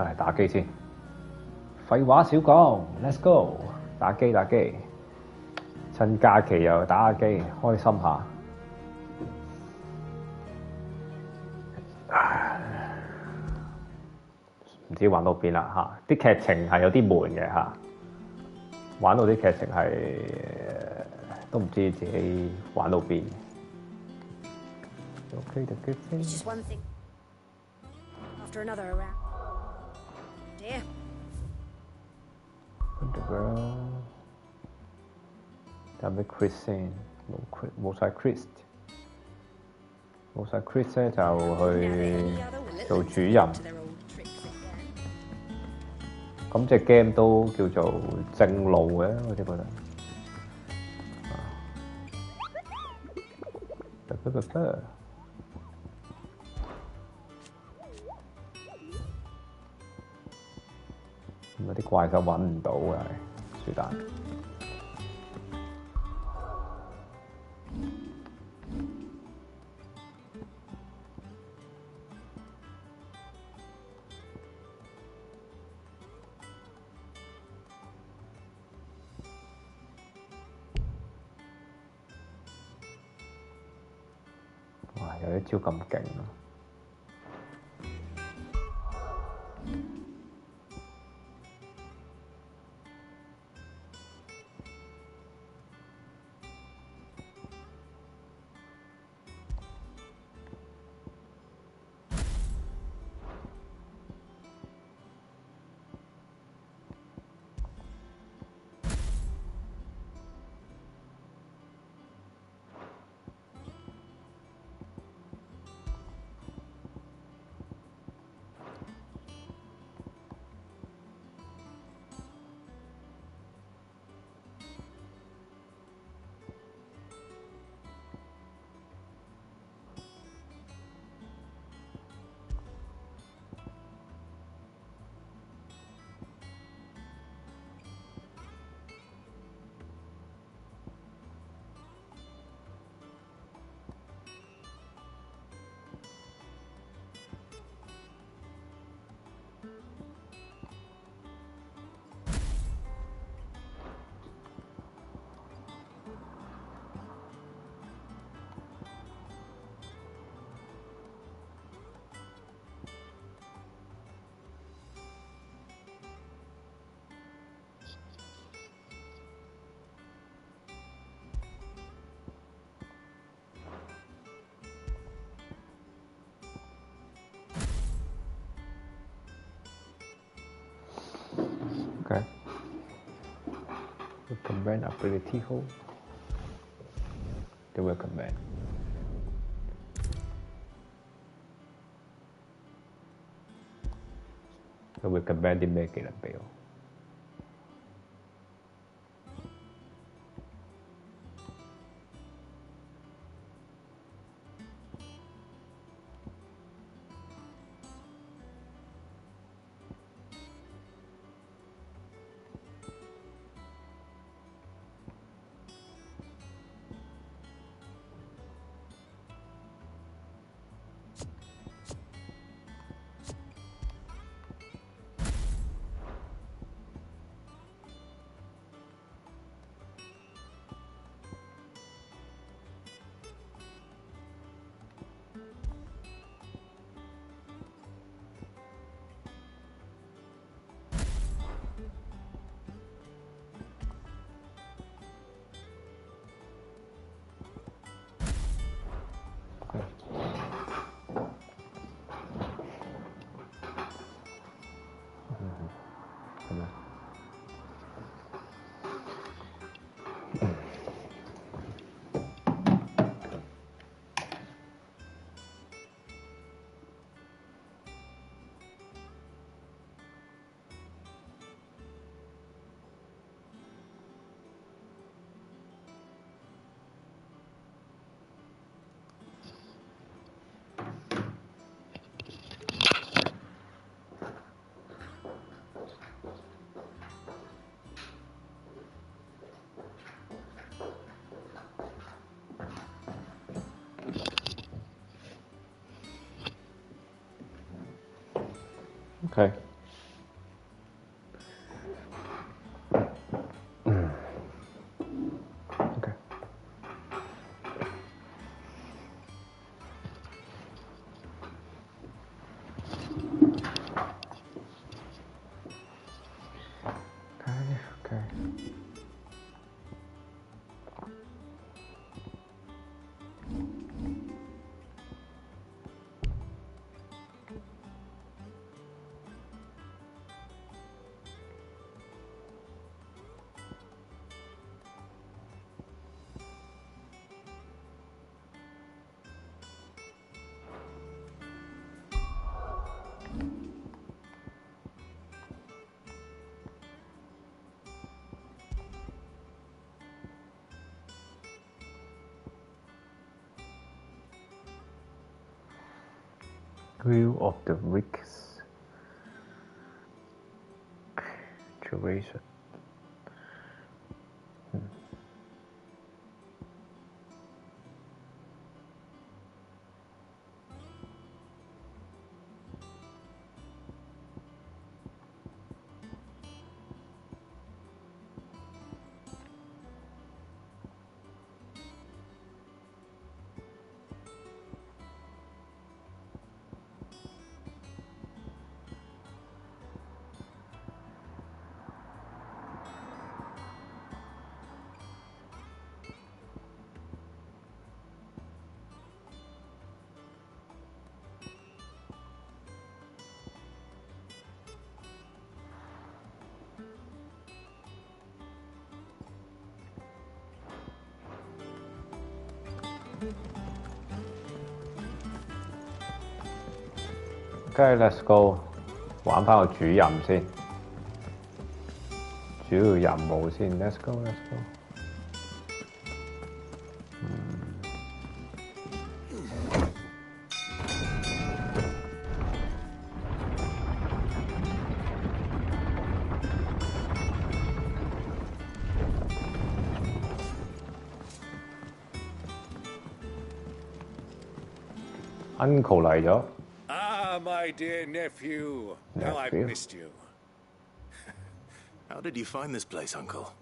嚟打機先。廢話少講 ，Let's go！ 打機，趁假期又打下機，開心下。唔知玩到邊啦嚇，啲劇情係有啲悶嘅嚇，玩到啲劇情係都唔知自己玩到邊。Okay, the good thing. It's just one thing after another around. Dear. The girl. 有咩 Chris 先？冇晒 Chris， 冇晒 Chris 咧就去做主任。咁隻 game 都叫做正路嘅，我哋覺得。咁啊啲怪獸揾唔到嘅，是但。哇！有啲招咁勁啊！Okay. Recommend ability hole. They recommend. 佢 recommend 啲咩技能俾我？Okay. View of the week's duration. 梗係 Let's go 玩翻個主任先，主要任務先 Let's go。Uncle 嚟咗。 My dear nephew, how I've missed you. How did you find this place, Uncle?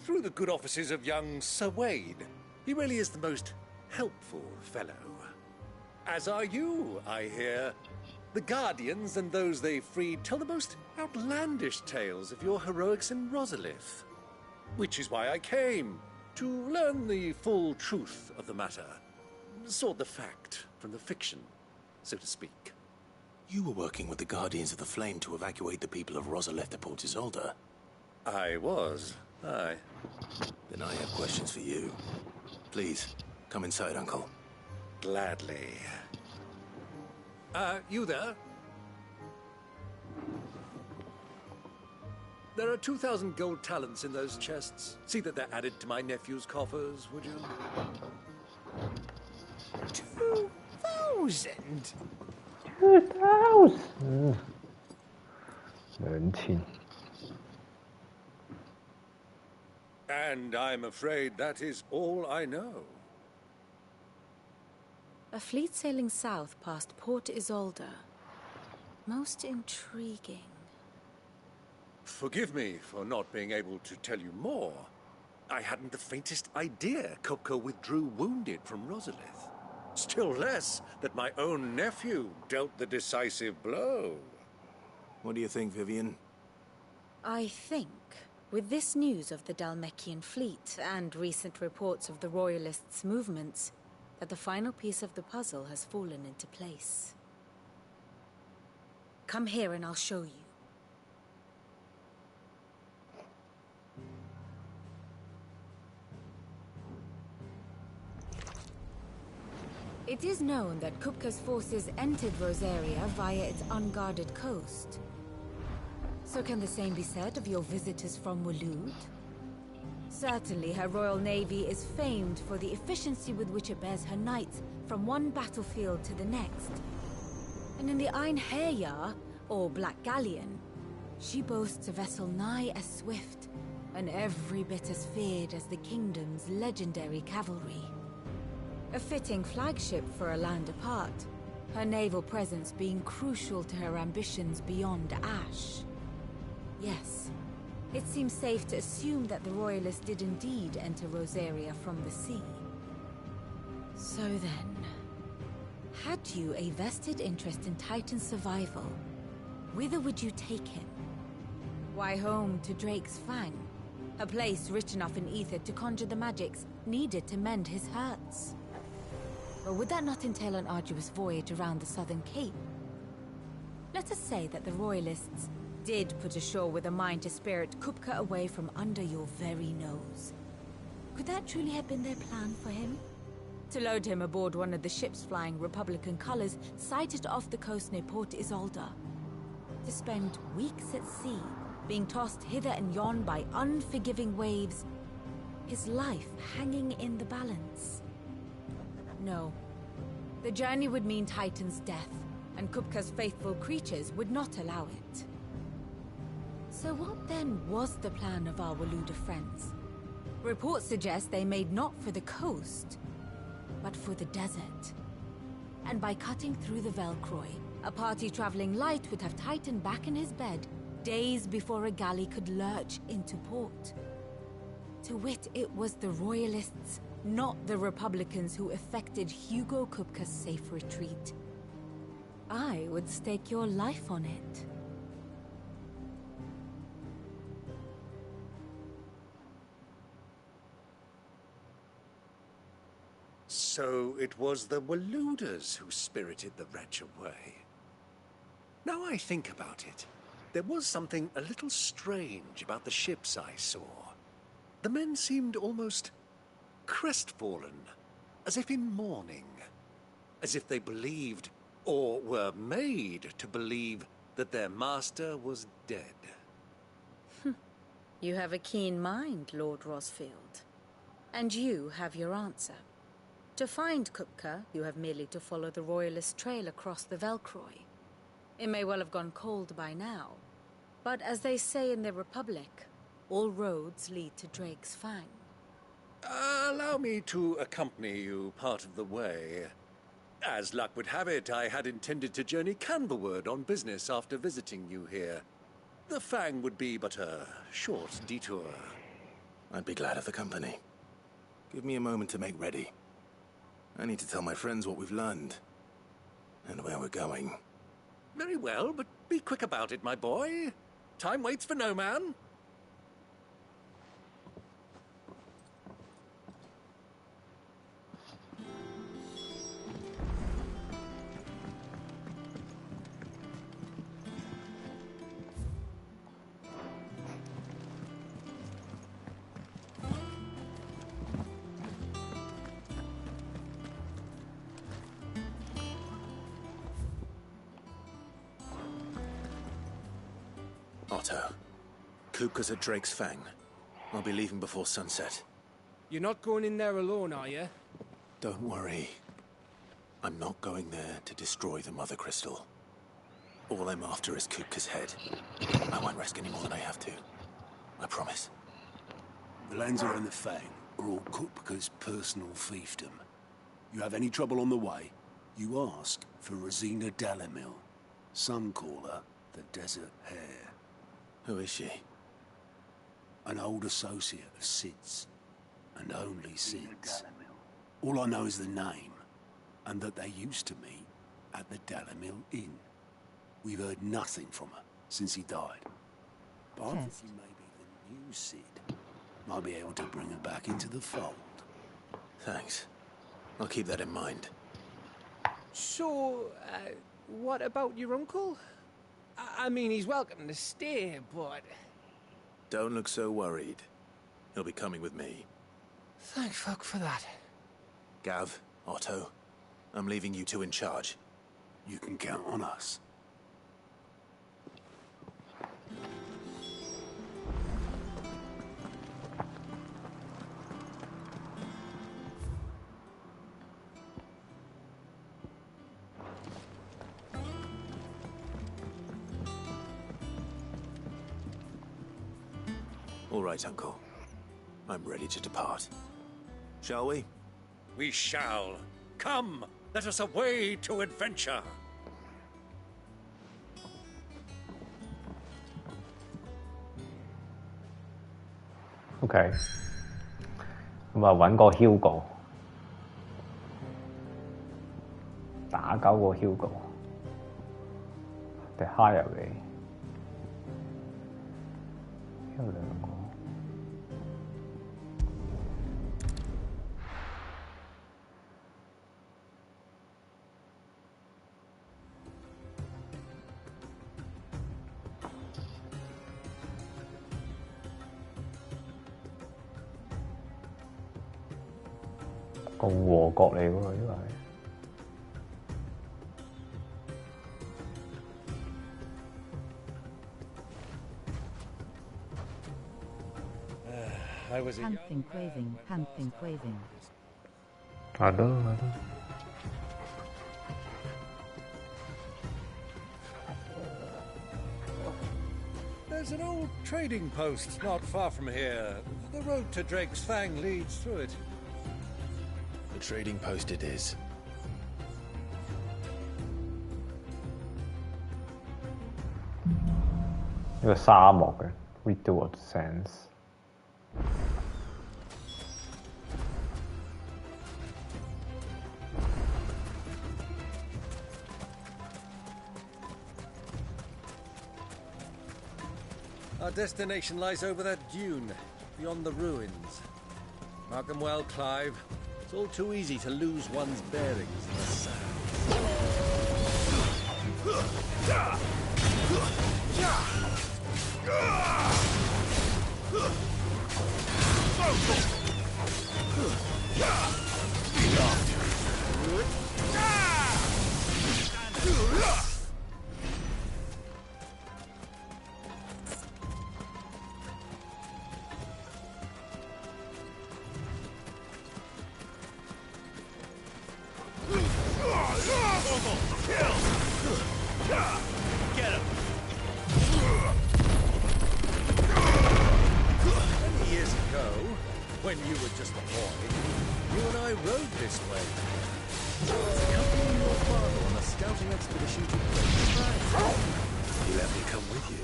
Through the good offices of young Sir Wade. He really is the most helpful fellow. As are you, I hear. The Guardians and those they freed tell the most outlandish tales of your heroics in Rosalith. Which is why I came, to learn the full truth of the matter. Sort the fact from the fiction, so to speak. You were working with the Guardians of the Flame to evacuate the people of Rosalith to Port Isolde. I was, aye. Then I have questions for you. Please, come inside, Uncle. Gladly. You there? There are 2,000 gold talents in those chests. See that they're added to my nephew's coffers, would you? 2,000? 2,000 2000. And I'm afraid that is all I know. A fleet sailing south past Port Isolde. Most intriguing. Forgive me for not being able to tell you more. I hadn't the faintest idea Kupka withdrew wounded from Rosalith. Still less that my own nephew dealt the decisive blow. What do you think, Vivian? I think, with this news of the Dalmekian fleet and recent reports of the Royalists' movements, that the final piece of the puzzle has fallen into place. Come here and I'll show you. It is known that Kupka's forces entered Rosaria via its unguarded coast. So can the same be said of your visitors from Waloed? Certainly her Royal Navy is famed for the efficiency with which it bears her knights from one battlefield to the next. And in the Einherjar, or Black Galleon, she boasts a vessel nigh as swift and every bit as feared as the kingdom's legendary cavalry. A fitting flagship for a land apart, her naval presence being crucial to her ambitions beyond Ash. Yes, it seems safe to assume that the Royalists did indeed enter Rosaria from the sea. So then, had you a vested interest in Titan's survival, whither would you take him? Why, home to Drake's Fang, a place rich enough in ether to conjure the magics needed to mend his hurts. Or would that not entail an arduous voyage around the southern cape? Let us say that the Royalists did put ashore with a mind to spirit Kupka away from under your very nose. Could that truly have been their plan for him? To load him aboard one of the ships flying Republican colors sighted off the coast near Port Isolde. To spend weeks at sea, being tossed hither and yon by unforgiving waves, his life hanging in the balance. No. The journey would mean Titan's death, and Kupka's faithful creatures would not allow it. So what then was the plan of our Waluda friends? Reports suggest they made not for the coast, but for the desert. And by cutting through the Velcroy, a party traveling light would have Titan back in his bed days before a galley could lurch into port. To wit, it was the Royalists, not the Republicans, who effected Hugo Kupka's safe retreat. I would stake your life on it. So it was the Waludas who spirited the wretch away. Now I think about it, there was something a little strange about the ships I saw. The men seemed almost crestfallen, as if in mourning, as if they believed, or were made to believe, that their master was dead. You have a keen mind, Lord Rosfield. And you have your answer. To find Kupka, you have merely to follow the Royalist trail across the Velcroy. It may well have gone cold by now, but as they say in the Republic, all roads lead to Drake's Fang. Allow me to accompany you part of the way. As luck would have it, I had intended to journey Canberward on business after visiting you here. The Fang would be but a short detour. I'd be glad of the company. Give me a moment to make ready. I need to tell my friends what we've learned. And where we're going. Very well, but be quick about it, my boy. Time waits for no man. Otto, Kupka's at Drake's Fang. I'll be leaving before sunset. You're not going in there alone, are you? Don't worry. I'm not going there to destroy the Mother Crystal. All I'm after is Kupka's head. I won't risk any more than I have to. I promise. The Lancer and the Fang are all Kupka's personal fiefdom. You have any trouble on the way, you ask for Rosina Dalamil. Some call her the Desert Hare. Who is she? An old associate of Sid's, and only Sid's. All I know is the name, and that they used to meet at the Dalamil Inn. We've heard nothing from her since he died. But I'm thinking maybe the new Sid might be able to bring her back into the fold. Thanks. I'll keep that in mind. So, what about your uncle? I mean, he's welcome to stay, but... Don't look so worried. He'll be coming with me. Thank fuck for that. Gav, Otto, I'm leaving you two in charge. You can count on us. All right, Uncle. I'm ready to depart. Shall we? We shall. Come, let us away to adventure. OK，咁啊揾個 Hugo， 打鳩個 Hugo， 定 hire 你？有兩個。共和國嚟喎，呢個係。Hampton Craving, Hampton Craving. 係咯係咯。There's an old trading post not far from here. The road to Drake's Fang leads through it. The trading post it is. 呢個沙漠嘅 Riddle Sands。Our destination lies over that dune, beyond the ruins. Mark them well, Clive. It's all too easy to lose one's bearings in the sand. When you were just a boy, you and I rode this way. Accompanying your father on a scouting expedition to Great. He let me come with you.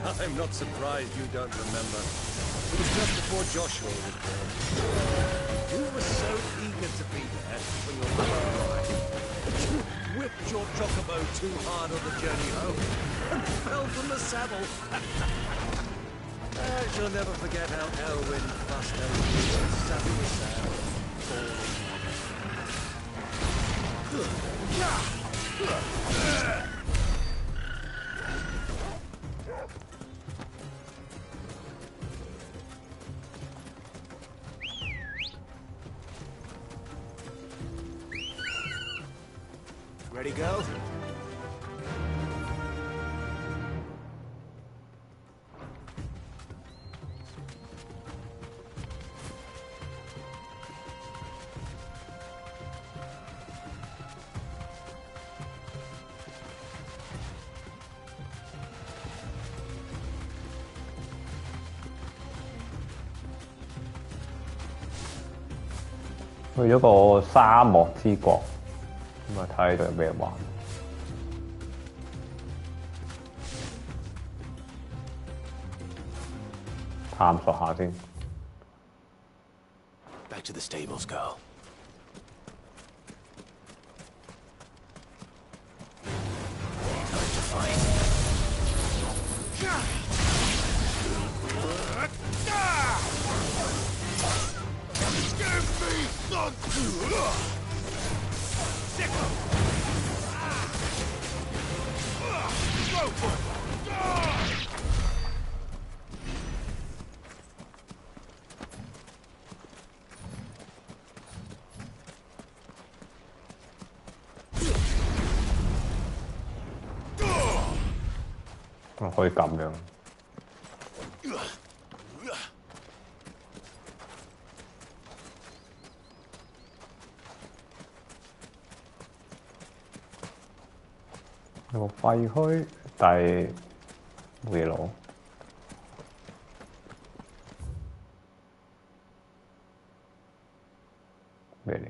I'm not surprised you don't remember. It was just before Joshua was born. You were so eager to be there when your mother arrived. You whipped your chocobo too hard on the journey home and fell from the saddle. I shall never forget how Elwyn fussed over you and sat in the sand, Ready, go?去咗個沙漠之國，咁啊睇下度有咩玩。探索下先。Back to the stables, girl. Time to fight.可以咁樣。有個廢墟，但係冇嘢攞。咩嚟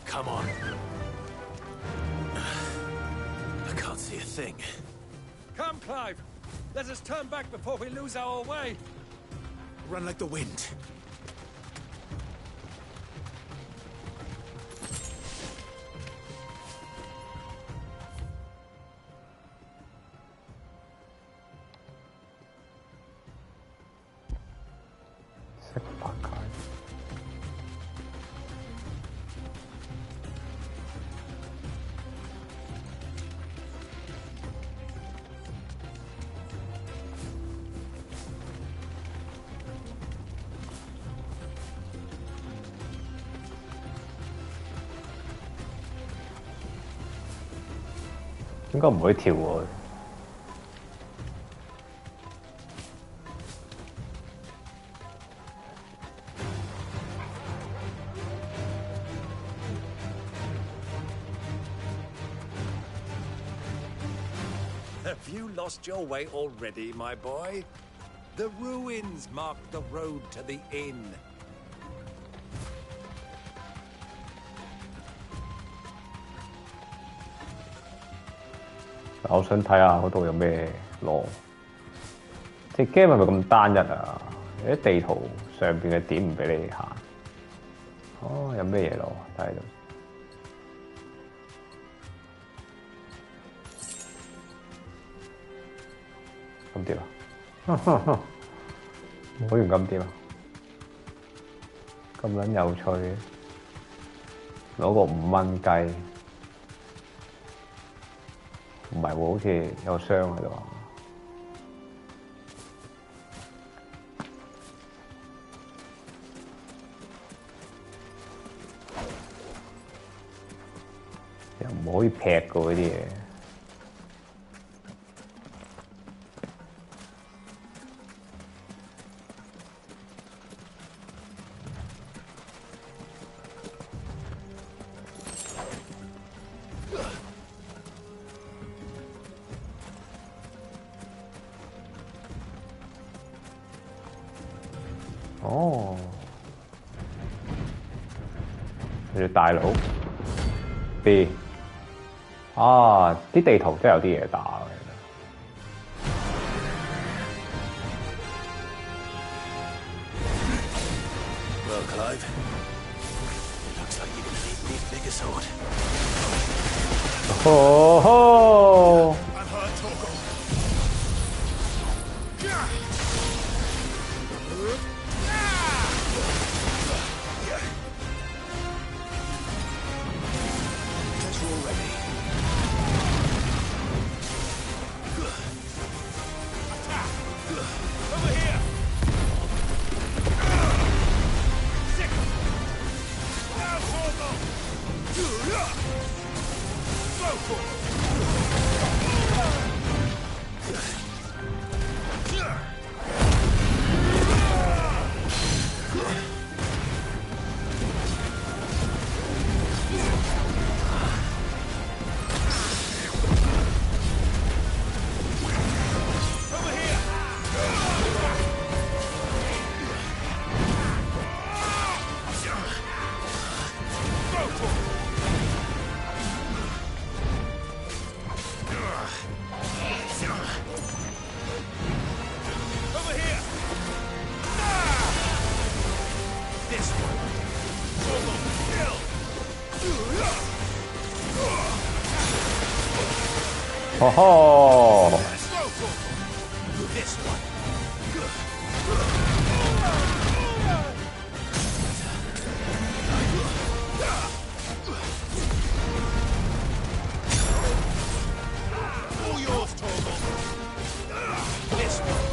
？Come on. I can't see a thing. Come, Clive! Let us turn back before we lose our way! Run like the wind. 應該唔會跳喎。Have you lost your way already, my boy? The ruins mark the road to the inn. 我想睇下嗰度有咩攞。隻 game 係咪咁單一啊？有啲地圖上邊嘅點唔俾你行。哦，有咩嘢攞？睇到。咁點啊？可以用咁點啊？咁撚有趣嘅，攞個5蚊雞。唔係喎，好似有箱喺度。又唔可以劈㗎嗰啲嘢。哦，佢隻大佬 B 啊！啲地圖真係有啲嘢打嘅。Well, Clive, looks like you're gonna need me to pick a sword. 哦吼！ I'm hurt, Torgal. Oh ho! All yours, Torgal. This one.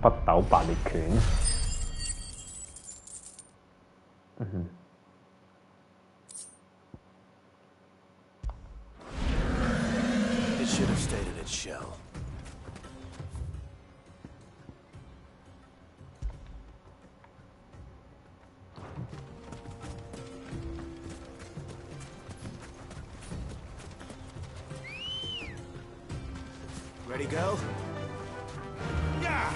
北斗百裂拳。It should have stayed in its shell. Ready, go? Yeah.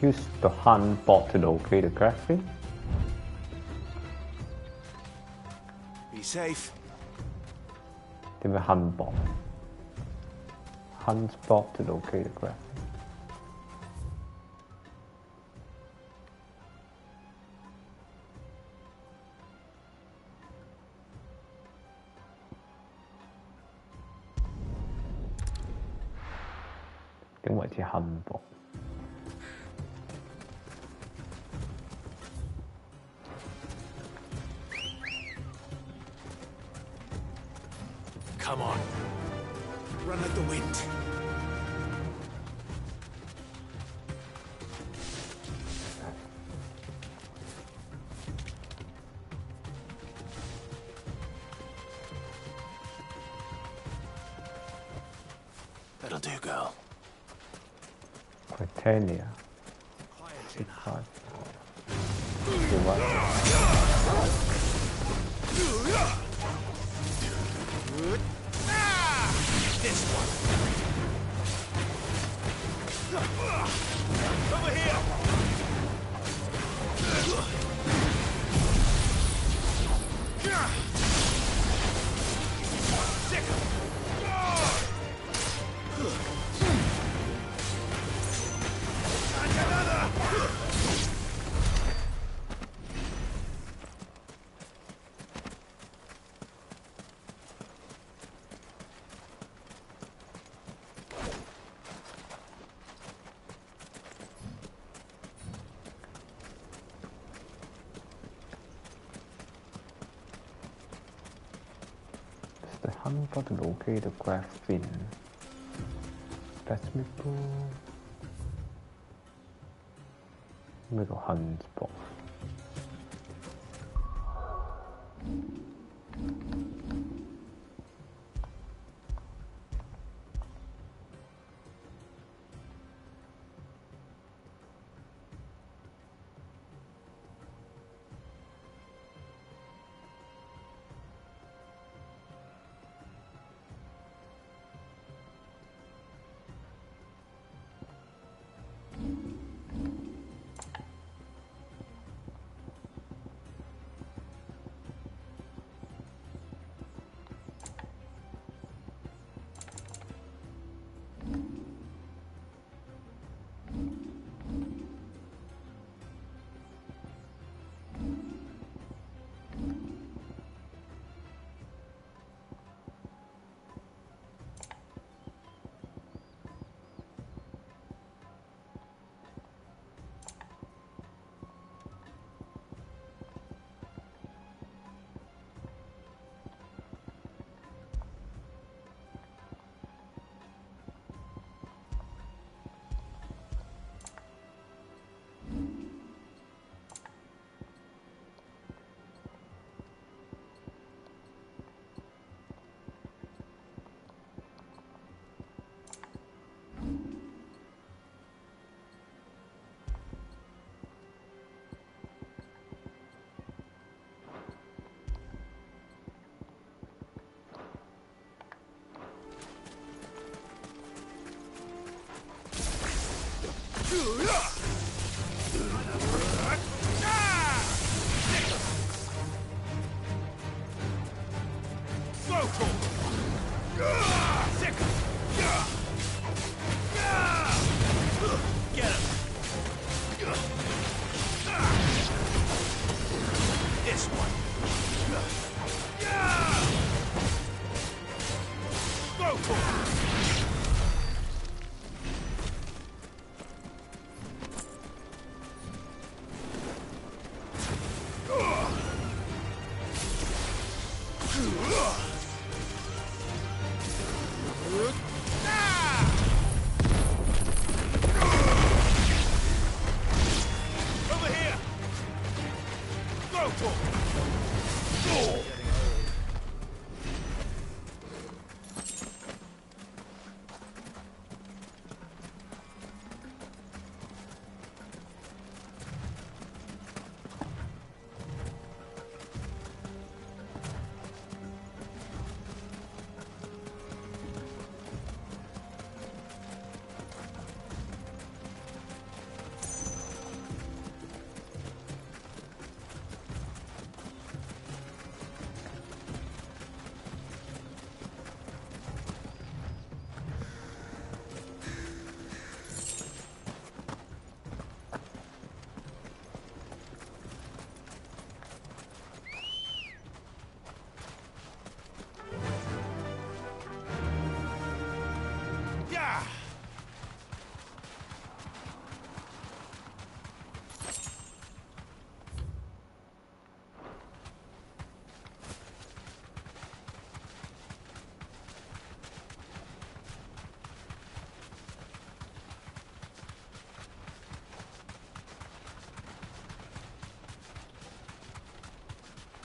Use the hunt bot to locate the graphic. Be safe. 點樣 hunt bot? Hunt bot to locate the graphic. 點為之 hunt bot? Come on. Run like the wind. That'll do, girl. Britannia. Quiet enough. Do what? This one. Over here. Sick. Another. The hunt bot to locate the graphene. That's me bro. 咩個 hunt bot?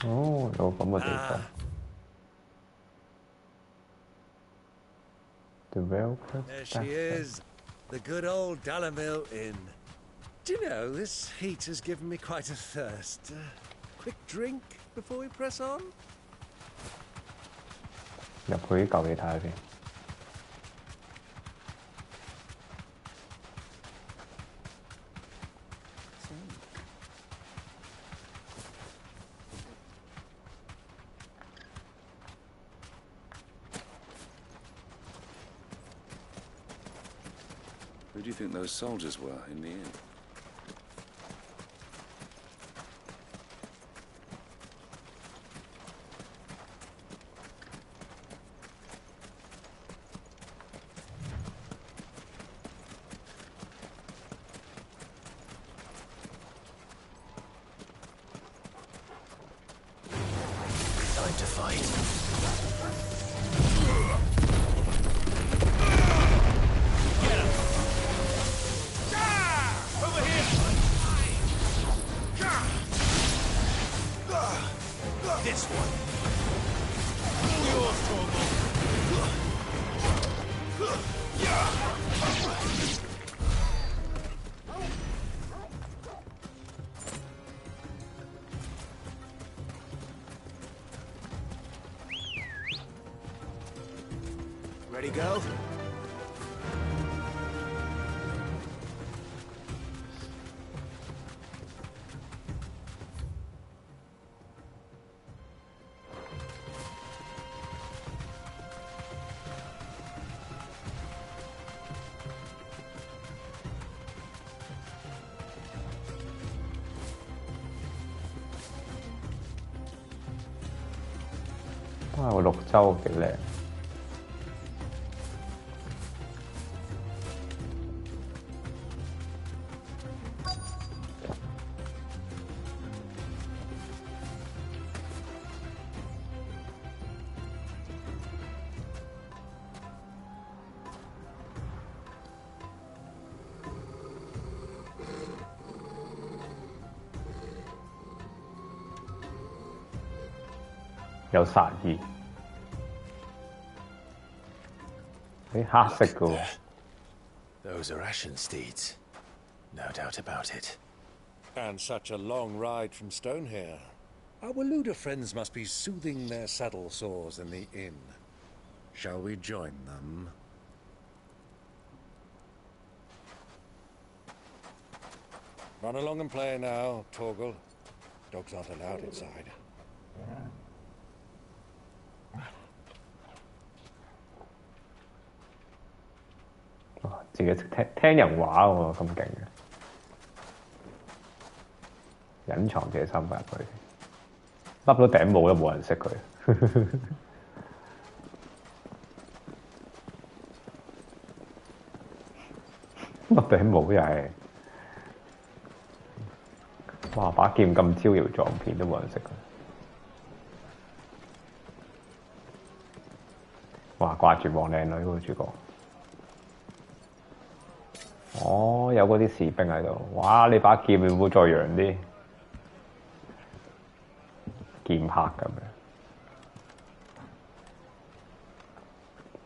哦，有咁嘅地方。The Welcome There she is, the good old Dalamil Inn. Do you know, this heat has given me quite a thirst. Quick drink before we press on? 入去啲舊嘢睇下先。Who do you think those soldiers were in the inn? Time to fight. This one. All yours, Torgal. Ready, go?哇！個綠洲幾靚。有殺意，黑色嘅喎。Those are Ashen steeds. No doubt about it. And such a long ride from Stone here. Our Waluda friends must be soothing their saddle sores in the inn. Shall we join them? Run along and play now, Torgal. Dogs aren't allowed inside. 自己識聽人話喎，咁勁嘅，隱藏自己身份入去，笠到頂帽都冇人識佢。笠頂帽又係，哇！把劍咁招搖撞騙都冇人識佢。哇！掛住望靚女嗰個主角。哦，有嗰啲士兵喺度，哇！你把劍會唔會再揚啲？劍客咁樣，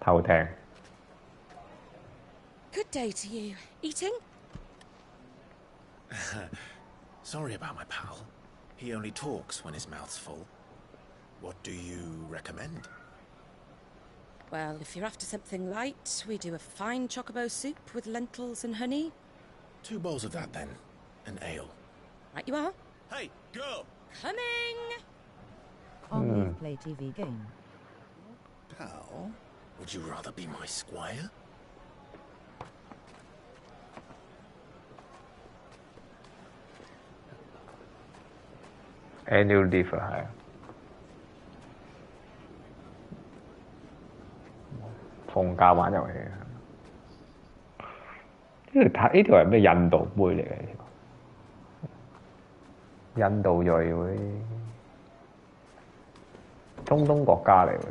偷聽。Good day to you. Eating? Sorry about my pal. He only talks when his mouth's full. What do you recommend? Well, if you're after something light, we do a fine chocobo soup with lentils and honey. 2 bowls of that, then. An ale. Right you are. Hey, girl! Coming! On play TV game. Pal, would you rather be my squire? Annual leave 係啊，放假玩遊戲啊！呢條係咩印度杯嚟嘅？印度裔嗰啲中東國家嚟嘅。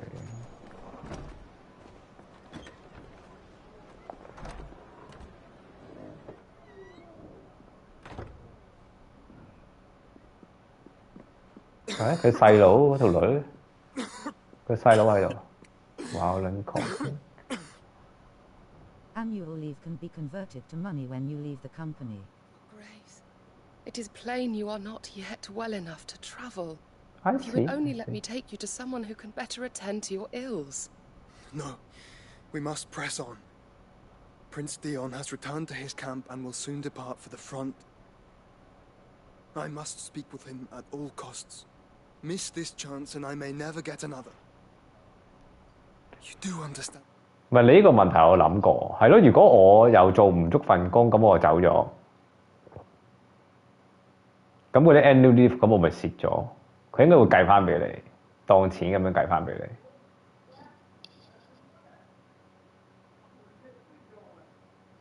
佢細佬嗰條女，佢細佬喺度，哇！好撚窮。Annual leave can be converted to money when you leave the company. Grace, it is plain you are not yet well enough to travel. I If you would see, only I let see. me take you to someone who can better attend to your ills. No, we must press on. Prince Dion has returned to his camp and will soon depart for the front. I must speak with him at all costs. Miss this chance and I may never get another. You do understand? 唔係你呢個問題，我諗過，係咯。如果我又做唔足份工，咁我走咗，咁嗰啲 annual leave，咁我咪蝕咗。佢應該會計翻俾你，當錢咁樣計翻俾你。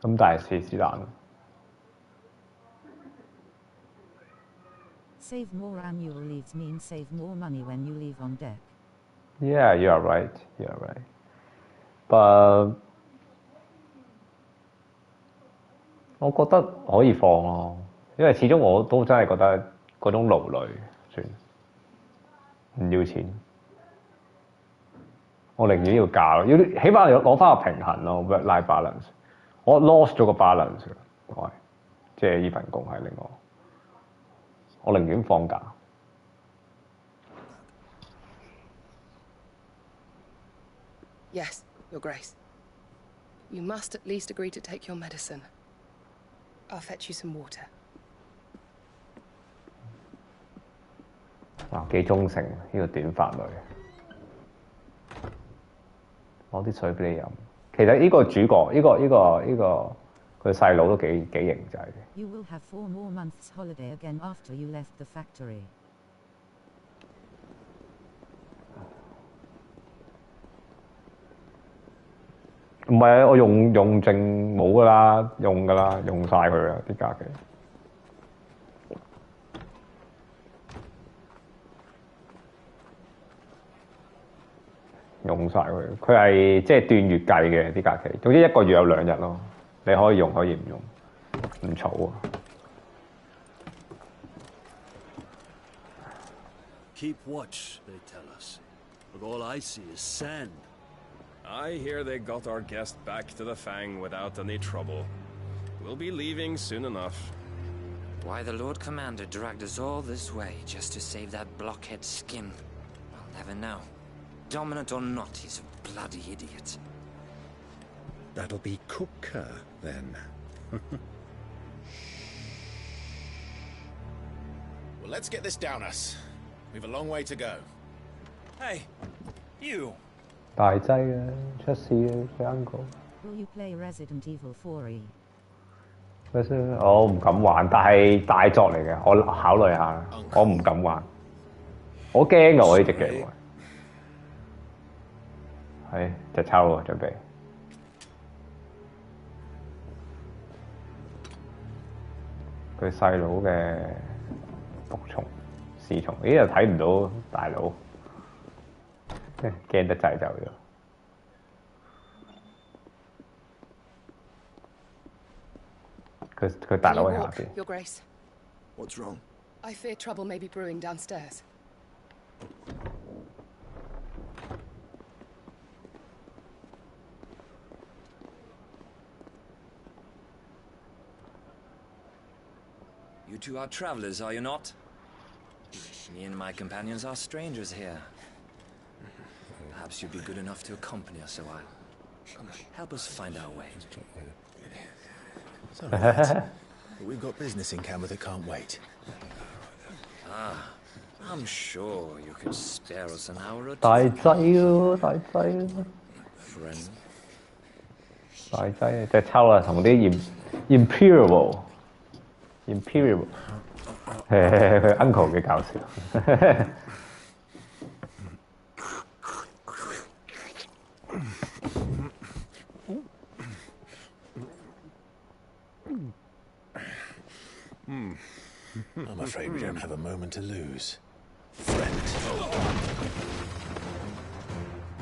咁但係是但。Save more annual leaves means save more money when you leave on deck. Yeah, you are right. You are right. But 我覺得可以放咯，因為始終我都真係覺得嗰種勞累算唔要錢，我寧願要價咯，要起碼攞翻個平衡咯 ，work-life balance。我 lost 咗個 balance， 喂，即係呢份工係令我寧願放假。Yes, Your Grace. You must at least agree to take your medicine. I'll fetch you some water. 哇，幾忠誠呢個短髮女，攞啲水俾你飲。其實呢個主角，呢個佢細佬都幾型仔嘅。You will have 4 more months holiday again after you left the factory. 唔係啊，我用剩冇㗎啦，用㗎啦，用晒佢啦啲假期。用晒佢，佢係即係斷月計嘅啲假期。總之1個月有2日咯，你可以用可以唔用，唔嘈啊。Keep watch, they tell us. But all I see is sand. I hear they got our guest back to the Fang without any trouble. We'll be leaving soon enough. Why the Lord Commander dragged us all this way just to save that blockhead skin, I'll never know. Dominant or not, he's a bloody idiot. That'll be Cooker, then. Well, let's get this down us. We've a long way to go. Hey, you. 大劑啊，出事啊，佢 uncle。Will you play Resident Evil 4E? 我唔敢玩，但係大作嚟嘅，我考慮下。我唔敢玩，我驚㗎我呢隻 game。係隻抽喎，準備。佢細佬嘅毒蟲、侍從，咦又睇唔到大佬，驚得滯走咗。佢大佬喺下邊。Your Grace. What's wrong? I fear trouble may be brewing downstairs. You two are travelers, are you not? Me and my companions are strangers here. Perhaps you'd be good enough to accompany us a while. Help us find our way. It's all right. But we've got business in camera that can't wait. Ah, I'm sure you can spare us an hour or two. 大劑咯，大劑咯。Friend. 大劑隻抽啊，同啲 Imperial 佢 uncle 幾搞笑。I'm afraid we don't have a moment to lose. Friend.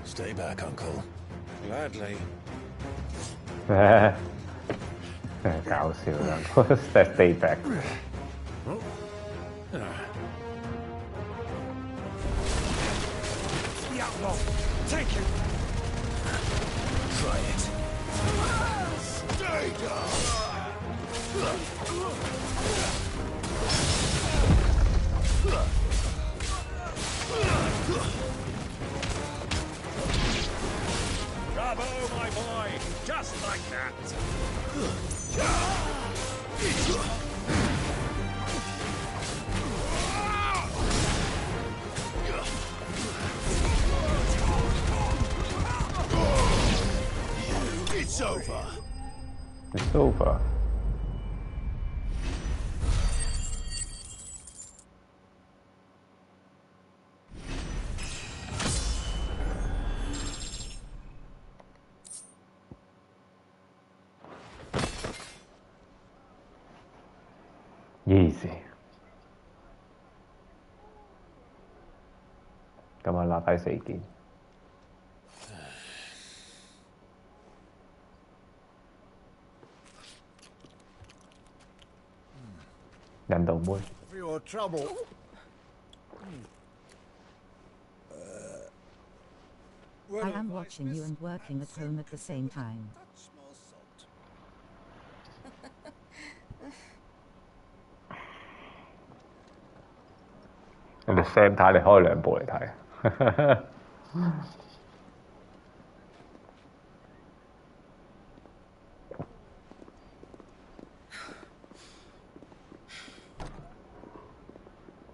Stay back, Uncle. Gladly. 搞笑啦，stay back。The outlaw! Take it! Try it. Stay down! Bravo, my boy! Just like that! It's over. It's over. Easy。咁啊，攞低4件。印度妹。For your trouble. I am watching you and working at home at the same time. at the same time 你開2部嚟睇。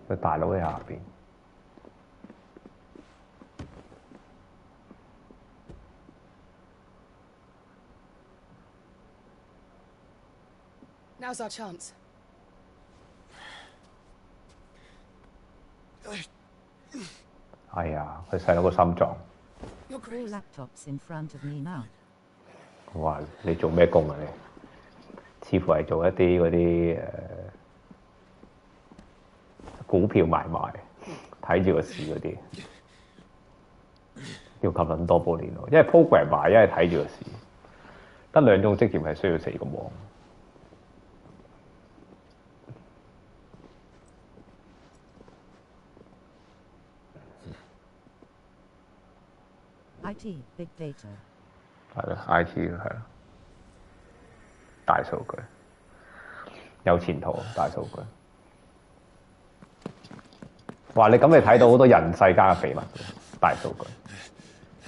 佢大佬喺下邊。Now's our chance. 係啊，佢細佬個心臟。All laptops in front of me now. 哇！你做咩工啊你？似乎係做一啲嗰啲股票買賣，睇住個市嗰啲，要咁撚多部電腦，一係 program 買，一係睇住個市，得2種職業係需要4個網。IT Big Data。係啦 ，IT 係啦，大數據有前途，大數據。哇！你咁你睇到好多人世間嘅秘密，大數據。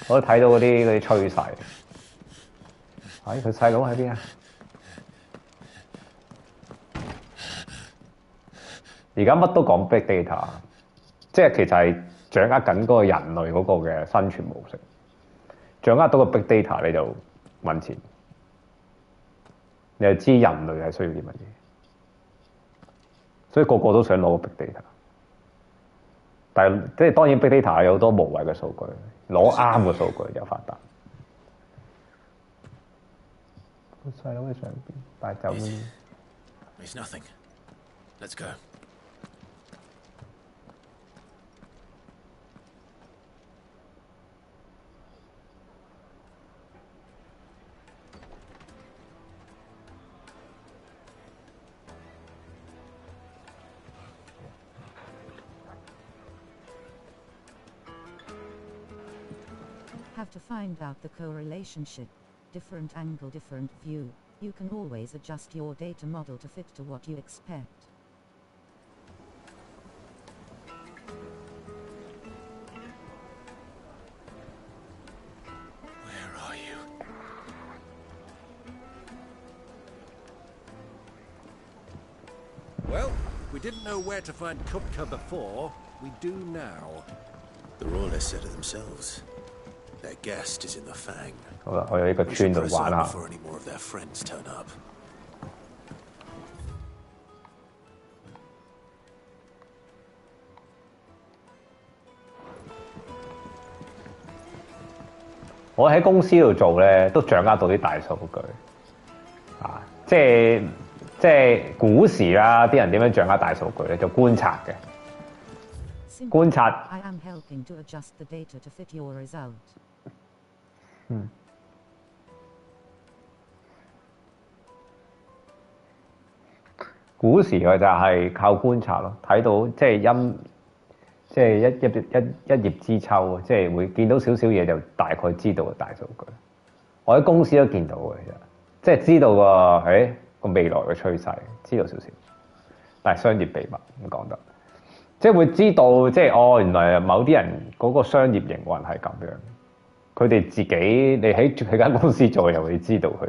我都睇到嗰啲趨勢。佢細佬喺邊啊？而家乜都講 big data， 即係其實係掌握緊嗰個人類嗰個嘅生存模式。掌握到個 big data 你就揾錢。你就知人類係需要啲乜嘢。所以個個都想攞個 big data， 但係即係當然 big data 有好多無謂嘅數據，攞啱嘅數據就發達。個細佬喺上邊，但係走呢 It's nothing. Let's go. Have to find out the correlationship. Different angle, different view. You can always adjust your data model to fit to what you expect. Where are you? Well, we didn't know where to find Kupka before. We do now. The royalists said it themselves. Their guest is in the Fang. 好啦，我有呢個村度玩下。 Before any more of their friends turn up. 我喺公司度做咧，都掌握到啲大數據啊！即係古時啦，啲人點樣掌握大數據咧？就觀察嘅。觀察。I am helping to adjust the data to fit your result. 古時佢就係靠觀察咯，睇到即係即係一葉知秋，即係會見到少少嘢就大概知道個大數據。我喺公司都見到嘅，其實即係知道個未來嘅趨勢，知道少少，但係商業秘密咁講得，即係會知道即係原來某啲人嗰個商業營運係咁樣，佢哋自己你喺佢間公司做又會知道佢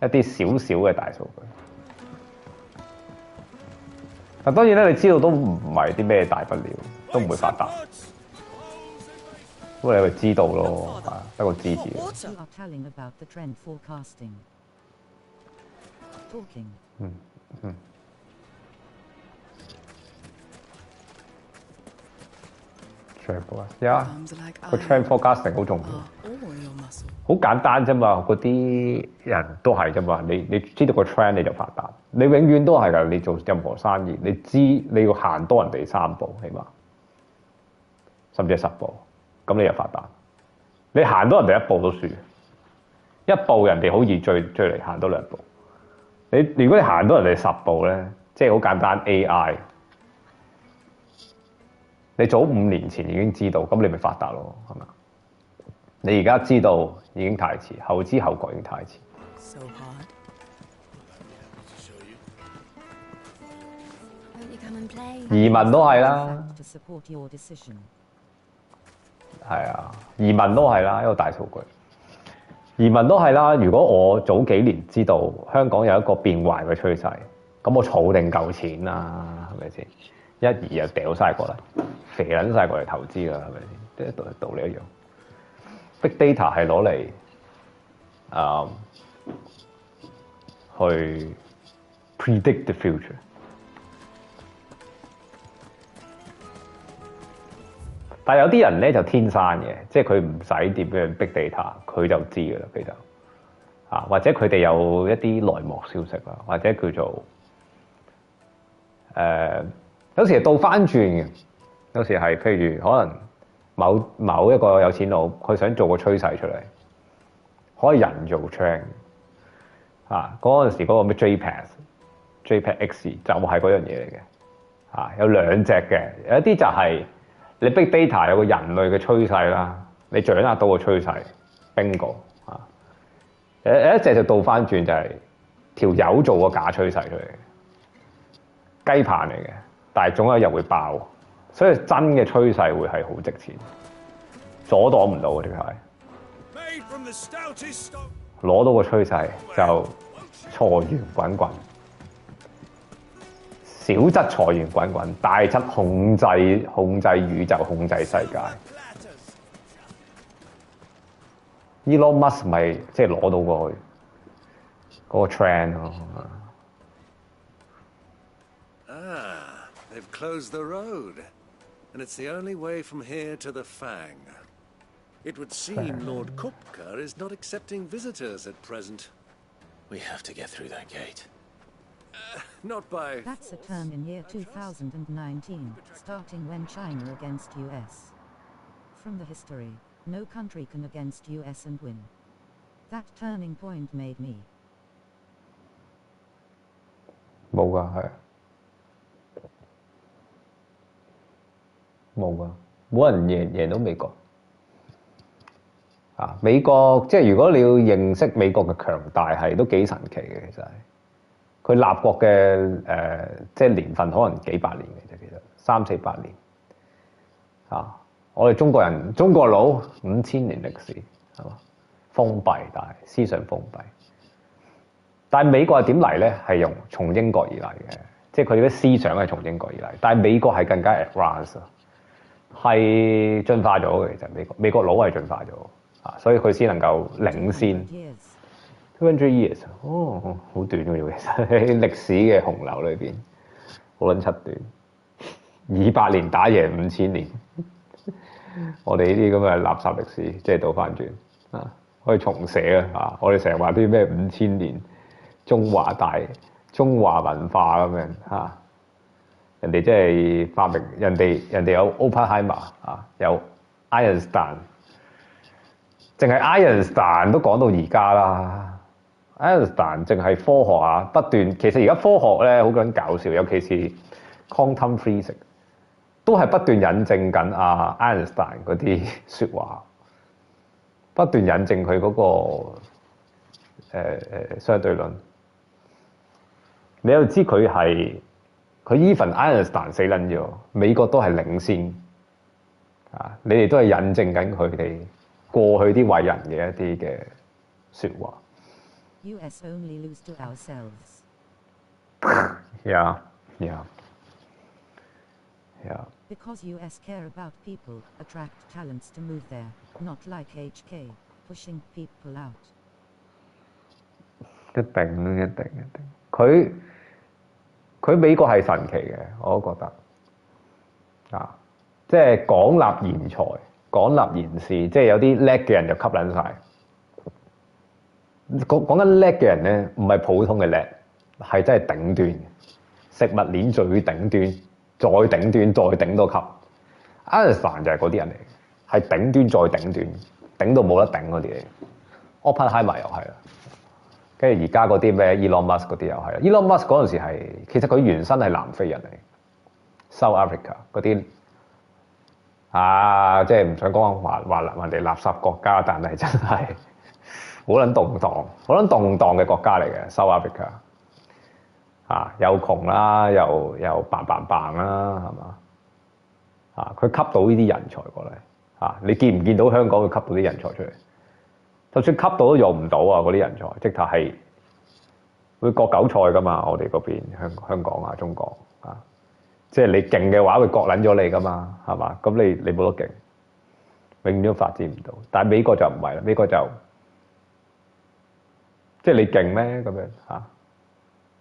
一啲少少嘅大數據。但當然咧，你知道都唔係啲咩大不了，都唔會發達。不過你咪知道咯，得個知字。You are telling about the trend forecasting. Talking. trend forecasting，個 trend forecasting 好重要，好簡單啫嘛。嗰啲人都係啫嘛。你知道個 trend 你就發達。你永遠都係㗎。你做任何生意，你知你要行多人哋3步起碼，甚至係10步，咁你就發達。你行多人哋1步都輸，1步人哋好易追嚟，行多2步。如果你行多人哋10步咧，即係好簡單 AI。你早5年前已經知道，咁你咪發達咯，係咪？你而家知道已經太遲，後知後覺已經太遲。移民都係啦，係啊，移民都係啦，一個大數據。移民都係啦。如果我早幾年知道香港有一個變壞嘅趨勢，咁我儲定夠錢啦，係咪先？一移就掉晒過嚟，肥撚晒過嚟投資啦，係咪先？即係道理一樣。Big data 係攞嚟去 predict the future。但係有啲人咧就天生嘅，即係佢唔使點樣 big data， 佢就知㗎啦，其實或者佢哋有一啲內幕消息啦，或者叫做有時係倒翻轉嘅，有時係譬如可能某一個有錢佬，佢想做個趨勢出嚟，可以人造 trend 嗰陣時嗰個咩 JPEG X 就係嗰樣嘢嚟嘅有2隻嘅，有一啲就係你 big data 有個人類嘅趨勢啦，你掌握到個趨勢 bingo 有一隻就倒翻轉，就係條友做個假趨勢出嚟嘅雞棚嚟嘅。但係總有一日會爆，所以真嘅趨勢會係好值錢，阻擋唔到嘅呢個係。攞到個趨勢就財源滾滾，小則財源滾滾，大則控制宇宙、控制世界。Elon Musk 咪即係攞到過去，嗰個 trend 咯。Ah, they've closed the road, and it's the only way from here to the Fang. It would seem Lord Kupka is not accepting visitors at present. We have to get through that gate. Not by... That's a turn in year 2019, starting when China against US. From the history, no country can against US and win. That turning point made me. 冇㗎，係冇㗎，冇人贏到美國。啊，美國即係如果你要認識美國嘅強大係都幾神奇嘅，其實係佢立國嘅即係年份可能幾百年嘅啫，其實300-400年。啊，我哋中國人中國佬5000年歷史係嘛，封閉，但係思想封閉。但係美國係點嚟咧？係從英國而嚟嘅，即係佢哋啲思想係從英國而嚟。但係美國係更加 advanced， 係進化咗嘅。其實美國佬係進化咗。啊，所以佢先能夠領先。200 years， 哦，好短嘅喎，其實喺歷史嘅洪流裏邊，好撚七短。200年打贏5000年，我哋呢啲咁嘅垃圾歷史，即係倒翻轉啊，可以重寫啊！我哋成日話啲咩5000年中華文化咁樣嚇，人哋即係發明，人哋有 Oppenheimer 啊，有 Einstein。淨係 Einstein 都講到而家啦 ，Einstein 淨係科學啊，不斷其實而家科學咧好撚搞笑，尤其是 quantum physics 都係不斷引證緊Einstein 嗰啲説話，不斷引證佢嗰個相對論。你又知佢 even Einstein 死撚咗，美國都係領先啊！你哋都係引證緊佢哋。過去啲偉人嘅一啲嘅説話。US only lose to ourselves. Yeah. Because US care about people, attract talents to move there, not like HK, pushing people out. 一定。佢美國係神奇嘅，我都覺得啊，即係廣納賢才。廣納賢士，即係有啲叻嘅人就吸引晒。講緊叻嘅人咧，唔係普通嘅叻，係真係頂端嘅，食物鏈最頂端，再頂端，再頂多級。Einstein 就係嗰啲人嚟嘅，係頂端再頂端，頂到冇得頂嗰啲嚟。Oppenheimer 又係啦，跟住而家嗰啲咩 Elon Musk 嗰啲又係啦。Elon Musk 嗰陣時係其實佢原身係南非人嚟 ，South Africa 嗰啲。啊，即係唔想講話人哋垃圾國家，但係真係好撚動盪嘅國家嚟嘅 South Africa 啊，又窮啦，又棒啦，係嘛啊？佢吸到呢啲人才過嚟啊！你見唔見到香港會吸到啲人才出嚟？就算吸到都用唔到啊！嗰啲人才，直頭係會割韭菜噶嘛！我哋嗰邊香港啊，中國啊。即係你勁嘅話，會割撚咗你噶嘛，係嘛？咁你冇得勁，永遠都發展唔到。但係美國就唔係啦，美國就即係你勁咩咁樣嚇？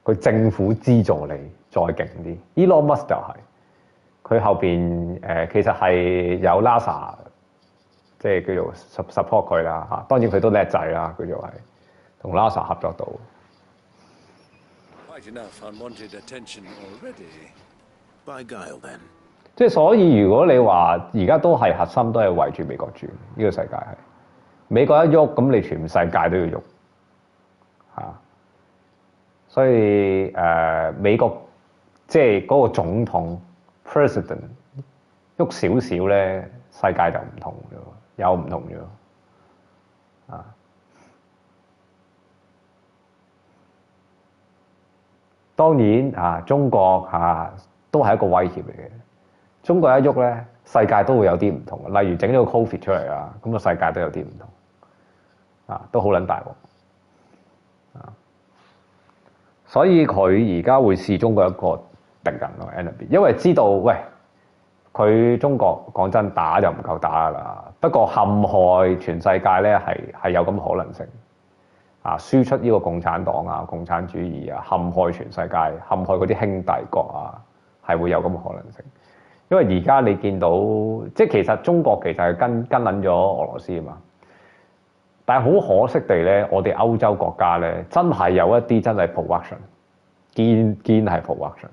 佢政府資助你再勁啲。Elon Musk 就係佢後邊其實係有 NASA 即係叫做 support 佢啦嚇。當然佢都叻仔啦，佢就係同 NASA 合作到。Quite enough unwanted attention already. By guile then. 即係所以，如果你話而家都係核心都係圍住美國轉，呢個世界係美國一喐，咁你全世界都要喐嚇。所以美國即係嗰個總統 president 喐少少咧，世界就唔同咗，又唔同咗啊。當然啊，中國都係一個威脅嚟嘅。中國一喐咧，世界都會有啲唔同。例如整咗個 Covid 出嚟啊，咁個世界都有啲唔同啊，都好撚大鑊啊。所以佢而家會視中國一個敵人咯 ，enemy， 因為知道喂佢中國講真打就唔夠打㗎啦。不過陷害全世界咧係有咁可能性輸出呢個共產黨啊、共產主義啊，陷害全世界、陷害嗰啲兄弟國啊，係會有咁嘅可能性。因為而家你見到，即係其實中國其實係跟撚咗俄羅斯啊嘛。但係好可惜地咧，我哋歐洲國家咧，真係有一啲真係 production， 堅係 production，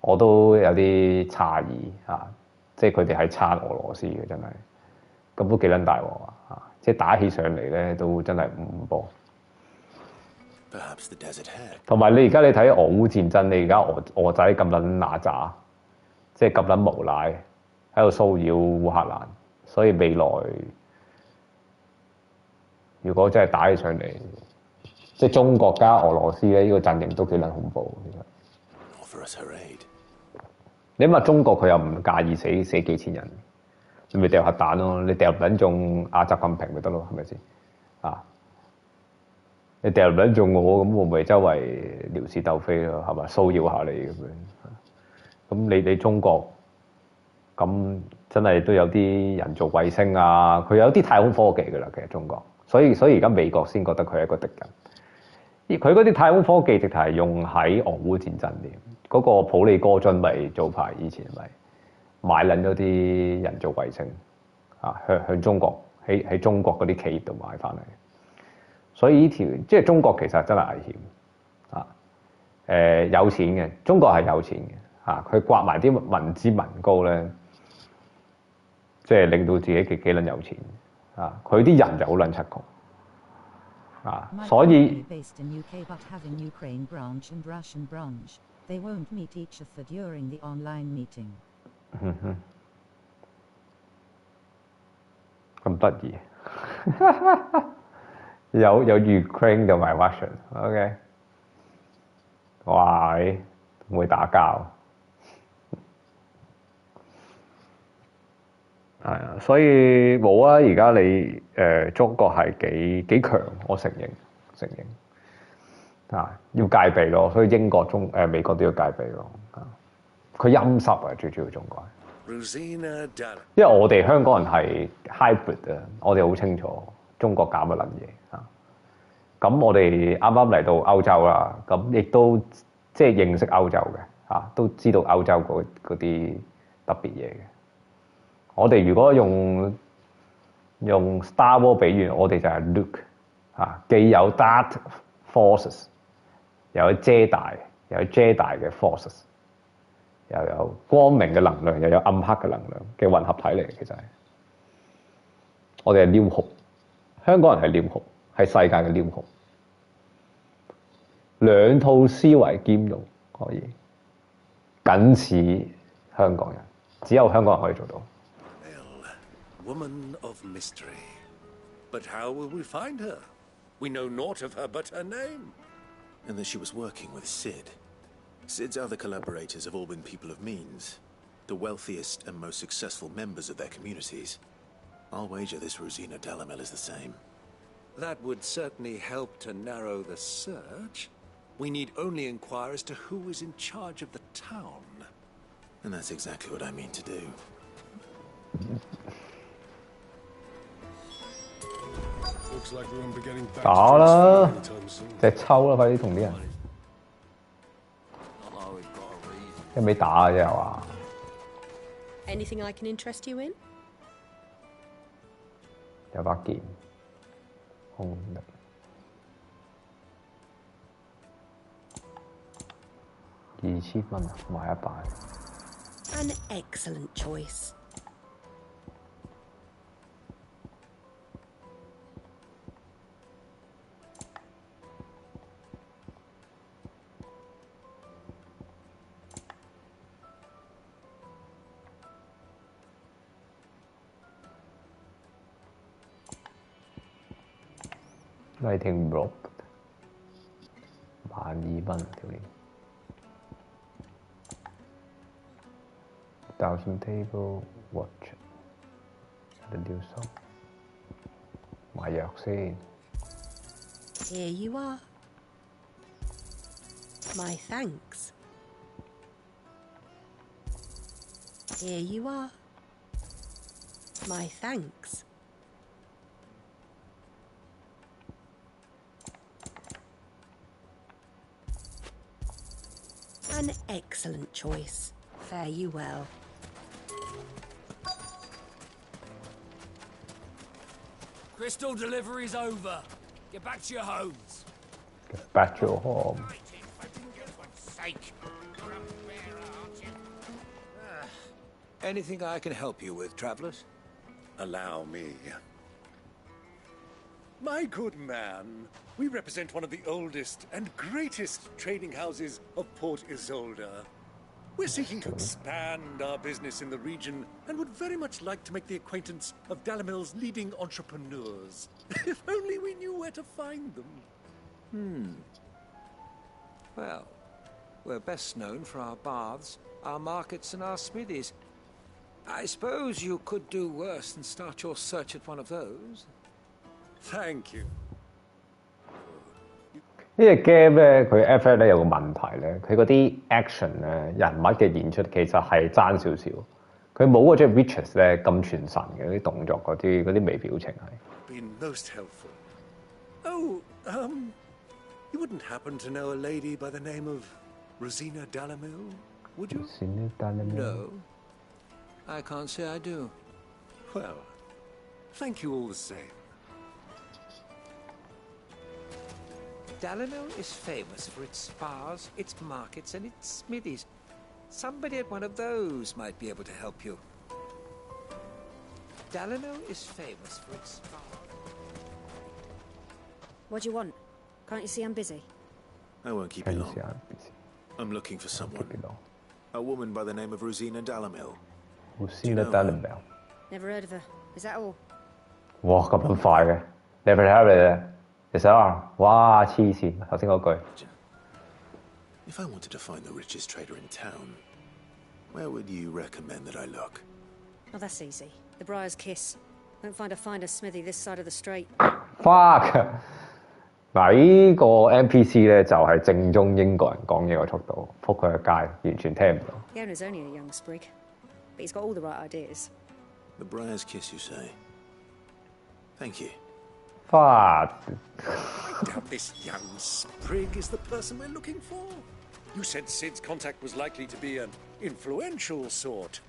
我都有啲詫異啊！即係佢哋係撐俄羅斯嘅，真係咁都幾撚大鑊啊！即係打起上嚟咧，都真係五波。同埋你而家你睇俄烏戰爭，你而家俄仔咁撚嗱喳，即係咁撚無賴喺度騷擾烏克蘭，所以未來如果真係打起上嚟，即係中國加俄羅斯咧，呢個陣營都幾撚恐怖其實。你諗下中國佢又唔介意死幾千人，你咪掉核彈咯，你掉唔撚中阿習近平咪得咯，係咪先？啊！你掉唔撚中我，咁我咪周圍撩事鬥非咯，係咪？騷擾下你咁樣。咁你中國咁真係都有啲人造衛星啊，佢有啲太空科技㗎啦，其實中國。所以而家美國先覺得佢係一個敵人。而佢嗰啲太空科技直頭係用喺俄烏戰爭嘅。嗰個普利戈津咪早排以前咪買撚咗啲人造衛星啊，向中國喺中國嗰啲企業度買翻嚟。所以呢條即係中國其實真係危險啊！有錢嘅，中國係有錢嘅啊！佢刮埋啲民脂民膏咧，即係令到自己幾撚有錢啊！佢啲人就好撚七窮啊！所以They won't meet each other during the online meeting. 咁得意，有 Ukraine 同埋 Russian，OK， 哇，會打交，係啊，所以冇啊，而家你中國係幾強，我承認。要戒備咯，所以英國、美國都要戒備咯。佢陰濕啊，最主要中國。因為我哋香港人係 hybrid 啊，我哋好清楚中國搞乜撚嘢啊。咁我哋啱啱嚟到歐洲啦，咁亦都即係認識歐洲嘅啊，都知道歐洲嗰啲特別嘢嘅。我哋如果用 Star Wars 比喻，我哋就係 Luke 啊，既有 Dark Forces。又有 Jedi 嘅 forces， 又有光明嘅能量，又有暗黑嘅能量嘅混合體嚟嘅，其實係我哋係撩酷，香港人係撩酷，係世界嘅撩酷，兩套思維兼容可以，僅此香港人，只有香港人可以做到。Woman of mystery, but how will we find her? We know naught of her but her name. And that she was working with Sid. Sid's other collaborators have all been people of means, the wealthiest and most successful members of their communities. I'll wager this Rosina Delamel is the same. That would certainly help to narrow the search. We need only inquire as to who is in charge of the town. And that's exactly what I mean to do. 打啦，隻抽啦，快啲同啲人一味打嘅啫係嘛？ Anything I can interest you in? 有把劍，空力，2000蚊買一把。An excellent choice. Lighting rope 12,000蚊條鏈 ，Thousand table watch 有啲數，買藥先。Here you are. My thanks. Here you are. My thanks. An excellent choice. Fare you well. Crystal delivery's over. Get back to your homes. Get back to your home. Anything I can help you with, travelers? Allow me. My good man, we represent one of the oldest and greatest trading houses of Port Isolde. We're seeking to expand our business in the region and would very much like to make the acquaintance of Dalimil's leading entrepreneurs. If only we knew where to find them. Well, we're best known for our baths, our markets, and our smithies. I suppose you could do worse than start your search at one of those. Thank you. 呢隻 game 咧，佢 FF 咧有個問題咧，佢嗰啲 action 咧人物嘅演出其實係爭少少，佢冇嗰隻 Witches 咧咁傳神嘅啲動作嗰啲微表情係。Been most helpful. Oh, you wouldn't happen to know a lady by the name of Rosina Dalimil, would you? Rosina Dalimil. No. I can't say I do. Well, thank you all the same. Dalimil is famous for its spas, its markets, and its smithies. Somebody at one of those might be able to help you. Dalimil is famous for its spas. What do you want? Can't you see I'm busy? I won't keep you long. I'm looking for someone. A woman by the name of Rosina Dalimil. Rosina Dalimil. Never heard of her. Is that all? 哇，咁快嘅 ，level 睇嚟咧，隻手啊，哇，黐線！頭先嗰句。If I wanted to find the richest trader in town, where would you recommend that I look? Oh, that's easy. The Briar's Kiss. Won't find a finer smithy this side of the strait. Fuck！嗱，呢個 NPC 咧就係正宗英國人講嘢嘅速度，撲佢個街，完全聽唔到。The owner's only a young sprig, but he's got all the right ideas. The Briar's Kiss, you say? Thank you. Fuck! I doubt this young sprig is the person we're looking for. You said Sid's contact was likely to be an influential sort.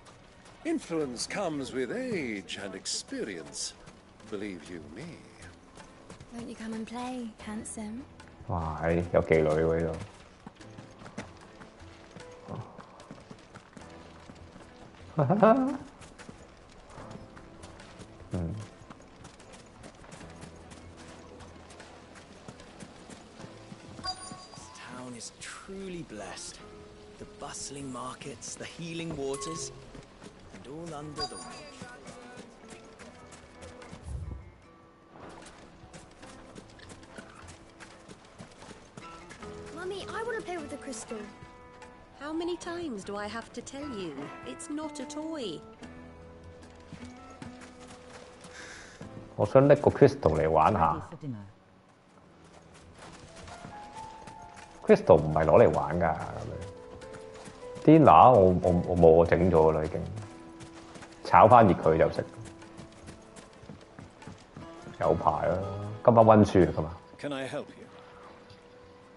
Influence comes with age and experience. Believe you me. Won't you come and play, handsome? 哇，有妓女喎呢度。This town is truly blessed. The bustling markets, the healing waters, and all under the watch. Mummy, I want to play with the crystal. How many times do I have to tell you? It's not a toy. 我想拎個 crystal 嚟玩下。crystal 唔係攞嚟玩㗎咁樣。dinner 我冇我整咗啦已經，炒翻熱佢就食。有排啦，今晚温書㗎嘛。Can I help you?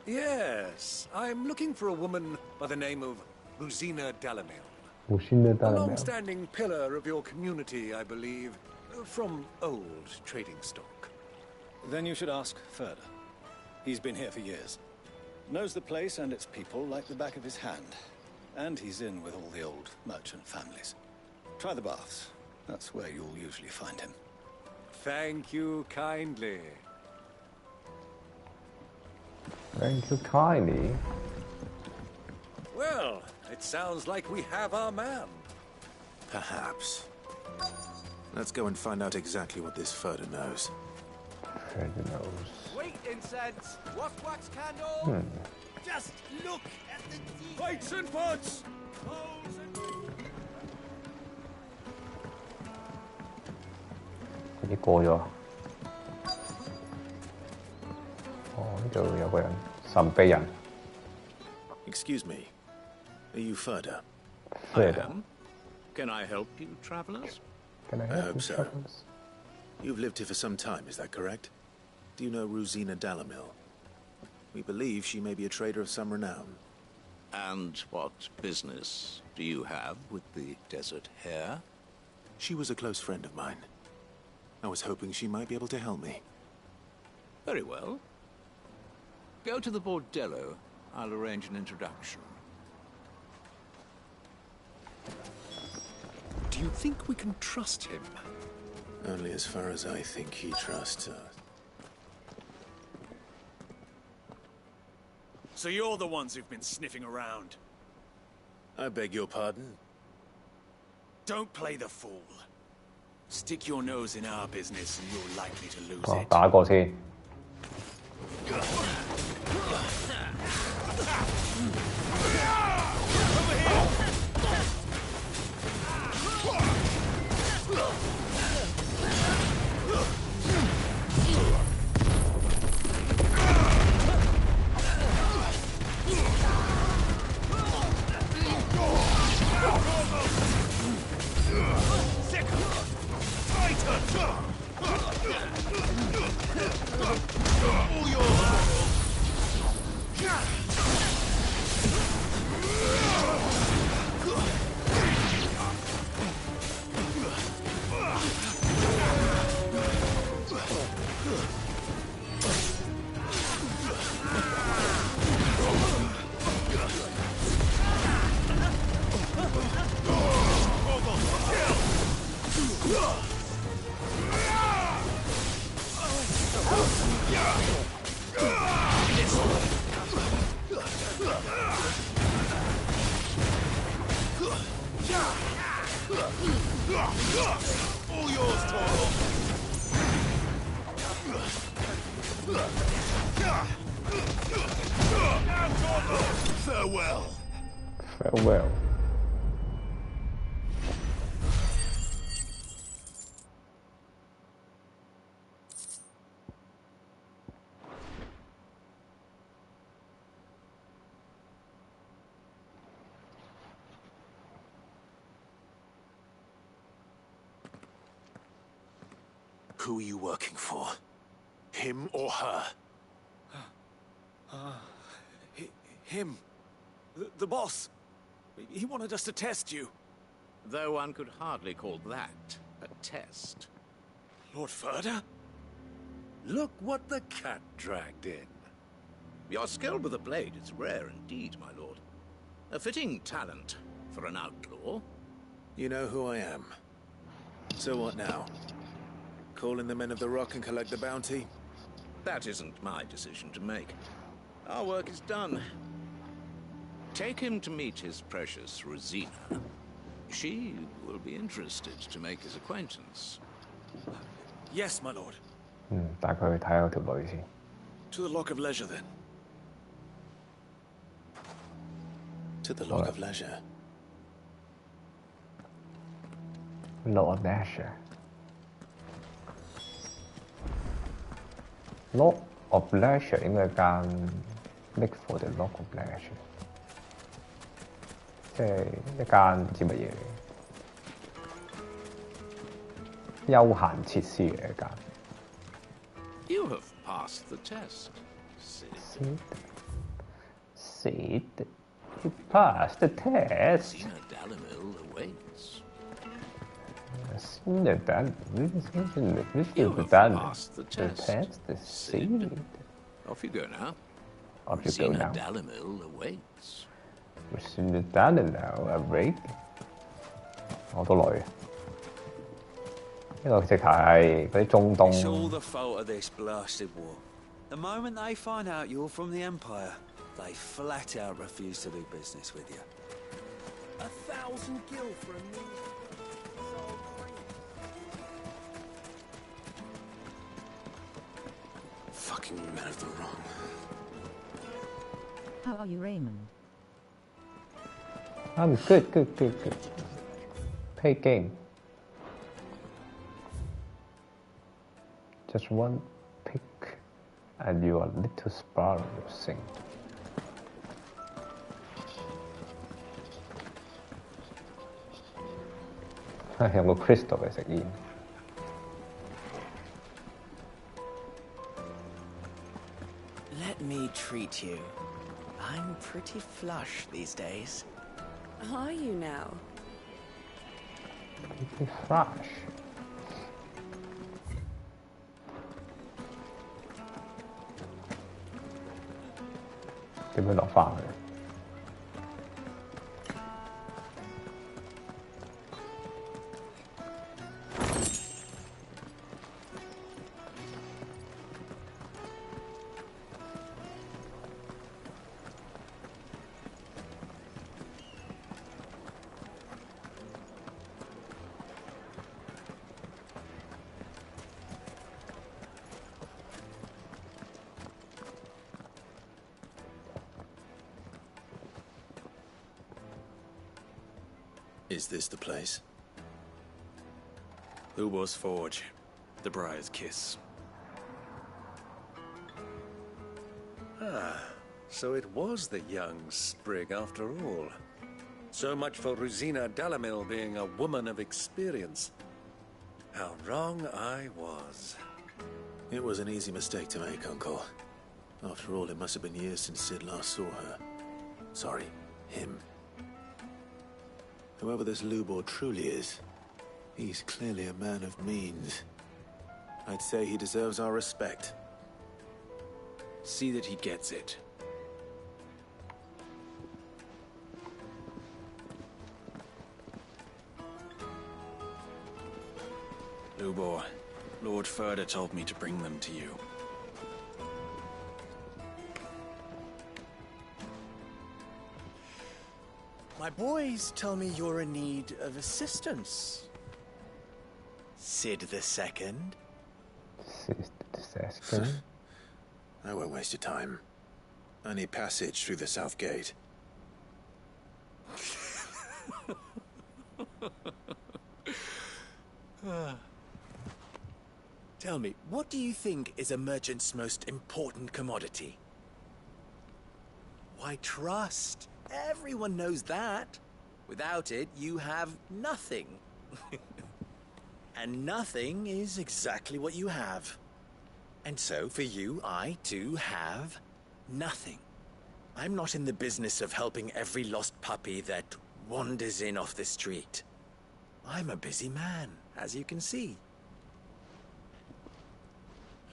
Yes, I'm looking for a woman by the name of Rosina Dalimil. Rosina A Dalimil. long-standing pillar of your community, I believe, from old trading stock. Then you should ask Further. He's been here for years. Knows the place and its people like the back of his hand. And he's in with all the old merchant families. Try the baths. That's where you'll usually find him. Thank you kindly. Thank you kindly. Well, it sounds like we have our man. Perhaps. Let's go and find out exactly what this Further knows. Further knows. Sweet incense, wax candle. Just look at the Plates and pots. bowls and 佢哋過咗。哦，呢度有個人，神秘人。Excuse me. Are you Further? Further. Can I help you, travelers? Can I I help hope you, so. travelers? You've lived here for some time, is that correct? Do you know Rosina Dalimil? We believe she may be a trader of some renown. And what business do you have with the desert hare? She was a close friend of mine. I was hoping she might be able to help me. Very well. Go to the bordello. I'll arrange an introduction. Do you think we can trust him? Only as far as I think he trusts us. So you're the ones who've been sniffing around? I beg your pardon? Don't play the fool. Stick your nose in our business and you're likely to lose 哦 it. 打過先。All yours, Toro. Farewell. Farewell. Who are you working for? Him or her? Him. The boss. He wanted us to test you. Though one could hardly call that a test. Lord Ferda? Look what the cat dragged in. Your skill with the blade is rare indeed, my lord. A fitting talent for an outlaw. You know who I am. So what now? Call in the men of the Rock and collect the bounty? That isn't my decision to make. Our work is done. Take him to meet his precious Rosina. She will be interested to make his acquaintance. Yes, my lord. 帶佢去睇下條女先。 To the Lock of Leisure, then. To the Lock of Leisure. Lock of Leisure。Lock of Leisure 應該係間 Look for the Lock of Leisure， 即係一間唔知乜嘢嚟，休閒設施嘅一間。 You have passed the test, Sid. Sid, you passed the test. Rosina Dalimil awaits. Rosina Dalimil passed the test, Sid. Off you go now. Off you go Rosina now. Dalimil awaits. Rosina Dalimil awake. 我都來。呢個直頭係嗰啲中 It's all 東。 the fault of this blasted war. The moment they find out you're from the Empire, they flat out refuse to do business with you. 1,000 gil for a new... Fucking men of the wrong. How are you, Raymond? I'm good. Play game. Just one pick, and you are little sparrow sing. 有個 crystal 嘅食煙。 Let me treat you. I'm pretty flush these days. Are you now? Flash。點樣落翻去？Is this the place? Lubor's Forge. The Briar's Kiss. Ah, so it was the young sprig after all. So much for Rosina Delamil being a woman of experience. How wrong I was. It was an easy mistake to make, Uncle. After all, it must have been years since Sid last saw her. Sorry, him. Whoever this Lubor truly is, he's clearly a man of means. I'd say he deserves our respect. See that he gets it. Lubor, Lord Furder told me to bring them to you. My boys tell me you're in need of assistance. Sid the Second? Sid the Second? I won't waste your time. I need passage through the south gate. Tell me, what do you think is a merchant's most important commodity? Why, trust. Everyone knows that. Without it, you have nothing. And nothing is exactly what you have. And so, for you, I, too, have nothing. I'm not in the business of helping every lost puppy that wanders in off the street. I'm a busy man, as you can see.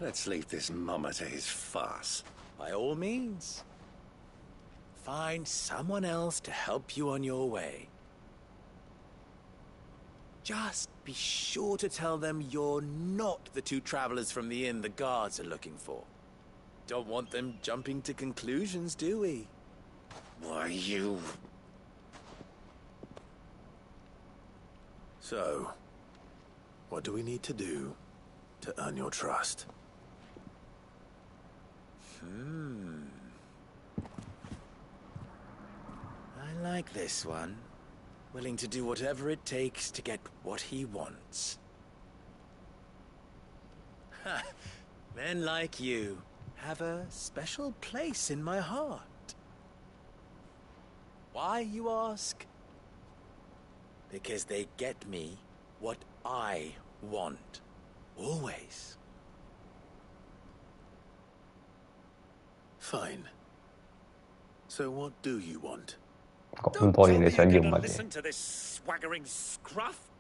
Let's leave this Momate's farce. By all means. Find someone else to help you on your way. Just be sure to tell them you're not the two travelers from the inn the guards are looking for. Don't want them jumping to conclusions, do we? Why, you... So, what do we need to do to earn your trust? I like this one. Willing to do whatever it takes to get what he wants. Ha! Men like you have a special place in my heart. Why, you ask? Because they get me what I want. Always. Fine. So what do you want? 咁多年你想要乜嘢？ Listen to this swaggering scruff?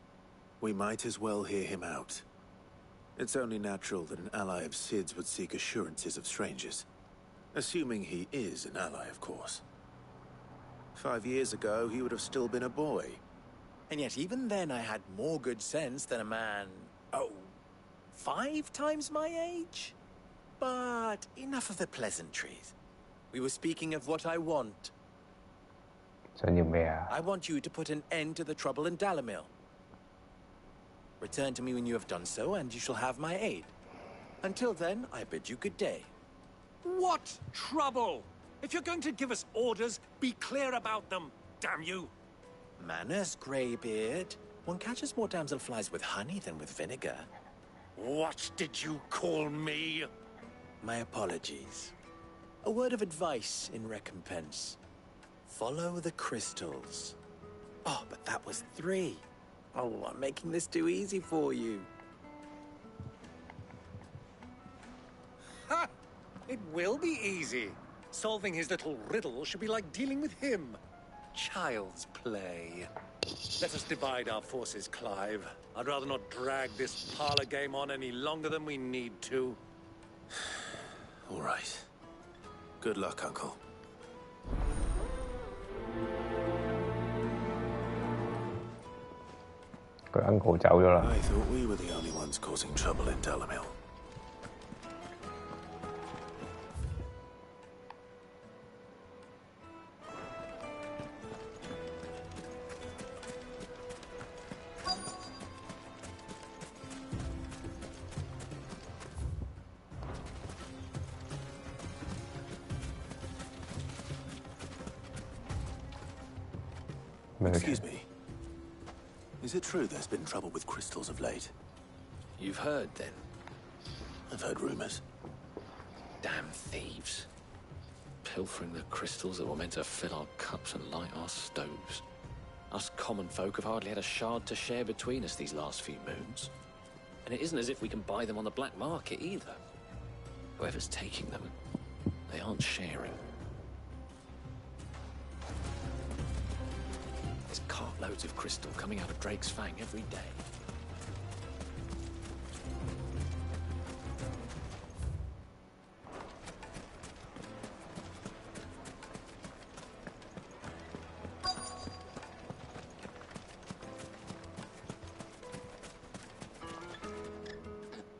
We might as well hear him out. It's only natural that an ally of Sid's would seek assurances of strangers. Assuming he is an ally, of course. 5 years ago, he would have still been a boy. And yet even then I had more good sense than a man, 5 times my age? But enough of the pleasantries. We were speaking of what I want. 想要咩啊？ I want you to put an end to the trouble in Dalamil. Return to me when you have done so, and you shall have my aid. Until then, I bid you good day. What trouble? If you're going to give us orders, be clear about them, damn you! Manners, Greybeard. One catches more damselflies with honey than with vinegar. What did you call me? My apologies. A word of advice in recompense. Follow the crystals. Oh, but that was 3. Oh, I'm making this too easy for you. Ha! It will be easy. Solving his little riddle should be like dealing with him. Child's play. Let us divide our forces, Clive. I'd rather not drag this parlor game on any longer than we need to. All right. Good luck, Uncle.佢 uncle 走咗啦。 I thought we were the only ones causing trouble in Delamil. Excuse me. Is it true there's been trouble with crystals of late? You've heard, then? I've heard rumors. Damn thieves. Pilfering the crystals that were meant to fill our cups and light our stoves. Us common folk have hardly had a shard to share between us these last few moons. And it isn't as if we can buy them on the black market either. Whoever's taking them, they aren't sharing. There's cartloads of crystal coming out of Drake's Fang every day.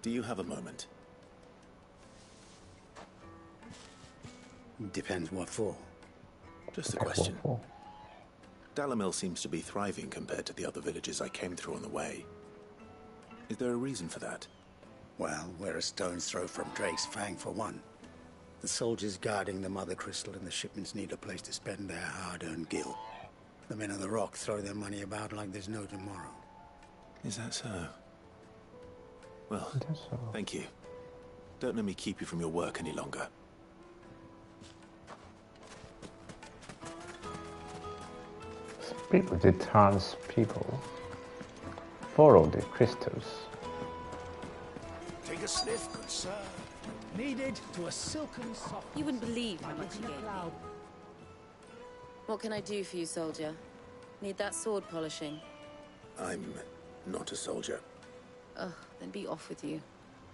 Do you have a moment? Depends what for. Just a question. Delamil seems to be thriving compared to the other villages I came through on the way. Is there a reason for that? Well, we're a stone's throw from Drake's Fang, for one. The soldiers guarding the Mother Crystal and the shipments need a place to spend their hard-earned gil. The men of the Rock throw their money about like there's no tomorrow. Is that so? Well, thank you. Don't let me keep you from your work any longer. Speak with the townspeople. Follow the crystals. Take a sniff, good sir. Needed to a silken soft. You wouldn't believe how much you gave me. What can I do for you, soldier? Need that sword polishing? I'm not a soldier. Ugh, then be off with you.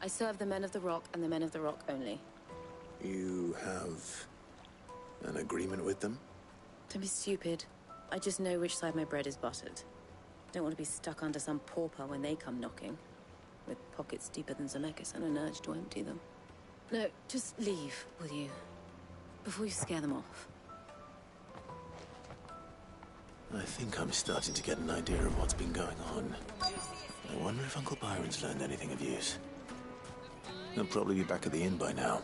I serve the men of the Rock and the men of the Rock only. You have an agreement with them? Don't be stupid. I just know which side my bread is buttered. Don't want to be stuck under some pauper when they come knocking. With pockets deeper than Zemeckis and an urge to empty them. No, just leave, will you? Before you scare them off. I think I'm starting to get an idea of what's been going on. I wonder if Uncle Byron's learned anything of use. He'll probably be back at the inn by now.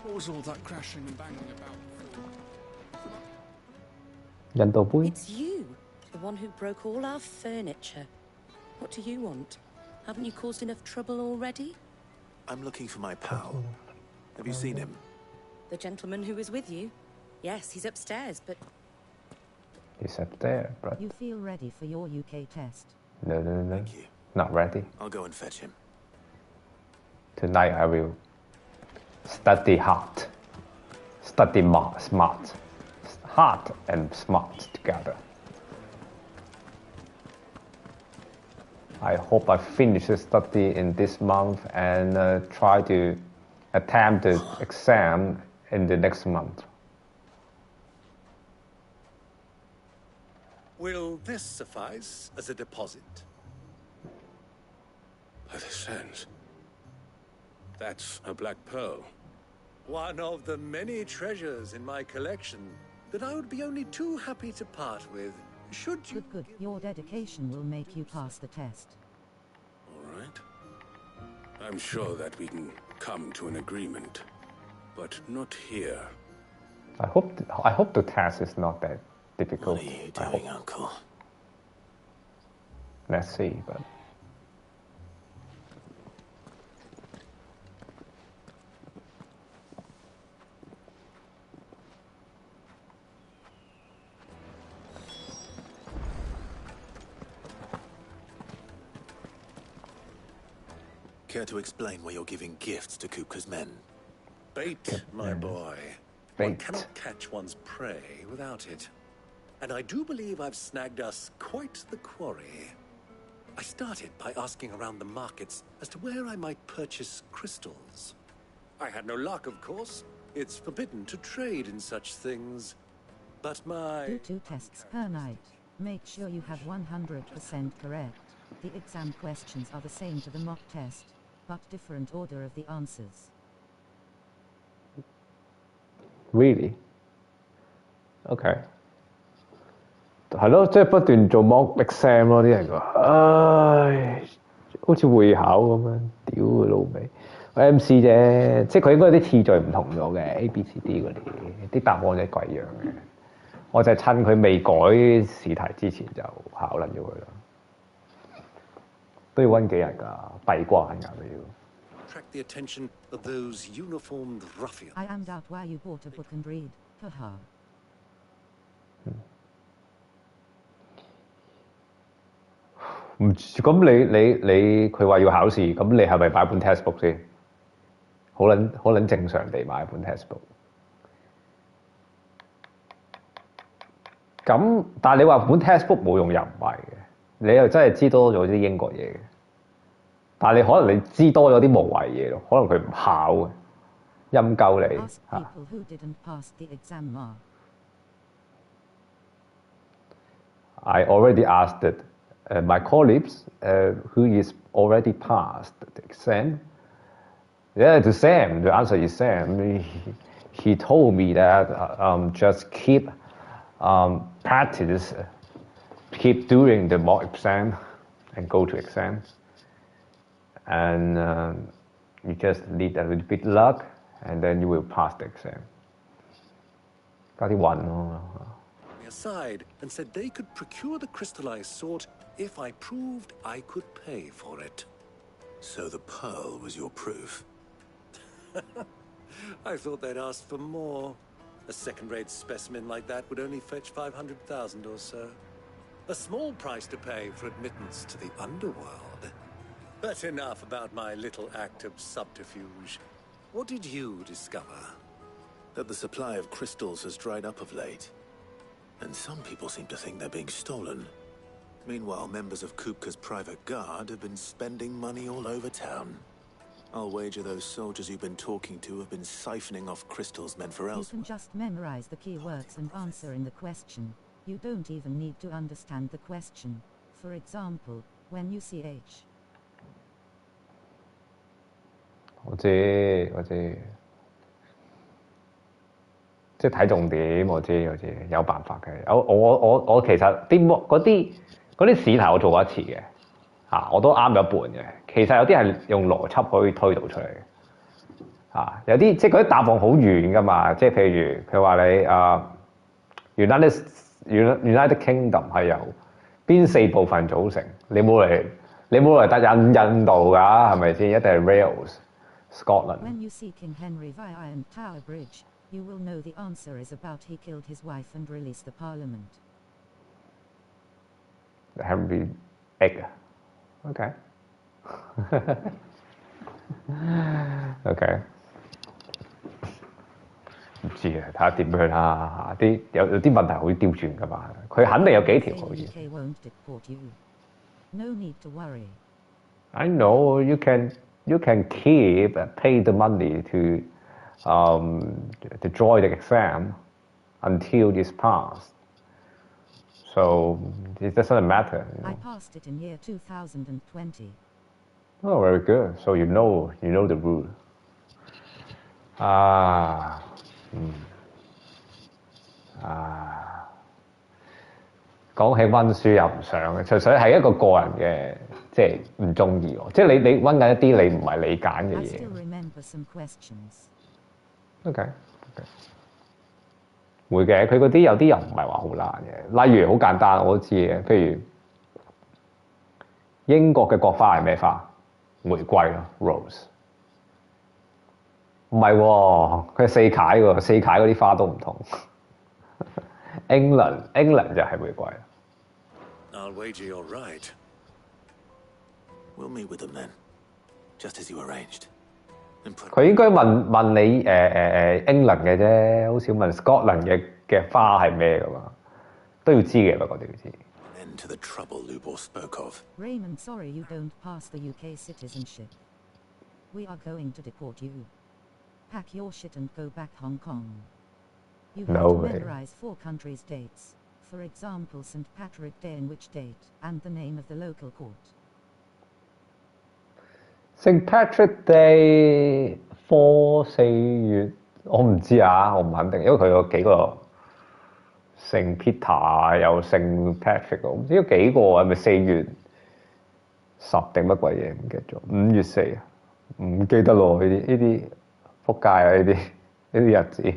What was all that crashing and banging about? It's you, the one who broke all our furniture. What do you want? Haven't you caused enough trouble already? I'm looking for my pal. Have you seen him? The gentleman who was with you? Yes, he's upstairs, but... He's up there, but... You feel ready for your UK test? No. Not ready. I'll go and fetch him. Tonight I will study hard. Study smart. Hard and smart together. I hope I finish the study in this month and try to attempt the exam in the next month. Will this suffice as a deposit? By the sands. That's a black pearl. One of the many treasures in my collection that I would be only too happy to part with, should you... Good. Your dedication will make you pass the test. All right. I'm sure that we can come to an agreement, but not here. I hope the test is not that difficult. What are you doing, Uncle? Let's see, but... Care to explain why you're giving gifts to Kupka's men? Bait, my boy. One cannot catch one's prey without it. And I do believe I've snagged us quite the quarry. I started by asking around the markets as to where I might purchase crystals. I had no luck, of course. It's forbidden to trade in such things. But Do 2 tests per night. Make sure you have 100% correct. The exam questions are the same to the mock test, but different order of the answers. Really? OK。係咯，即係不斷做 mock exam 咯，啲人話，唉，好似會考咁樣，屌佢老味。MC 啫，即係佢應該有啲次序唔同咗嘅 A、B、C、D 嗰啲答案係鬼樣嘅。我就係趁佢未改試題之前就考撚咗佢啦。都要温幾日㗎，閉關㗎都要。Attract the attention of those uniformed ruffians. I am doubt why you bought a book and read. Haha. 唔咁你佢話要考試，咁你係咪買本 textbook 先？好撚正常地買本 textbook。咁但係你話本 textbook 冇用又唔係嘅，你又真係知多咗啲英國嘢嘅。但係你可能你知多咗啲無謂嘢咯，可能佢唔考嘅，陰鳩你嚇。I already asked my colleagues who is already passed the exam. Yeah, to Sam. The answer is Sam. He told me that just keep practice, keep doing the mock exam, and go to exam. And you just need a little bit luck, and then you will pass the exam. 加啲運咯。Aside and said they could procure the crystal I sought if I proved I could pay for it. So the pearl was your proof? I thought they'd ask for more. A second-rate specimen like that would only fetch 500,000 or so. A small price to pay for admittance to the underworld. But enough about my little act of subterfuge. What did you discover? That the supply of crystals has dried up of late. And some people seem to think they're being stolen. Meanwhile, members of Kupka's private guard have been spending money all over town. I'll wager those soldiers you've been talking to have been siphoning off crystals meant for elsewhere. You can just memorize the keywords and answer in the question. You don't even need to understand the question. For example, when you see H. 我知。即係睇重點，我知有辦法嘅。我其實嗰啲試題我做過一次嘅嚇，我都啱咗一半嘅。其實有啲係用邏輯可以推導出嚟嘅嚇，有啲即係嗰啲答案好遠噶嘛。即係譬如佢話你United Kingdom 係由邊4部分組成？你冇嚟得印度㗎，係咪先？一定係 Wales、Scotland。 When you see King Henry via Iron Tower Bridge, you will know the answer is about he killed his wife and released the parliament. Henry egg. Okay. Okay. 唔知啊，睇下點樣啦。有啲問題好刁鑽㗎嘛，佢肯定有幾條可以。No need to worry. I know you can keep pay the money to join the exam until it's passed. So it doesn't matter. I passed it in year 2020. Oh, very good. So you know the rule. 講起温書又唔想嘅，純粹係一個個人嘅，即係唔中意喎。即係你温緊一啲你唔係你揀嘅嘢。OK， 會嘅，佢嗰啲有啲又唔係話好難嘅。例如好簡單，我都知嘅。譬如英國嘅國花係咩花？玫瑰咯 ，rose。唔係喎，佢係四楷喎，四楷嗰啲花都唔同。England 就係玫瑰。I'll wager you're right. We'll meet with them then, just as you arranged. 佢應該問你England 嘅啫，好少問 Scotland 嘅花係咩噶嘛，都要知嘅，不過都要知。End to the trouble Lubor spoke of. Raymond, sorry you don't pass the UK citizenship. We are going to deport you. Pack your shit and go back Hong Kong. You have No to way. memorize 4 countries' dates. For example, St. Patrick Day and which date, and the name of the local court. St. Patrick Day 4月，我唔知啊，我唔肯定，因為佢有幾個聖 Peter 啊，有聖 Patrick， 我唔知有幾個係咪4月10定乜鬼嘢唔記得咗，5月4啊，唔記得咯，呢啲仆街啊，呢啲日子。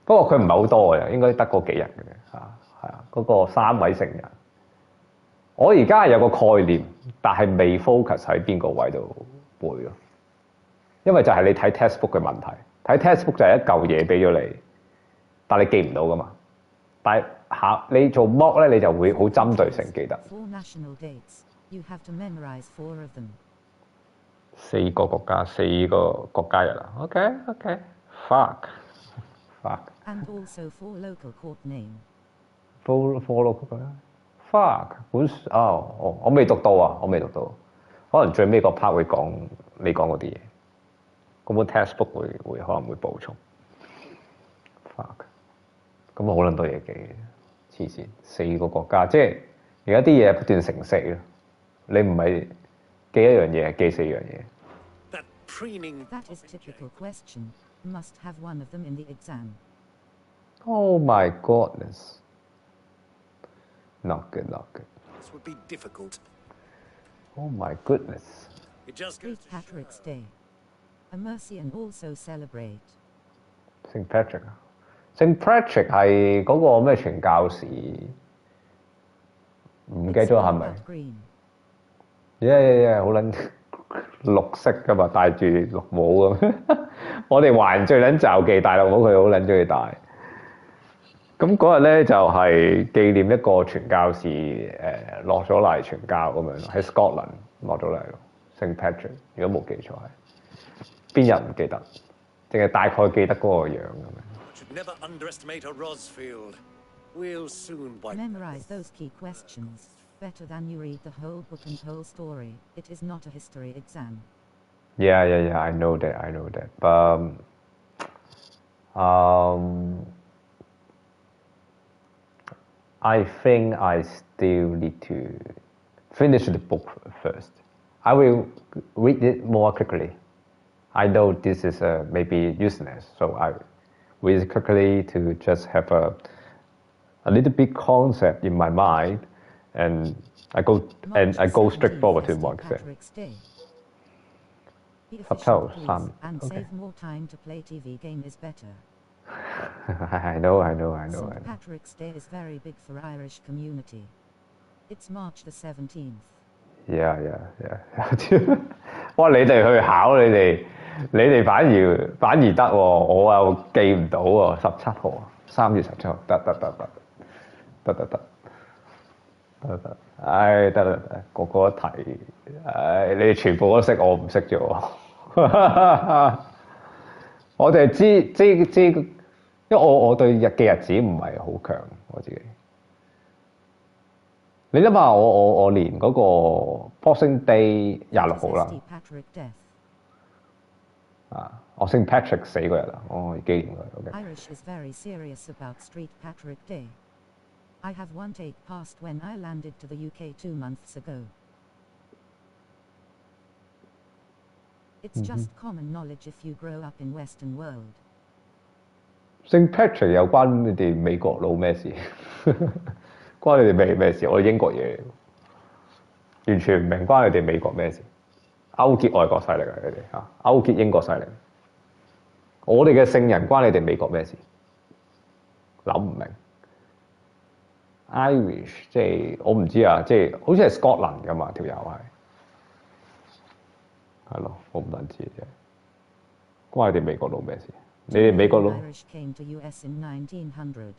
不過佢唔係好多嘅，應該得嗰幾日嘅啫嚇，係啊，嗰個3位聖人。我而家係有個概念，但係未 focus 喺邊個位度背咯。因為就係你睇 textbook 嘅問題，睇 textbook 就係一嚿嘢俾咗你，但你記唔到噶嘛。但係你做 mock 咧，你就會好針對性記得。4 national dates. You have to memorize 4 of them. 4個國家，4個國家日啦。OK，fuck。And also 4 local court name. 4 local 國家。fuck， 我未讀到啊，我未讀到。可能最尾個 part 會講你講嗰啲嘢，嗰本 textbook 會可能會補充。fuck， 咁好撚多嘢記嘅，黐線，4個國家，即係而家啲嘢不斷乘4咯。你唔係記一樣嘢，係記4樣嘢。That is typical question. Must have one of them in the exam. Oh my goodness. Not good. This would be difficult. Oh my goodness. St. Patrick's Day. A mercy and also celebrate. St. Patrick 啊 ，St. Patrick 係嗰個咩傳教士？唔記得咗係咪 ？Yeah，好撚綠色噶嘛，戴住綠帽咁。我哋華人最撚就忌戴綠帽，佢好撚中意戴。咁嗰日咧就係紀念一個傳教士落咗嚟傳教咁樣咯，喺 Scotland 落咗嚟咯。St. Patrick 如果冇記錯係邊日唔記得，淨係大概記得嗰個樣咁樣。Never underestimate a Rosfield. We'll soon wipe. Memorize those key questions. Better than you read the whole book and whole story. It is not a history exam. Yeah. I know that. But I think I still need to finish the book first. I will read it more quickly. I know this is maybe useless, so I read it quickly to just have a little bit concept in my mind, and I go straight forward to one exam. Subtitle and save more time to play TV game is better. I know. St. Patrick's Day is very big for Irish community. It's March the 17th. Yeah. 哇！你哋去考你哋反而得喎，我又記唔到喎。17號啊，3月17號，得。唉，得，個個都提，唉，你哋全部都識，我唔識啫喎。我哋知，因為我對日子唔係好強，我自己。你諗下，我連嗰個 Boxing Day 26號啦，我St. Patrick 死嗰日啦，我紀念佢。Irish is very serious about St. Patrick Day. I have one take past when I landed to the UK 2 months ago. It's just common knowledge if you grow up in Western world. St. Patrick 有關你哋美國佬咩事？關你哋咩事？我哋英國嘢，完全唔明關你哋美國咩事。勾結外國勢力啊！你哋嚇勾結英國勢力。我哋嘅聖人關你哋美國咩事？諗唔明。Irish 即係我唔知啊，即係好似係 Scotland 㗎嘛條友係咯，我唔撚知啫。關你哋美國佬咩事？你哋美國佬 Irish came to US in 1900.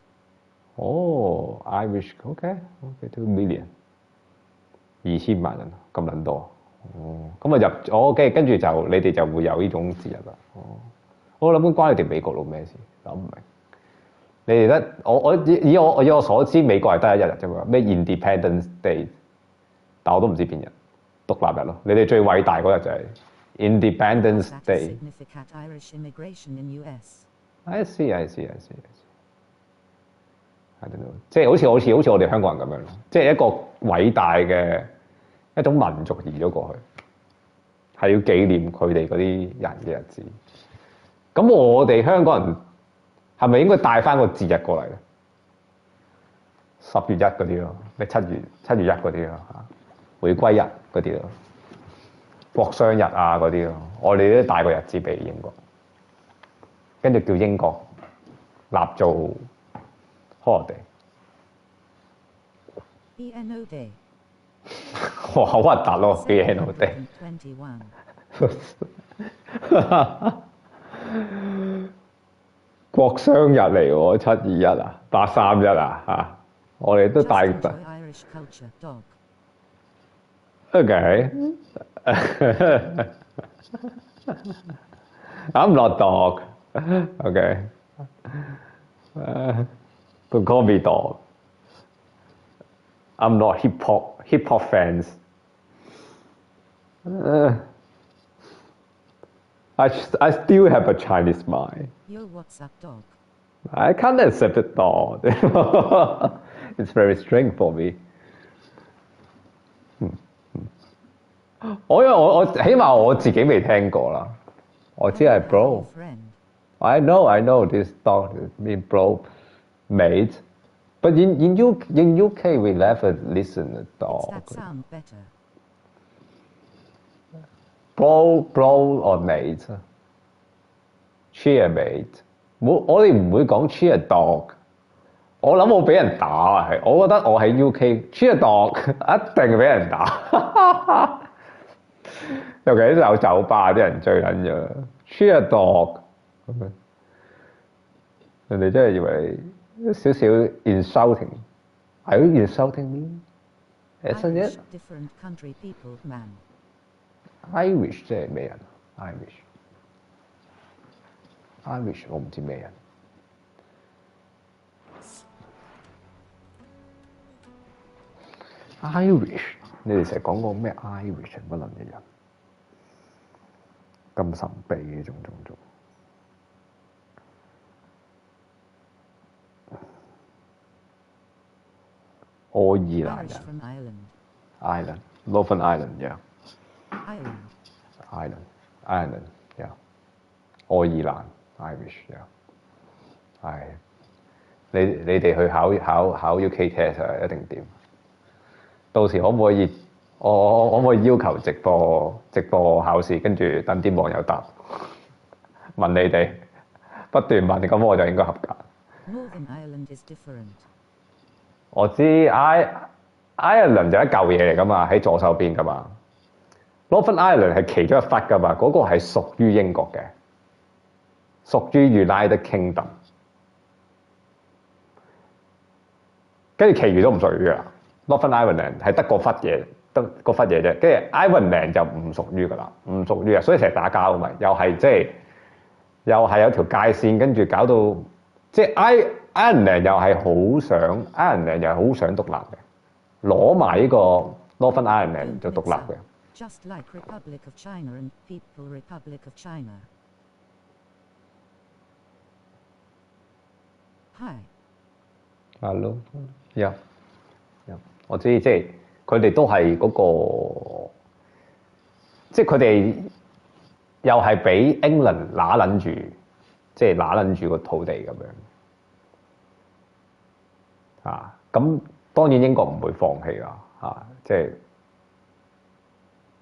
哦 ，Irish OK 2 million 2000萬人咁撚多，哦，咁啊入我跟住就你哋就會有呢種節日啦。哦，我諗關你哋美國佬咩事？諗唔明。你哋得以我所知，美國係得一日啫嘛，咩 Independence Day， 但我都唔知邊日，獨立日咯。你哋最偉大嗰日就係 Independence Day。I see. I don't know， 即係好似我哋香港人咁樣咯，即係一個偉大嘅一種民族移咗過去，係要紀念佢哋嗰啲人嘅日子。咁我哋香港人係咪應該帶翻個節日過嚟咧？10月1嗰啲咯，咩7月1嗰啲咯嚇，回歸日嗰啲咯，國殤日啊嗰啲咯，我哋都帶個日子俾英國，跟住叫英國立做 holiday。BNO Day。哇，好核突咯 ！BNO Day。國殤日嚟喎，721啊，831啊嚇，我哋都帶得。Okay. I'm not dog. Okay. Don't call me dog. I'm not hip hop fans. I still have a Chinese mind. Yo, what's up, dog? I can't accept it, dog. It's very strange for me. 我起碼我自己未聽過啦，我知係 bro。I know this dog mean bro, mate. But in UK we never listen to dog. That sound better. Bro or mate? Cheer mate. 我哋唔會講 cheer dog。我諗我俾人打啊，係，我覺得我喺 UK cheer dog 一定俾人打。尤其是有酒吧啲人最撚咗 cheer dog 咁樣，人哋真係以為少少 insulting。Are you insulting me? Isn't it? Different country people, man. Irish 即係咩人 ？Irish 我唔知咩人。Irish 你哋成日講個咩 Irish 係乜撚嘅人？咁神秘嘅種族。愛爾蘭人。Ireland, Northern Ireland, yeah. Ireland, yeah. 愛爾蘭 Irish, yeah. 係，你哋去考 UK test 啊，一定掂。到時可唔可以？我可唔可以要求直播考試，跟住等啲網友答，問你哋不斷問，咁我就應該合格。Northern Ireland is different. 我知 Ireland 就一嚿嘢嚟噶嘛，喺左手邊噶嘛。Northern Ireland 係其中一忽噶嘛，嗰個係屬於英國嘅，屬於 United Kingdom。跟住其餘都唔屬於噶啦。Northern Ireland 係得個忽嘢，得個忽嘢啫。跟住 Ireland 就唔屬於噶啦，唔屬於啊，所以成日打交咪，又係即係又係有條界線，跟住搞到即係 Ireland 又係好想 Ireland 又係好想獨立嘅，攞埋呢個 Northern Ireland 就獨立嘅。Just like Republic of China and People Republic of China. Hi. Hello. Yeah. 我知，即係佢哋都係嗰個，即係佢哋又係俾 England 揦撚住，即係揦撚住個土地咁樣。啊，咁當然英國唔會放棄啦，即係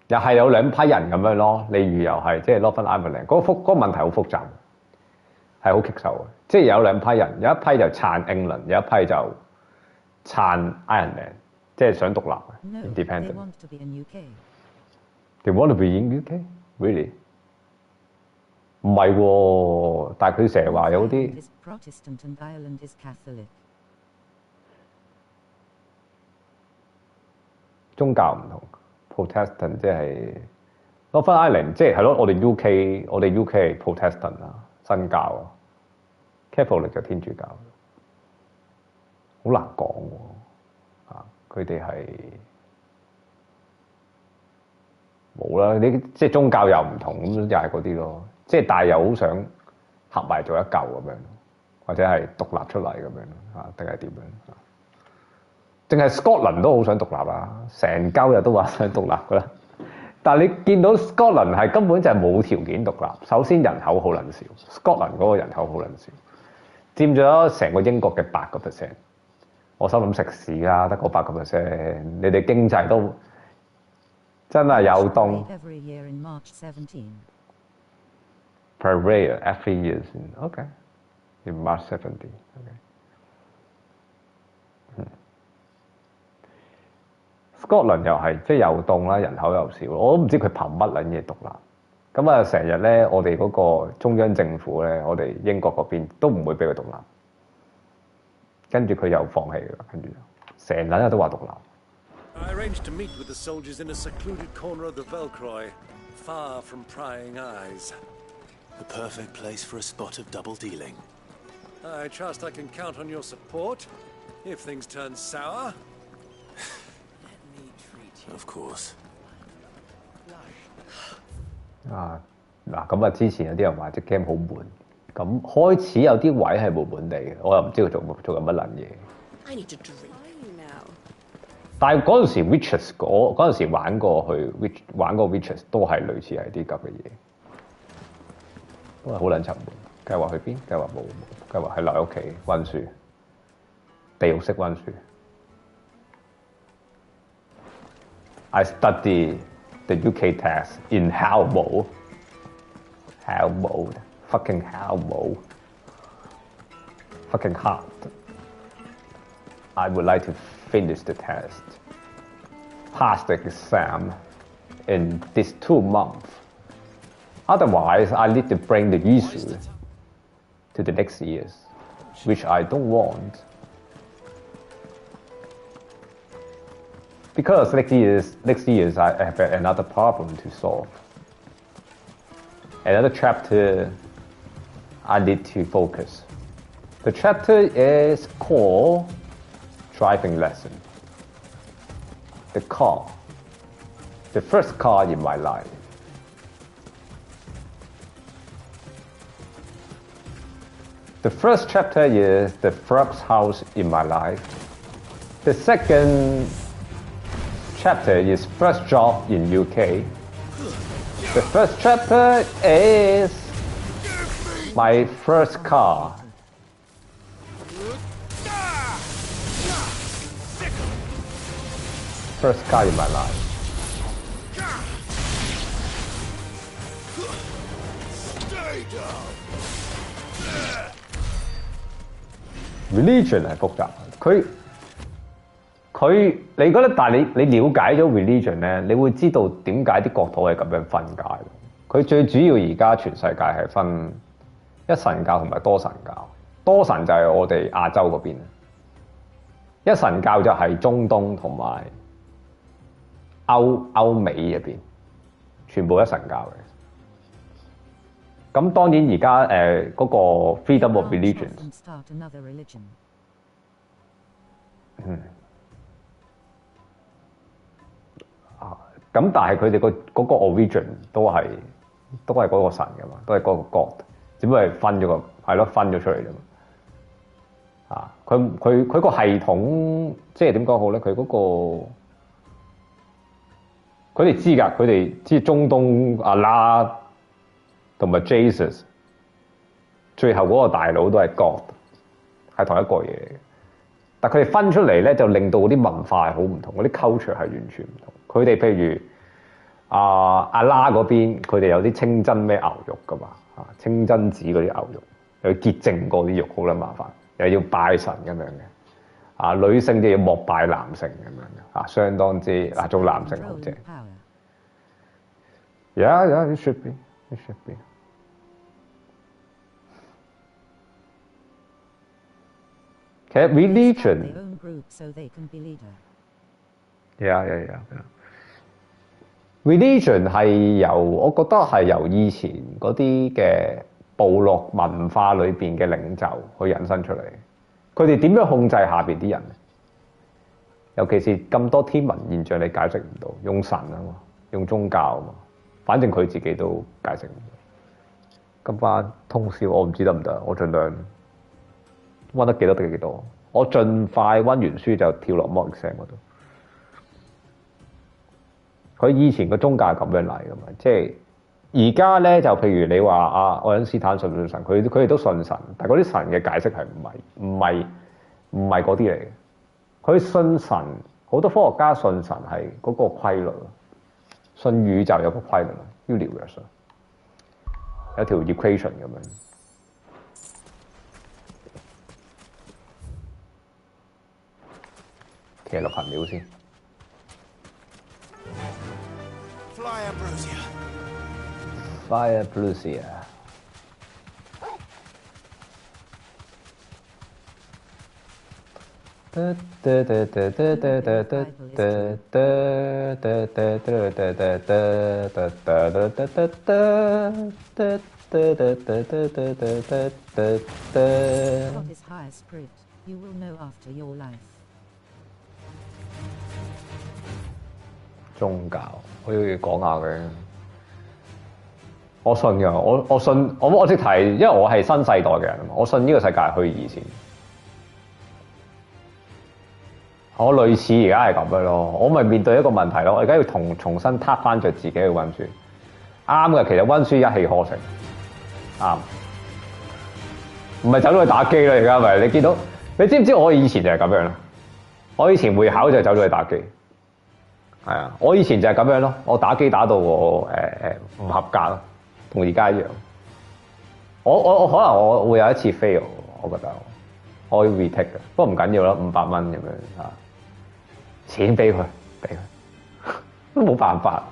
又係有兩批人咁樣咯。例如又係即係 Northern Ireland 嗰個問題好複雜，係好棘手嘅。即係有兩批人，有一批就撐 England， 有一批就撐 Ireland。即係想獨立 ，independent。They want to be in UK. They want to be in UK? Really? 唔係喎，但係佢成日話有啲 Protestant and Ireland is Catholic. 宗教唔同， Protestant 即係 Northern Ireland， 即係咯，我哋 UK 係 Protestant 啊，新教啊 ，Catholic 就天主教，好難講喎，佢哋係冇啦，你即係宗教又唔同，咁又係嗰啲咯，即係但係又好想合埋做一嚿咁樣，或者係獨立出嚟咁樣啊，定係點樣？淨係 Scotland 都好想獨立啦，成鳩日都話想獨立噶啦。但係你見到 Scotland 係根本就係冇條件獨立。首先人口好撚少 ，Scotland 嗰個人口好撚少，佔咗成個英國嘅8%。我心諗食屎啦，得個8%，你哋經濟都真係有凍。Parade every year OK in March 17 OK。Scotland 又係即係又凍啦，人口又少，我都唔知佢憑乜撚嘢獨立。咁啊，成日咧，我哋嗰個中央政府咧，我哋英國嗰邊都唔會俾佢獨立。跟住佢又放棄㗎，跟住成撚日都話獨立。I arranged to meet with the soldiers in a secluded corner of the Velcroy, far from prying eyes. The perfect place for a spot of double dealing. I trust I can count on your support if things turn sour. Of course. 嗱咁啊！之前有啲人話隻 game 好悶，咁開始有啲位係悶悶地嘅，我又唔知佢做緊乜撚嘢。I need to drink now. 但係嗰陣時 Witches 嗰陣時玩過 Witches 都係類似係啲咁嘅嘢，都係好撚沉悶。計劃去邊？計劃冇，計劃係留喺屋企温書，地獄式温書。I study the UK test in hell mode. Hell mode. Fucking hell mode. Fucking hard. I would like to finish the test. Pass the exam in these 2 months. Otherwise, I need to bring the issue to the next years, which I don't want. Because next years I have another problem to solve. Another chapter I need to focus. The chapter is called driving lesson. The car. The first car in my life. The first chapter is the first house in my life. The second chapter is first job in UK. The first chapter is my first car. First car in my life. Religion 係複雜，你覺得，但係你了解咗 religion 咧，你會知道點解啲國土係咁樣分界。佢最主要而家全世界係分一神教同埋多神教。多神就係我哋亞洲嗰邊，一神教就係中東同埋歐美入邊，全部一神教嘅。咁當然而家嗰個 freedom of religion。咁但係佢哋嗰個 origin 都係嗰個神㗎嘛，都係嗰個 God， 只不過係分咗出嚟啫嘛。佢個系統即係點講好咧？佢嗰個佢哋知㗎，佢哋知中東阿拉同埋 Jesus， 最後嗰個大佬都係 God， 係同一個嘢嚟嘅。但佢哋分出嚟咧，就令到嗰啲文化係好唔同，嗰啲 culture 係完全唔同。佢哋譬如阿拉嗰邊，佢哋有啲清真咩牛肉噶嘛，清真寺嗰啲牛肉，又要潔淨過啲肉，好撚麻煩，又要拜神咁樣嘅。女性就要膜拜男性咁樣嘅，相當之做男性好正。Yeah, it should be. It should be. Okay, religion. Yeah. religion 係由我覺得係由以前嗰啲嘅部落文化裏邊嘅領袖去引申出嚟。佢哋點樣控制下邊啲人？尤其是咁多天文現象，你解釋唔到，用神啊嘛，用宗教啊嘛，反正佢自己都解釋唔到。今晚通宵我唔知得唔得，我盡量温得幾多得幾多。我盡快温完書就跳落 mock exam 嗰度。佢以前個宗教係咁樣嚟噶嘛，即係而家咧就譬如你話啊，愛因斯坦信唔信神？佢哋都信神，但係嗰啲神嘅解釋係唔係嗰啲嚟嘅。佢信神，好多科學家信神係嗰個規律，信宇宙有個規律 universe 有條 equation 咁樣。其實6秒先。Fire Brucia。宗教，我要講下佢。我信㗎，我信我即係，因為我係新世代嘅人，我信呢個世界係虛擬先。我類似而家係咁嘅咯，我咪面對一個問題咯，我而家要重新撻翻著自己去温書。啱嘅，其實温書一氣呵成，啱。唔係走咗去打機啦，而家咪你見到，你知唔知我以前就係咁樣啦？我以前會考就走咗去打機。係啊，我以前就係咁樣咯，我打機打到我唔合格咯，同而家一樣。我可能我會有一次 fail， 我覺得我要 retake 嘅，不過唔緊要啦，500蚊咁樣嚇，錢俾佢都冇辦法，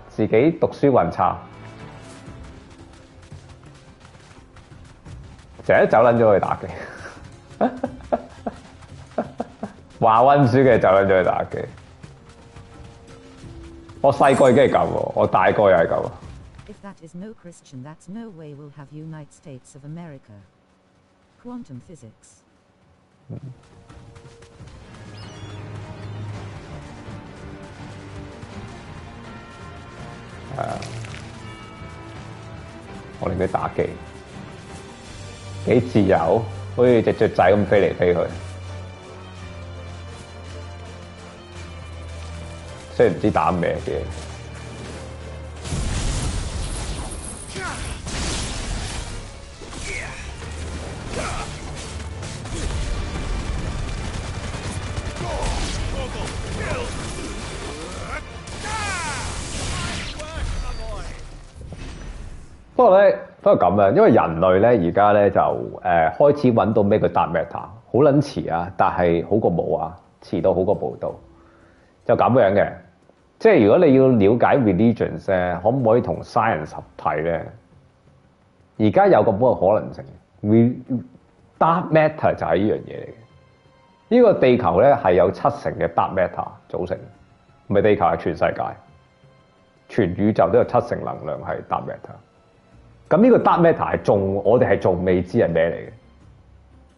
自己讀書運差，成日走撚咗去打機。話温書嘅就撚咗去打機，我細個已經係咁喎，我大個又係咁。If that is no Christian, that's no way we'll have United States of America. Quantum physics. 我哋俾打機，幾自由，好似隻雀仔咁飛嚟飛去。雖然唔知打咩嘅，不過咧都係咁嘅，因為人類咧而家咧就開始揾到咩叫 dark matter， 好撚遲啊，但係好過冇啊，遲到好過冇到，就咁樣嘅。即係如果你要了解 religions 咧，可唔可以同 science 合體咧？而家有個咁嘅可能性 ，dark matter 就係呢樣嘢嚟嘅。呢個地球咧係有70%嘅 dark matter 組成，唔係地球係全世界，全宇宙都有70%能量係 dark matter。咁呢個 dark matter 係我哋係仲未知係咩嚟嘅，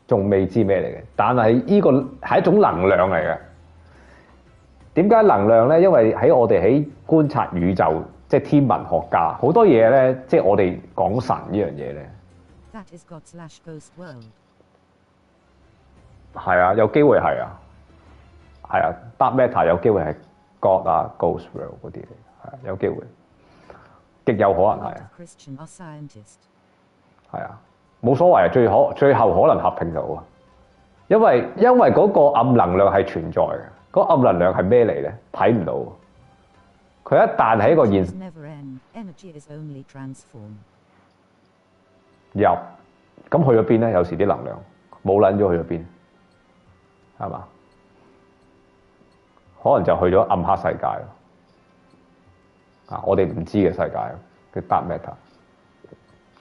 仲未知咩嚟嘅。但係呢個係一種能量嚟嘅。點解能量咧？因為我哋喺觀察宇宙，即係天文學家好多嘢咧，即係我哋講神呢樣嘢咧。That is God/Ghost World。係啊，有機會係啊，係啊 ，dark matter 有機會係 God 啊 Ghost World 嗰啲嚟，係啊，有機會，極有可能係啊。Christian or scientist。係啊，冇所謂啊，最後可能合併到啊，因為嗰個暗能量係存在嘅。嗰暗能量係咩嚟咧？睇唔到。佢一旦喺一個現入，咁去咗邊咧？有時啲能量冇撚咗去咗邊，係嘛？可能就去咗暗黑世界咯。啊，我哋唔知嘅世界嘅 dark matter，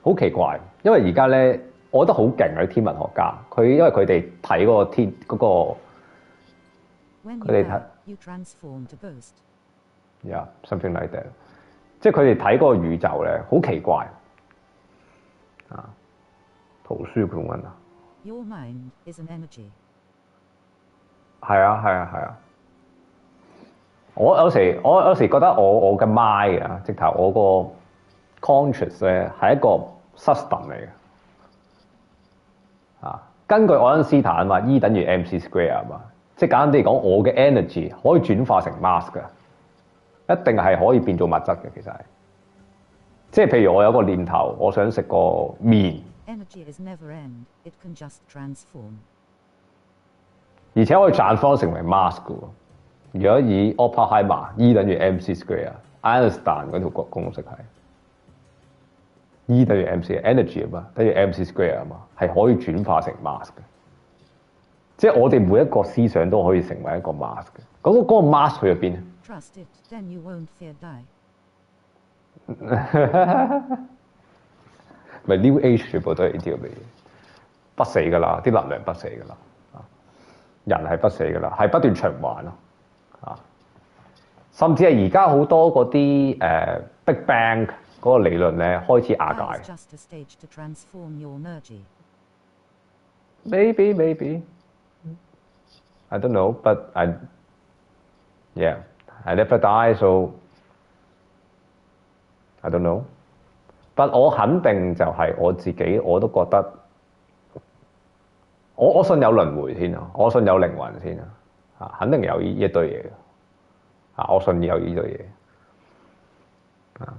好奇怪。因為而家咧，我覺得好勁啊！啲天文學家，因為佢哋睇嗰個天嗰個。佢哋睇 something like that。即係佢哋睇嗰個宇宙咧，好奇怪啊！圖書館啊 Your mind is an energy。係啊！我有時覺得我嘅 mind 啊，直頭我個 conscious 咧係一個 system 嚟嘅啊。根據愛因斯坦嘛 ，E 等於 mc square 啊嘛，即係簡單啲嚟講，我嘅 energy 可以轉化成 mass 嘅，一定係可以變做物質嘅。其實係，即係譬如我有個念頭，我想食個麵。Energy is never end. It can just transform. 而且可以transform成為 mass 嘅喎。如果以 Oppenheimer E 等於 mc square，Einstein 嗰條公式係 E 等於 mc energy 啊嘛，等於 mc square 啊嘛，係可以轉化成 mass 嘅。即係我哋每一個思想都可以成為一個 mass 嘅。嗰個 mass 去咗邊 Trust it, then you won't fear die. 咪 New Age 全部都係呢啲咁嘅嘢，不死㗎啦，啲能量不死㗎啦，人係不死㗎啦，係不斷循環咯，甚至係而家好多嗰啲Big Bang 嗰個理論咧開始瓦解。Just a stage to transform your energy. Maybe. I don't know, but I never die, so I don't know. But 我肯定就係我自己，我都覺得我信有輪迴先啊，我信有靈魂先啊，肯定有呢一堆嘢啊，我信有呢堆嘢。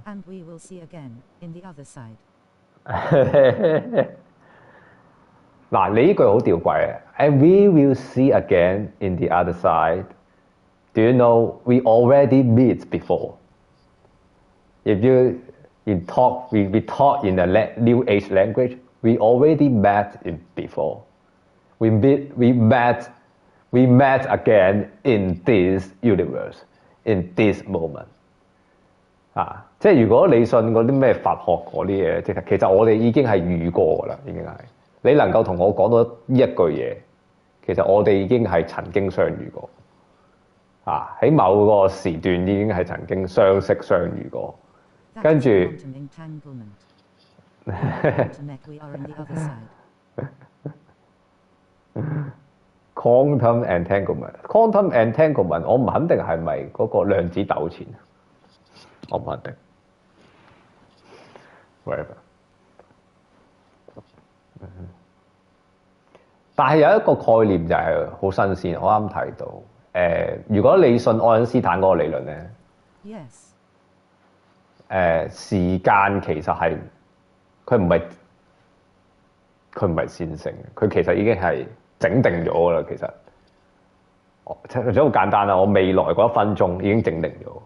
And we will see again in the other side. 嗱，你呢句好吊詭啊 ！And we will see again in the other side. Do you know we already meet before? If we talk in the New Age language, we already met before. We met again in this universe, in this moment. 啊，即係如果你信嗰啲咩佛學嗰啲嘢，其實我哋已經係遇過㗎啦，已經係。你能夠同我講到呢一句嘢，其實我哋已經係曾經相遇過，啊喺某個時段已經係曾經相識相遇過，跟住 quantum entanglement 我唔肯定係咪嗰個量子糾纏，我唔肯定 whatever。但係有一個概念就係好新鮮，我啱提到如果你信愛因斯坦嗰個理論咧 ，yes， 時間其實係佢唔係線性嘅，佢其實已經係整定咗㗎啦。其實就好簡單啦，我未來嗰1分鐘已經整定咗，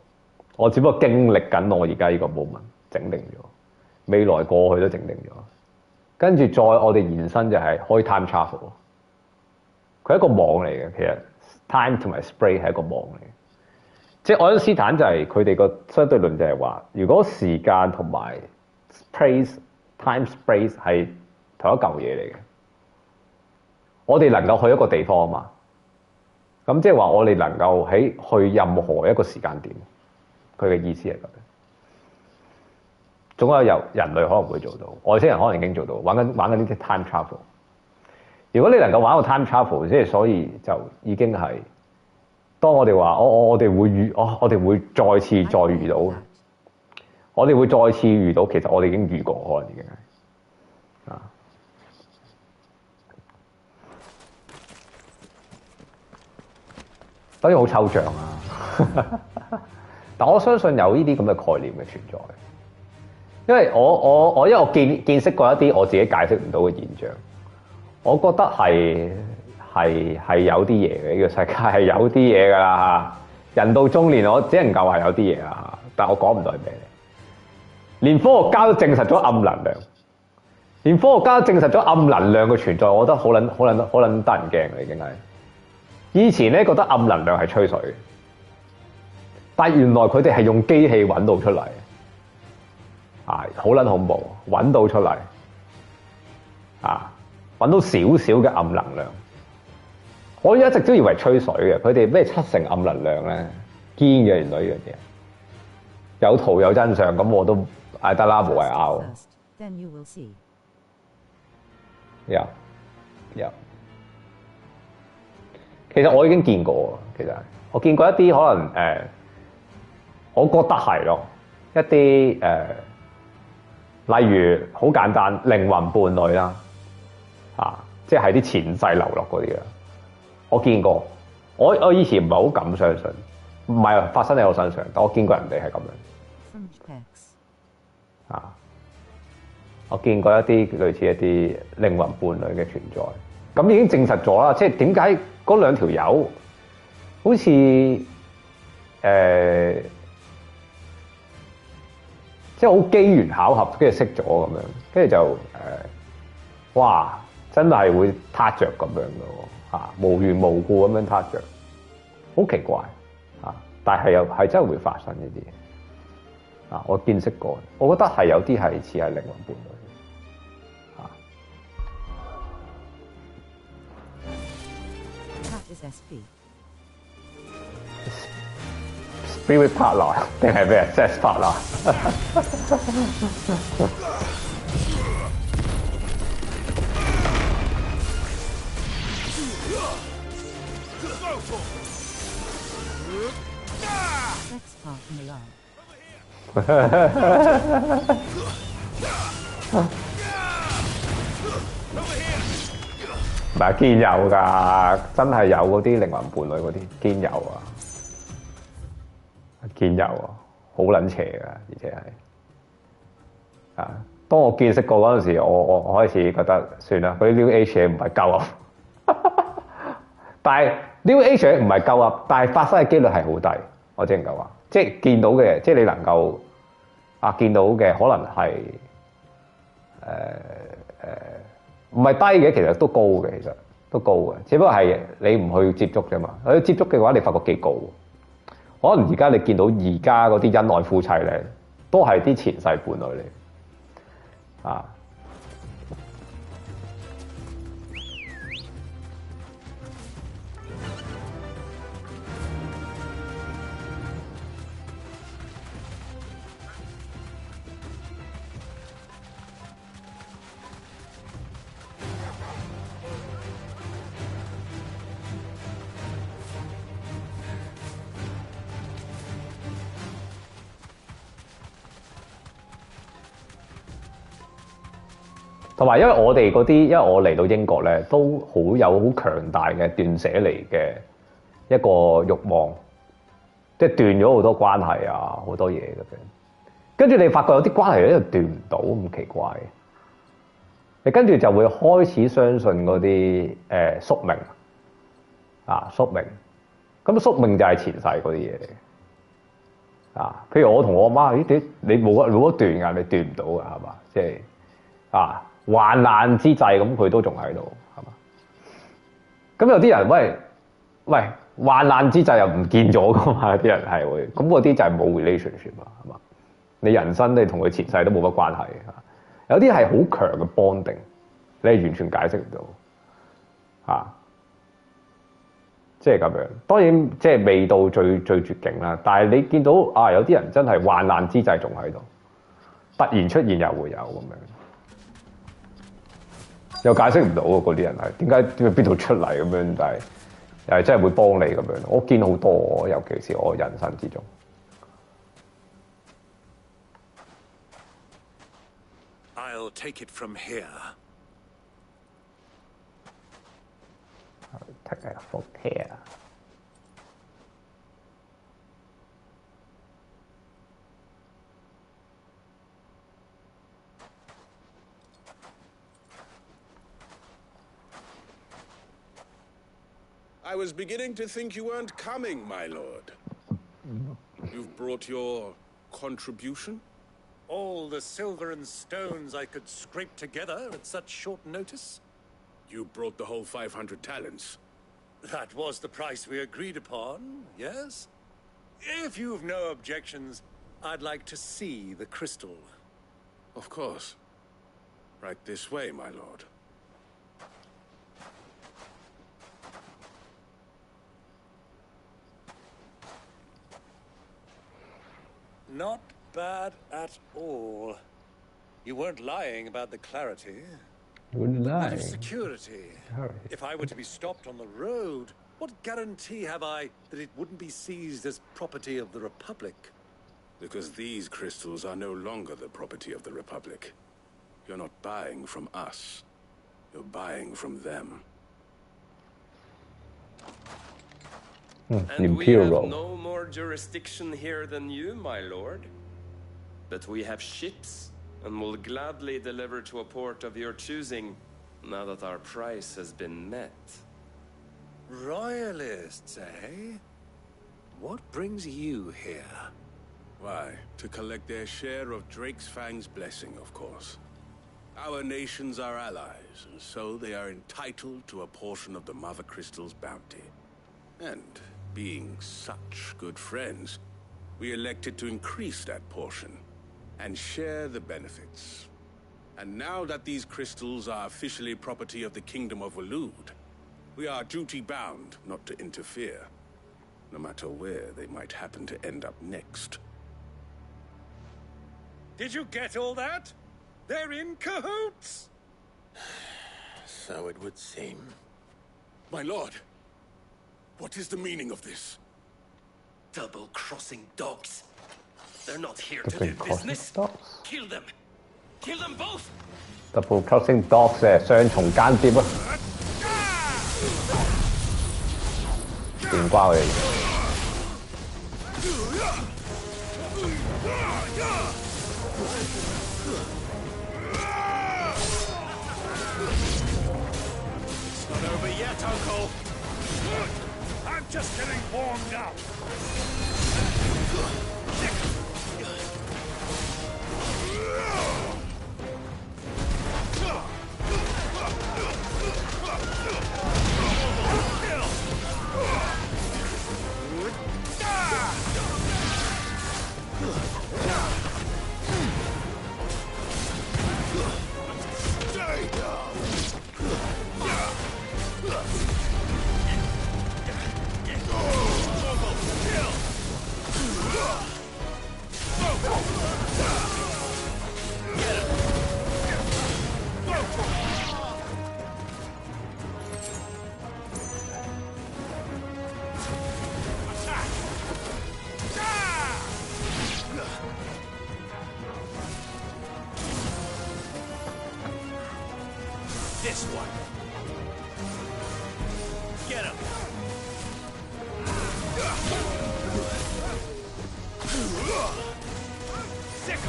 我只不過經歷緊我而家呢個 moment 整定咗，未來過去都整定咗。跟住再我哋延伸就係可以 time travel， 佢係一個網嚟嘅。其實 time 同埋 space 係一個網嚟嘅，即係愛因斯坦就係佢哋個相對論就係話，如果時間同埋 time space 係同一嚿嘢嚟嘅，我哋能夠去一個地方啊嘛，咁即係話我哋能夠去任何一個時間點，佢嘅意思係咁樣。總有人類可能會做到，外星人可能已經做到，玩緊呢啲 time travel。如果你能夠玩個 time travel， 即係所以就已經係，當我哋話我哋會再次遇到，我哋會再次遇到，其實我哋已經遇過，可能已經係啊。當然好抽象啊，但我相信有呢啲咁嘅概念嘅存在。因為我見識過一啲我自己解釋唔到嘅現象，我覺得係有啲嘢嘅，呢個世界係有啲嘢㗎啦。人到中年，我只能夠話有啲嘢啦，但我講唔到係咩嚟。連科學家都證實咗暗能量，連科學家都證實咗暗能量嘅存在，我覺得好撚得人驚啦，已經係。以前咧覺得暗能量係吹水，但原來佢哋係用機器揾到出嚟。好撚恐怖，揾到出嚟揾到少少嘅暗能量。我一直都以為吹水嘅，佢哋咩7成暗能量咧堅嘅，原來呢樣嘢有圖有真相，咁我都嗌得啦，無謂拗。Then you will see. 有。其實我已經見過，其實我見過一啲可能我覺得係咯，一啲例如好簡單靈魂伴侶啦，即係啲前世流落嗰啲啦，我見過。我以前唔係好敢相信，唔係發生喺我身上，但我見過人哋係咁樣。我見過一啲類似一啲靈魂伴侶嘅存在，咁已經證實咗啦。即係點解嗰兩條友好似即係好機緣巧合，跟住識咗咁樣，跟住就哇！真係會撻着咁樣嘅喎，無緣無故咁樣撻着，好奇怪但係又係真係會發生呢啲嘢我見識過，我覺得係有啲係似係靈魂伴侶。Spirit partner 定係咩 ？Sex partner 唔係堅有㗎，真係有嗰啲靈魂伴侶嗰啲堅有啊，堅有啊，好撚邪㗎，而且係當我見識過嗰陣時，我開始覺得算啦，嗰啲 New Age 嘢唔係鳩啊，但係 New Age 嘢唔係鳩啊，但係發生嘅機率係好低，我只能夠話，即係見到嘅，即係你能夠見到嘅可能係唔係低嘅，其實都高嘅，其實都高嘅，只不過係你唔去接觸啫嘛。你接觸嘅話，你發覺幾高。可能而家你見到而家嗰啲恩愛夫妻咧，都係啲前世伴侶嚟。同埋因為我哋嗰啲，因為我嚟到英國咧，都有好強大嘅斷捨離嘅一個慾望，即係斷咗好多關係啊，好多嘢咁樣。跟住你發覺有啲關係咧就斷唔到，咁奇怪嘅。你跟住就會開始相信嗰啲宿命宿命。咁宿命就係前世嗰啲嘢嚟譬如我同我媽，你冇得斷㗎，你斷唔到㗎，係嘛？即係患難之際，咁佢都仲喺度，係嘛？咁有啲人喂，患難之際又唔見咗噶嘛？啲人係會，咁嗰啲就係冇 relationship 啊，係嘛？你人生你同佢前世都冇乜關係有啲係好強嘅 bonding，你係完全解釋唔到即係咁樣。當然即係未到最絕境啦，但係你見到有啲人真係患難之際仲喺度，突然出現又會有咁樣。又解釋唔到嗰啲人係點解邊度出嚟咁樣，但係又係真係會幫你咁樣。我見好多，尤其是我人生之中。I'll take it from here. I'll take it from here. I was beginning to think you weren't coming, my lord. You've brought your contribution? All the silver and stones I could scrape together at such short notice? You brought the whole 500 talents. That was the price we agreed upon, yes? If you've no objections, I'd like to see the crystal. Of course. Right this way, my lord. Not bad at all. You weren't lying about the clarity. You wouldn't What lie. of security? If I were to be stopped on the road, what guarantee have I that it wouldn't be seized as property of the Republic? Because these crystals are no longer the property of the Republic. You're not buying from us. You're buying from them. And we have no more jurisdiction here than you, my lord. But we have ships, and will gladly deliver to a port of your choosing, now that our price has been met. Royalists, eh? What brings you here? Why, to collect their share of Drake's Fang's blessing, of course. Our nations are allies, and so they are entitled to a portion of the Mother Crystal's bounty. And being such good friends, we elected to increase that portion and share the benefits. And now that these crystals are officially property of the Kingdom of Waloed, we are duty-bound not to interfere, no matter where they might happen to end up next. Did you get all that? They're in cahoots! So it would seem. My lord, what is the meaning of this? Double-crossing dogs. They're not here to do business. Kill them. Kill them both. Double crossing dogs 雙重間諜啊！電瓜佢哋。Not over yet, Uncle. I'm just getting warmed up. This one. Get him. Sick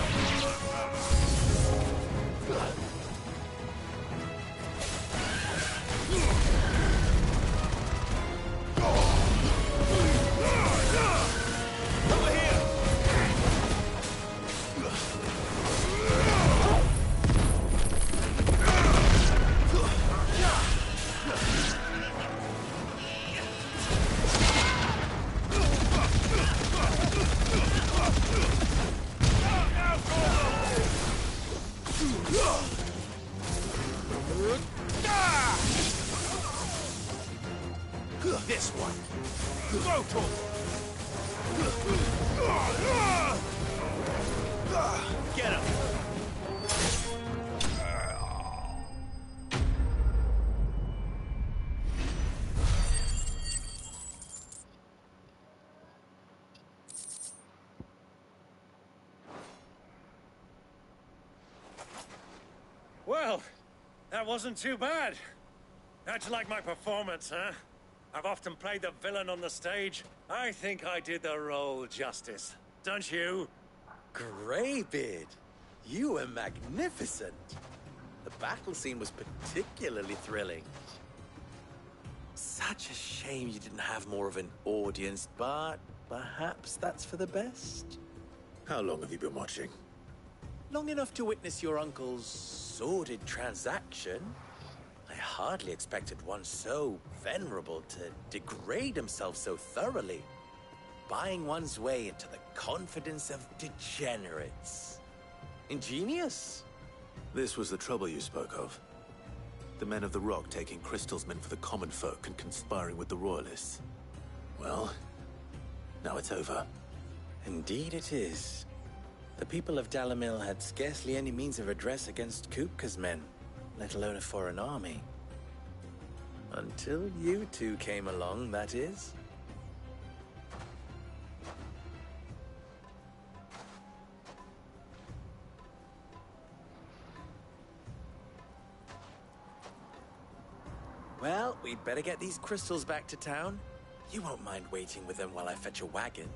Over here. This one. Go to him. Get him. Well, that wasn't too bad. How'd you like my performance, huh? I've often played the villain on the stage. I think I did the role justice. Don't you? Greybeard, you were magnificent. The battle scene was particularly thrilling. Such a shame you didn't have more of an audience, but perhaps that's for the best. How long have you been watching? Long enough to witness your uncle's sordid transaction. I hardly expected one so venerable to degrade himself so thoroughly, buying one's way into the confidence of degenerates. Ingenious. This was the trouble you spoke of. The men of the Rock taking crystalsmen for the common folk and conspiring with the Royalists. Well, now it's over. Indeed it is. The people of Dalamil had scarcely any means of redress against Kupka's men, let alone a foreign army. Until you two came along, that is. Well, we'd better get these crystals back to town. You won't mind waiting with them while I fetch a wagon.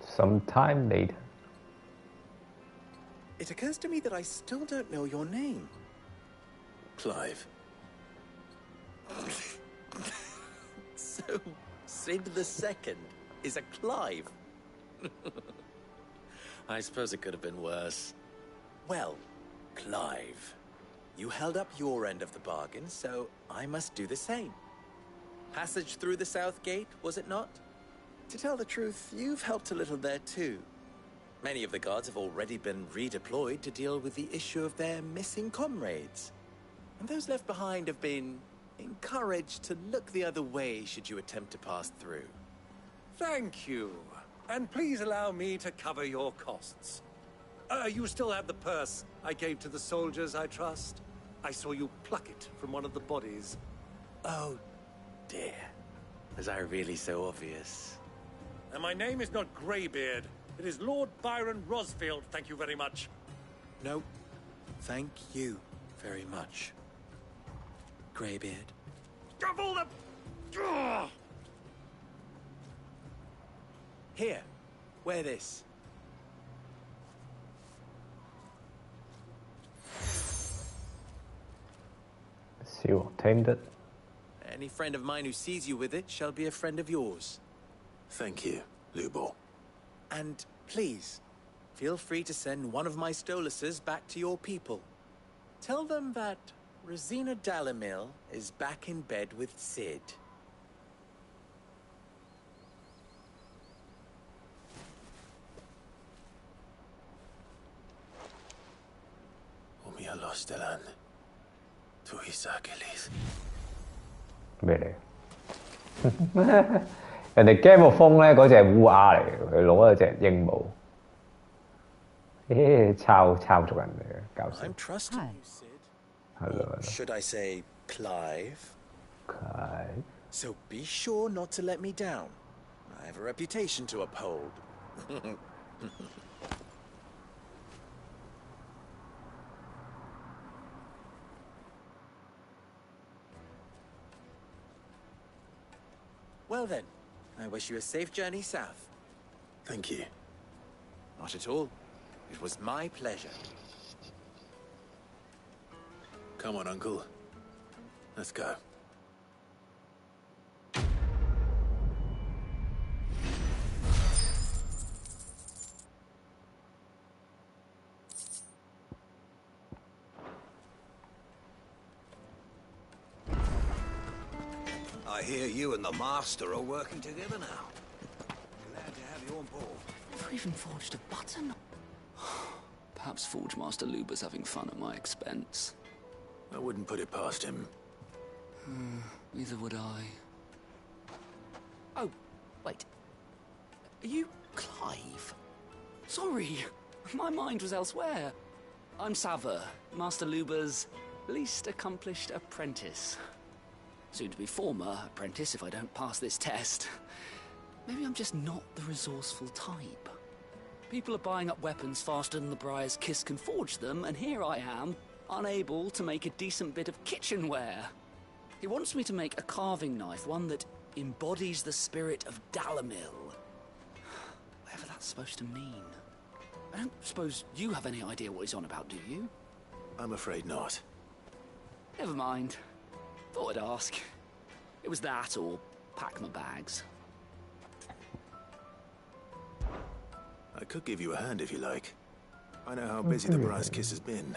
Some time later. It occurs to me that I still don't know your name. Clive. So, Sid the Second is a Clive. I suppose it could have been worse. Well, Clive, you held up your end of the bargain, so I must do the same. Passage through the South Gate, was it not? To tell the truth, you've helped a little there too. Many of the guards have already been redeployed to deal with the issue of their missing comrades. And those left behind have been encouraged to look the other way should you attempt to pass through. Thank you. And please allow me to cover your costs. You still have the purse I gave to the soldiers, I trust? I saw you pluck it from one of the bodies. Oh, dear. Was I really so obvious? And my name is not Greybeard. It is Lord Byron Rosfield, thank you very much. No, thank you very much, Greybeard. Of all the... Ugh! Here, wear this. Seal tamed it. Any friend of mine who sees you with it shall be a friend of yours. Thank you, Lubo. And please, feel free to send one of my Stoluses back to your people. Tell them that Rosina Dalamil is back in bed with Sid. Umia los delan. Tu isakelis. 咩嚟？人哋 Game of 風咧嗰隻係烏鴉嚟嘅，佢攞咗隻鸚鵡，抄足人嚟嘅，搞笑。 I'm trusting you, Sid. 係咯。 Should I say Clive? Clive. So be sure not to let me down. I have a reputation to uphold. Well then, I wish you a safe journey south. Thank you. Not at all. It was my pleasure. Come on, Uncle. Let's go. I hear you and the Master are working together now. Glad to have you on board. Never even forged a button. Perhaps Forge Master Luber's having fun at my expense. I wouldn't put it past him. Neither would I. Oh, wait. Are you Clive? Sorry, my mind was elsewhere. I'm Sava, Master Luber's least accomplished apprentice. Soon to be former apprentice if I don't pass this test. Maybe I'm just not the resourceful type. People are buying up weapons faster than the Briar's Kiss can forge them, and here I am, unable to make a decent bit of kitchenware. He wants me to make a carving knife, one that embodies the spirit of Dalamil. Whatever that's supposed to mean. I don't suppose you have any idea what he's on about, do you? I'm afraid not. Never mind. Thought I'd ask. It was that or pack my bags. I could give you a hand if you like. I know how busy the Briar's Kiss has been,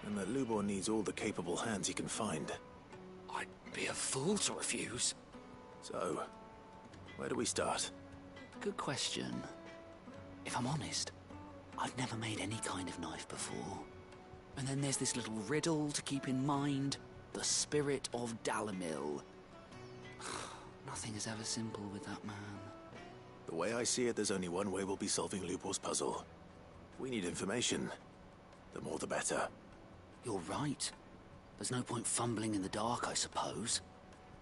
and that Lubor needs all the capable hands he can find. I'd be a fool to refuse. So, where do we start? Good question. If I'm honest, I've never made any kind of knife before. And then there's this little riddle to keep in mind. The spirit of Dalimil. Nothing is ever simple with that man. The way I see it, there's only one way we'll be solving Lupor's puzzle. We need information. The more the better. You're right. There's no point fumbling in the dark, I suppose.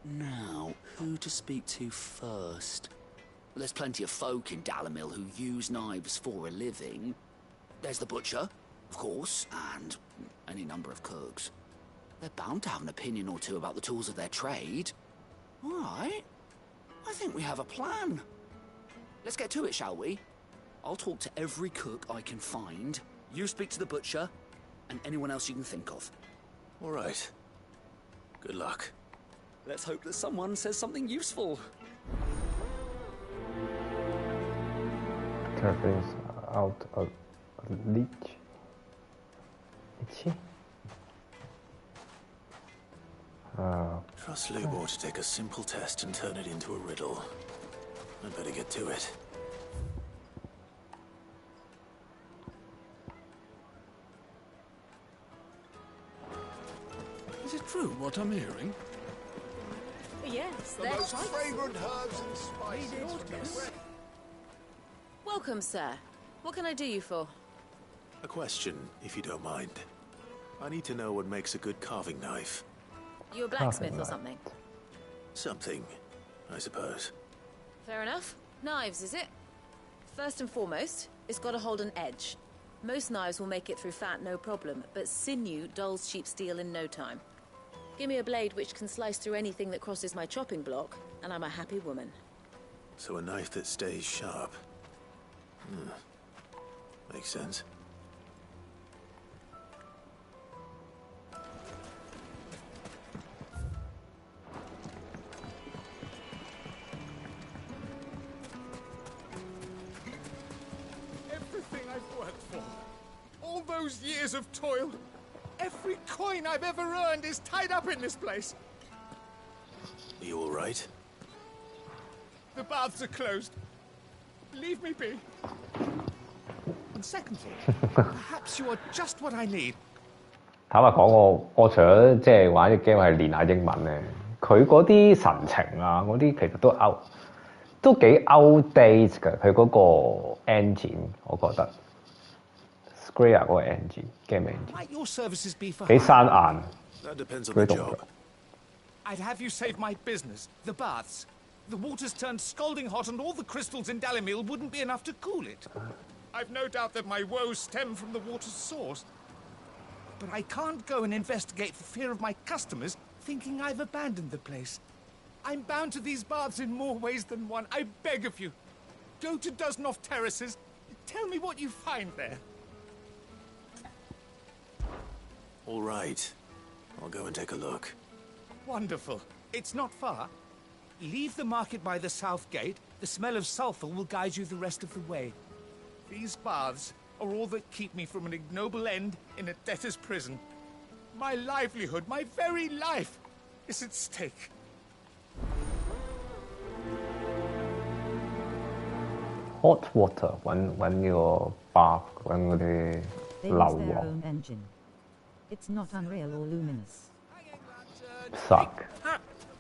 Now, who to speak to first? Well, there's plenty of folk in Dalimil who use knives for a living. There's the butcher, of course, and any number of cooks. They're bound to have an opinion or two about the tools of their trade. All right. I think we have a plan. Let's get to it, shall we? I'll talk to every cook I can find. You speak to the butcher, and anyone else you can think of. All right. Good luck. Let's hope that someone says something useful. Turtles out of leech. Itchy? Trust Lubor to take a simple test and turn it into a riddle. I'd better get to it. Is it true what I'm hearing? Yes, The most fragrant herbs and spices. Welcome, sir. What can I do you for? A question, if you don't mind. I need to know what makes a good carving knife. You a blacksmith or something? Something, I suppose. Fair enough. Knives, is it? First and foremost, it's got to hold an edge. Most knives will make it through fat, no problem, but sinew dulls cheap steel in no time. Give me a blade which can slice through anything that crosses my chopping block, and I'm a happy woman. So a knife that stays sharp. Makes sense. Everything I've worked for. All those years of toil. Every coin I've ever earned is tied up in this place. Are you all right? The baths are closed. Leave me be. On second thought, perhaps you are just what I need. 坦白講，我除咗即係玩隻 game 係練下英文咧，佢嗰啲神情啊，嗰啲其實都幾 outdate 嘅。佢嗰個 engine， 我覺得 Square 嗰個 engine，game engine Might your services be for 幾生硬。 That depends on the job. I'd have you save my business, the baths. The water's turned scalding hot and all the crystals in Dalimil wouldn't be enough to cool it. I've no doubt that my woes stem from the water's source. But I can't go and investigate for fear of my customers thinking I've abandoned the place. I'm bound to these baths in more ways than one. I beg of you. Go to Dusnoff Terraces. Tell me what you find there. All right. I'll go and take a look. Wonderful. It's not far. Leave the market by the south gate. The smell of sulfur will guide you the rest of the way. These baths are all that keep me from an ignoble end in a debtor's prison. My livelihood, my very life, is at stake. Hot water 揾呢個白揾嗰啲 They 硫 use their 磺 own engine. It's not unreal or luminous. suck.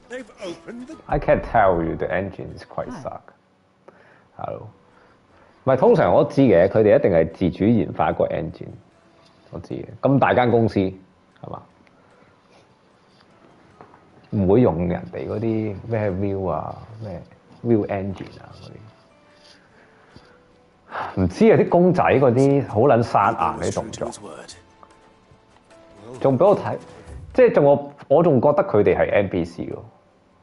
They've opened the... I can tell you the engine is quite suck. 係咯，唔係通常我知嘅，佢哋一定係自主研發一個 engine， 我知嘅。咁大間公司係嘛？唔會用人哋嗰啲咩 view 啊，咩 view engine 啊嗰啲。唔知啊，啲公仔嗰啲好撚生硬嗰啲動作，仲俾我睇，即係我仲覺得佢哋係 NPC 咯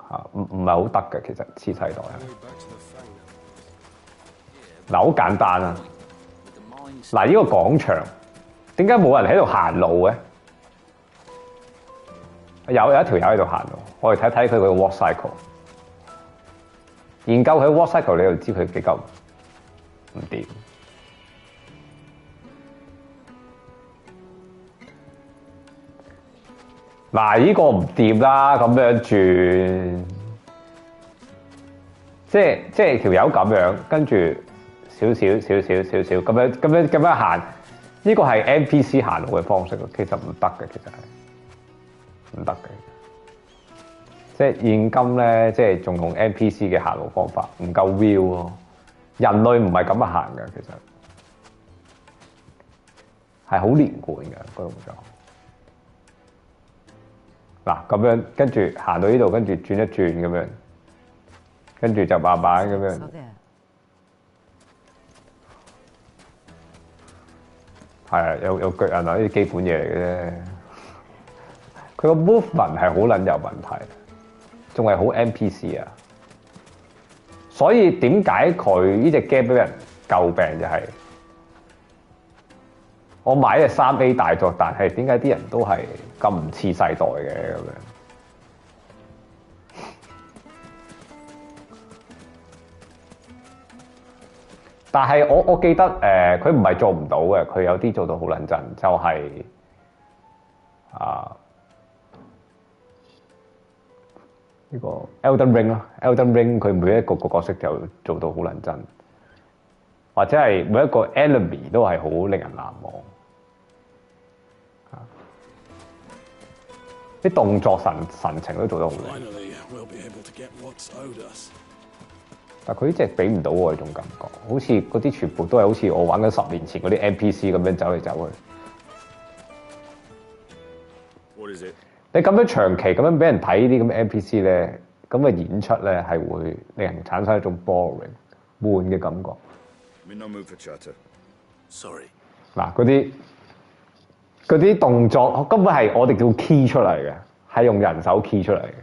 嚇，唔係好得嘅其實次世代係。嗱好簡單啊！嗱呢個廣場點解冇人喺度行路嘅？有一條友喺度行路，我哋睇睇佢個 walk cycle， 研究佢 walk cycle 你就知佢幾嚿唔掂。嗱呢個唔掂啦，咁樣轉，即係條友咁樣，跟住少咁樣行，呢個係 NPC 行路嘅方式，其實唔得嘅，其實係唔得嘅。即係現今咧，即係仲用 NPC 嘅行路方法，唔夠 real 咯。人類唔係咁樣行嘅，其實係好連貫嘅嗰個動作。嗱咁樣，跟住行到呢度，跟住轉一轉咁樣，跟住就慢慢咁樣。係啊，有腳印啊，呢啲基本嘢嚟嘅啫。佢個 movement 係好撚有問題，仲係好 NPC 啊！所以點解佢呢隻 game 俾人詬病就係、我買隻3A 大作，但係點解啲人都係咁唔似世代嘅咁樣？但係我記得佢唔係做唔到嘅，佢有啲做到好撚真，就係、呢個 Elden Ring 咯 ，Elden Ring 佢每一個角色就做到好撚真，或者係每一個 enemy 都係好令人難忘。啲動作神情都做得好靚。但佢呢隻俾唔到我呢種感覺，好似嗰啲全部都係好似我玩緊10年前嗰啲 NPC 咁樣走嚟走去。你咁樣長期咁樣俾人睇呢啲咁嘅 NPC 咧，咁嘅演出咧係會令人產生一種 boring 悶嘅感覺。Sorry。嗱嗰啲動作根本係我哋叫 key 出嚟嘅，係用人手 key 出嚟嘅。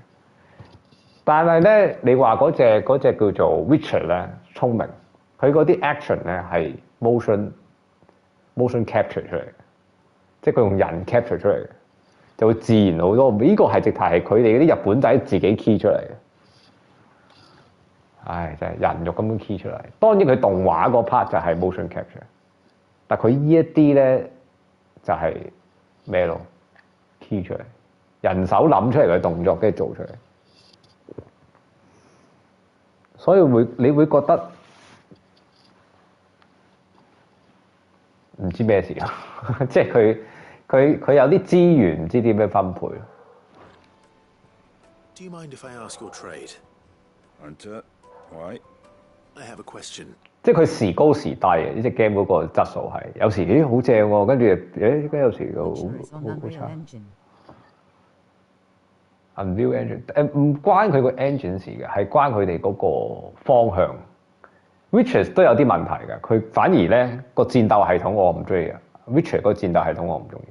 但係咧，你話嗰隻叫做 Witcher 咧聰明，佢嗰啲 action 咧係 motion capture 出嚟嘅，即係佢用人 capture 出嚟嘅，就會自然好多。呢個係直頭係佢哋嗰啲日本仔自己 key 出嚟嘅。唉，真係人肉咁樣 key 出嚟。當然佢動畫嗰 part 就係 motion capture， 但佢呢一啲咧就係咩咯 key 出嚟，人手諗出嚟嘅動作跟住做出嚟。所以你會覺得唔知咩事啊！即係佢有啲資源唔知點樣分配。Do you mind if I ask your trade? Hunter, why? I have a question. 即係佢時高時低嘅呢隻 game 嗰個質素係，有時好正喎，跟住有時又好差。Unreal Engine 唔關佢個 engine 事嘅，係關佢哋嗰個方向。Witcher 都有啲問題嘅，佢反而咧個戰鬥系統我唔中意嘅。Witcher 個戰鬥系統我唔中意。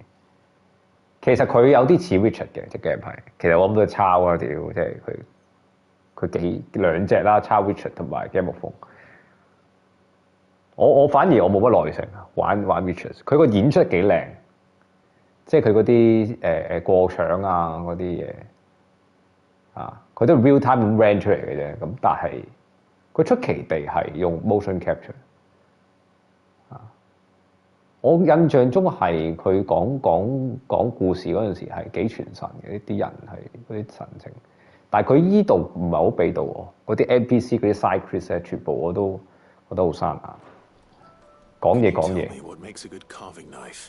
其實佢有啲似 Witcher 嘅隻 game 係，其實我諗都係抄啊屌，即係佢兩隻啦，抄 Witcher 同埋 Game of Thrones。我反而我冇乜耐性玩 Witcher， 佢個演出幾靚，即係佢嗰啲過場啊嗰啲嘢。佢都 real time 咁 render 出嚟嘅啫，咁但係佢出奇地係用 motion capture。我印象中係佢講故事嗰陣時係幾傳神嘅，啲人係嗰啲神情，但係佢依度唔係好俾到我，嗰啲 NPC 嗰啲 side quest 咧，全部我都覺得好生硬，講嘢。What makes a good carving knife?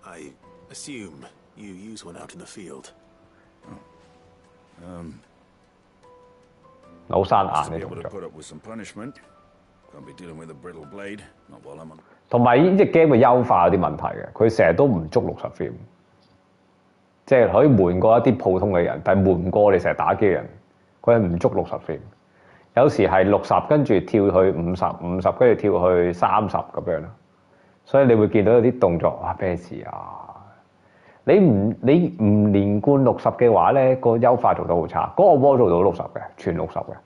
I assume you use one out in the field. 好生硬呢種同埋呢隻 game 嘅優化有啲問題嘅，佢成日都唔足60 frame， 即係可以瞞過一啲普通嘅人，但係瞞唔過你成日打機嘅人，佢係唔足60 frame， 有時係60跟住跳去50跟住跳去30咁樣咯，所以你會見到有啲動作哇咩事啊！你唔連貫60嘅話咧，個優化做得好差。嗰個 wall 做到60嘅，全60嘅。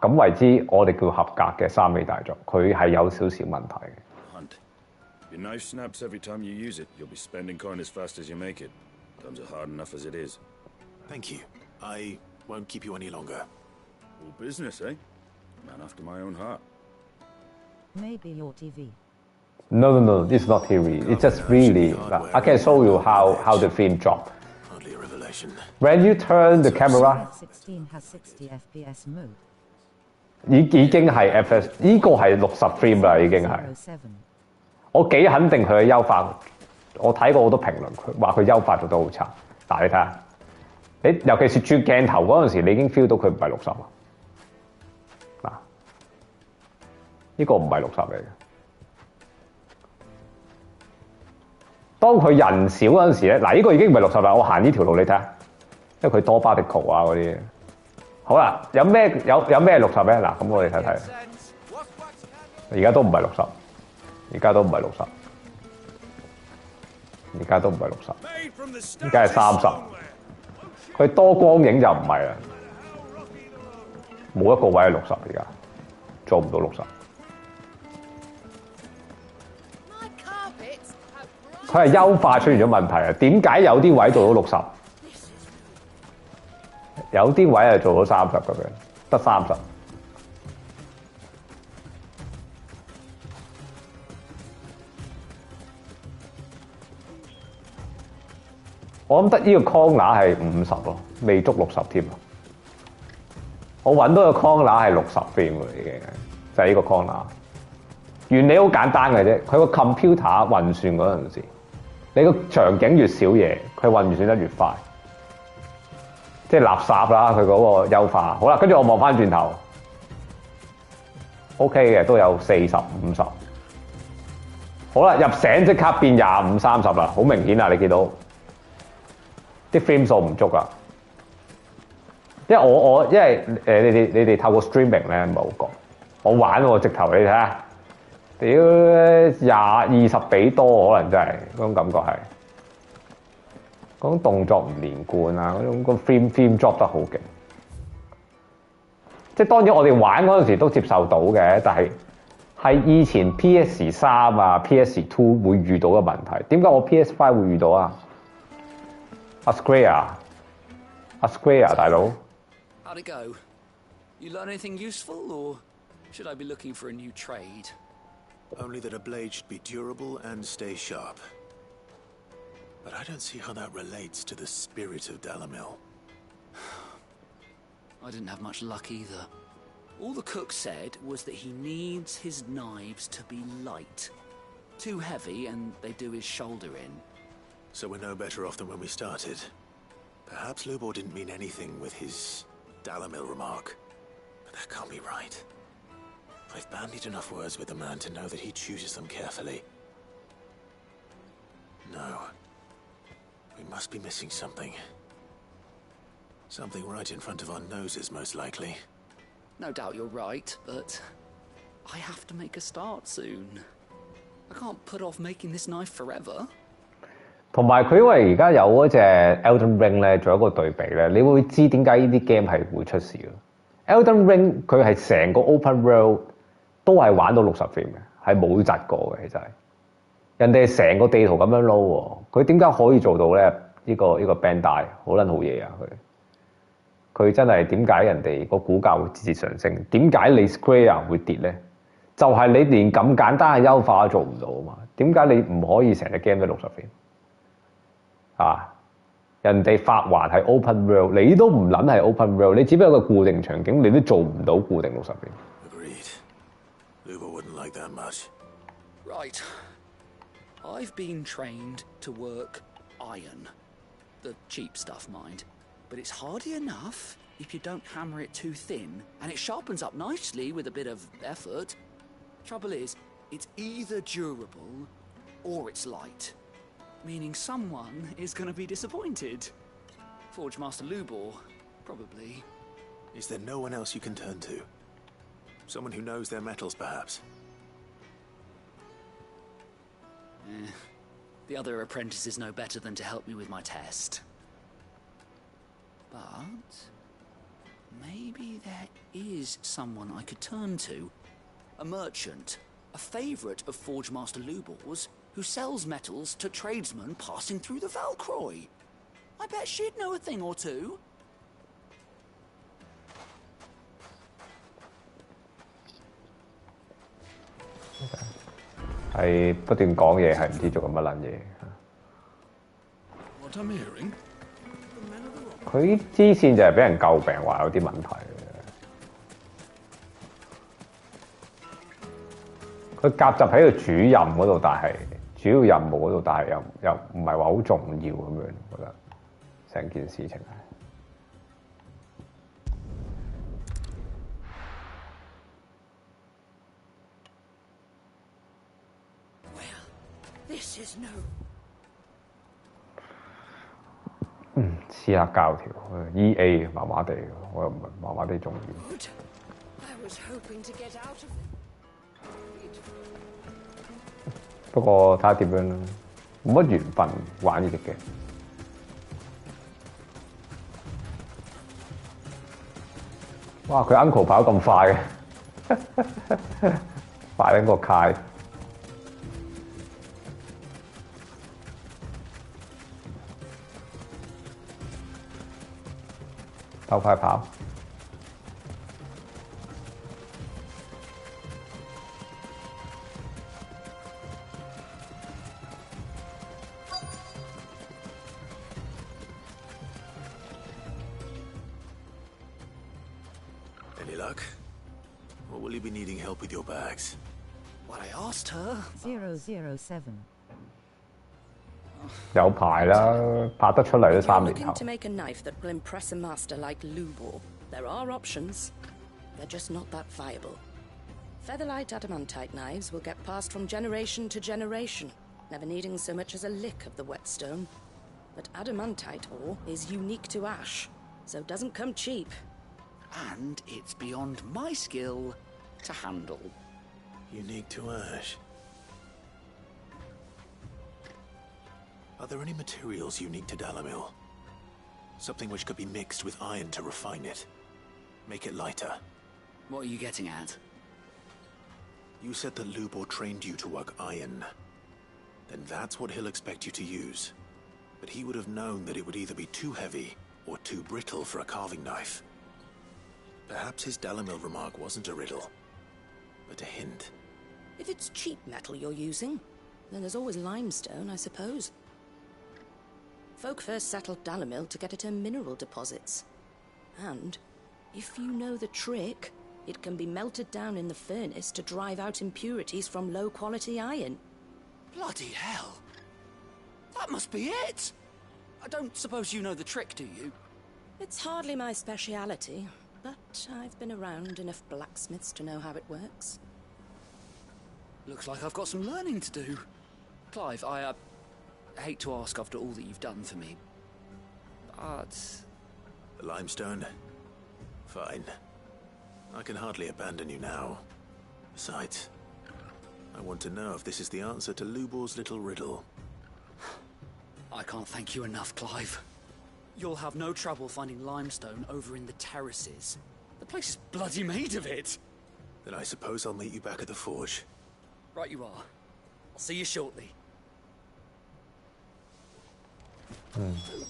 咁為之我哋叫合格嘅3A大作，佢係有少少問題嘅。Hunt. Your knife snaps every time you use it. You'll be spending coin as fast as you make it. Times are hard enough as it is. Thank you. I won't keep you any longer. All business, eh? Man after my own heart. Maybe your TV. No, this is not theory. It's just really. I can show you how the film drop. Hardly a revelation. When you turn the camera. 16 has 60 FPS mode. 已經係 FPS， 呢個係60 frame 啦，已經係。我幾肯定佢嘅優化，我睇過好多評論，佢話佢優化做得好差。但你睇下，你尤其是轉鏡頭嗰陣時，你已經 feel 到佢唔係60啊。嗱，呢個唔係60嚟嘅。當佢人少嗰陣時咧，嗱呢個已經唔係60啦。我行呢條路你睇下，因為佢多巴迪圖啊嗰啲。好啦，有咩60咧？嗱，咁我哋睇睇。而家都唔係60，而家都唔係60，而家都唔係60，而家係30。佢多光影就唔係啦，冇一個位係60，而家做唔到60。佢係優化出現咗問題啊！點解有啲位做到60，有啲位係做到30咁樣，得30。我諗得呢個框乸係50咯，未足60添啊！我揾到個框乸係60 frame 喎，已經就係呢個框乸。原理好簡單嘅啫，佢個 computer 運算嗰陣時，你個場景越少嘢，佢運算得越快。即係垃圾啦，佢嗰個優化。好啦，跟住我望翻轉頭 ，OK 嘅，都有40、50。好啦，入醒即刻變25、30啦，好明顯啦，你見到啲 frame 數唔足啊。因為因為你哋透過 streaming 咧唔係好講，我玩喎直頭你睇下。屌20、20比多可能真係嗰種感覺係，嗰種動作唔連貫啊，嗰種個 frame drop 得好勁。即係當然我哋玩嗰陣時都接受到嘅，但係以前 PS3 啊、PS2 會遇到嘅問題。點解我 PS5 會遇到啊？阿 Square 大佬。How'd it go? You learn anything useful, or should I be looking for a new trade? Only that a blade should be durable and stay sharp. But I don't see how that relates to the spirit of Dalamil. I didn't have much luck either. All the cook said was that he needs his knives to be light. Too heavy and they do his shoulder in. So we're no better off than when we started. Perhaps Lubor didn't mean anything with his Dalamil remark. But that can't be right. I've bandied enough words with the man to know that he chooses them carefully. No. We must be missing something. Something right in front of our noses, most likely. No doubt you're right, but I have to make a start soon. I can't put off making this knife forever. 同埋佢因為而家有嗰隻 Elden Ring 咧，做一個對比咧，你會知點解呢啲 game 係會出事咯。Elden Ring 佢係成個 open world 都係玩到60 frame 嘅，係冇窒過嘅，其實係。人哋成個地圖咁樣撈喎，佢點解可以做到咧？呢個 Bandai 好撚好嘢啊！佢真係點解人哋個股價會節節上升？點解你 Square 會跌咧？就係你連咁簡單嘅優化都做唔到啊嘛！點解你唔可以成隻 game 都60 frame？啊！人哋發還係 open world， 你都唔撚係 open world， 你只不過有個固定場景，你都做唔到固定60 frame。Agreed. Lubor wouldn't like that much. Right. I've been trained to work iron. The cheap stuff, mind. But it's hardy enough if you don't hammer it too thin, and it sharpens up nicely with a bit of effort. Trouble is, it's either durable or it's light. Meaning someone is going to be disappointed. Forge Master Lubor, probably. Is there no one else you can turn to? Someone who knows their metals, perhaps? The other apprentices know better than to help me with my test. But maybe there is someone I could turn to. A merchant, a favourite of Forge Master Lubor's, who sells metals to tradesmen passing through the Valcroy. I bet she'd know a thing or two. 係不斷講嘢，係唔知做緊乜撚嘢。佢支線就係俾人詬病話有啲問題。佢夾雜喺個主任嗰度，但係主要任務嗰度，但係又唔係話好重要咁樣，我覺得成件事情係。This is no. 試下教條 EA 麻麻地，我又唔係麻麻地中意。I was hoping to get out of. 不過睇下點樣啦，冇乜緣分玩呢隻嘅。哇！佢 uncle 跑咁快嘅，快緊個街。鬥快跑！Any luck? Or will you be needing help with your bags? Well, I asked her. 007. 有排啦，拍得出嚟都3年後。 Looking to make a knife that will impress a master like Lubor, there are options. They're just not that viable. Featherlight adamantite knives will get passed from generation to generation, never needing so much as a lick of the whetstone. But adamantite ore is unique to ash, so it doesn't come cheap. And it's beyond my skill to handle. Unique to ash. Are there any materials unique to Dalamil? Something which could be mixed with iron to refine it. Make it lighter. What are you getting at? You said that Lubor trained you to work iron. Then that's what he'll expect you to use. But he would have known that it would either be too heavy or too brittle for a carving knife. Perhaps his Dalamil remark wasn't a riddle, but a hint. If it's cheap metal you're using, then there's always limestone, I suppose. Folk first settled Dalamil to get at her mineral deposits. And, if you know the trick, it can be melted down in the furnace to drive out impurities from low-quality iron. Bloody hell! That must be it! I don't suppose you know the trick, do you? It's hardly my speciality, but I've been around enough blacksmiths to know how it works. Looks like I've got some learning to do. Clive, I hate to ask after all that you've done for me, but... The limestone? Fine. I can hardly abandon you now. Besides, I want to know if this is the answer to Lubor's little riddle. I can't thank you enough, Clive. You'll have no trouble finding limestone over in the terraces. The place is bloody made of it. Then I suppose I'll meet you back at the forge. Right you are. I'll see you shortly.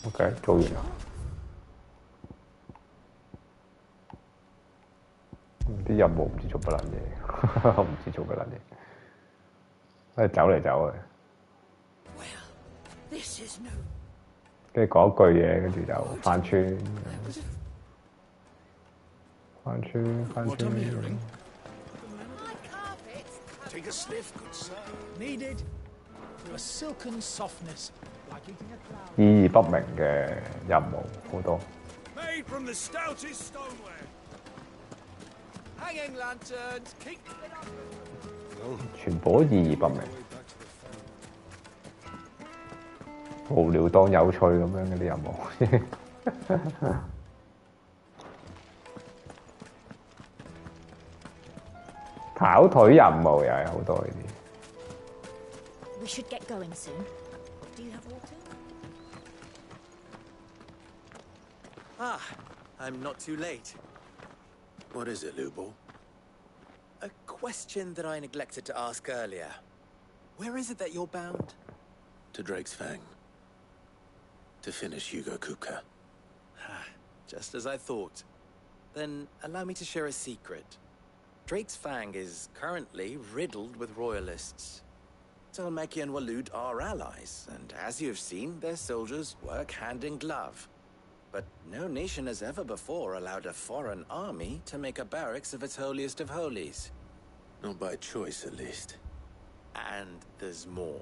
OK， 做完啦。啲任務唔知做乜撚嘢，唔知做乜撚嘢，走嚟走去。This is no. 跟住講一句嘢，跟住就翻村。翻村。Take a sniff, good sir. Needed for a silken softness, like eating a cloud. 意義不明嘅任務好多。 Made from the stoutest stoneware. Hanging lanterns, keep it up. 全部都意義不明，無聊當有趣咁樣嘅啲任務。跑腿任務又係好多呢啲。 We should get going soon. Do you have water? Ah, I'm not too late. What is it, Lubor? A question that I neglected to ask earlier. Where is it that you're bound? To Drake's Fang. To finish Hugo Kupka. Just as I thought. Then allow me to share a secret. Drake's Fang is currently riddled with royalists. Talmeki and Walud are allies, and as you've seen, their soldiers work hand in glove. But no nation has ever before allowed a foreign army to make a barracks of its holiest of holies. Not by choice, at least. and there's more.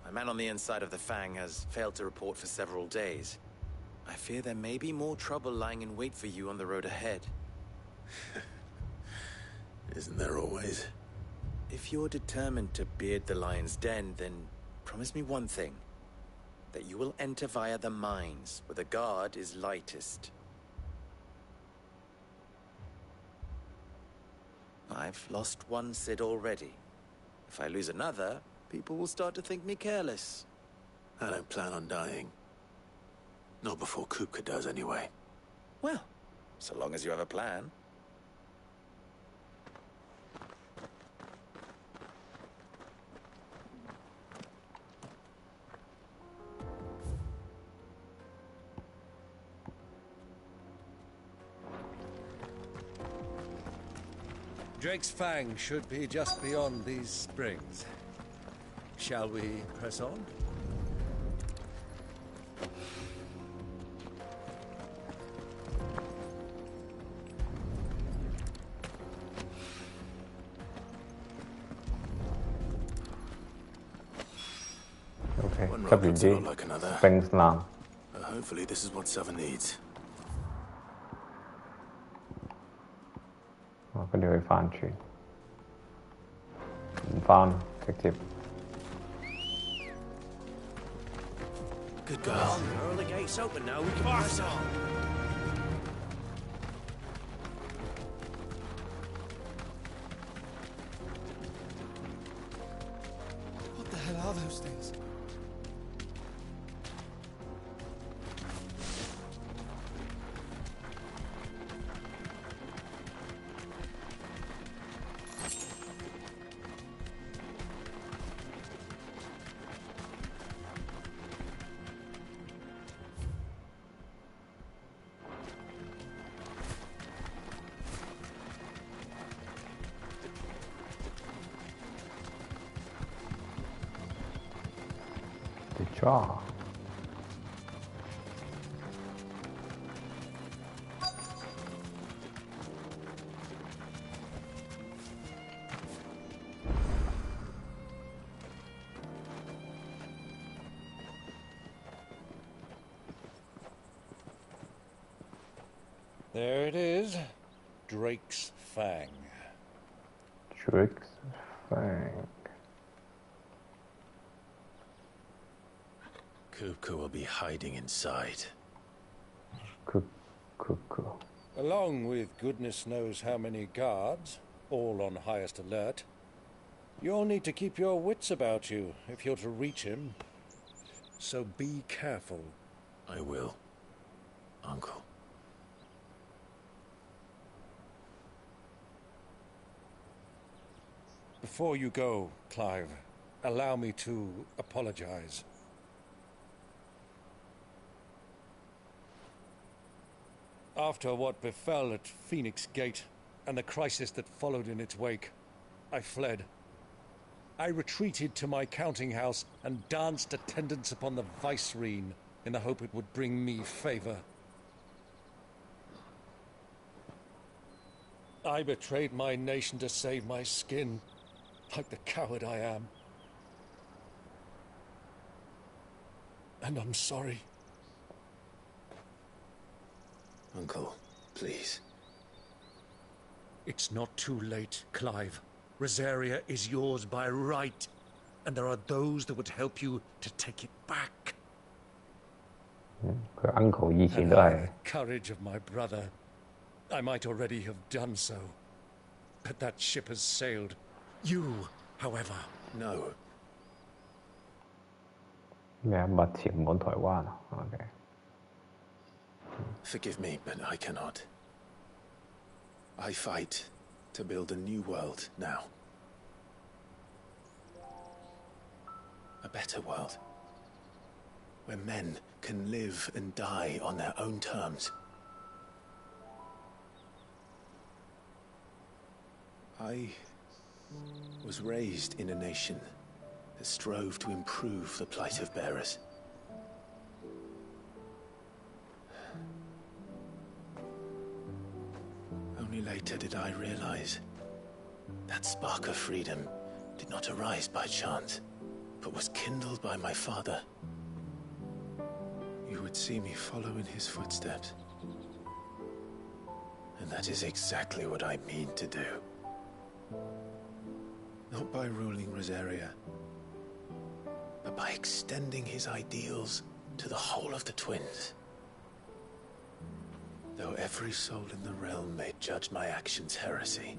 My man on the inside of the Fang has failed to report for several days. I fear there may be more trouble lying in wait for you on the road ahead. Isn't there always? If you're determined to beard the lion's den, then promise me one thing. That you will enter via the mines, where the guard is lightest. I've lost one Cid already. If I lose another, people will start to think me careless. I don't plan on dying. Not before Kupka does, anyway. Well, so long as you have a plan. Drake's Fang should be just beyond these springs. Shall we press on? OK， One 執 rock 完 looks 啲 a lot like another. 冰冷。Hopefully this is what Sava needs. 跟住佢翻轉，唔翻直接。Good girl. All the gates open now. We can pass on. What the hell are those things? Draw. There it is. Drake's Fang. Drake's Fang. Kupka will be hiding inside. Kupka. Along with goodness knows how many guards, all on highest alert. You'll need to keep your wits about you if you're to reach him. So be careful. I will, Uncle. Before you go, Clive, allow me to apologize. After what befell at Phoenix Gate and the crisis that followed in its wake, I fled. I retreated to my counting house and danced attendance upon the vicereine in the hope it would bring me favor. I betrayed my nation to save my skin, like the coward I am. And I'm sorry. Uncle, please. It's not too late, Clive. Rosaria is yours by right, and there are those that would help you to take it back. 佢 uncle 以前都係 Courage of my brother. I might already have done so, but that ship has sailed. You, however. No. 咩啊？密潛往台灣啊 ？OK。 Forgive me, but I cannot. I fight to build a new world now. A better world. Where men can live and die on their own terms. I was raised in a nation that strove to improve the plight of bearers. Only later did I realize that spark of freedom did not arise by chance, but was kindled by my father. You would see me follow in his footsteps. And that is exactly what I mean to do. Not by ruling Rosaria, but by extending his ideals to the whole of the twins. Though every soul in the realm may judge my actions heresy,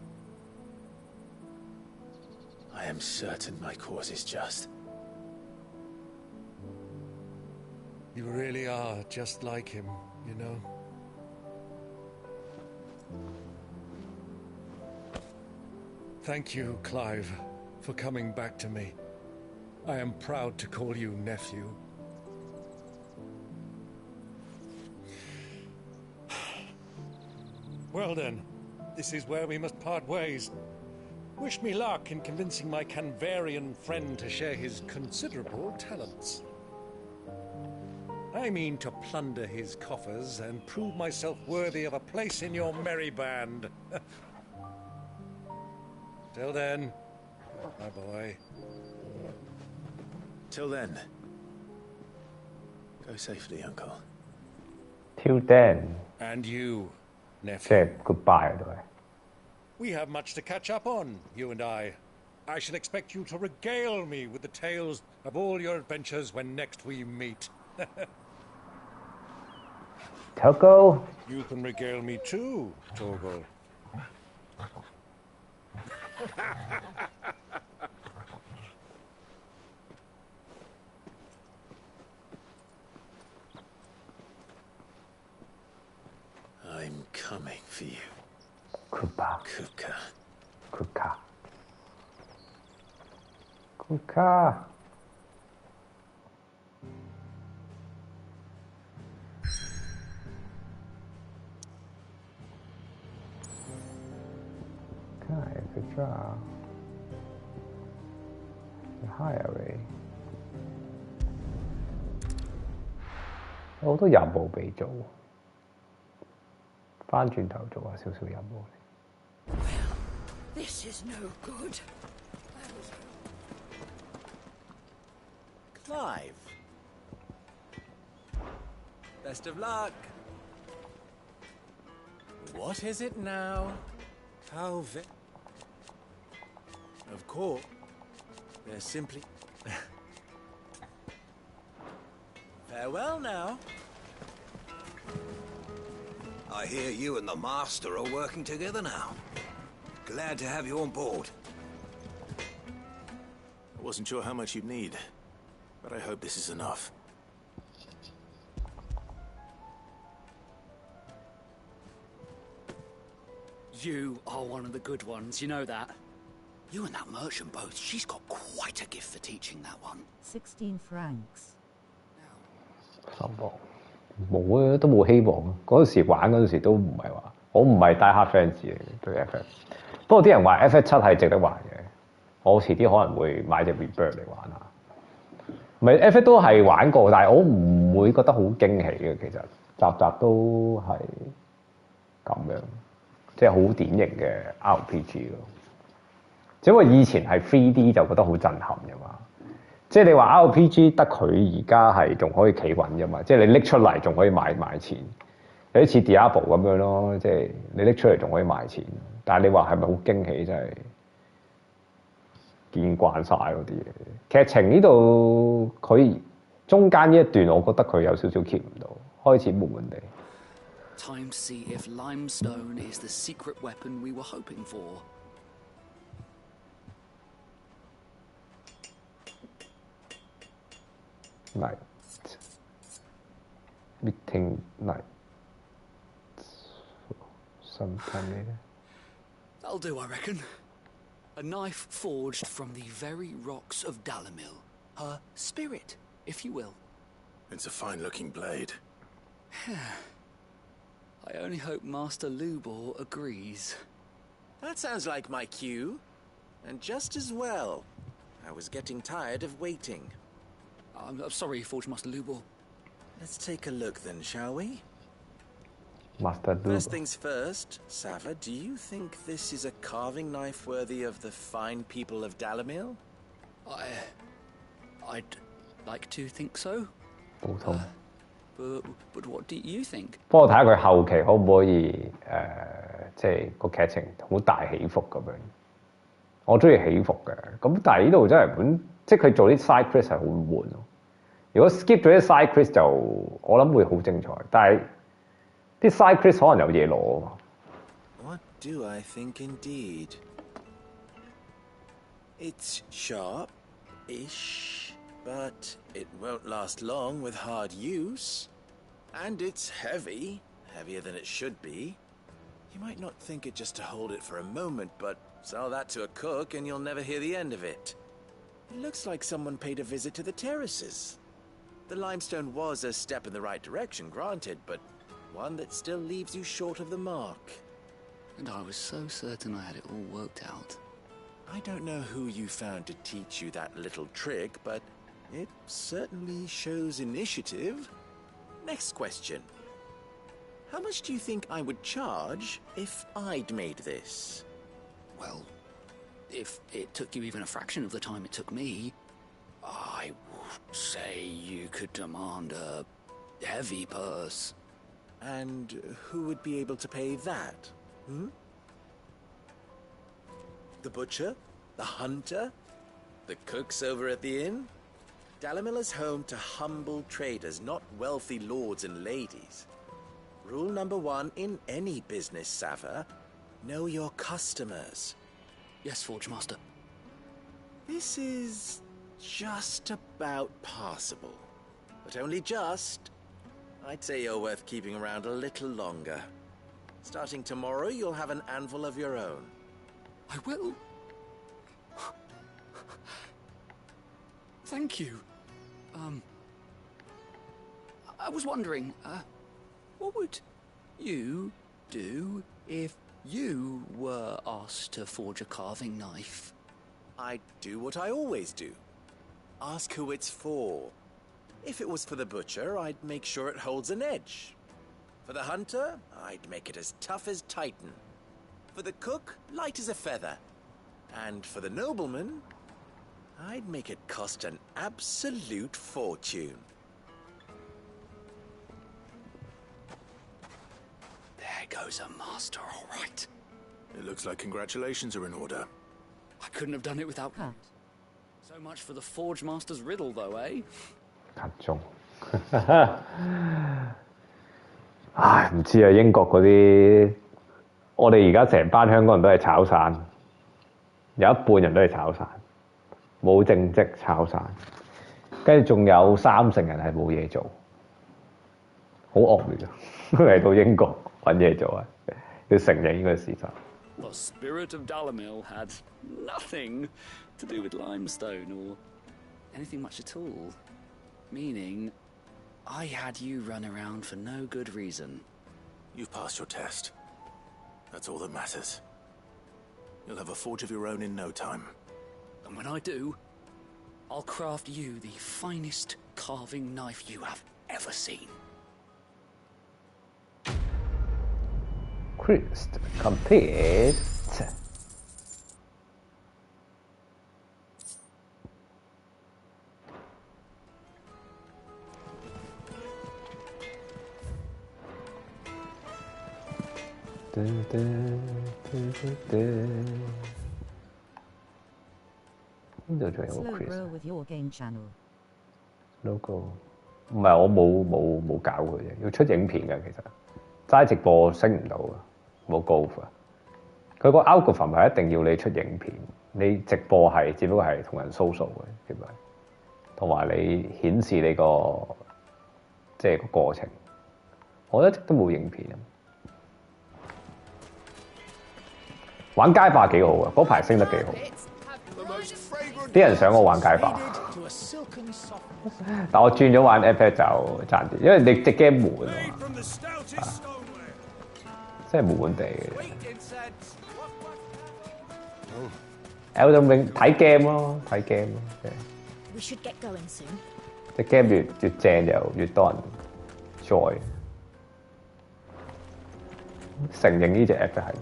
I am certain my cause is just. You really are just like him, you know. Thank you, Clive, for coming back to me. I am proud to call you nephew. Well then, this is where we must part ways. Wish me luck in convincing my Canvarian friend to share his considerable talents. I mean to plunder his coffers and prove myself worthy of a place in your merry band. Till then, my boy. Till then, go safely, Uncle. Till then. And you, 即 nephew. 係 goodbye 都係。 We have much to catch up on, you and I. I shall expect you to regale me with the tales of all your adventures when next we meet. Togo. You can regale me too, Togo. I'm coming for you. Kuka. Kuka. Kuka. Kuka. Okay, good job. Hire 好多任務被做，翻轉頭做下少少任務。 This is no good. Clive. Best of luck. What is it now? How Of course. They're simply... Farewell now. I hear you and the Master are working together now. Glad to have you on board. I wasn't sure how much you'd need, but I hope this is enough. You are one of the good ones, you know that. You and that merchant both, she's got quite a gift for teaching that one. 16 francs. 心望冇啊，都冇希望。嗰陣時玩嗰陣時都唔係話，我唔係大黑 fans 嚟嘅對 FF。不過啲人話 FF 7係值得玩嘅，我遲啲可能會買隻 Rebirth 嚟玩下。唔係 FF 都係玩過，但係我唔會覺得好驚喜嘅。其實集集都係咁樣，即係好典型嘅 RPG 咯。只因為以前係 3D 就覺得好震撼嘅嘛。即係你話 RPG 得佢而家係仲可以企穩啫嘛，即係你拎出嚟仲可以賣錢，有啲似 Diablo 咁樣咯，即係你拎出嚟仲可以賣錢。但係你話係咪好驚喜？真係見慣晒嗰啲嘢。劇情呢度佢中間呢一段，我覺得佢有少少 keep 唔到，開始悶悶地。Time to see if limestone is the secret weapon we were hoping for. Night. Meeting night. Sometime later. That'll do, I reckon. A knife forged from the very rocks of Dalamil. Her spirit, if you will. It's a fine-looking blade. I only hope Master Lubor agrees. That sounds like my cue. And just as well. I was getting tired of waiting. I'm sorry, Forge Master Lubor. Let's take a look then, shall we? Master First Luba。 things first, Sava, do you think this is a carving knife worthy of the fine people of Dalamil? I'd like to think so. 普通。 But what do you think? 不過睇下佢後期可唔可以即係個劇情好大起伏咁樣。我中意起伏嘅，咁但係呢度真係即係佢做啲 side quest 係好悶咯。如果 skip 咗啲 side quest 就我諗會好精彩，但係啲 side quest 可能有嘢攞啊嘛。 What do I think indeed? It's sharp-ish, but it won't last long with hard use. And it's heavy, heavier than it should be. You might not think it just to hold it for a moment, but sell that to a cook and you'll never hear the end of it. It looks like someone paid a visit to the terraces. The limestone was a step in the right direction, granted, but one that still leaves you short of the mark. And I was so certain I had it all worked out. I don't know who you found to teach you that little trick, but it certainly shows initiative. Next question. How much do you think I would charge if I'd made this? Well, if it took you even a fraction of the time it took me, I would say you could demand a heavy purse. And who would be able to pay that? Hmm? The butcher? The hunter? The cooks over at the inn? Dalamil is home to humble traders, not wealthy lords and ladies. Rule number 1 in any business, Sava: know your customers. Yes, Forge Master. This is just about passable. But only just. I'd say you're worth keeping around a little longer. Starting tomorrow, you'll have an anvil of your own. I will. Thank you. I was wondering, what would you do if you were asked to forge a carving knife? I'd do what I always do. Ask who it's for. If it was for the butcher, I'd make sure it holds an edge. For the hunter, I'd make it as tough as Titan. For the cook, light as a feather. And for the nobleman, I'd make it cost an absolute fortune. There goes a master, all right. It looks like congratulations are in order. I couldn't have done it without... So much for the Forge Master's riddle, though, eh? 集中。唉，唔知啊，英國嗰啲，我哋而家成班香港人都係炒散，有一半人都係炒散，冇正職炒散，跟住仲有30%人係冇嘢做，好惡劣啊！嚟到英國揾嘢做啊，要承認呢個事實。The spirit of Dalamil had nothing to do with limestone or anything much at all. Meaning, I had you run around for no good reason. You've passed your test. That's all that matters. You'll have a forge of your own in no time. And when I do, I'll craft you the finest carving knife you have ever seen. Quest complete. Slow grow with your game channel. Logo 唔係我冇搞佢嘅，要出影片嘅其實，齋直播升唔到嘅，冇高㗎。佢個 algorithm 係一定要你出影片，你直播係只不過係同人 social 嘅，其實，同埋你顯示你個即係個過程。我一直都冇影片啊。玩街霸幾好啊！嗰排升得幾好，啲人想我玩街霸，但我轉咗玩 FF 就賺啲，因為你隻 game 悶啊嘛，真係悶地嘅。Elden Ring 睇 game 咯，睇 game 咯。We should get going soon. 隻 game 越正就越多人 join。承認呢隻 app 係。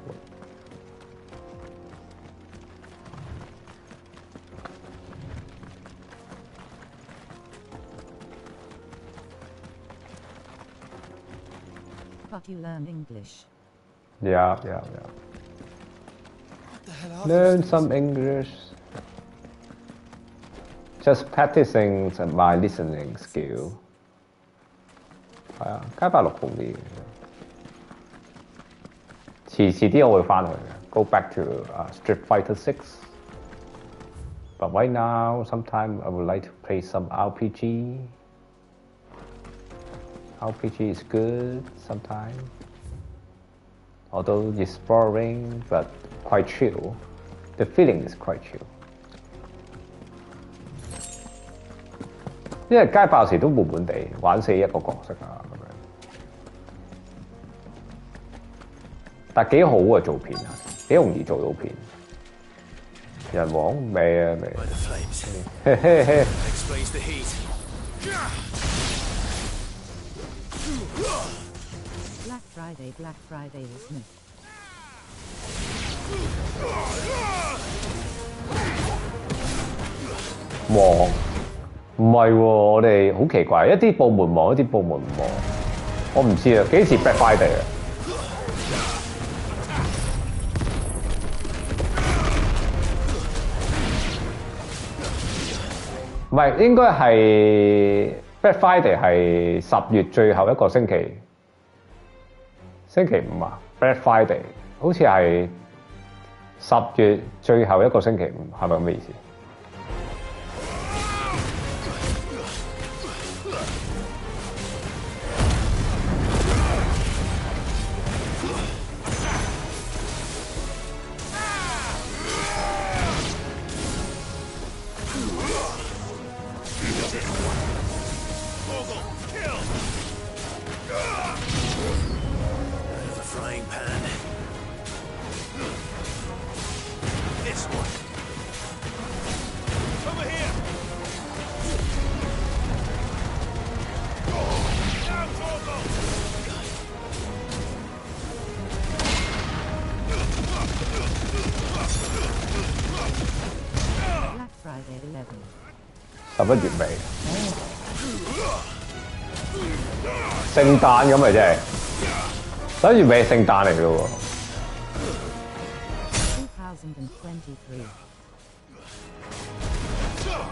But you learn English. Yeah. Learn some English. Just practicing my listening skill. 係啊，街霸6好啲嘅。遲啲我會翻去嘅。Go back to Street Fighter 6. But right now, sometimes I would like to play some RPG. RPG is good sometimes. Although it's boring, but quite chill. The feeling is quite chill. 因為街霸有時都悶悶地玩死一個角色啊咁樣，但幾好啊做片啊，幾容易做到片。人王未啊未。Black Friday is myth. 忙唔係喎，我哋好奇怪，一啲部門忙，一啲部門唔忙。我唔知啊，幾時 Black Friday 啊？唔係，應該係 Black Friday 係10月最後一個星期，星期5啊 ，Black Friday 好似係10月最後一個星期5，係咪咁嘅意思？11月尾，聖誕咁咪真係11月尾係聖誕嚟嘅喎。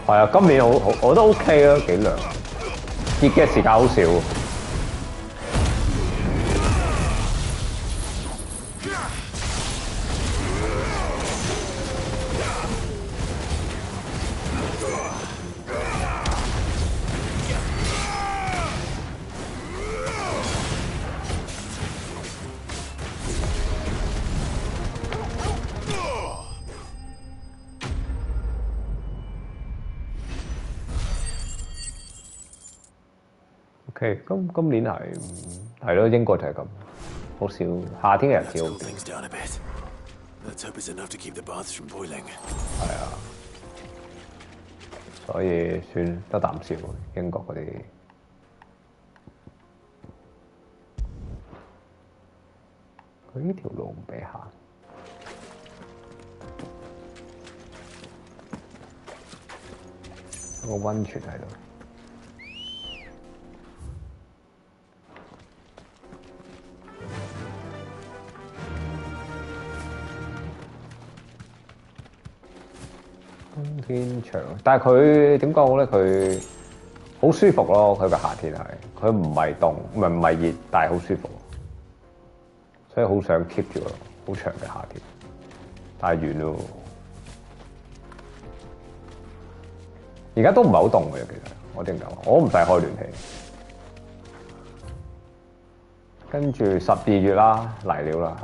係啊，今年好，我覺得 OK 啊，幾涼，熱嘅時間好少。OK， 今年係咯，英國就係咁，好少夏天嘅日子好啲。係啊，所以算得啖笑，英國嗰啲。佢呢條路唔俾行。有個溫泉喺度。冬天長，但係佢點講好咧？佢好舒服咯，佢個夏天係，佢唔係凍，唔係熱，但係好舒服，所以好想 keep 住個好長嘅夏天。但係遠咯，而家都唔係好凍嘅，其實我點講？我唔使開暖氣。跟住12月啦，嚟了啦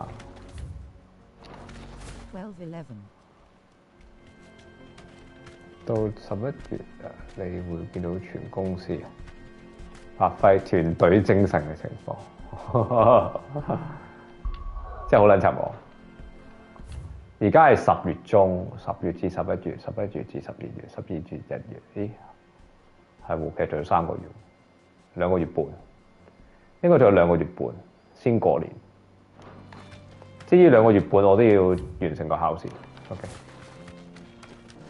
嚇。12-11到11月啊，你會見到全公司發揮團隊精神嘅情況，真係好撚柒喎！而家係10月中，10月至11月，11月至12月，12月至1月，咦？係喎，其實仲有3個月，2個月半，應該仲有2個月半先過年。即係呢2個月半我都要完成個考試。OK。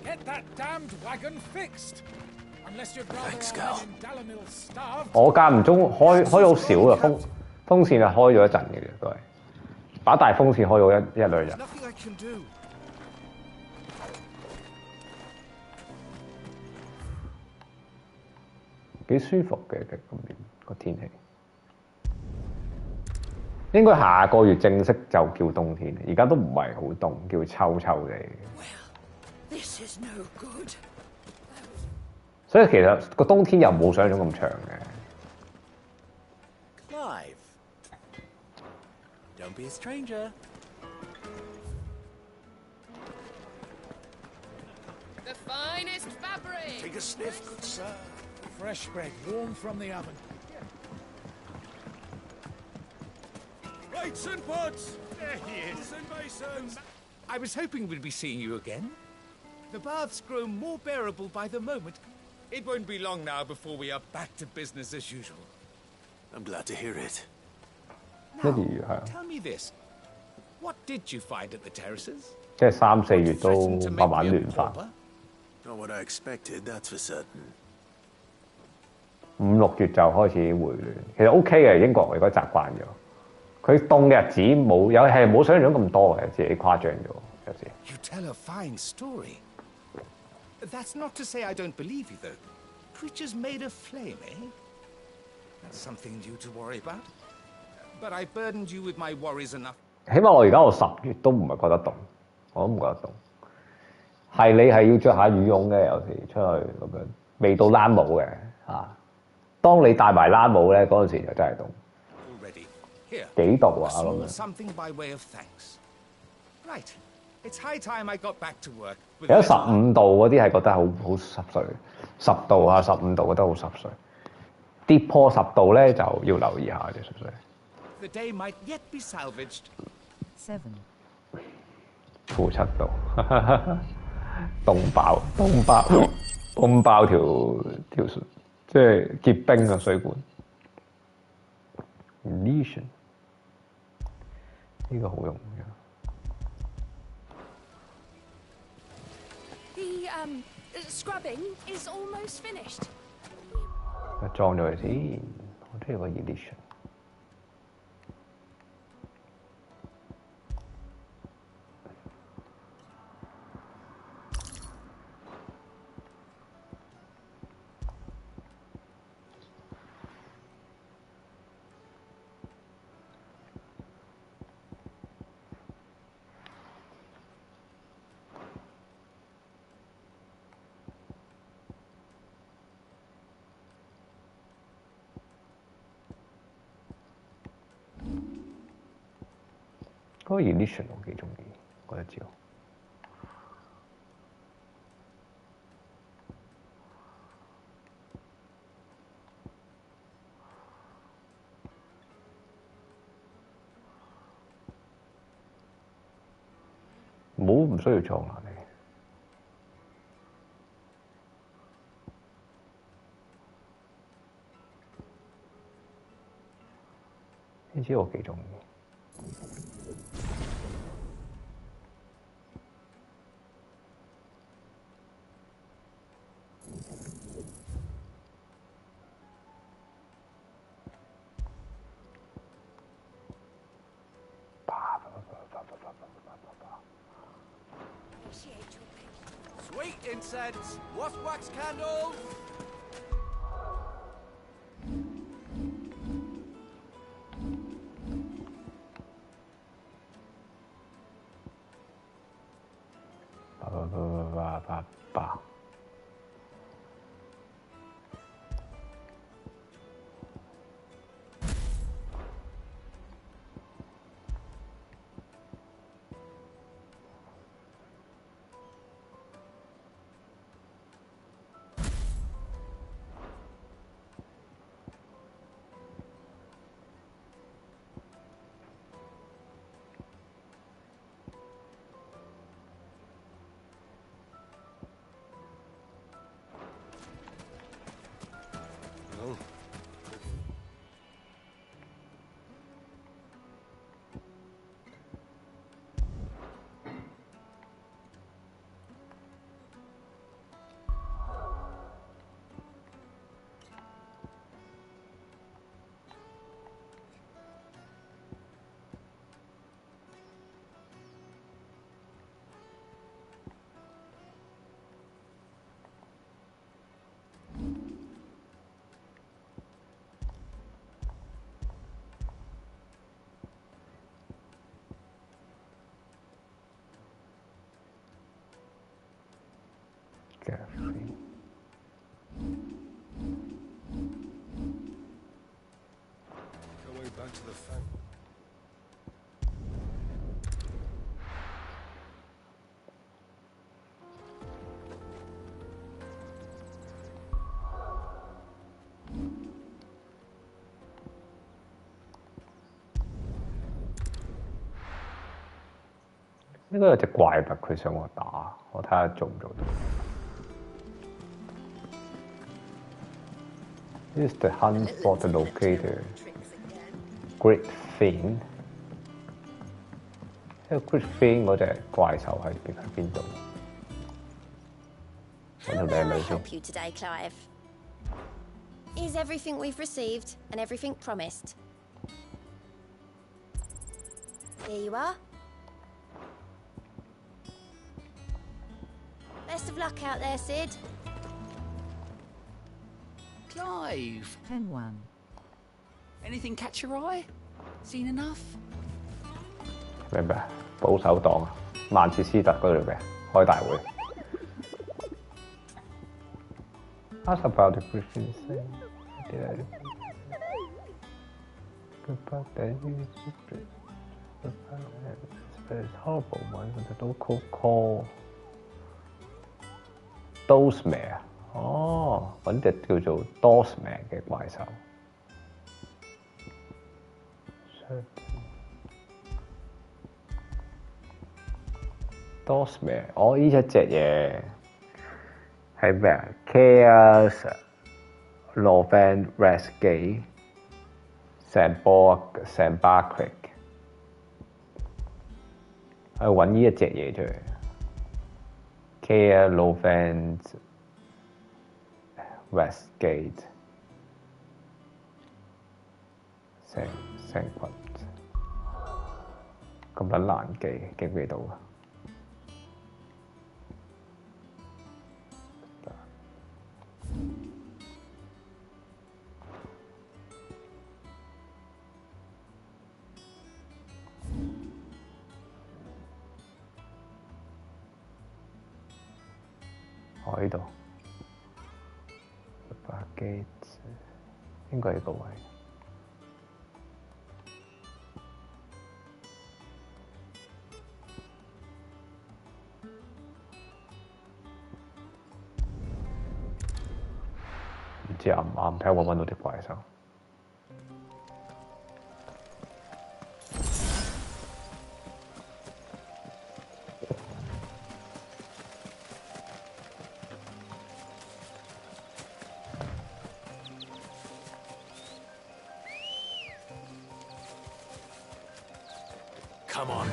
Get that damned wagon fixed. Unless you'd rather our men in Dalamil starve. 我間唔中開好少啊，風扇係開咗一陣嘅啫，都係把大風扇開咗一兩日。 Nothing I can do. 幾舒服嘅今年個天氣。應該下個月正式就叫冬天，而家都唔係好凍，叫秋秋地。This is no good. 所以其實個冬天又冇想象中咁長嘅。 Clive, don't be a stranger. The finest fabric. Take a sniff, good sir. Fresh bread, warm from the oven. Weights and pots! There he is. And basins. I was hoping we'd be seeing you again. The baths grow more bearable by the moment. It won't be long now before we are back to business as usual. I'm glad to hear it. Now, tell me this. What did you find at the terraces? 即係3、4月都慢慢亂發。 Not what I expected, that's for certain. 5、6月就開始回暖，其實 OK 嘅，英國我而家習慣咗。佢凍嘅日子冇想象中咁多嘅，自己誇張咗有時。 You tell a fine story. That's not to say I don't believe you, though. Creatures made of flame, eh? That's something new to worry about. But I burdened you with my worries enough. 起碼我而家10月都唔係覺得凍，我都唔覺得凍。係你係要着下羽絨嘅，有時出去咁樣，未到冷帽嘅嚇。當你戴埋冷帽咧，嗰陣時就真係凍。幾度啊咁樣？ Something by way of thanks. Right. It's high time I got back to work. 有15度嗰啲係覺得好濕碎，10度啊15度覺得好濕碎，跌破10度咧就要留意下嘅純粹。 The day might yet be salvaged. 7. -7度，凍爆條水，即係結冰嘅水管。Lesion 呢個好用嘅。 The scrubbing is almost finished. 裝咗佢先，我都有個 Lesion。 嗰個 Elision 我幾中意嗰一招。唔需要撞下你。呢招我幾中意。 Sweet incense, waft wax candles. Ba. 「Going back to the fang. 應該有隻怪物佢想我打，我睇下做唔做到。This is the hunt for the locator. Great Fiend。呢個 Great Fiend 嗰隻怪獸喺邊度？揾條靚女先。 Help you today, Clive. Is everything we've received and everything promised? Here you are. Best of luck out there, Sid. Clive. 10-1. Anything catch your eye? Seen enough? 明白，保守黨啊，曼徹斯特嗰度嘅開大會。Ask about the Christian thing. About the it's horrible one with the local call Dosmere 哦，揾隻叫做 Dosmere 嘅怪獸。Dosmere 哦，呢一隻嘢係咩啊 ？Chaos Lovan Resgate 成巴 Creek 去揾呢一隻嘢出嚟。Chaos Lovan Resgate 成群咁撚難記唔記到啊？我呢度把機應該係呢個位。唔知啱唔啱？睇下揾唔揾到啲怪獸。Come on.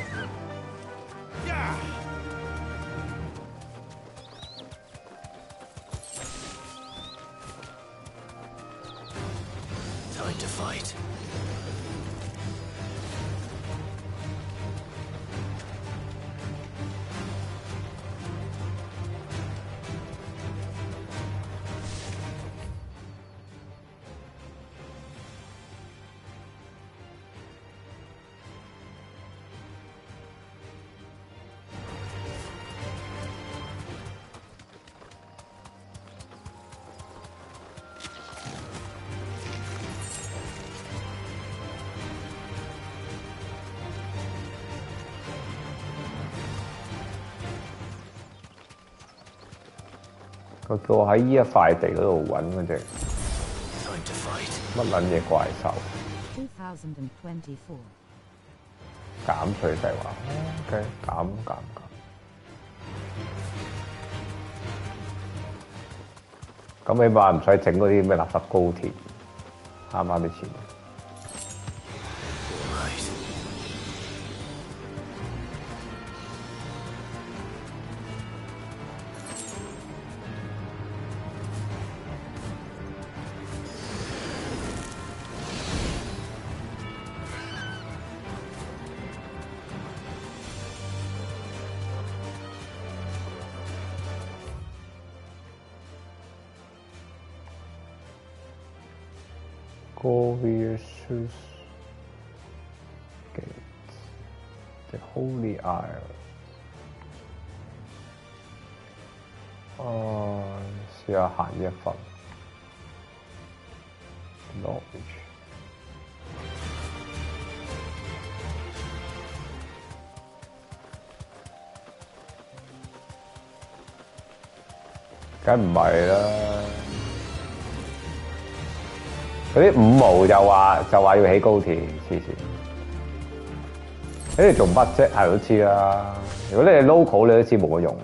Time to fight.佢叫我喺呢一塊地嗰度揾嗰隻 Time to fight. 乜撚嘢怪獸， 2024. 減脆計劃。OK， 減。咁起碼唔使整嗰啲咩垃圾高鐵，慳返啲錢。Glorious Gates, the Holy Isle。哦，試下行呢一份 knowledge。梗唔係啦，嗰啲5毛就話要起高鐵，黐線！你哋做乜啫？係都知啦。如果你係 local，你都知冇乜用。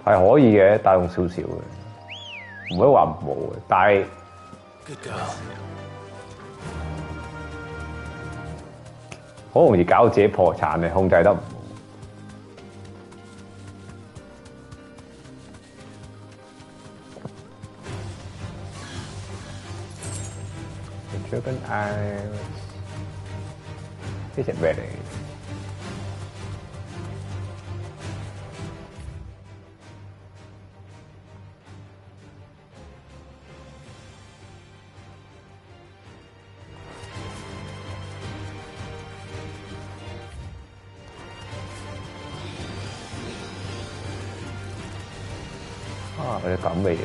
係可以嘅，帶用少少嘅，唔可以話冇嘅，但係好容易搞到自己破產嘅，控制得唔好。Dragon Eyes， 呢隻咩嚟？佢哋咁嘅嘢，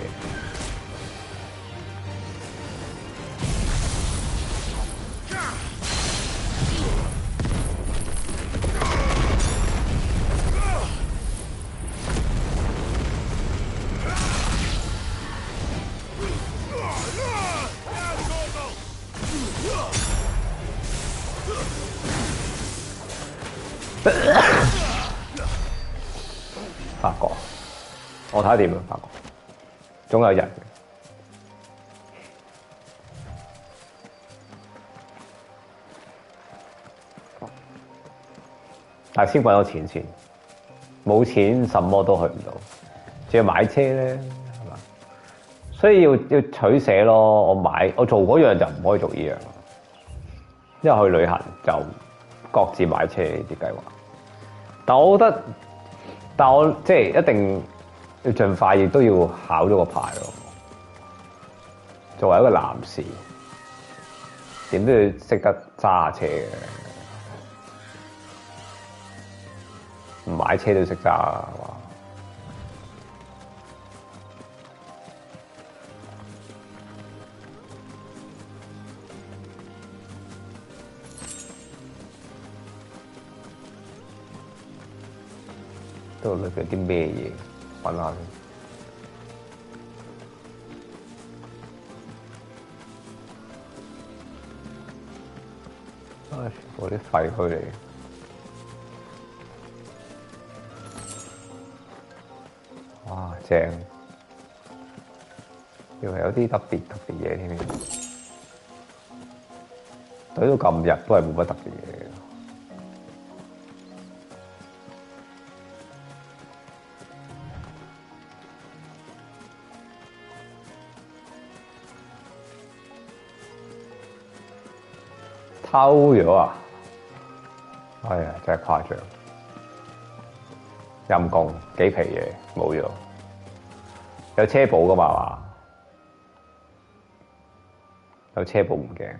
法國，我睇下點啊，法國。總有人嘅，但係先揾到錢先，冇錢什麼都去唔到，仲要買車咧，係嘛？所以要取捨咯。我做嗰樣就唔可以做呢樣，因為去旅行就各自買車呢啲計劃。但我覺得，我即係一定。要盡快，亦都要考咗個牌咯。作為一個男士，點都要識得揸車嘅，唔買車都識揸係嘛？都裏邊有啲咩嘢？揾下先。全部啲廢墟嚟。哇，正！以為有啲特別嘢添，隊到咁日都係冇乜特別嘢。偷咗啊！哎呀，真係誇張，陰公幾皮嘢冇咗，有車保㗎嘛？有車保唔驚。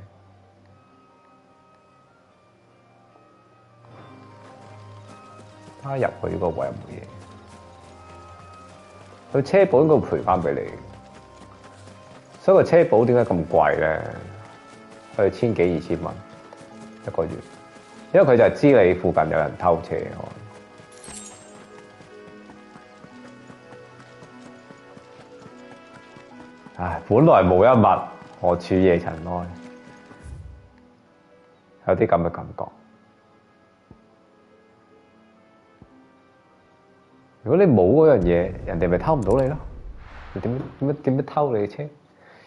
他入去呢個位冇嘢，佢車保應該會賠翻俾你，所以個車保點解咁貴咧？佢1000幾2000蚊。一個月，因為佢就係知你附近有人偷車。唉，本來無一物，何處惹塵埃，有啲咁嘅感覺。如果你冇嗰樣嘢，人哋咪偷唔到你咯。你點樣偷你車？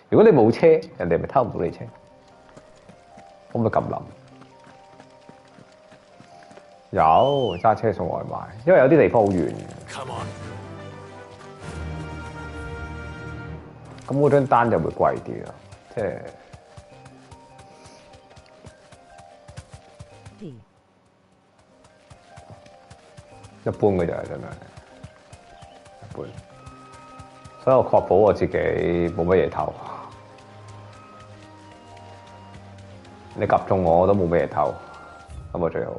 如果你冇車，人哋咪偷唔到你車。可唔可以咁諗？有揸車送外賣，因為有啲地方好遠嘅。咁嗰張單就會貴啲咯，即係。一般嘅就係真係一般，所以我確保我自己冇乜嘢偷。你及中我都冇乜嘢偷，咁啊最好。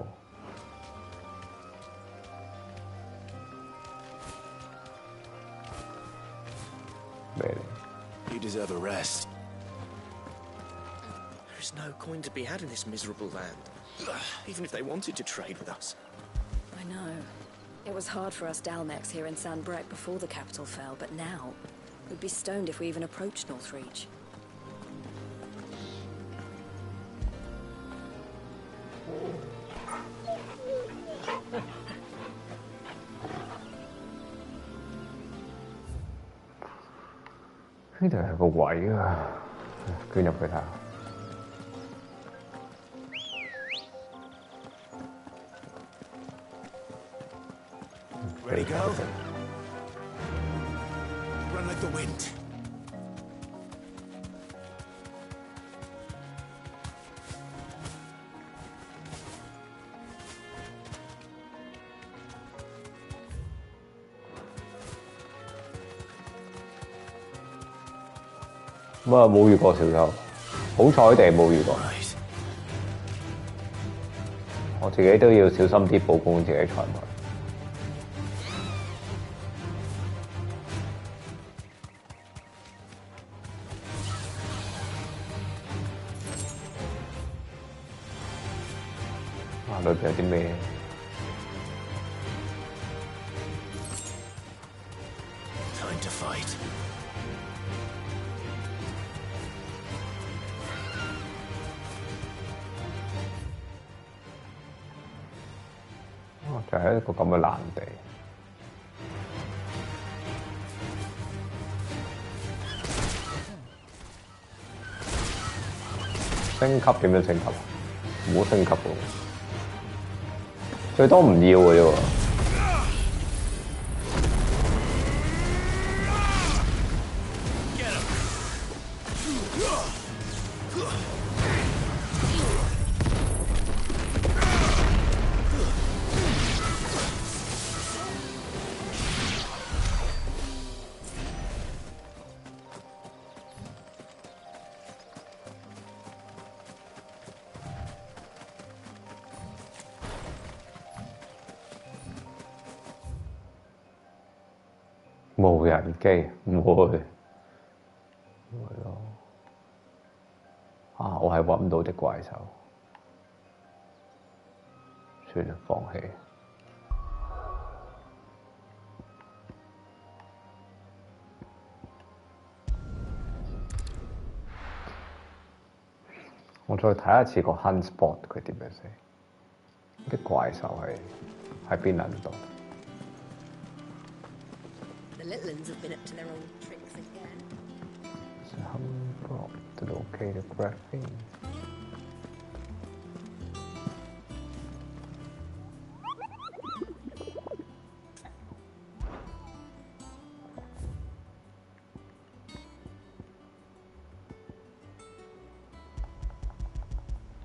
You deserve a rest. There is no coin to be had in this miserable land, even if they wanted to trade with us. I know. It was hard for us Dalmex here in Sanbreque before the capital fell, but now we'd be stoned if we even approached Northreach. This is a way啊，捐入去睇下。Ready, go? Run like the wind.咁啊冇遇過小偷，好彩地冇遇過。我自己都要小心啲保管自己財物。裏邊有啲咩？就係一個咁嘅爛地。升級點樣升級啊？唔好升級喎，最多唔要嘅啫喎。無人機唔會，係咯。啊！我係揾唔到隻怪獸，算啦，放棄。我再睇一次個 hunt spot 佢點樣死？啲怪獸喺邊撚度？ The little ones have been up to their old tricks again. So how to locate the graphene?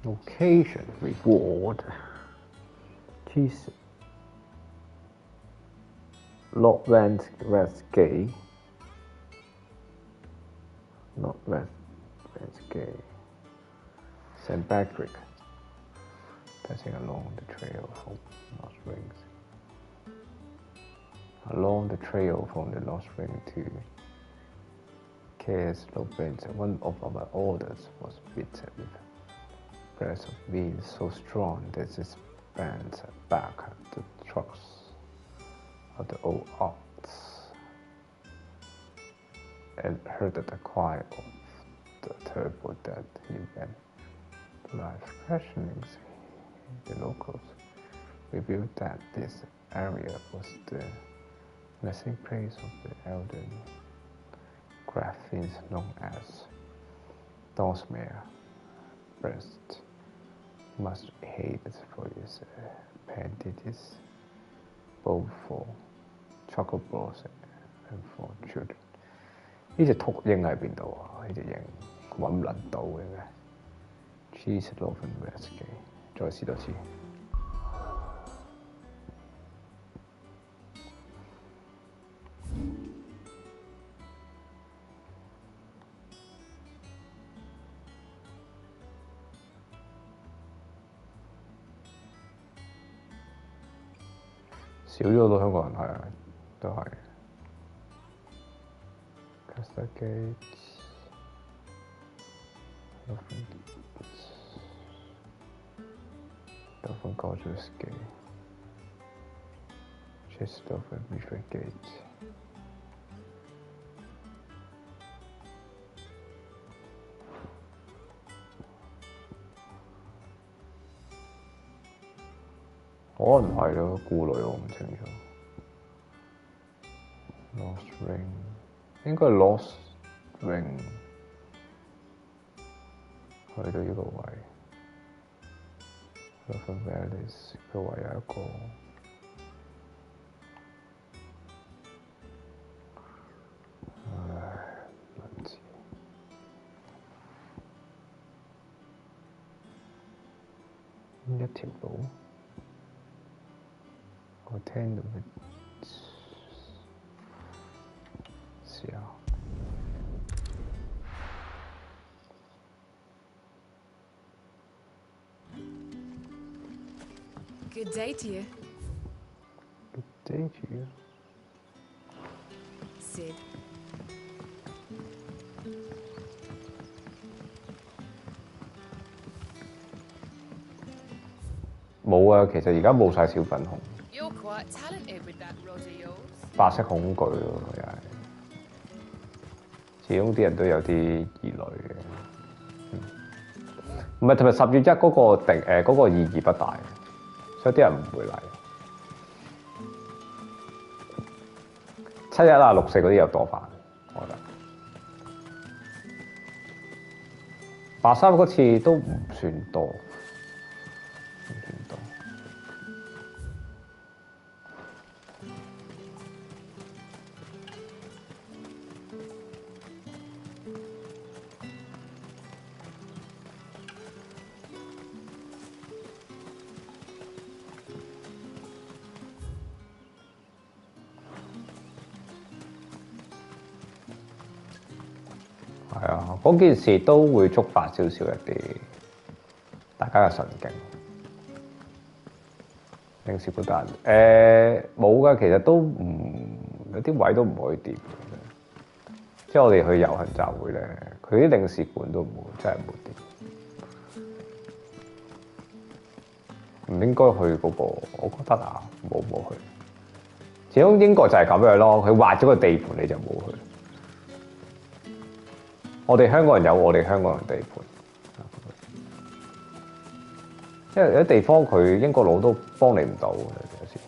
Location reward. Jesus. Not West Gay. Not West Gay. St. Patrick. Passing along the trail from Lost Rings. Along the trail from the Lost Ring to Cairns Lopez, one of our orders was bitten with breath of wind so strong that it spans back the trucks of the old ox and heard the cry of the terrible dead event. Life questionings, the locals revealed that this area was the resting place of the elderly graphene known as Dosmere breast must be hated for its appendages, both for chocobos and for children。呢隻禿鷹喺邊度啊？呢隻鷹揾唔撚到嘅咩 ？Cheese loaf and whiskey， 再試多次。少咗好多香港人係啊，都係。Castle Gate，Dolphin Gorgeous Gate，Chase Dolphin Mission Gate。可能係咯，顧慮我唔清楚。Lost Ring 應該係 Lost Ring， 去到呢個位 ，Lost Valleys 個位有一個。唔知一條路。我聽到佢試下。Good day to you. Good day to you. Sid. 冇啊，其實而家冇晒小粉紅。You're quite talented with that rod of yours. 白色恐懼咯，又係。始終啲人都有啲疑慮嘅。唔係，同埋10月1嗰個意義不大，所以啲人唔會嚟。7/1啊、6/4嗰啲又多返，我覺得。白衫嗰次都唔算多，唔算多。係啊，嗰件事都會觸發少少一啲大家嘅神經。領事館大人冇㗎，其實都有啲位都唔可以掂嘅。即係我哋去遊行集會咧，佢啲領事館都真係冇掂。唔應該去嗰個，我覺得啊，冇去。始終英國就係咁樣咯，佢劃咗個地盤你就冇去。我哋香港人有我哋香港人地盤，因為有啲地方佢英國佬都幫你唔到嘅，有時。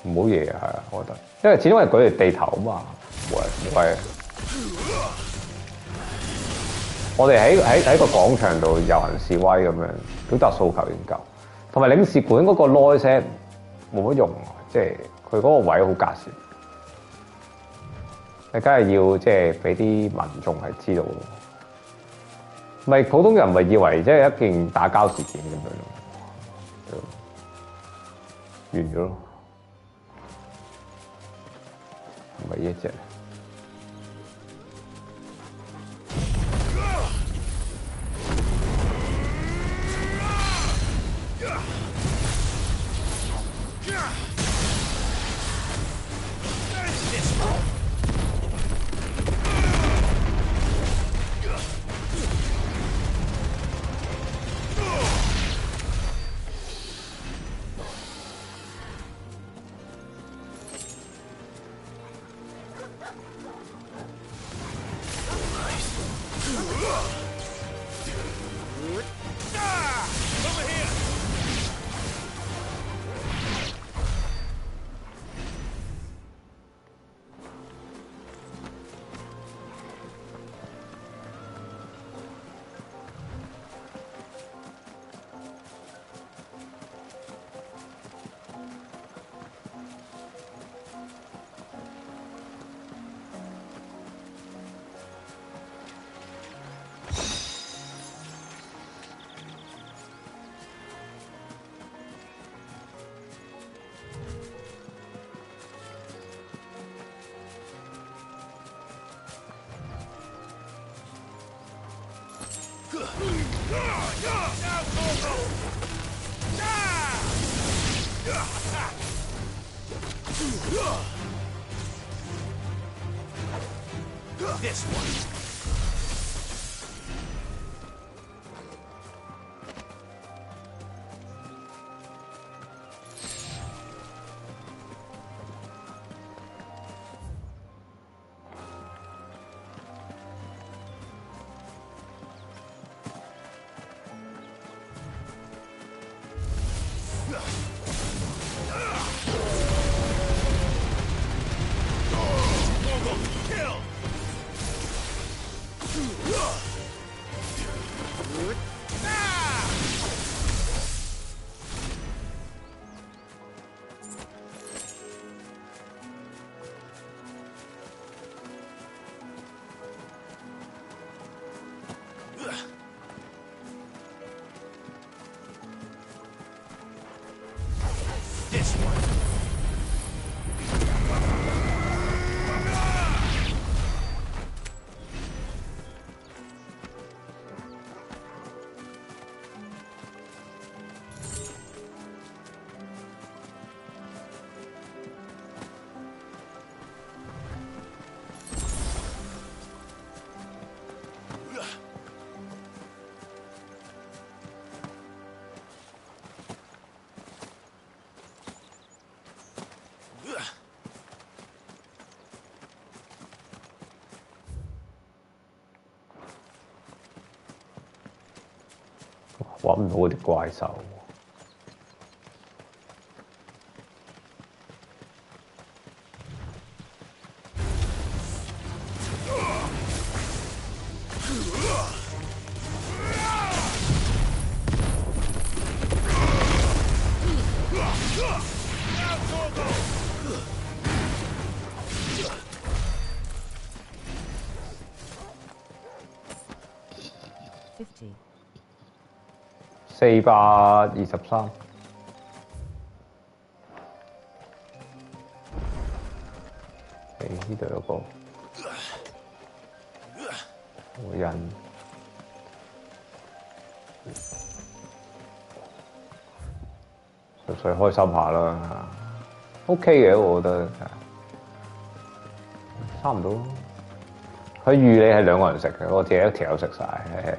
唔好嘢啊，係啊，我覺得，因為始終係佢哋地頭啊嘛，冇謂。我哋喺個廣場度遊行示威咁樣，表達訴求已經夠。同埋領事館嗰個 noise 冇乜用，即係佢嗰個位好隔涉。你梗係要即係俾啲民眾係知道，唔係普通人咪以為即係一件打交事件咁樣咯，完咗咯。唔係一隻。This one. This one.揾唔到嗰啲怪獸。423。呢度有個無人，純粹開心下啦。OK 嘅，我覺得差唔多。佢預你係兩個人食嘅，我自己一條友食晒，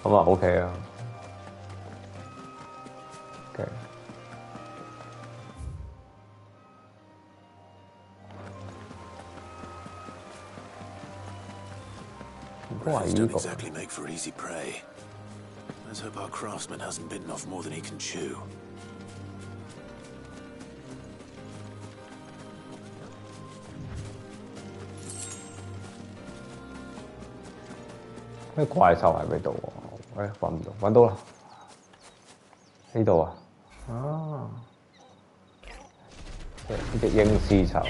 咁啊 OK 啊。Breaths don't exactly make for easy prey. Let's hope our craftsman hasn't bitten off more than he can chew. 咩怪獸喺邊度喎？喂，揾唔到，揾到啦！呢度啊，啊，呢隻英絲綢。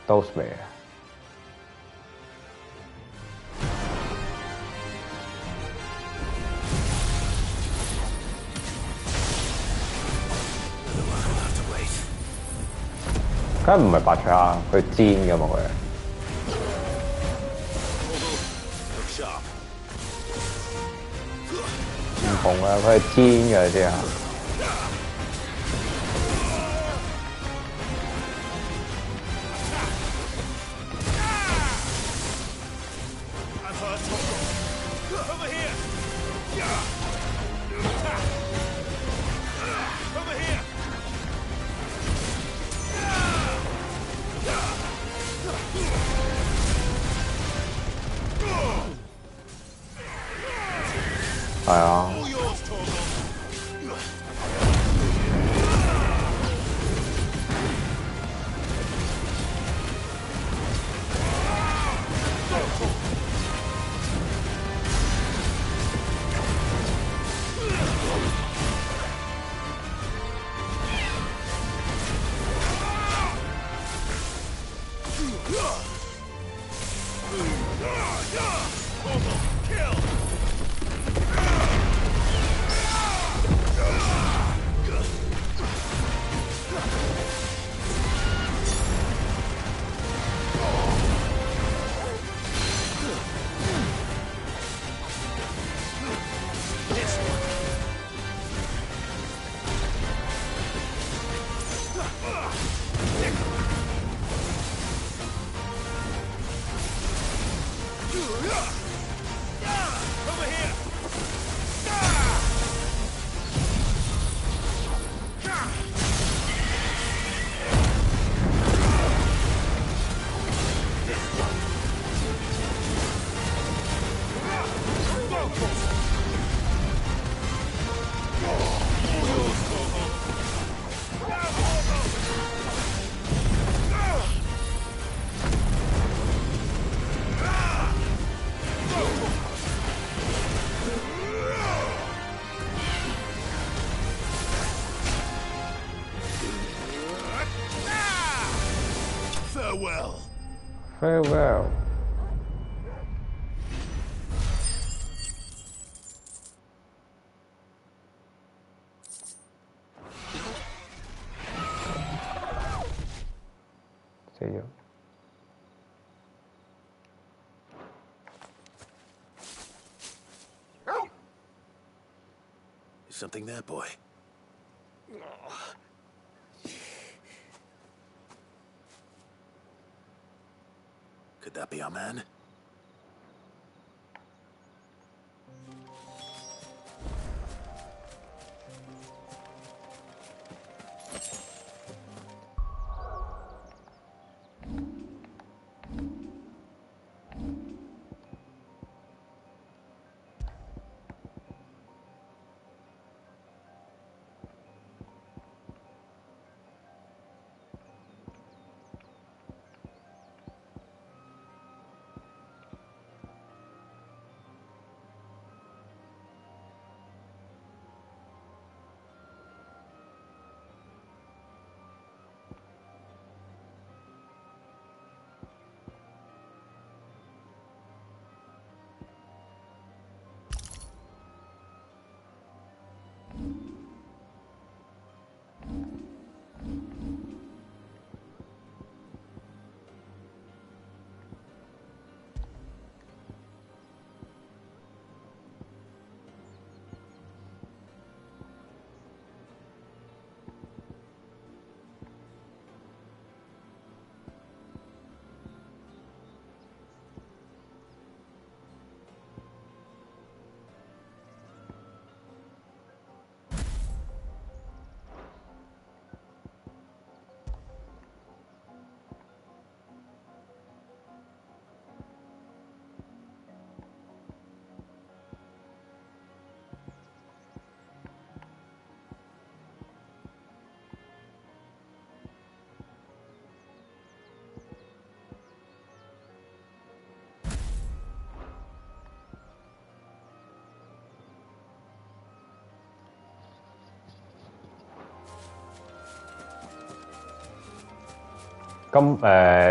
都是咩啊？梗唔係白灼啊，佢煎㗎嘛佢。唔同啊，佢係煎㗎啲啊。係啊。Farewell. Farewell。死咗。Something there, boy. Could that be our man?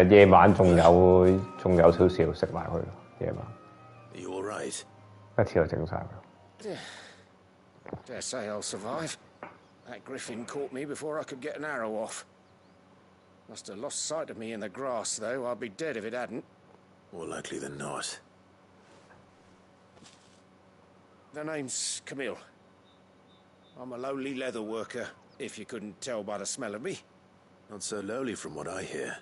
夜晚仲有少少食埋佢咯，夜晚。You all right? 一次就整晒佢。Dare say I'll survive. That griffin caught me before I could get an arrow off. Must have lost sight of me in the grass, though. I'd be dead if it hadn't. More likely than not. The name's Camille. I'm a lowly leather worker, if you couldn't tell by the smell of me. Not so lowly from what I hear.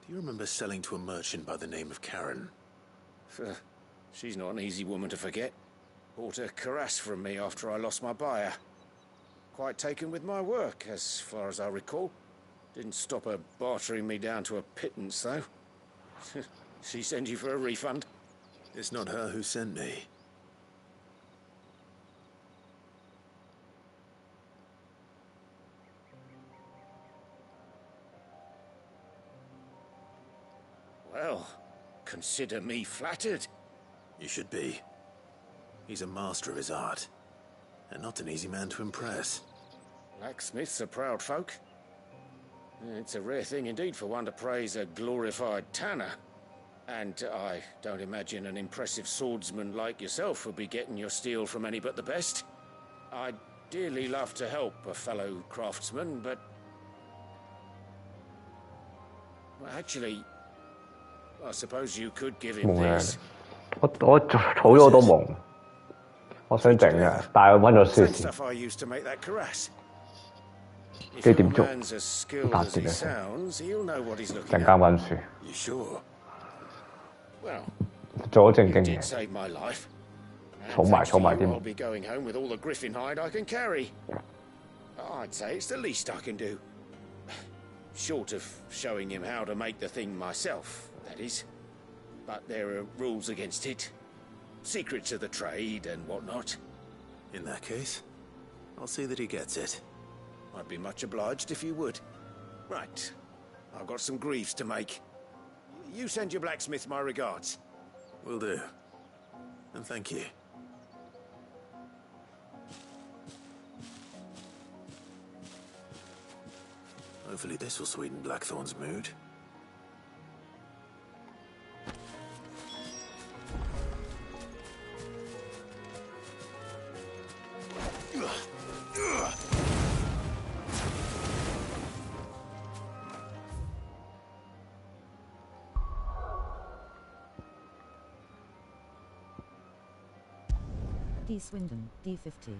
Do you remember selling to a merchant by the name of Karen? She's not an easy woman to forget. Bought a cuirass from me after I lost my buyer. Quite taken with my work, as far as I recall. Didn't stop her bartering me down to a pittance, though. She sent you for a refund? It's not her who sent me. Well, consider me flattered. You should be. He's a master of his art, and not an easy man to impress. Blacksmiths are proud folk. It's a rare thing indeed for one to praise a glorified tanner. And I don't imagine an impressive swordsman like yourself would be getting your steel from any but the best. I'd dearly love to help a fellow craftsman, but... Well, actually, I suppose you could give him 夢嘅 this. 我儲咗好多夢，我想整嘅，但係揾咗書 Same 先。 stuff I used to make that cuirass. If 幾 your 點鐘？ man's as skilled 8 as he 點嘅。 sounds, he'll know what he's 陣 looking 間 at. 溫書， You sure? Well, 做咗正 you 經 did 嘢， save my life. And 儲埋 thanks 儲 to 埋 you, 啲 I'll be going home with all the griffin hide I can carry. I'd say it's the least I can do. Short of showing him how to make the thing myself, that is. But there are rules against it. Secrets of the trade and whatnot. In that case, I'll see that he gets it. I'd be much obliged if you would. Right. I've got some greaves to make. You send your blacksmith my regards. Will do. And thank you. Hopefully this will sweeten Blackthorn's mood. D Swindon, D50.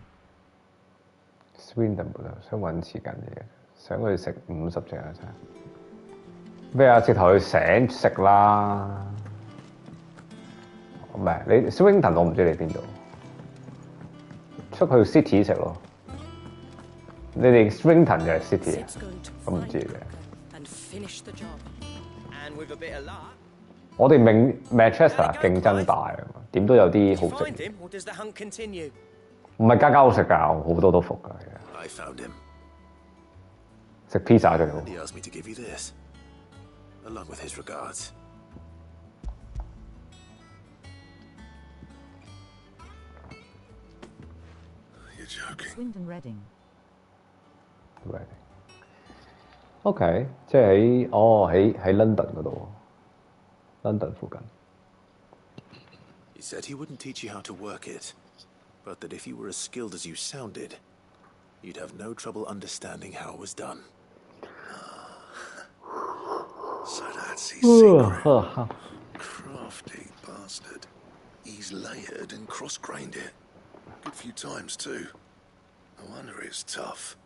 Swindon 想揾次緊嘢，想佢食50隻啊！真係咩啊？直頭去醒食啦！唔係你 Swindon 我唔知你邊度，出去 City 食咯。你哋 Swindon 就係 City 啊？我唔知嘅。我哋Manchester 競爭大啊嘛，點都有啲好食。唔係間間好食㗎，好多都服㗎。I found him. 食 pizza 最好。 He asked me to give you this, along with his regards. You're joking. Swindon Reading. OK， 即係喺 London 嗰度 ，London 附近。He said he wouldn't teach you how to work it, but that if you were as skilled as you sounded, you'd have no trouble understanding how it was done. So that's his secret. Crafty bastard. He's layered and cross-grained it. Good few times, too. No wonder it's tough.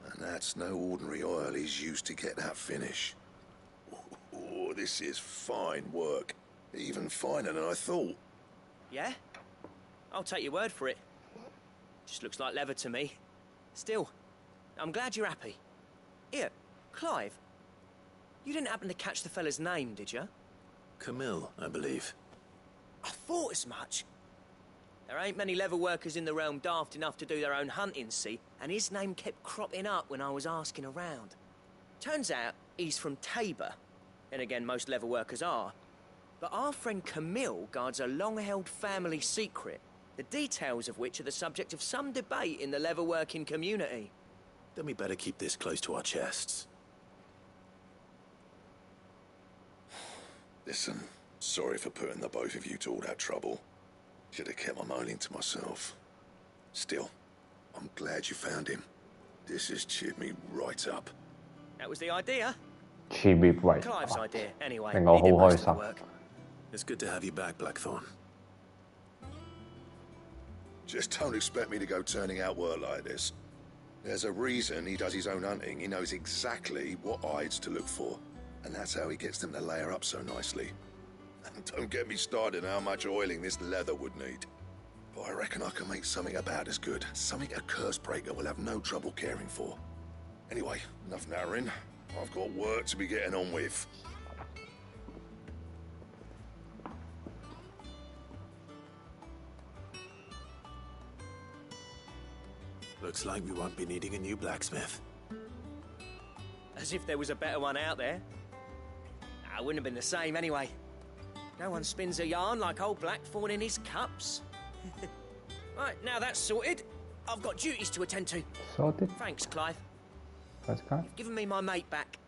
And that's no ordinary oil he's used to get that finish. Oh, this is fine work. Even finer than I thought. Yeah? I'll take your word for it. Just looks like leather to me. Still, I'm glad you're happy. Here, Clive. You didn't happen to catch the fella's name, did you? Camille, I believe. I thought as much. There ain't many leather workers in the realm daft enough to do their own hunting, see? And his name kept cropping up when I was asking around. Turns out he's from Tabor. And again, most leather workers are. But our friend Camille guards a long-held family secret, the details of which are the subject of some debate in the leather-working community. Then we better keep this close to our chests. Listen, sorry for putting the both of you to all that trouble. Should have kept my moaning to myself. Still, I'm glad you found him. This has cheered me right up. That was the idea. Cheer me right Clive's idea, anyway. 令我好開心。 It's good to have you back, Blackthorn. Just don't expect me to go turning out work like this. There's a reason he does his own hunting. He knows exactly what hides to look for. And that's how he gets them to layer up so nicely. And don't get me started on how much oiling this leather would need. But I reckon I can make something about as good. Something a Cursebreaker will have no trouble caring for. Anyway, enough narrowing. I've got work to be getting on with. Looks like we won't be needing a new blacksmith. As if there was a better one out there. I wouldn't have been the same anyway. No one spins a yarn like old Blackthorn in his cups. Right, now that's sorted. I've got duties to attend to. Sorted? Thanks, Clive. Thanks, Clive. You've given me my mate back.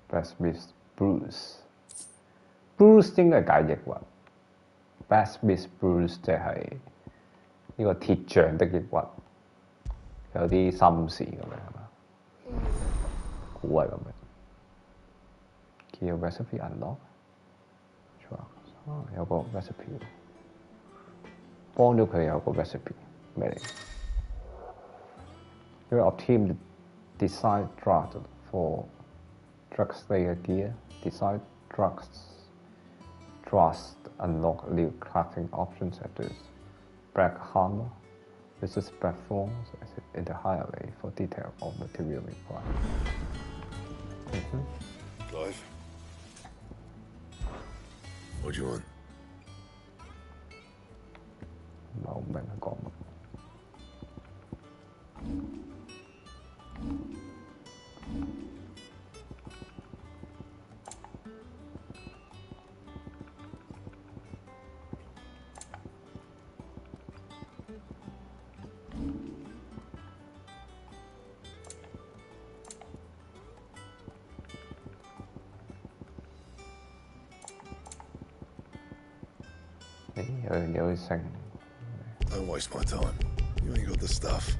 Blacksmith Bruce。Bruce 應該係解抑鬱。Blacksmith Bruce 即係呢個鐵匠的抑鬱，有啲心事咁樣係嘛？估係咁樣。Key recipe unlock。有個 recipe， 幫咗佢有個 recipe 咩嚟？要 obtain the desired draft for Drugslayer gear. Desired Trust unlock new crafting options such as black armor. This is platforms entirely for detail of material required. Clive? What do you want? 唔係好明佢講乜。有成 Don't waste my time. You ain't got the stuff.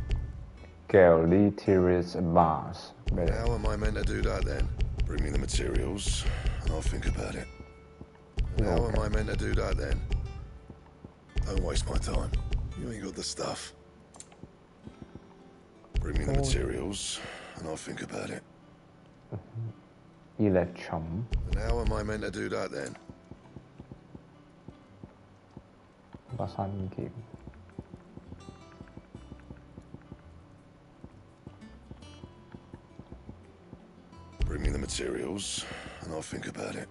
Deleterious mass 咩嚟？ How am I meant to do that then? Bring me the materials, and I'll think about it. And how am I meant to do that then? Don't waste my time. You ain't got the stuff. Bring me the materials, and I'll think about it. 熱力沉。 And how am I meant to do that then? 把新劍。 Bring me the materials, and I'll think about it.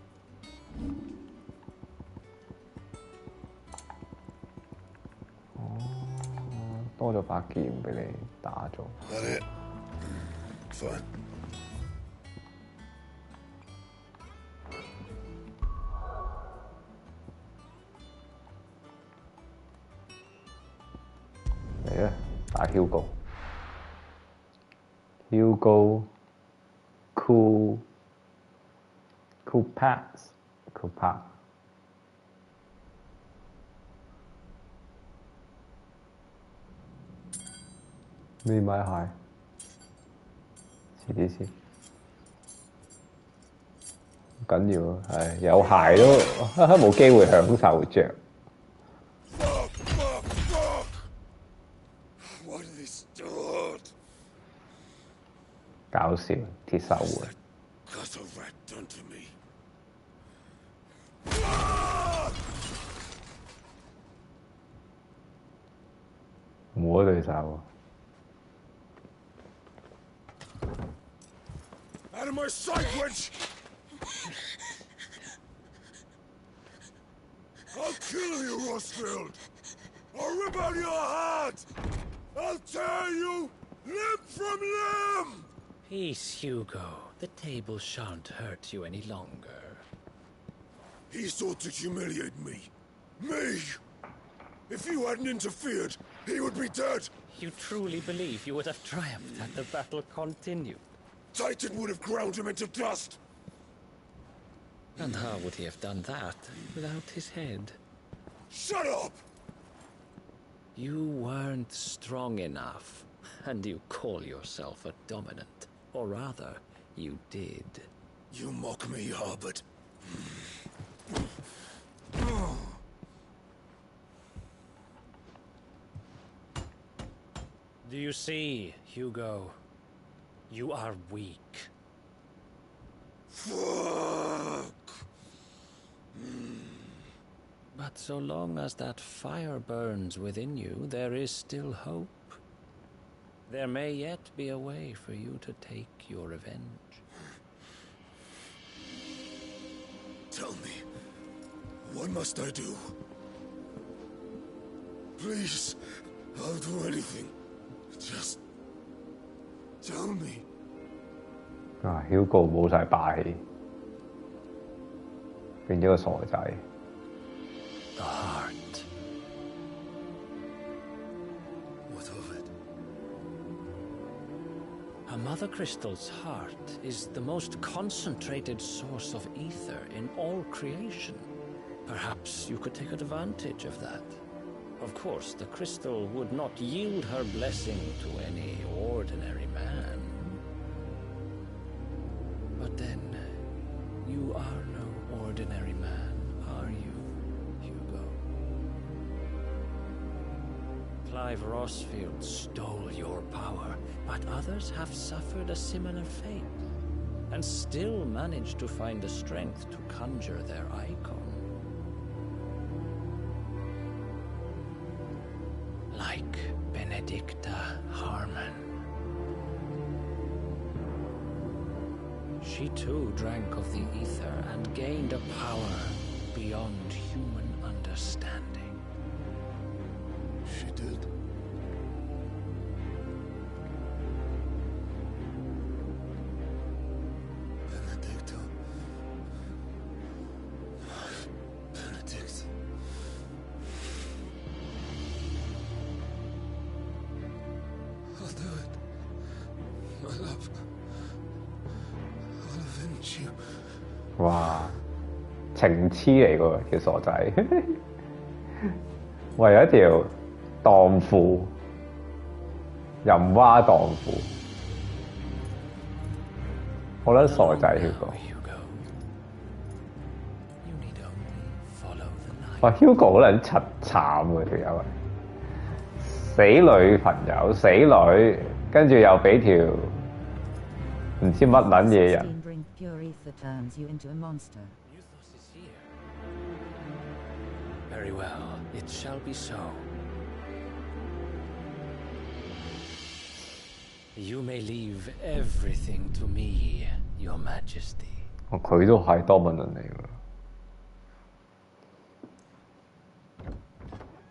多咗把劍俾你打咗。 That it? Fine. 嚟啊！打 Hugo。Hugo cool pass cool pass。 未買鞋，遲啲先。唔緊要啊，係有鞋都冇機會享受着。 What have they stored? 搞笑，鐵手會。 Got a rat done to me. 冇對手。 Out of my sight, witch! I'll kill you, Rosfield! I'll rip out your heart! I'll tear you limb from limb! Peace, Hugo. The table shan't hurt you any longer. He sought to humiliate me. Me! If you hadn't interfered, he would be dead! You truly believe you would have triumphed had the battle continued? Titan would have ground him into dust! And how would he have done that without his head? Shut up! You weren't strong enough, and you call yourself a dominant. Or rather, you did. You mock me, Harbert. Do you see, Hugo? You are weak. Fuck! But so long as that fire burns within you, there is still hope. There may yet be a way for you to take your revenge. Tell me, what must I do? Please, I'll do anything. Just tell me. Hugo 冇晒霸氣，變咗個傻仔。 The heart. What of it? A mother crystal's heart is the most concentrated source of ether in all creation. Perhaps you could take advantage of that. Of course, the crystal would not yield her blessing to any ordinary man. But then, you are no ordinary man, are you, Hugo? Clive Rosfield stole your power, but others have suffered a similar fate, and still managed to find the strength to conjure their icon. Like Benedicta Harmon. She too drank of the ether and gained a power beyond human understanding. She did. Benedicta. Benedict. I'll do it. My love. I'll avenge you. 哇！情痴嚟㗎條傻仔，為咗一條蕩婦，淫娃蕩婦。好撚傻仔 Hugo。哇 Hugo 好撚柒慘喎條友，死女朋友死女，跟住又俾條唔知乜撚嘢人。Very well, it shall be so. You may leave everything to me, Your Majesty. 佢都係多文人嚟㗎，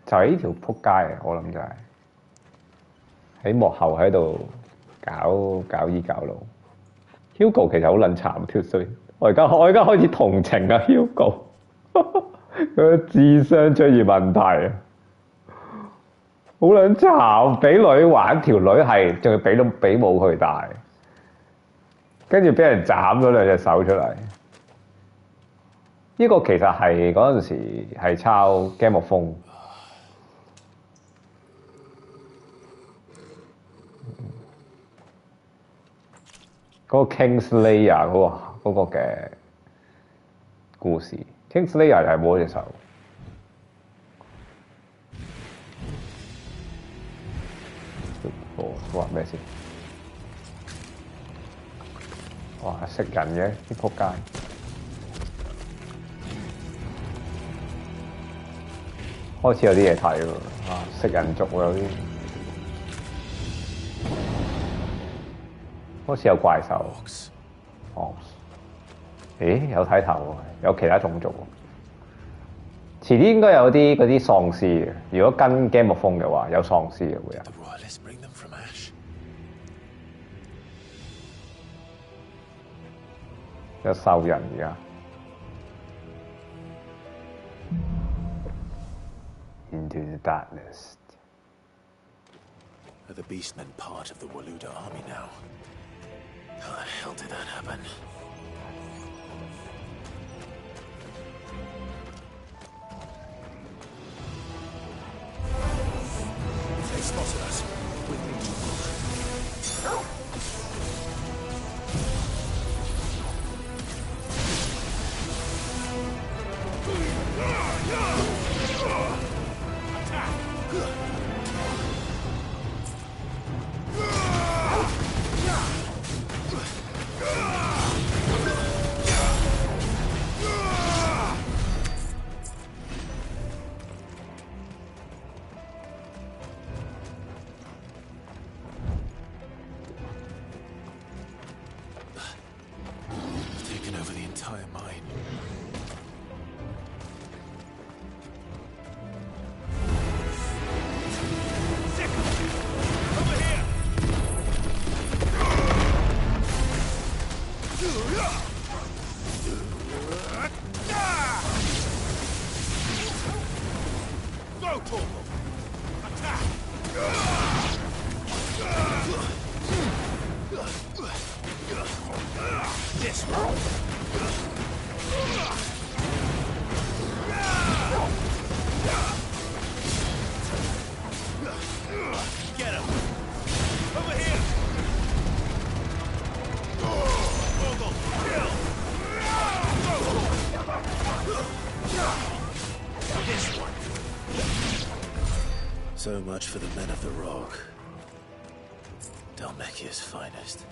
就係呢條撲街啊！我諗就係喺幕後喺度搞醫搞路。Hugo 其實好撚慘條衰，我而家開始同情啊 Hugo， 佢個智商出現問題啊！好撚慘，俾女玩條女係，仲要俾冇佢大，跟住俾人斬咗兩隻手出嚟。呢個其實係嗰陣時係抄 Game of Thrones。嗰個 Kingslayer 嗰個嘅故事 ，Kingslayer 就係冇隻手。話咩先？哇！識人嘅啲仆街，開始有啲嘢睇喎。啊，識人族喎有啲，開始有怪獸。哦，咦？有睇頭喎，有其他種族喎。遲啲應該有啲嗰啲喪屍嘅。如果跟 Game of Thrones 嘅話，有喪屍嘅會有。有獸人而家。Into the darkness. Are the beastmen part of the Waluda army now? How the hell did that happen? They spotted us. We need to move. Taken over the entire mine. Go, Torval! Attack! This one. Get him! Over here! Torval, kill! This one. So much for the men of the Rock. Dalmekia's finest.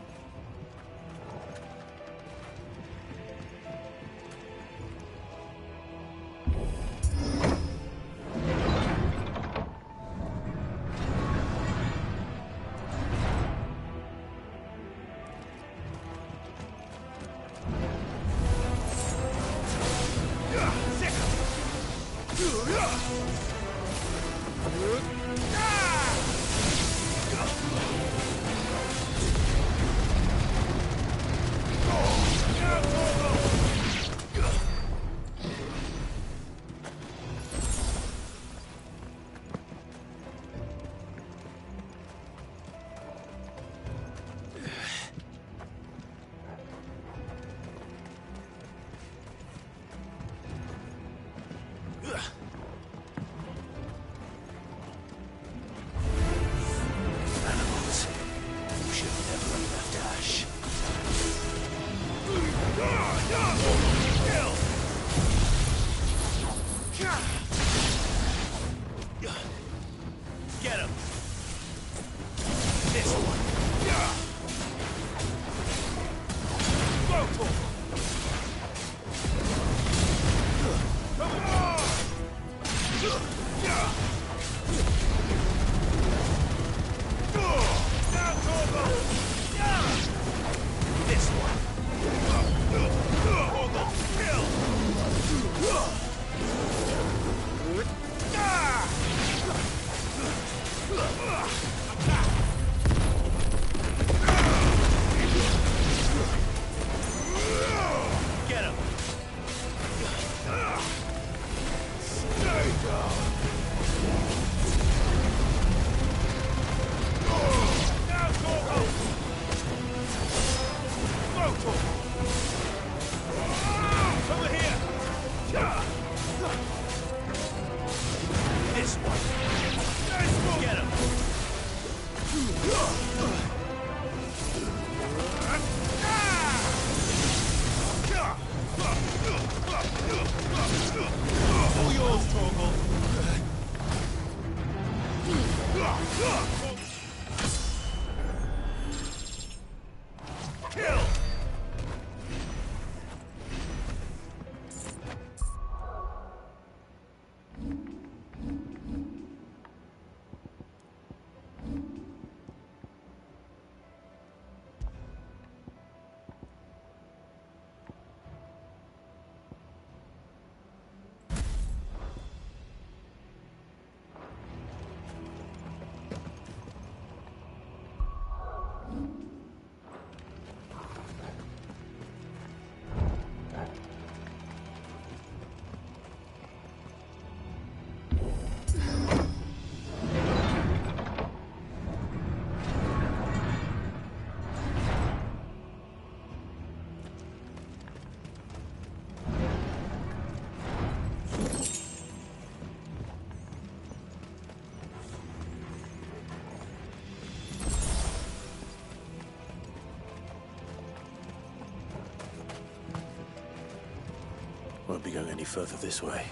Won't be going any further this way.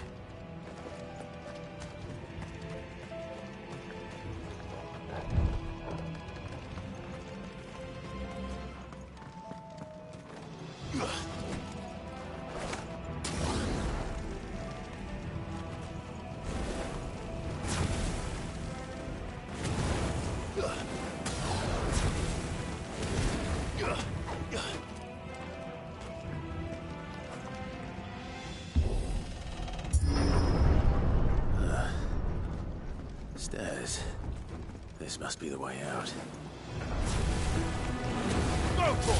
Stairs. This must be the way out. Go for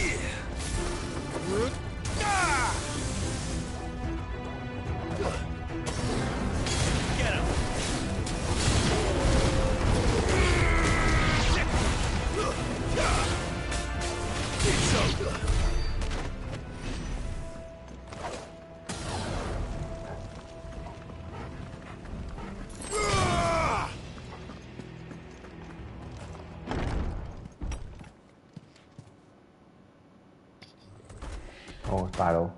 it! Yeah. Ah! Get him! It's over. Oh, 大佬。I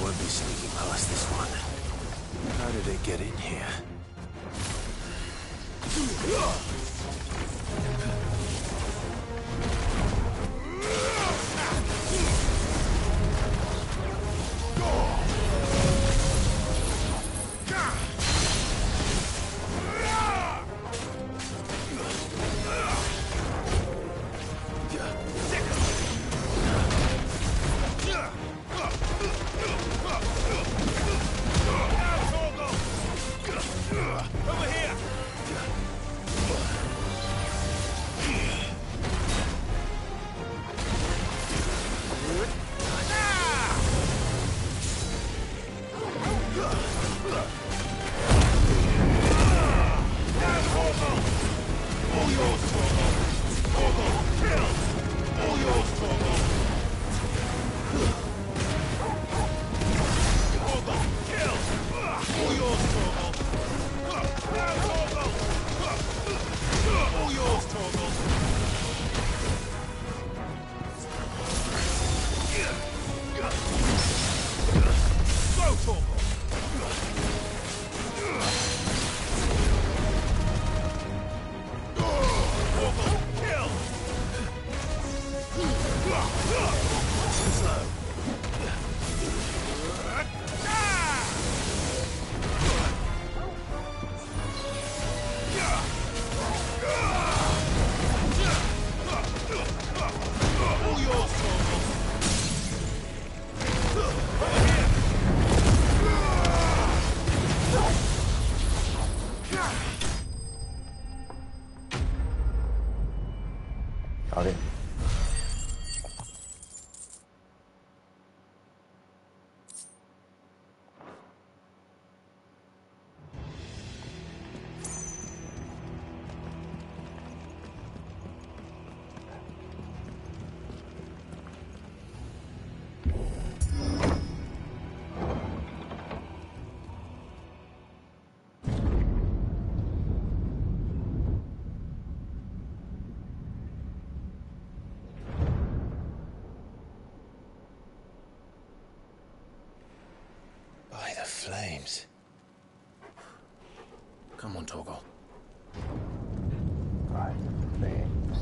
won't be sneaking past this one. How did it get in here? 搞掂。By the flames. Come on, Torgal. By the flames。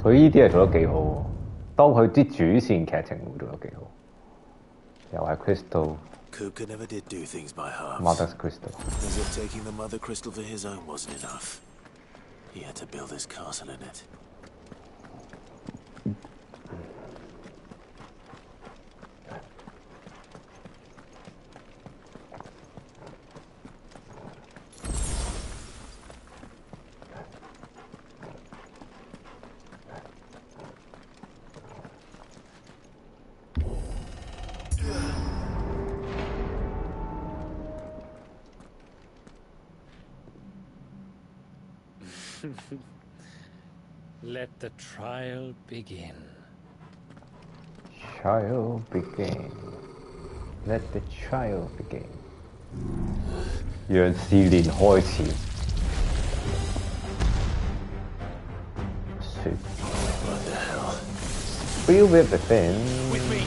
佢呢啲係做得幾好喎，當佢啲主線劇情會做得幾好，又係 Crystal。 Kupka never did do things by halves. Mother's Crystal. As if taking the Mother Crystal for his own wasn't enough. He had to build his castle in it. Let the trial begin. Trial begin. Let the trial begin. 讓試煉開始。What the hell? Spill with the fin. With me.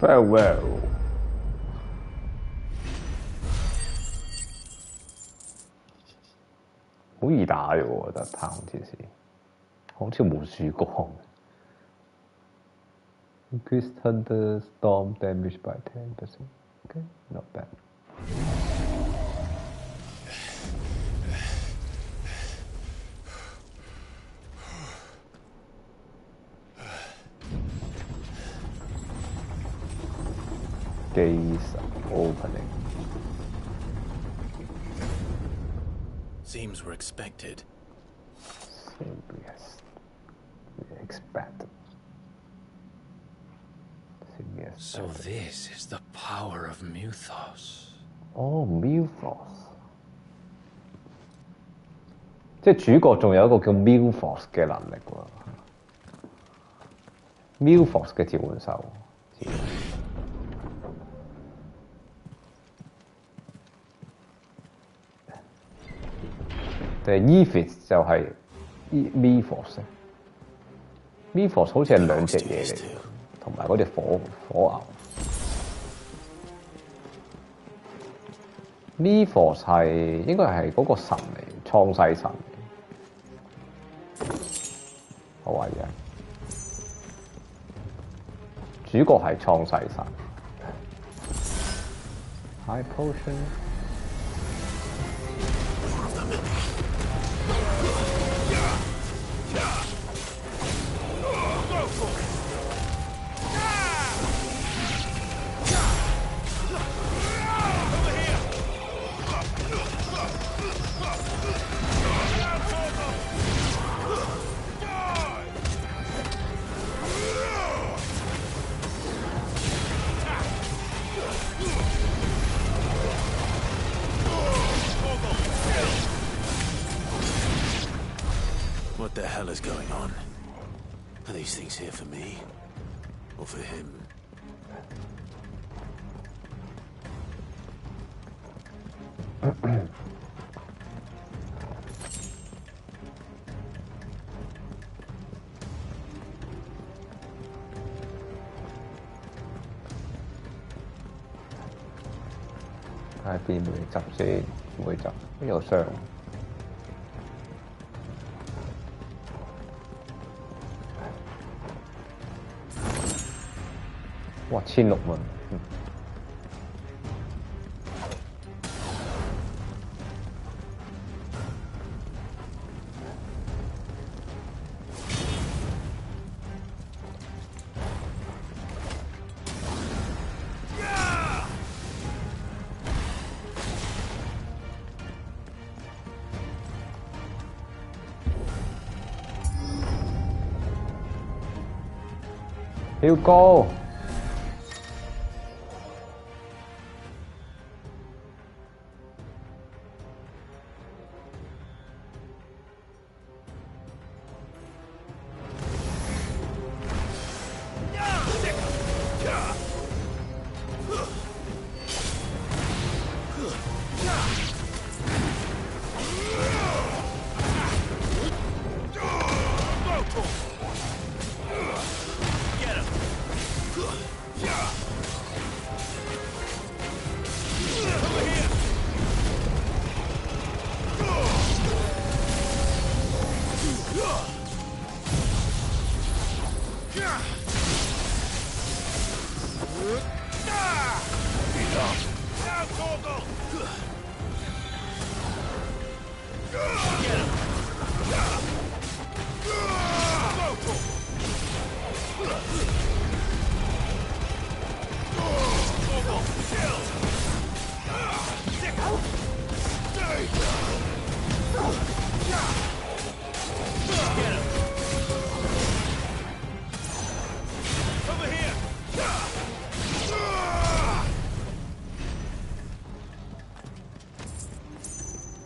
Farewell。好易打嘅喎，我覺得太空戰士，好似冇輸過。Increased thunderstorm damage by 10%. Okay, not bad. Gates opening. Seems we're expected. Yes. Expected. Yes. So this is the power of Muthos. Oh, Muthos. 即係主角仲有一個叫 Milforce 嘅能力喎 ，Milforce 嘅召喚獸。定係 Ephis 就係 Milforce。Milforce 好似係兩隻嘢嚟嘅，同埋嗰隻火牛。Milforce 係應該係嗰個神嚟，創世神。我懷疑主角係創世神。High potion。What the hell is going on? Are these things here for me? Or for him?睇下邊會執先，唔會執，有傷。哇，1600蚊。Hugo。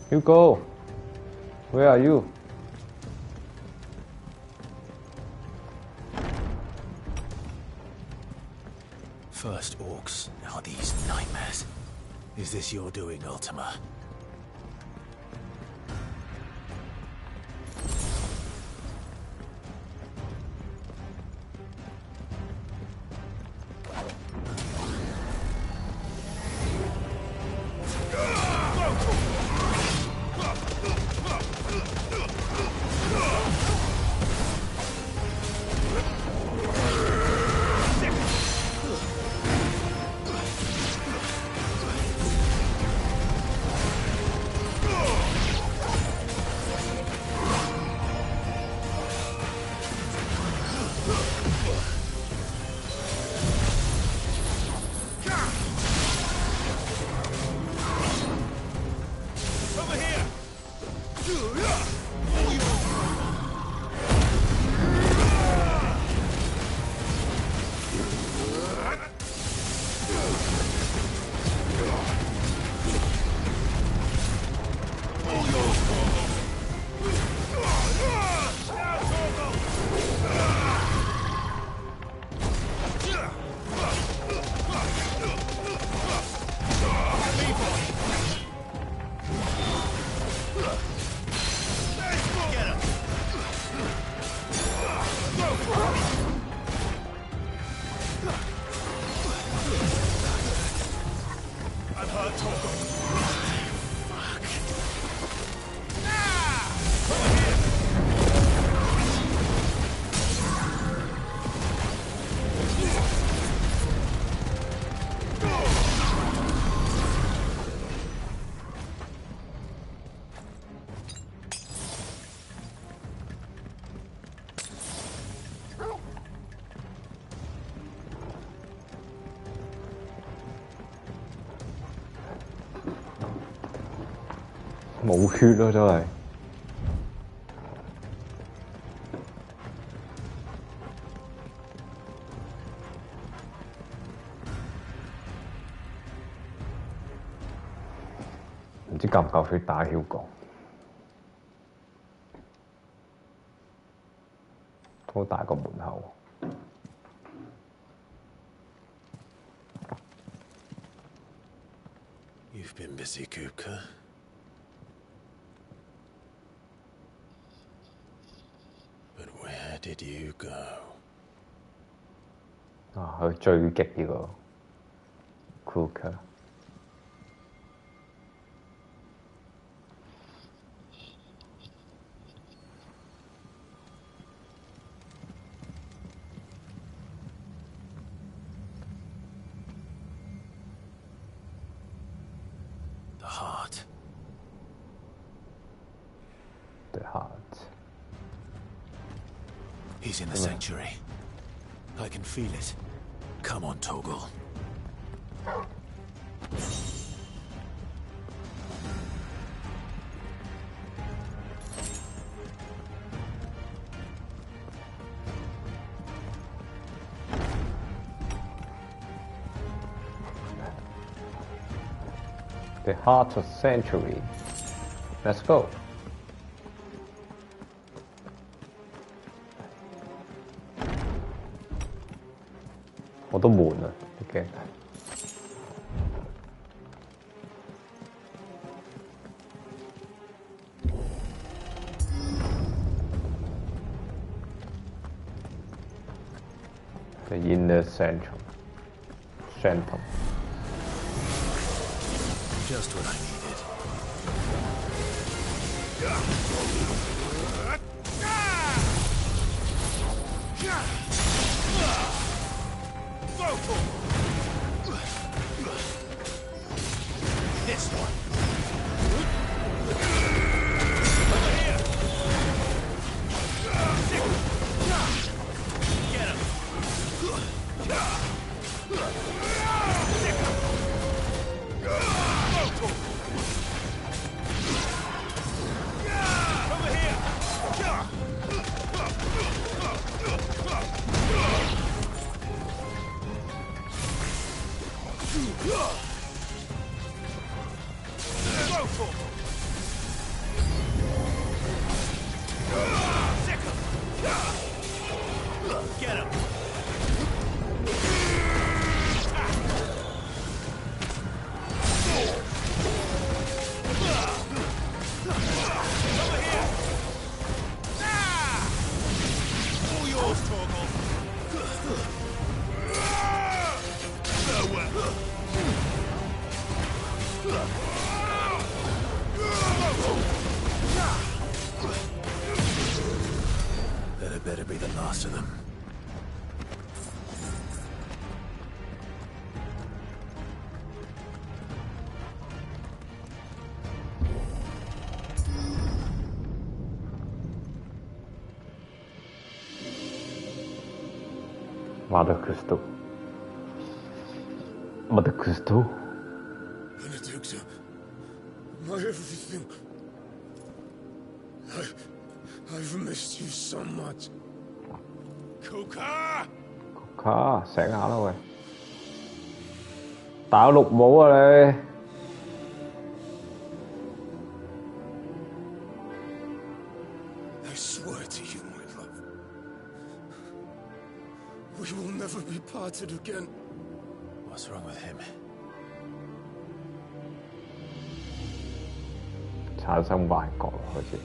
Hugo, where are you? First orcs, now these nightmares. Is this your doing, Ultima? 冇血咯，真係。唔知夠唔夠血打Hugo？好大個門口。You've been busy, Kupka. But where did you go? 啊，去追擊呢個 Kuka。The heart. The heart. He's in the sanctuary. I can feel it. Come on, Toggle. The heart of sanctuary. Let's go. 我都悶啊，已經。The inner sanctum. Just what I needed. This one. Get him. Over here. Get him. Over here. All yours, Torgal. That had better be the last of them. Mother Crystal. Mother Crystal. Benedicta, my everything. I've missed you so much. Kuka! Kuka,醒下啦喂！戴咗綠帽啊你！ I swear to you, my love, we will never be parted again. What's wrong with him? 產生幻覺啦，開始。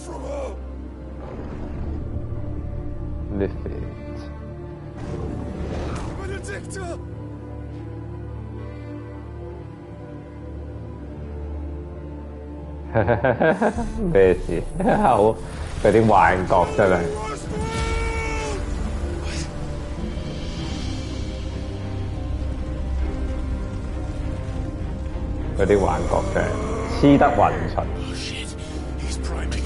from her. Lift it. Benedicta!咩事？好，佢啲幻覺真係，佢啲幻覺真係黐得勻巡。He's priming.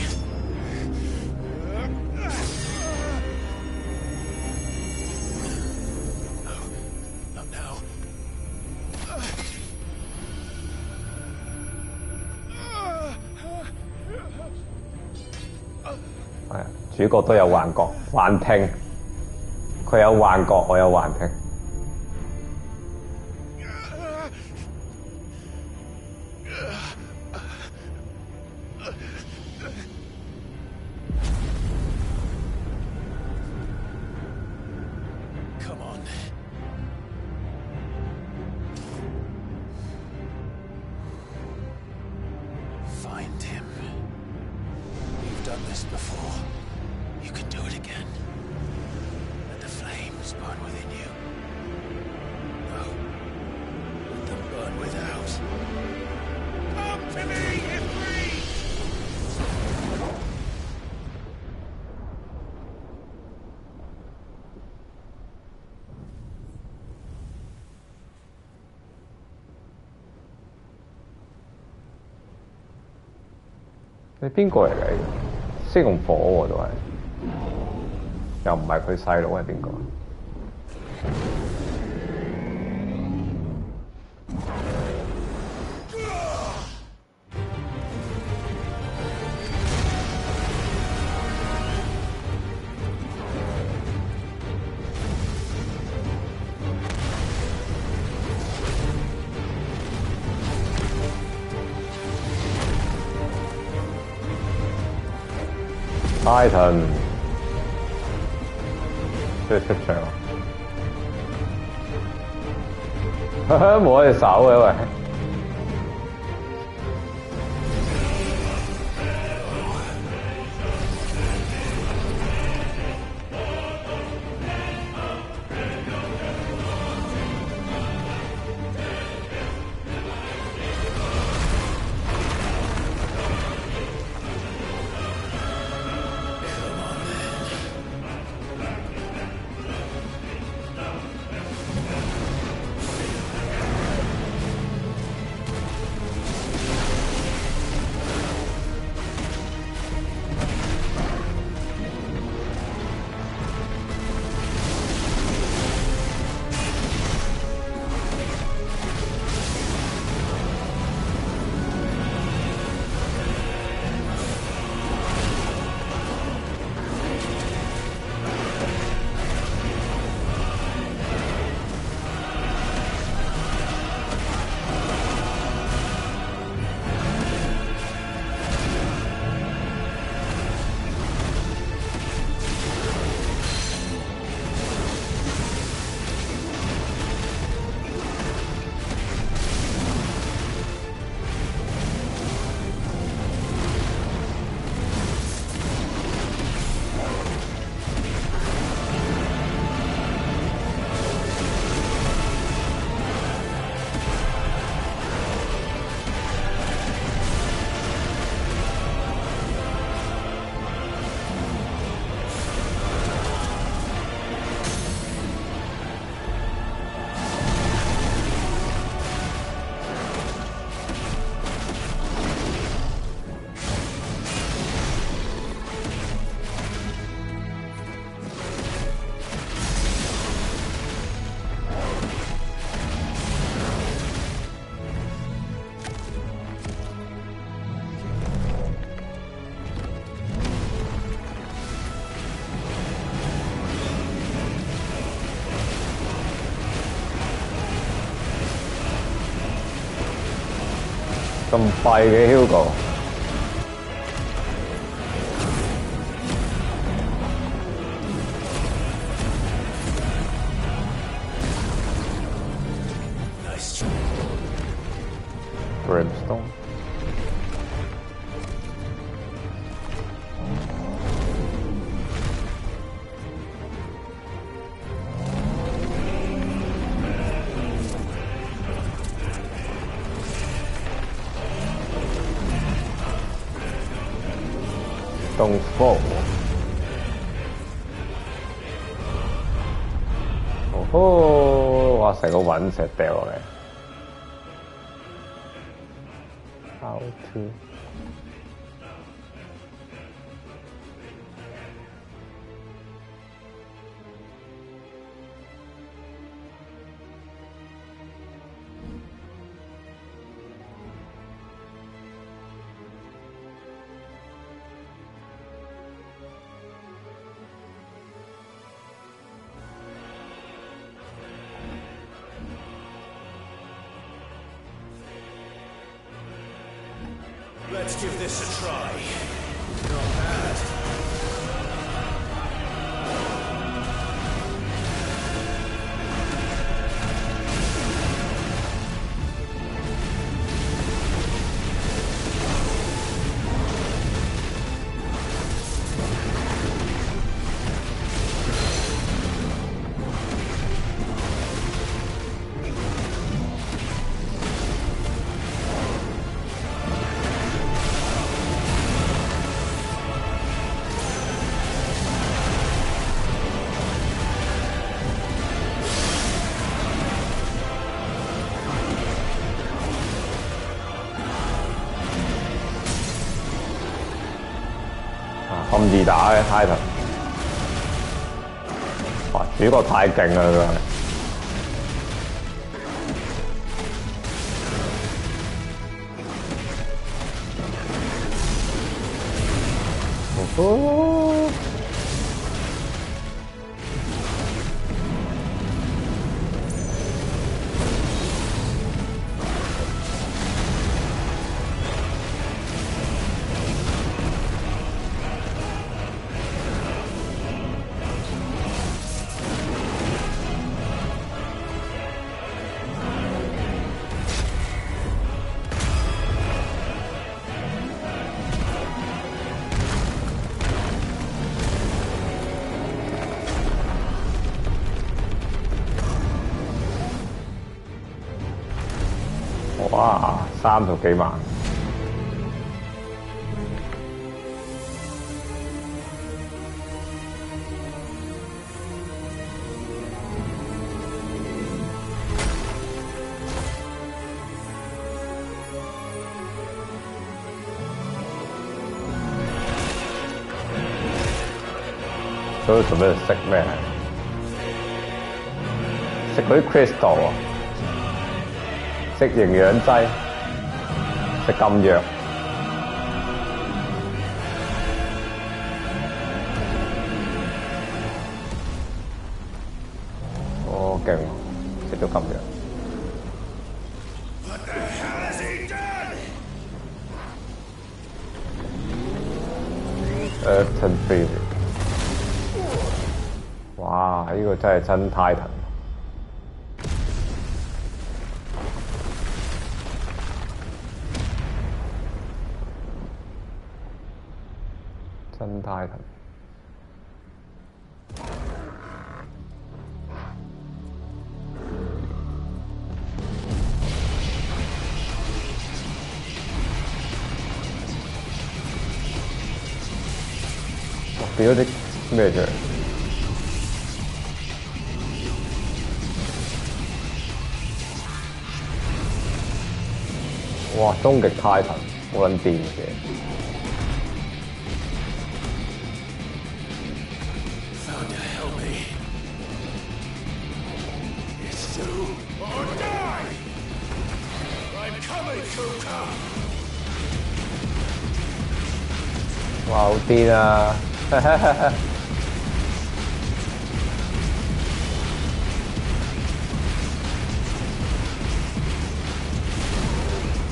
No, not now. 係啊，主角都有幻覺、幻聽，佢有幻覺，我有幻聽。Come on. Find him. You've done this before. You can do it again. Let the flames burn within you. No. Let them burn without. Come to me, Ifrit! 你邊個嚟㗎？識用火喎都係，又唔係佢細佬係邊個？Titan 即係出場，冇隻手嘅喂。咁廢嘅 Hugo。Brimstone。Don't fall。哦，哇！成個隕石掉落嚟。How to？Let's give this a try. Not bad.咁易打嘅 Titan， 哇！主角太勁啦佢係。哦哇！30幾萬。所以做咩食咩？食嗰啲 crystal 啊！食營養劑，食禁藥。哦，勁喎！食咗禁藥。Earthen Fever。哇！呢個真係真 Titan。真 Titan。變咗啲咩出嚟？哇！終極 Titan 好撚癲嘅。哇！好癲啊！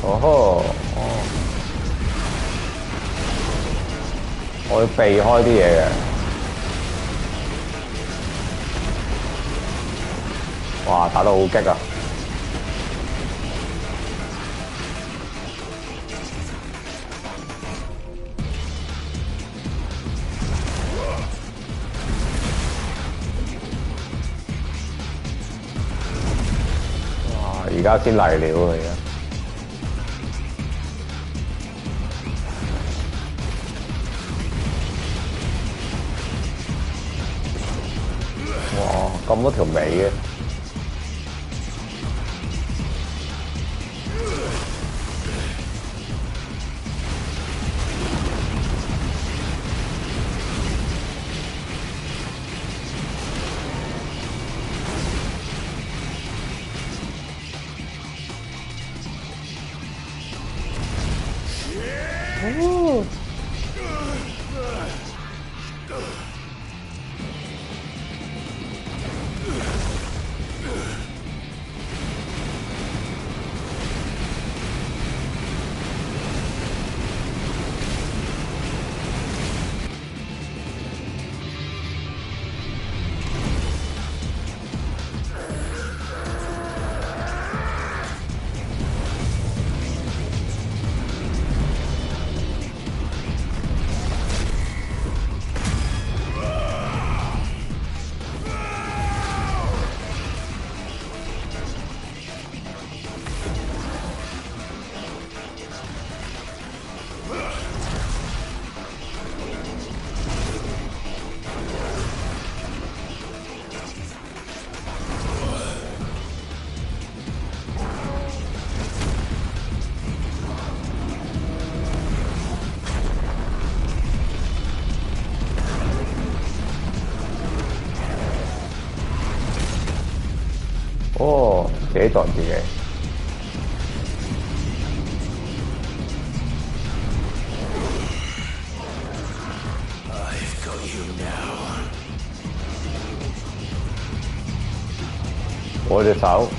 哦，我要避開啲嘢嘅。哇！打得好激啊！哇！而家先嚟料啊！而家。咁多條尾嘅。哦，自己撞自己。I've got you now. 我隻手，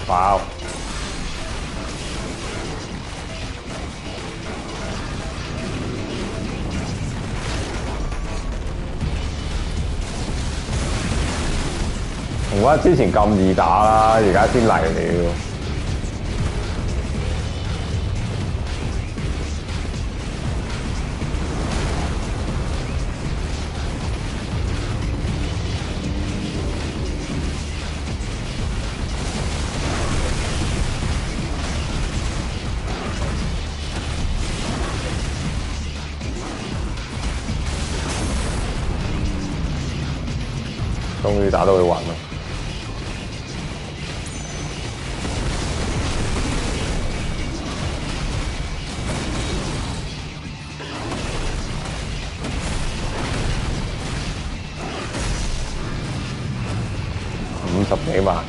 爆！唔怪之前咁易打啦，而家先嚟了。終於打到佢暈啦！50幾萬。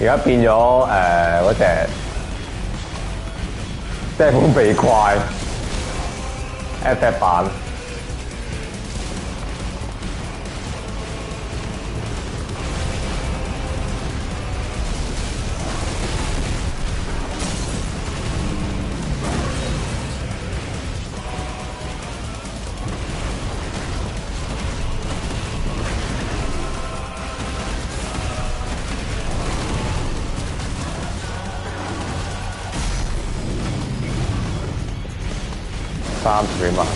而家變咗嗰隻即係本鼻怪 FF 版。30幾萬。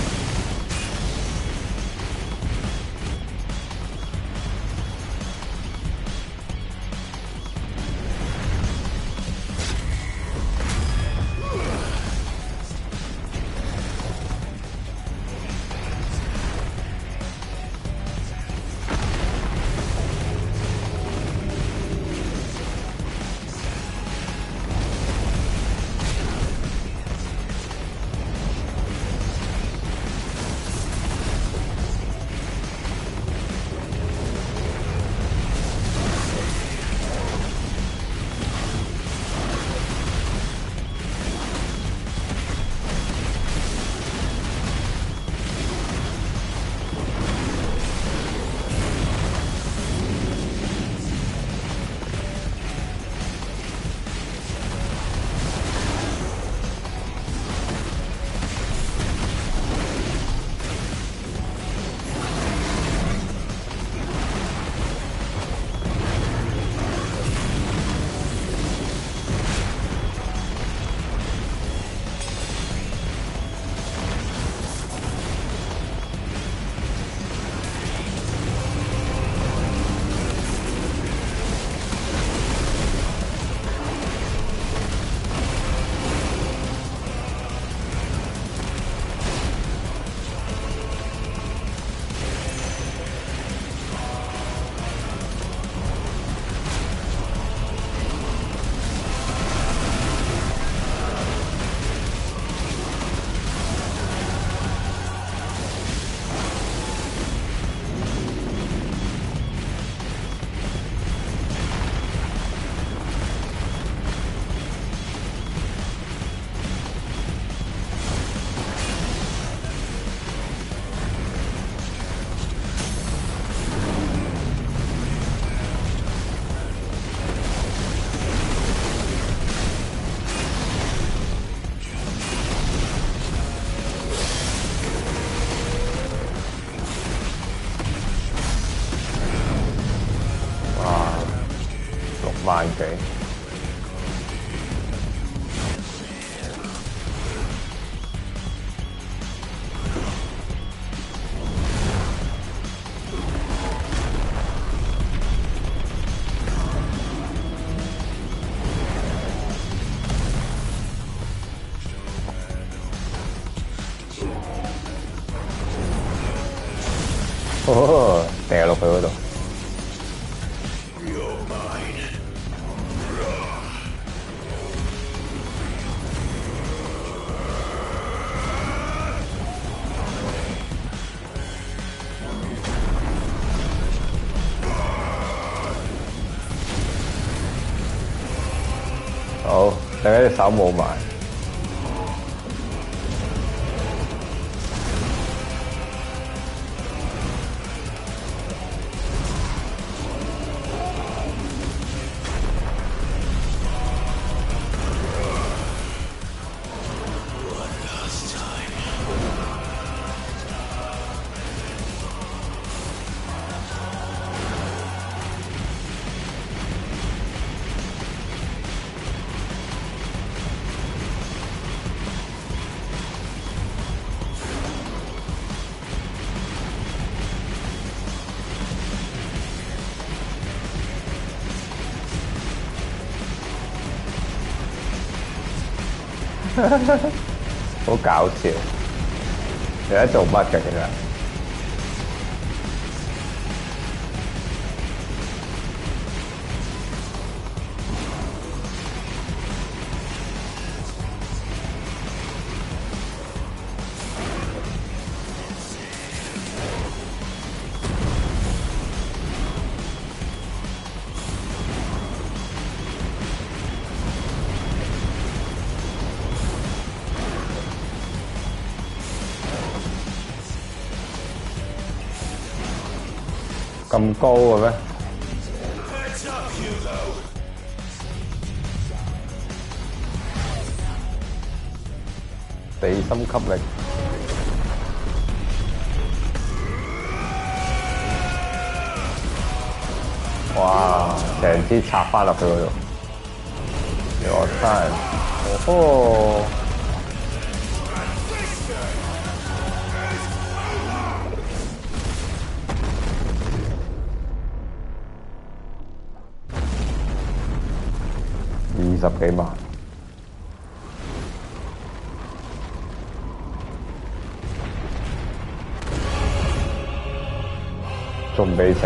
萬幾。哦，掉落去嗰度。好，大家隻手冇埋。好搞笑，你喺做乜嘅其實？咁高嘅咩？地心吸力。哇！成支插翻落去嗰度，我真係，哦，20幾萬，仲未死。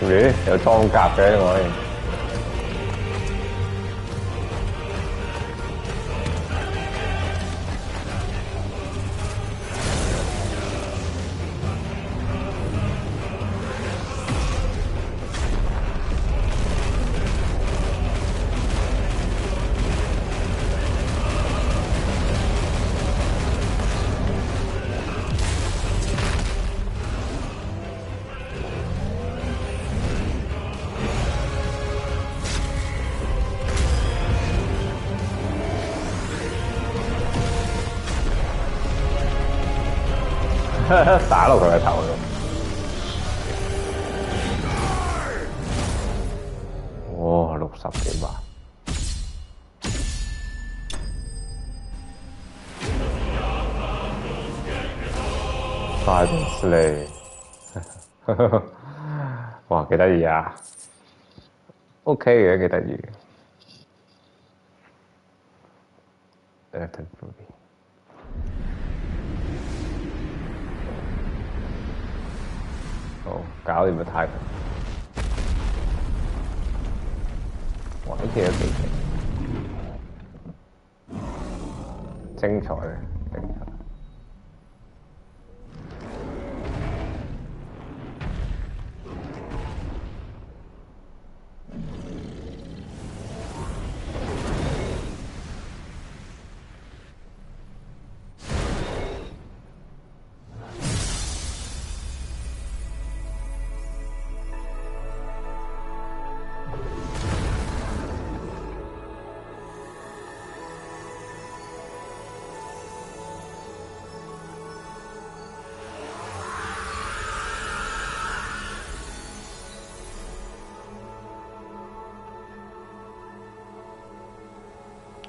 咦，有裝甲嘅我哋。打落佢個頭度。哇，60幾萬。快啲嚟！哇，幾得意啊 ！OK 嘅，幾得意嘅。好，搞掂個太平。哇！呢啲都幾勁，精彩嘅，精彩。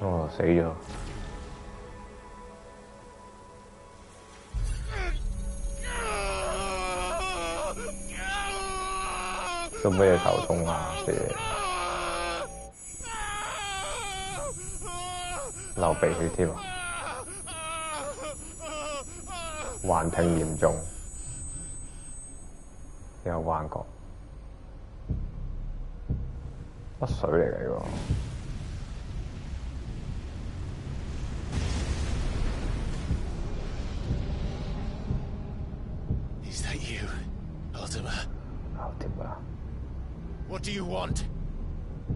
哦，死咗！做咩嘢頭痛啊？死嘢！流鼻血添啊！幻聽嚴重，有幻覺，乜水嚟嘅喎？What do you want?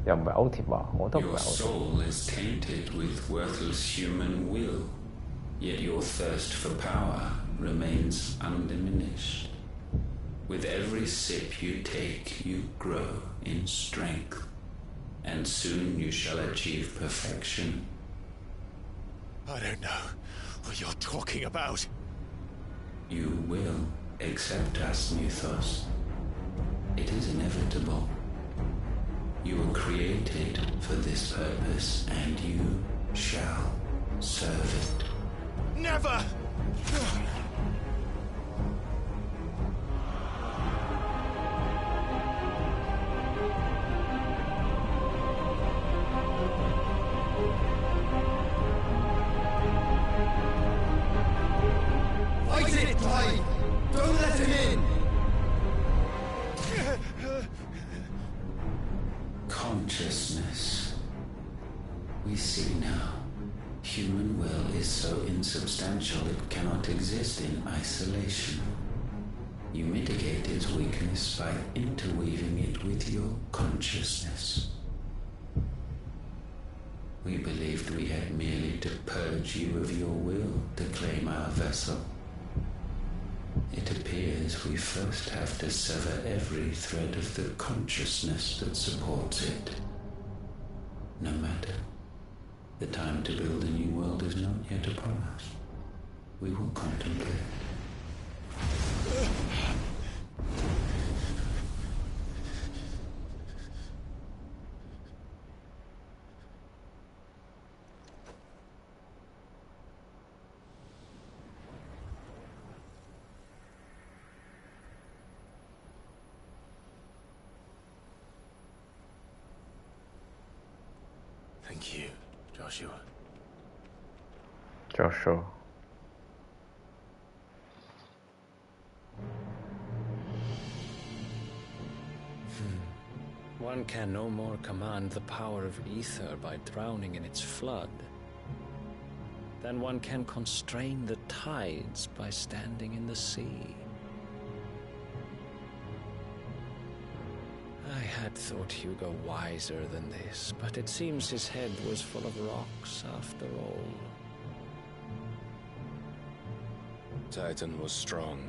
又唔係 Ultima，我都唔係 Your soul is tainted with worthless human will, yet your thirst for power remains undiminished. With every sip you take, you grow in strength, and soon you shall achieve perfection. I don't know what you're talking about. You will accept us, Mythos. It is inevitable. You were created for this purpose, and you shall serve it. Never! Fight it, Clyde! Don't let him in! Consciousness. We see now. Human will is so insubstantial it cannot exist in isolation. You mitigate its weakness by interweaving it with your consciousness. We believed we had merely to purge you of your will to claim our vessel. It appears we first have to sever every thread of the consciousness that supports it. No matter. The time to build a new world is not yet upon us. We will contemplate. Thank you, Joshua. Joshua. One can no more command the power of ether by drowning in its flood than one can constrain the tides by standing in the sea. I had thought Hugo wiser than this, but it seems his head was full of rocks after all. Titan was strong.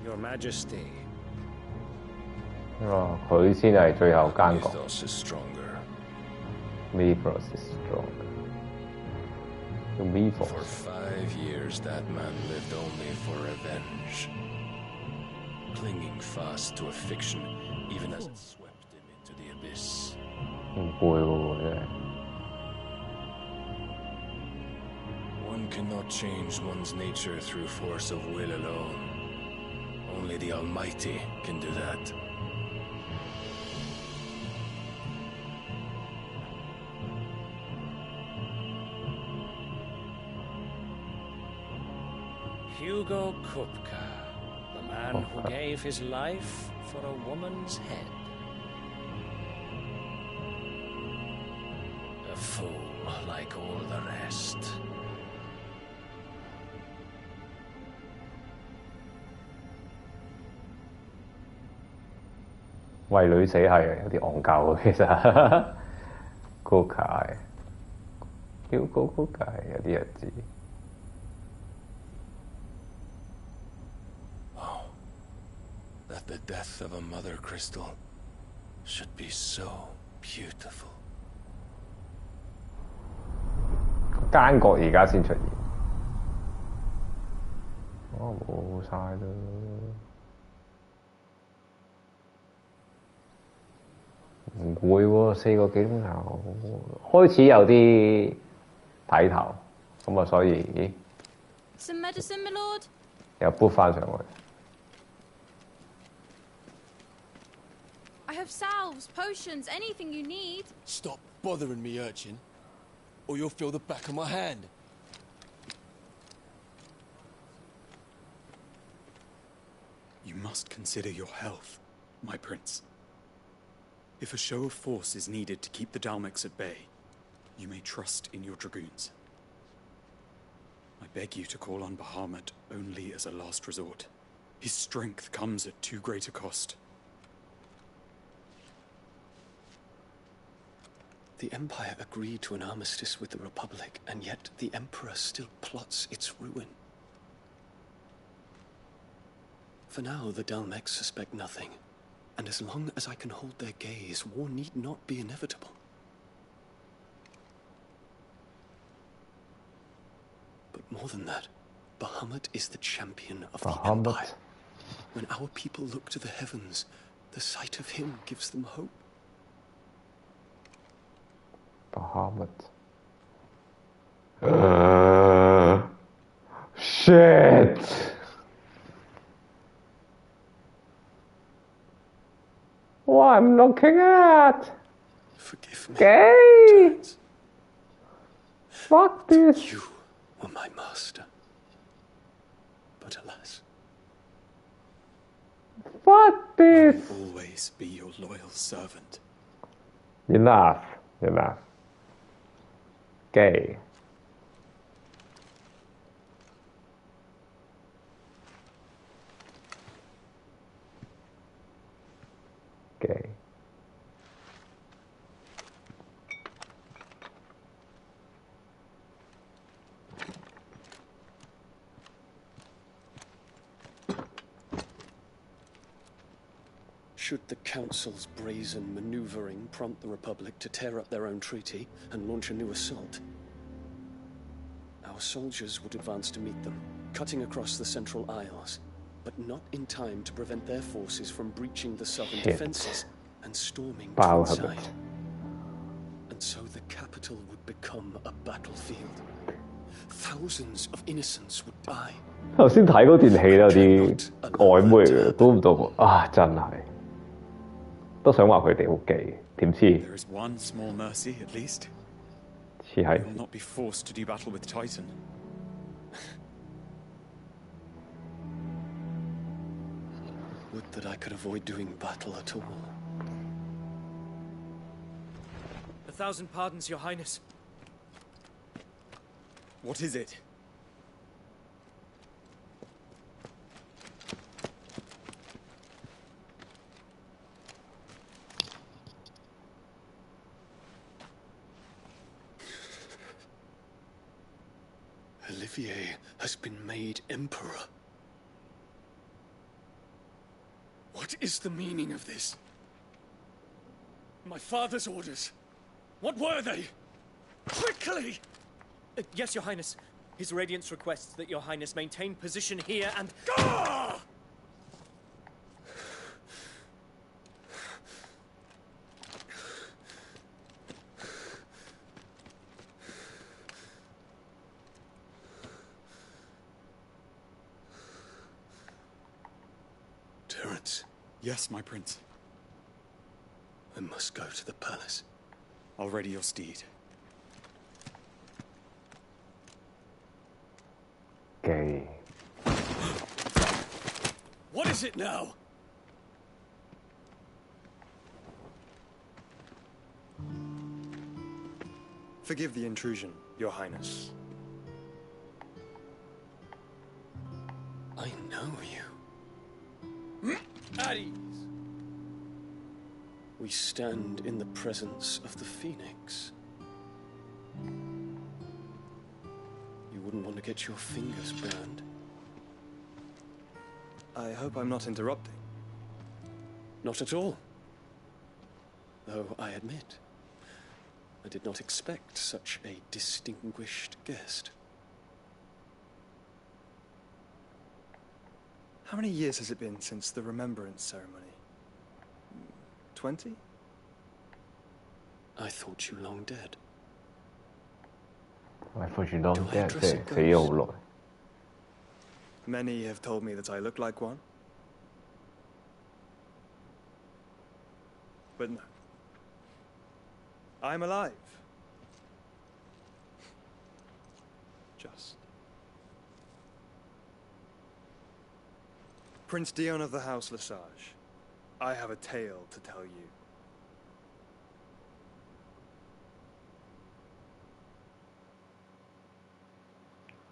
Your Majesty. 佢先係最後奸角。 Mythos is stronger. Mythos is stronger. 用 V For 5 years, that man lived only for revenge, clinging fast to a fiction, even as it swept him into the abyss. 唔攰喎，真係。One cannot change one's nature through force of will alone. Only the Almighty can do that. Hugo Kupka, the man who gave his life for a woman's head. A fool like all the rest. 為女死係有啲戇鳩其實。Kuka 係，Hugo Kuka 係有啲日子。That the death of a mother crystal should be so beautiful. 奸角而家先出現，哦冇晒啦。唔會喎，4個幾鐘頭，開始有啲睇頭，咁啊，所以咦 Some medicine, my lord? 又 boot 翻上去。I have salves, potions, anything you need. Stop bothering me, urchin, or you'll feel the back of my hand. You must consider your health, my prince. If a show of force is needed to keep the Dalmex at bay, you may trust in your dragoons. I beg you to call on Bahamut only as a last resort. His strength comes at too great a cost. The Empire agreed to an armistice with the Republic, and yet the Emperor still plots its ruin. For now, the Dalmex suspect nothing, and as long as I can hold their gaze, war need not be inevitable. But more than that, Bahamut is the champion of the Empire. When our people look to the heavens, the sight of him gives them hope. Bahamut. Shit! What I'm looking at? Forgive me. Gay! Fuck this! You were my master. But alas. Fuck this! I will always be your loyal servant. Enough. Enough. Gay. Gay. Should the Council's brazen maneuvering prompt the Republic to tear up their own treaty and launch a new assault, our soldiers would advance to meet them, cutting across the Central Isles, but not in time to prevent their forces from breaching the southern defenses and storming inside. And so the capital would become a battlefield. Thousands of innocents would die. 頭先睇嗰段戲咧有啲曖昧嘅，估唔到啊！真係都想話佢哋好記，點知 There is one small mercy, at least. 似係 You will not be forced to do battle with Titan. Would that I could avoid doing battle at all. 1,000 pardons, Your Highness. What is it? Olivier has been made Emperor. What is the meaning of this? My father's orders. What were they? Quickly! Yes, Your Highness. His Radiance requests that Your Highness maintain position here and... Terence. Yes, my prince. I must go to the palace. I'll ready your steed. Gay. What is it now? Forgive the intrusion, Your Highness. I know you. At ease. We stand in the presence of the Phoenix. You wouldn't want to get your fingers burned. I hope I'm not interrupting. Not at all. Though I admit, I did not expect such a distinguished guest. How many years has it been since the Remembrance ceremony? 20? I thought you long dead. I thought you long dead. 即係死咗好耐。 Many have told me that I look like one. But no. I'm alive. Just. Prince Dion of the House Lesage, I have a tale to tell you.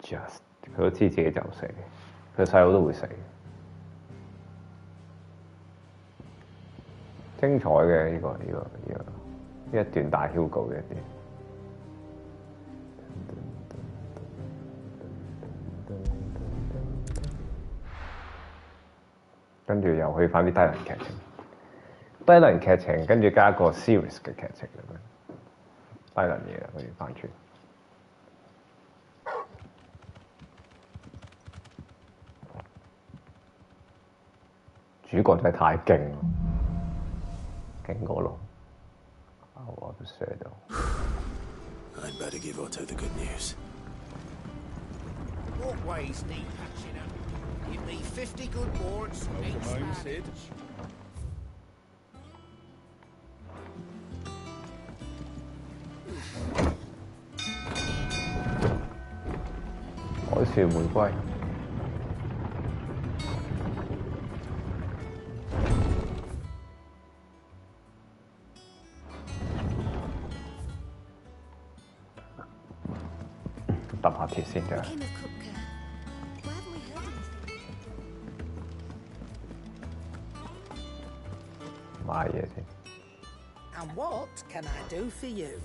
Just 佢都知自己就死，佢細佬都會死。精彩嘅呢一段大 Hugo 嘅一段。跟住又去翻啲低能劇情，低能劇情跟住加一個 serious 嘅劇情咁樣，低能嘢啦，跟住翻轉。主角真係太勁，勁過龍。我都寫到。I'd better give Otto the good news. Walkways need patching up. You'd need 50 good boards. Welcome home, Sid.海嘯玫瑰。揼下鐵先啫。買嘢先。And what can I do for you?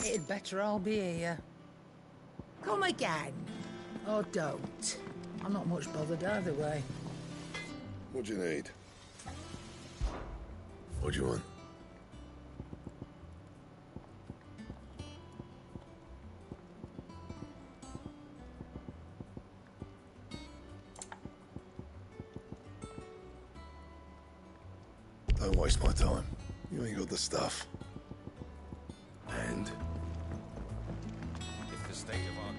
It'd better all be here. Come again. Or don't. I'm not much bothered either way. What do you need? What do you want? Don't waste my time. You ain't got the stuff. And? If the state of our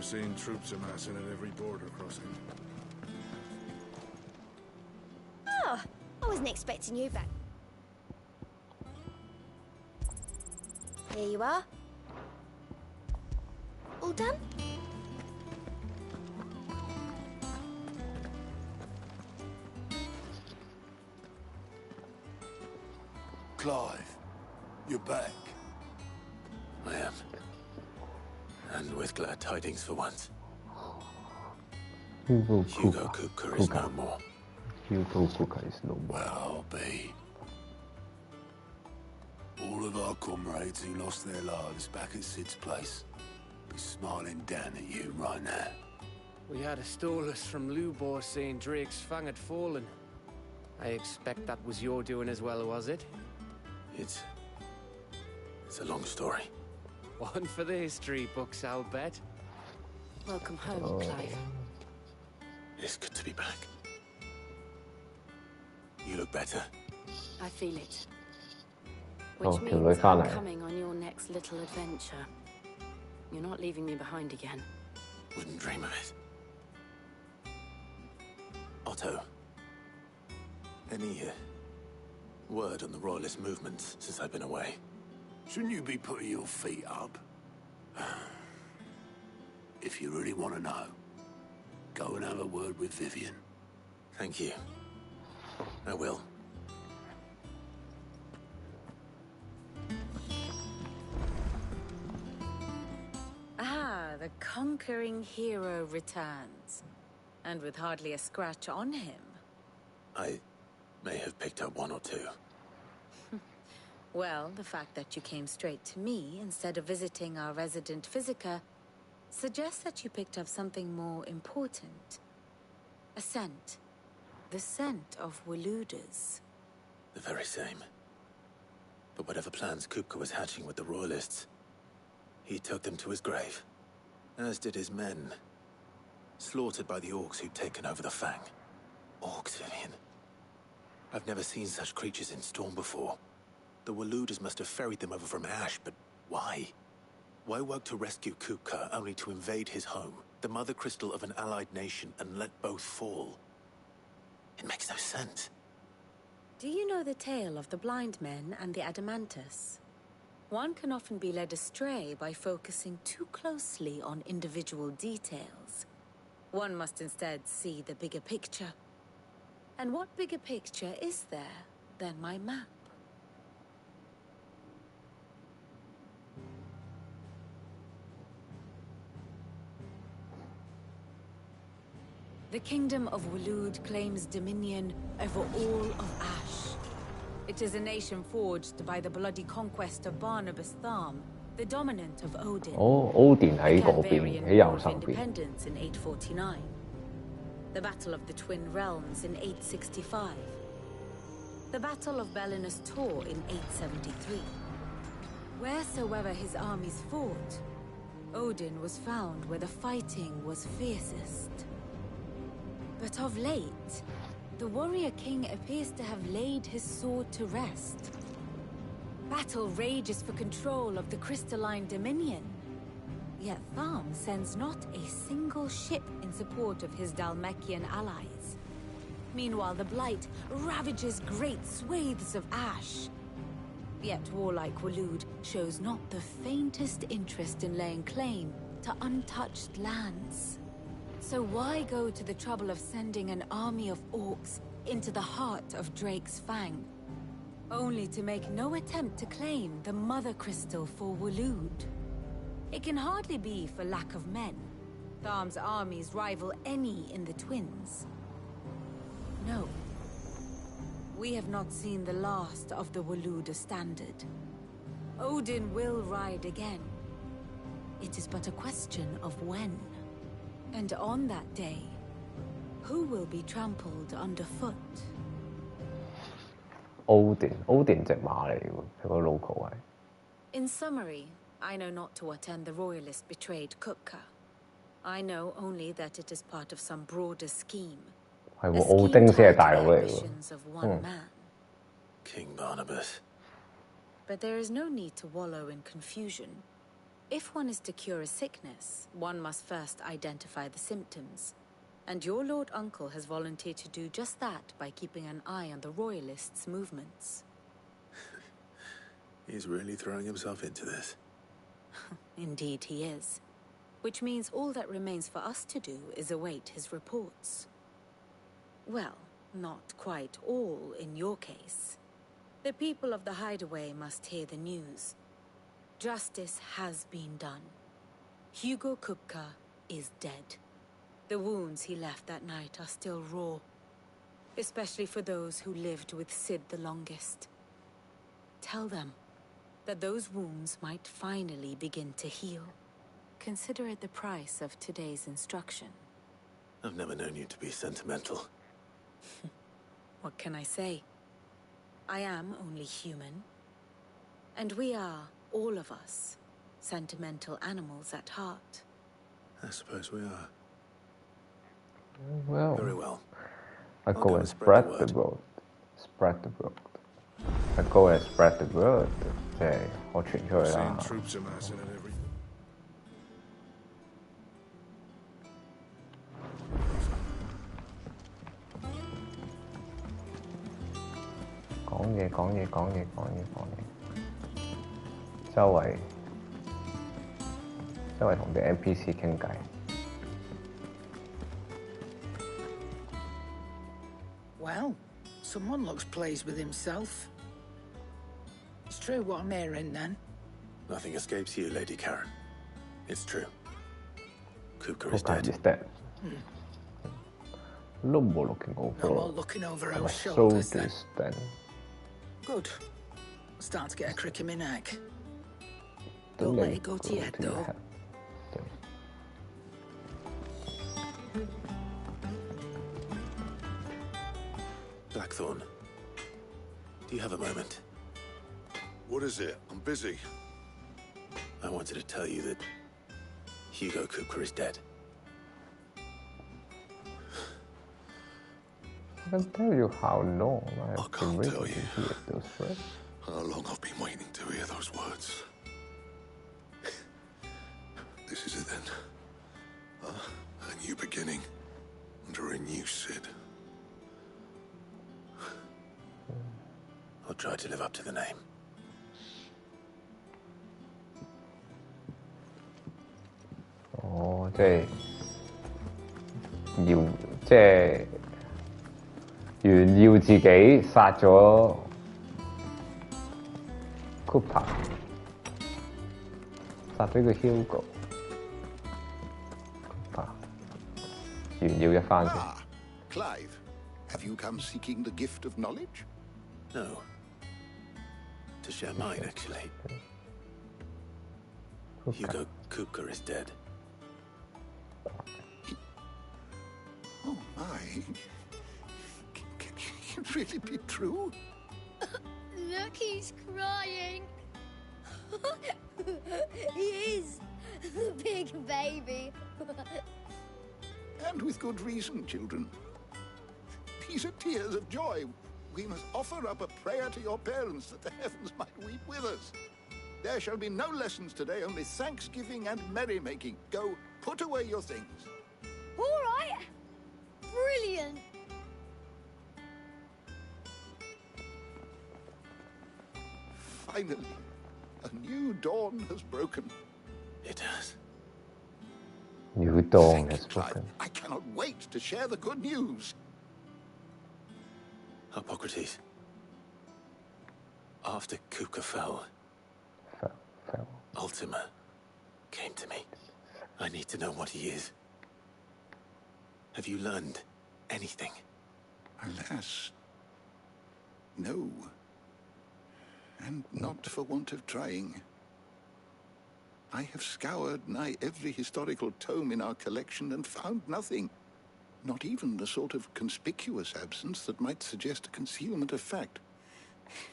seen troops amassing at every border crossing. Oh, I wasn't expecting you back. Here you are. All done? Clive, you're back. I am. And with glad tidings for once. Hugo Cooker is no more. Hugo Cooker is no more. Well, I'll be. All of our comrades who lost their lives back at Sid's place be smiling down at you right now. We had a stolus from Lubor saying Drake's fang had fallen. I expect that was your doing as well, was it? It's a long story. One for the history books, I'll bet. Welcome home, Clive. It's good to be back. You look better. I feel it. Oh, Which條女 means 返 I'm 嚟。 coming on your next little adventure. You're not leaving me behind again. Wouldn't dream of it. Otto, any word on the royalist movement since I've been away? Shouldn't you be putting your feet up? If you really want to know, go and have a word with Vivian. Thank you. I will. Ah, the conquering hero returns. And with hardly a scratch on him. I may have picked up one or two. Well, the fact that you came straight to me instead of visiting our resident physiker suggests that you picked up something more important. A scent. The scent of Waludas. The very same. But whatever plans Kupka was hatching with the royalists, he took them to his grave. As did his men. Slaughtered by the orcs who'd taken over the Fang. Orcs, Vivian. I've never seen such creatures in Storm before. The Waludas must have ferried them over from Ash, but why? Why work to rescue Kupka only to invade his home, the mother crystal of an allied nation, and let both fall? It makes no sense. Do you know the tale of the blind men and the Adamantus? One can often be led astray by focusing too closely on individual details. One must instead see the bigger picture. And what bigger picture is there than my map? The Kingdom of Walud claims dominion over all of Ash. It is a nation forged by the bloody conquest of Barnabas Tharm, the dominant of Odin. 哦，Odin 喺嗰邊，喺右手邊。 Independence in 849. The Battle of the Twin Realms in 865. The Battle of Belinus Tor in 873. Wheresoever his armies fought, Odin was found where the fighting was fiercest. But of late, the warrior king appears to have laid his sword to rest. Battle rages for control of the crystalline dominion. Yet Tharm sends not a single ship in support of his Dhalmekian allies. Meanwhile, the Blight ravages great swathes of Ash. Yet warlike Walud shows not the faintest interest in laying claim to untouched lands. So why go to the trouble of sending an army of orcs into the heart of Drake's Fang, only to make no attempt to claim the Mother Crystal for Walud? It can hardly be for lack of men. Tharm's armies rival any in the Twins. No. We have not seen the last of the Waluda standard. Odin will ride again. It is but a question of when. And on that day, who will be trampled underfoot? Odin 隻馬嚟喎，佢個 local 係。 In summary, I know not to what end the royalists betrayed Kupka. I know only that it is part of some broader scheme. 係喎，奧丁先係大佬嚟喎。 Ambitions of one man. King Barnabas. But there is no need to wallow in confusion. If one is to cure a sickness, one must first identify the symptoms. And your Lord Uncle has volunteered to do just that by keeping an eye on the Royalists' movements. He's really throwing himself into this. Indeed he is. Which means all that remains for us to do is await his reports. Well, not quite all in your case. The people of the Hideaway must hear the news. Justice has been done. Hugo Kupka is dead. The wounds he left that night are still raw, especially for those who lived with Sid the longest. Tell them that those wounds might finally begin to heal. Consider it the price of today's instruction. I've never known you to be sentimental. What can I say? I am only human. And we are, all of us, sentimental animals at heart. I suppose we are. Well, very well. I go and spread the word. Spread the word. I go and spread the word. 即係我傳出去啦。Troops amassing at every. 講嘢，周圍同啲 NPC 傾偈。Well, someone looks pleased with himself. It's true what I'm hearing, then. Nothing escapes you, Lady Karen. It's true. Kupka is Kupka dead. is dead. No more looking over. No more looking over our our shoulders, then. shoulders then. Good. Start to get a crick in my neck. Don't Don't let it go to your head, your though. head. Blackthorn, do you have a moment? What is it? I'm busy. I wanted to tell you that Hugo Kupka is dead. I can tell you how long I have been waiting tell to you. hear those words. How long I've been waiting to hear those words. This is it then. A new beginning. Under a new Sid. I'll try to live up to the name. Oh, 即係炫耀自己殺咗 Cooper， 殺咗個 Hugo， Cooper 炫耀一番先。 Clive, have you come seeking the gift of knowledge? No. To share mine, actually. Hugo Kupka is dead. Oh my. Can it really be true? Look, he's crying. He is. The big baby. And with good reason, children. These are tears of joy. We must offer up a prayer to your parents that the heavens might weep with us. There shall be no lessons today, only thanksgiving and merrymaking. Go, put away your things. All right. Brilliant. Finally, a new dawn has broken. It has. New dawn has broken. I cannot wait to share the good news. Hippocrates. After Kupka fell, Ultima came to me. I need to know what he is. Have you learned anything? Alas, no. And not for want of trying. I have scoured nigh every historical tome in our collection and found nothing. Not even the sort of conspicuous absence that might suggest a concealment of fact.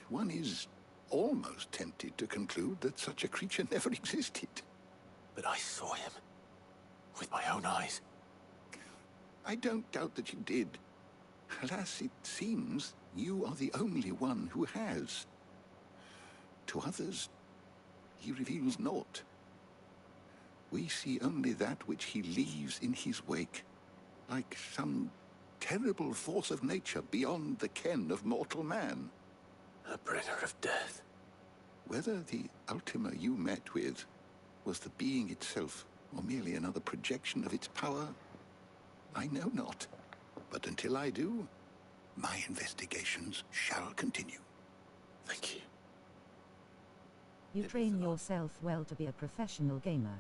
One is almost tempted to conclude that such a creature never existed. But I saw him. With my own eyes. I don't doubt that you did. Alas, it seems you are the only one who has. To others, he reveals naught. we see only that which he leaves in his wake, like some terrible force of nature beyond the ken of mortal man. A bringer of death. Whether the Ultima you met with was the being itself, or merely another projection of its power, I know not. But until I do, my investigations shall continue. Thank you. You train yourself well to be a professional gamer.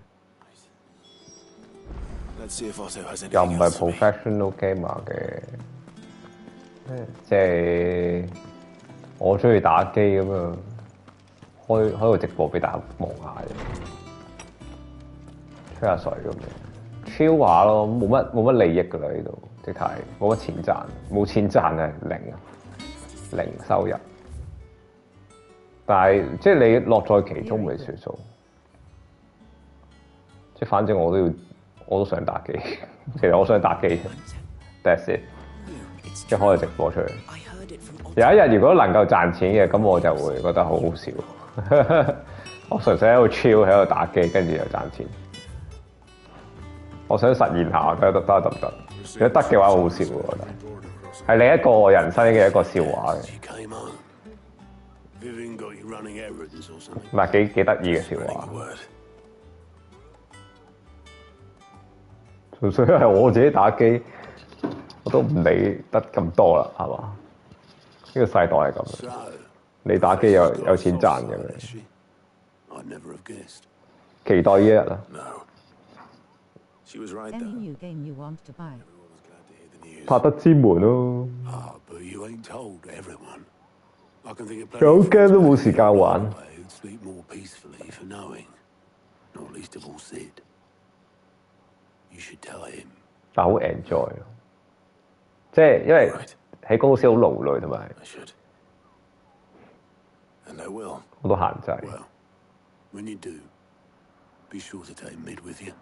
Let's see if Otto has 又唔 anything 係 else for me. professional gamer 嘅，即係我中意打機咁啊，開個直播俾大家望下啫，吹下水咁樣，chill 下咯，冇乜利益㗎啦呢度，直頭冇乜錢賺，冇錢賺啊，零收入。但係即係你樂在其中咪算數，即係反正我都想打機，其實我想打機 ，that's it， 即係開個直播出嚟。有一日如果能夠賺錢嘅，咁我就會覺得好好笑。我純粹喺度 chill 喺度打機，跟住又賺錢。我想實現下，睇下得唔得？如果得嘅話，好好笑喎，我覺得係另一個人生嘅一個笑話嘅。唔係幾得意嘅笑話，純粹係我自己打機，我都唔理得咁多啦，係嘛？呢個世代係咁嘅，你打機有錢賺嘅咩？期待呢一日啦。Any new game you want to buy? 拍得之門咯。 But you ain't told everyone. I can think of 有 game 都冇時間玩。 who'd sleep more peacefully for knowing. Not least of all Sid. You should tell him. 但好 enjoy 咯，即係因為喺公司好勞累同埋 And I will. 好多限制。 When you do, be sure to take Mid with you.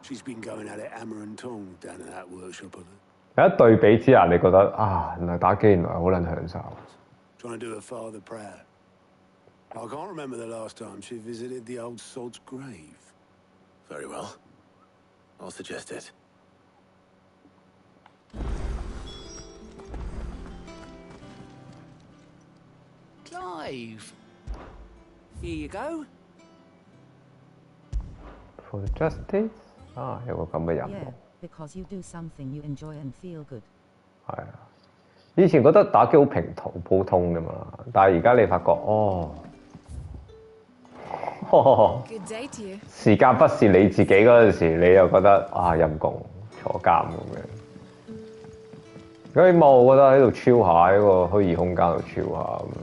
She's been going at it hammer and tongs down in that workshop of her. 有一對比之下，你覺得啊，原來打機原來好撚享受。 Trying to do her father proud. I can't remember the last time she visited the old sod's grave. Very well. I'll suggest it. Clive. Here you go. For justice 啊，有個咁嘅任務。 Yeah, because you do something you enjoy and feel good. 係啊，以前覺得打機好普通㗎嘛，但係而家你發覺Good day to you. 時間不是你自己嗰陣時，你又覺得啊陰公坐監咁樣。咁起碼我覺得喺度超下喺個虛擬空間度超下咁樣，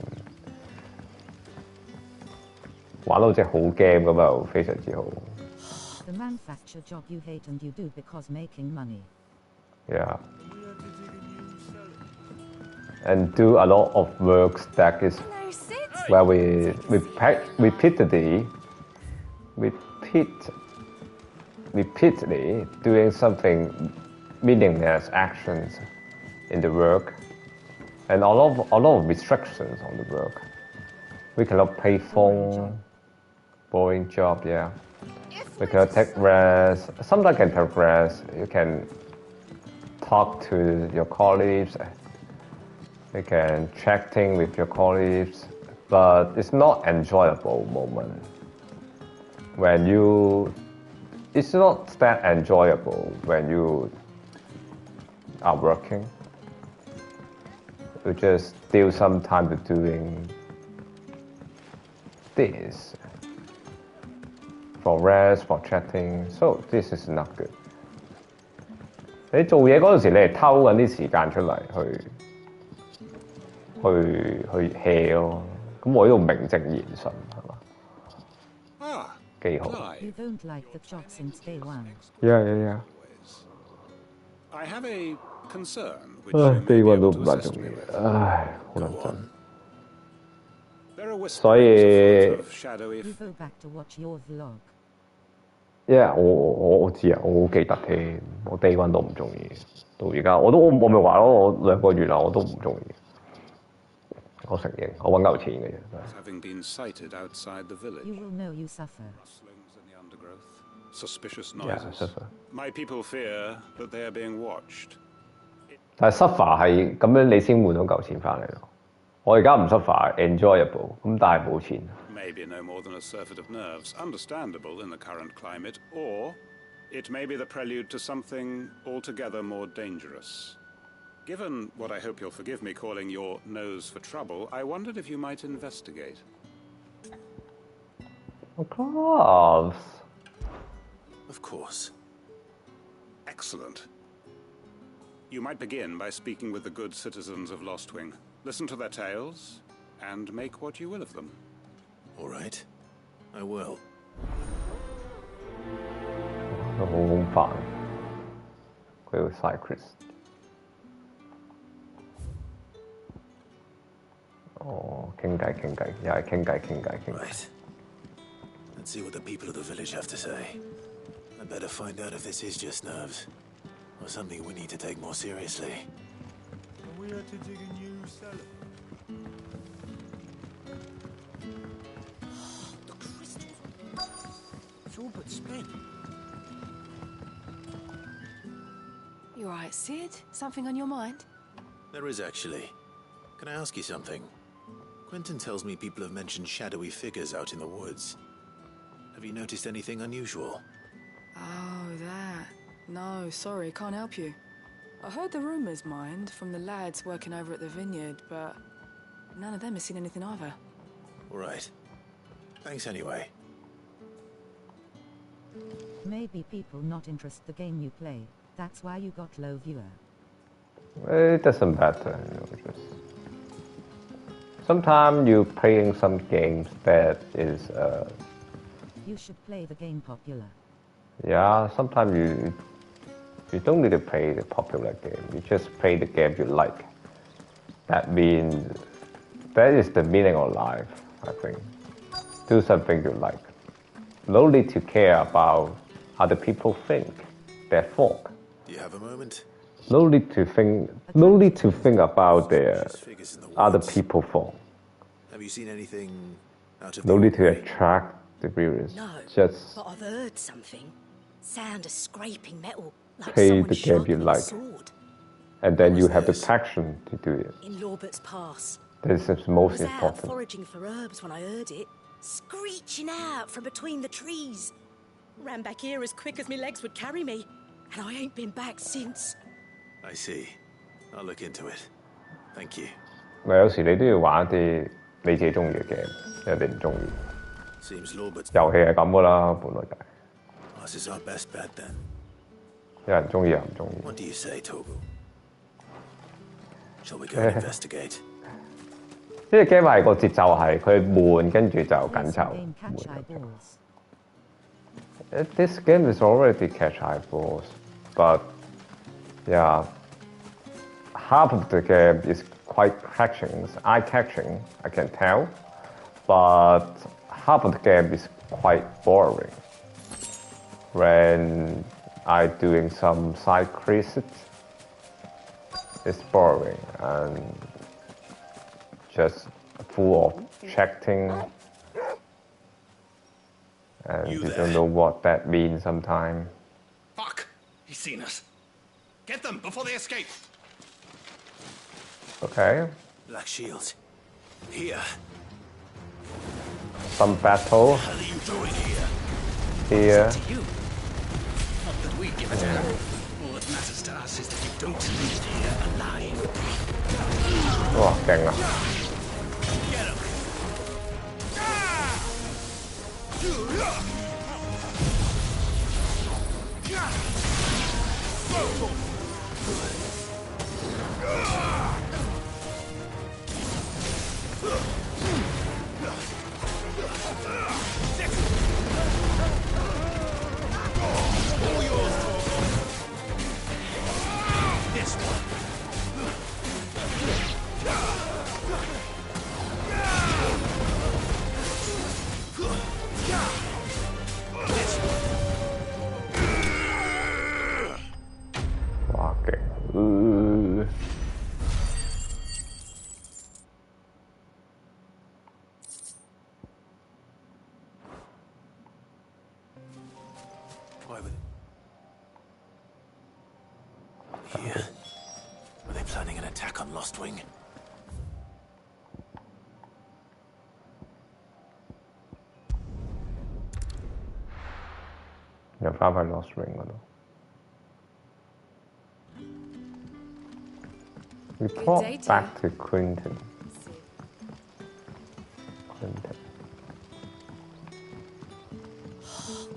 玩到隻好 game 咁就非常之好。 The manufacture job you hate and you do because making money. Yeah. And do a lot of works that is where we repeatedly doing something meaningless actions in the work, and a lot of restrictions on the work. We cannot pay phone, boring job, yeah. We cannot take rest. Sometimes can take rest. You can talk to your colleagues. You can check things with your colleagues, but it's not enjoyable moment. When it's not that enjoyable when you are working. You just steal some time to doing this. For rest, for chatting, so this is not good. 你做嘢嗰陣時，你係偷緊啲時間出嚟去 hea 咯。咁我呢度名正言順係嘛？幾好。 You don't like the job since day one. Yeah. I have a concern which 唉，day one 都唔係重要，唉，好撚真。所以 You go back to watch your vlog. 因為我知啊，我好記得添，我 day one 都唔中意，到而家我咪話咯，我2個月啦，我都唔中意。我承認，我揾牛錢嘅啫。 having been sighted outside the village. You will know you suffer. Rustlings in the undergrowth, suspicious Yeah, noises. suffer. My people fear that they are being watched. 但係 suffer 係咁樣你先換到嚿錢翻嚟咯。我而家唔 suffer，enjoyable， 咁但係冇錢。Maybe no more than a surfeit of nerves, understandable in the current climate, or it may be the prelude to something altogether more dangerous. Given what I hope you'll forgive me calling your nose for trouble, I wondered if you might investigate. Of course. Of course. Excellent. You might begin by speaking with the good citizens of Lostwing. Listen to their tales, and make what you will of them. All right. I will. 都好煩，佢要 cyclist。哦，傾偈，又係傾偈。Right. Let's see what the people of the village have to say. I better find out if this is just nerves, or something we need to take more seriously. We had to dig a new cellar. The crystals. It's all but spent. You all right, Sid? Something on your mind? There is actually. Can I ask you something? Quentin tells me people have mentioned shadowy figures out in the woods. Have you noticed anything unusual? Oh, that. No, sorry, can't help you. I heard the rumours, mind, from the lads working over at the vineyard, but none of them has seen anything either. All right. Thanks anyway. Maybe people not interest the game you play. That's why you got low viewer. It doesn't matter, just sometimes you playing some games that is You should play the game popular. yeah, sometimes you don't need to play the popular game. You just play the game you like. That means that is the meaning of life, I think. Do something you like. No need to care about how the people think, their thought. Do you have a moment? No need to think about their other people thought. Have you seen anything out of No the need to ordinary? attract the viewers. No, Just but I've heard something. Sound of scraping metal, like play someone the game you sharpening a like. sword. And then you have the passion to do it. In Lorbert's Pass. This is I most was out important. foraging for herbs when I heard it, screeching out from between the trees. Ran back here as quick as my legs would carry me, and I ain't been back since. I see. I'll look into it. Thank you. 咪有時你都要玩一啲你自己中意嘅 game，人哋唔中意。 Seems Lorbert's 遊戲係咁噶啦，本來就係、 Pass is our best bet then. 有人中意，有人唔中意。 What do you say, Togo? Shall we go and investigate? 呢隻 game 係個節奏係佢悶，跟住就緊湊。 Game catch eyeballs. This game is already catch eyeballs, but yeah, half of the game is quite eye-catching, I can tell, but half of the game is quite boring. When I'm doing some side quests, it's boring and just full of checking. And you don't know what that means sometimes. Fuck! He's seen us. Get them before they escape. Okay, Black Shield. Here. some battle What are you doing here? here. To you. Not that we give a damn. All that matters to us is that you don't leave here alive. 哇，勁啊！ Get him. This one. attack on Lost Wing. 又翻返 Lost Ring 嗰度。Report back to Clinton. Clinton.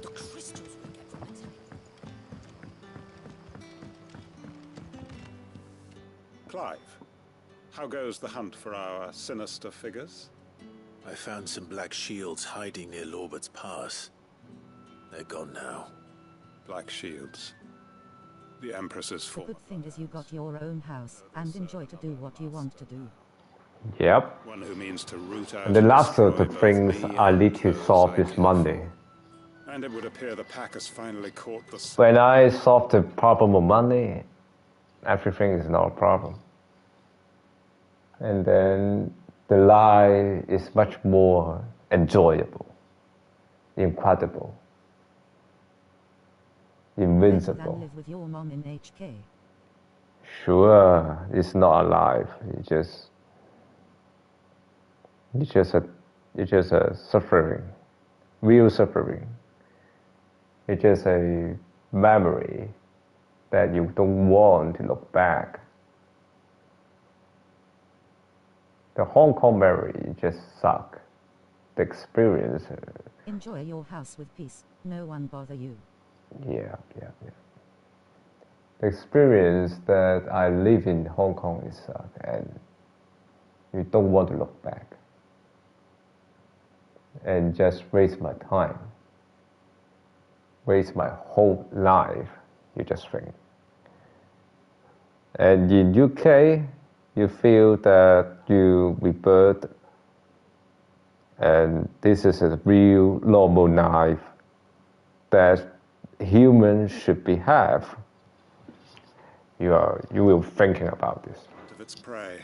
The crystals we get from it. Clive, how goes the hunt for our sinister figures? I found some black shields hiding near Lorbert's Pass. They're gone now. Black shields. The Empress's The form. good thing is you got your own house and enjoy to do what you want to do. Yep. One who means to root out And the last of the destroy both things me I and need to those solve I this care Monday. for. And it would appear the pack has finally caught the When I solve the problem of money, everything is not a problem. And then the life is much more enjoyable, incredible, Better invincible. than live with your mom in HK. Sure, it's not alive. It's just a suffering, real suffering. It's just a memory that you don't want to look back. The Hong Kong memory just suck. The experience, Enjoy your house with peace. No one bother you. yeah. The experience that I live in Hong Kong is suck, and you don't want to look back and just waste my time, waste my whole life. You just think. And in UK, you feel that you rebirth, and this is a real normal life that humans should be have. You will thinking about this. of its prey.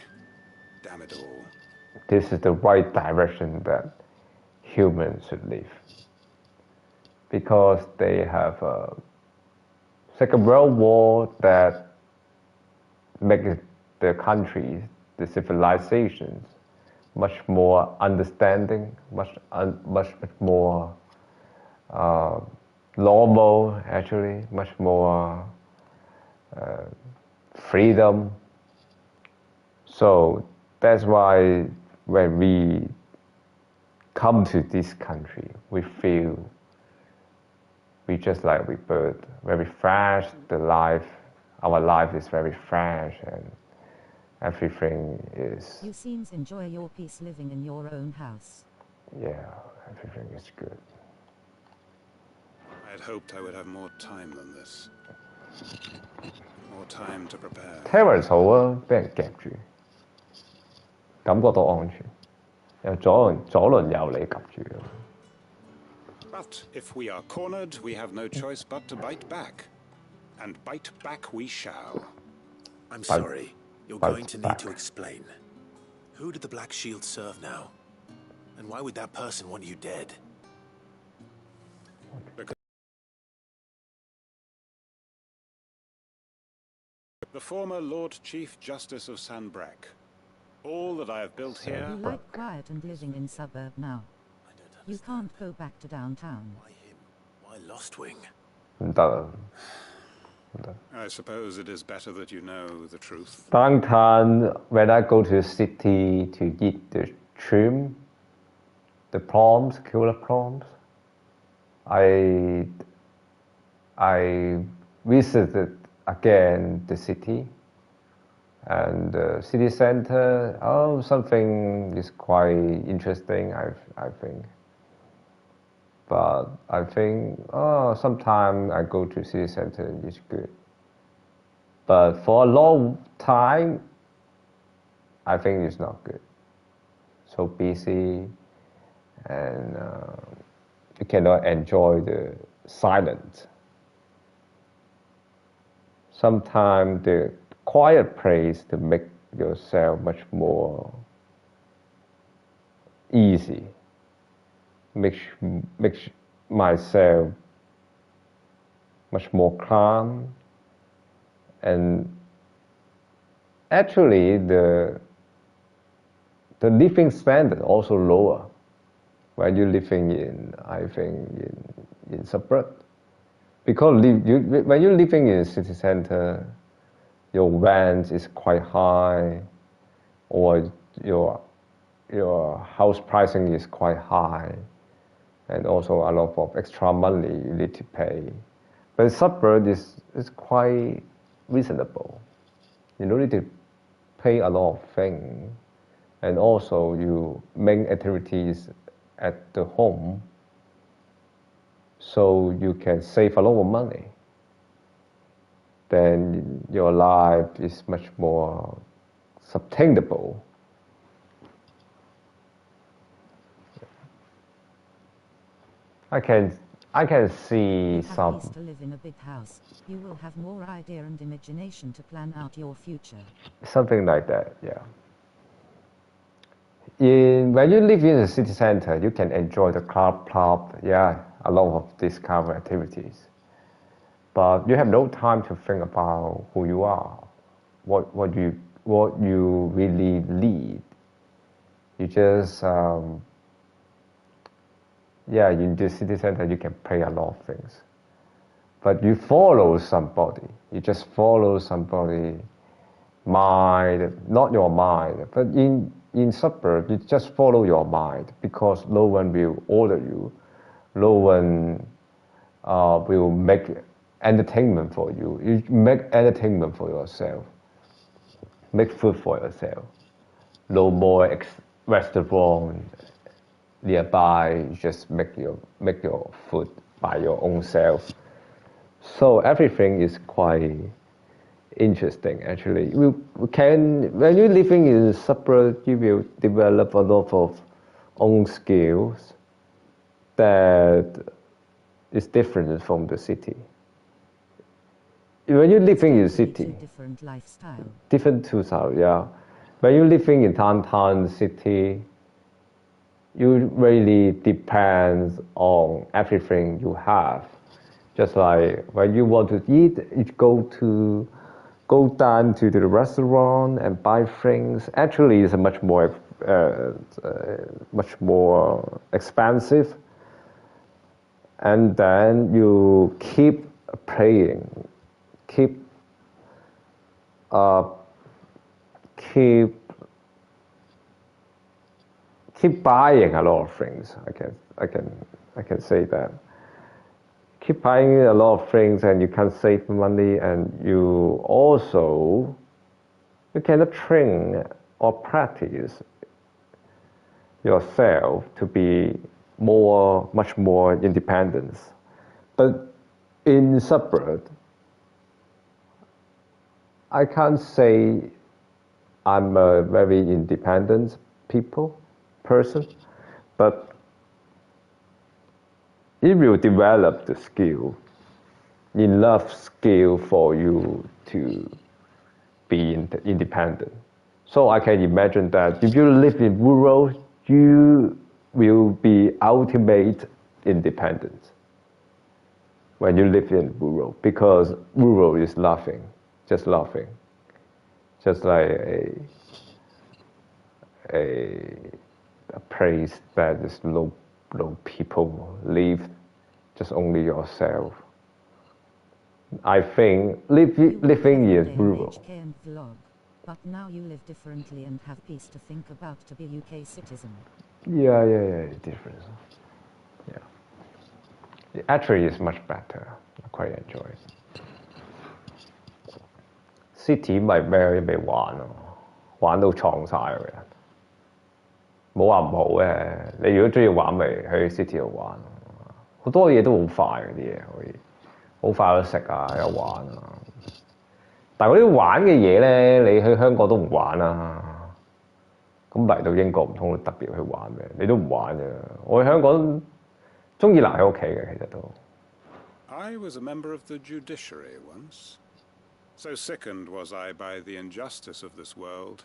Damn it all. This is the right direction that humans should live, because they have a Second World War that makes the countries, the civilizations, much more understanding, much more normal, actually, much more freedom. So that's why when we come to this country, we feel we just like rebirth, very fresh. Our life is very fresh, and everything is, You seems enjoy your peace living in your own house. yeah, everything is good. I had hoped I would have more time than this. More time to prepare. Terrace 好啊，俾人夾住，感覺到安全，又左鄰右里夾住。 But if we are cornered, we have no choice but to bite back. And bite back we shall. I'm sorry. You're going to need to explain. Who did the Black Shield serve now? And why would that person want you dead? The former Lord Chief Justice of Sanbreque. All that I have built here... You like quiet and living in suburb now. You can't go back to downtown. Why Lost Wing? 唔得啊！ I suppose it is better that you know the truth. Downtown, when I go to the city to eat the shrimp, the prawns, killer prawns, I visited again the city, and the city center. Oh, something is quite interesting, I think. But I think, sometimes I go to city center and it's good. But for a long time, I think it's not good. So busy, and you cannot enjoy the silence. Sometimes the quiet place to make yourself much more easy. Makes myself much more calm, and actually the living standard also lower when you're living in, I think, in suburb. Because when you're living in a city center, your rent is quite high, or your house pricing is quite high, and also a lot of extra money you need to pay. But suburb is quite reasonable. You don't need to pay a lot of things, and also you make activities at the home, so you can save a lot of money. Then your life is much more sustainable. I can see some. If you to live in a big house, you will have more idea and imagination to plan out your future. Something like that, yeah. When you live in a city center, you can enjoy the club, yeah, a lot of discover activities. But you have no time to think about who you are, what you really need. You just in the city center you can play a lot of things, but you follow somebody. You just follow somebody mind, not your mind. But in suburb, you just follow your mind because no one will order you, no one will make entertainment for you. You make entertainment for yourself, make food for yourself. No more restaurant nearby. You just make your food by your own self. So everything is quite interesting actually. When you're living in a suburb, you will develop a lot of own skills that is different from the city. When you're living in the city, different lifestyle. Different lifestyle, yeah. When you're living in downtown city, you really depends on everything you have. Just like when you want to eat, you go down to the restaurant and buy things. Actually, it's much more expensive. And then you keep playing, keep buying a lot of things. I can say that. Keep buying a lot of things, and you can save money, and you cannot train or practice yourself to be much more independent. But in suburb, I can't say I'm a very independent person, but it will develop the skill, enough skill for you to be independent. So I can imagine that if you live in rural, you will be ultimate independent when you live in rural, because rural is laughing, just like a place that is no people live, just only yourself. I think living in rural. HK and vlog, but now you live differently and have peace to think about to be UK citizen. Yeah, different. Yeah. Actually, it's much better. I quite enjoy it. City 咪咩咪玩咯，玩到創晒個人。冇話唔好嘅，你如果中意玩咪去 city 度玩，好多嘢都好快嗰啲嘢可以，好快都食啊，有玩啊。但係嗰啲玩嘅嘢咧，你去香港都唔玩啦。咁嚟到英國唔通特別去玩咩？你都唔玩嘅。我去香港中意留喺屋企嘅，其實都。I was a member of the judiciary once. So sickened was I by the injustice of this world,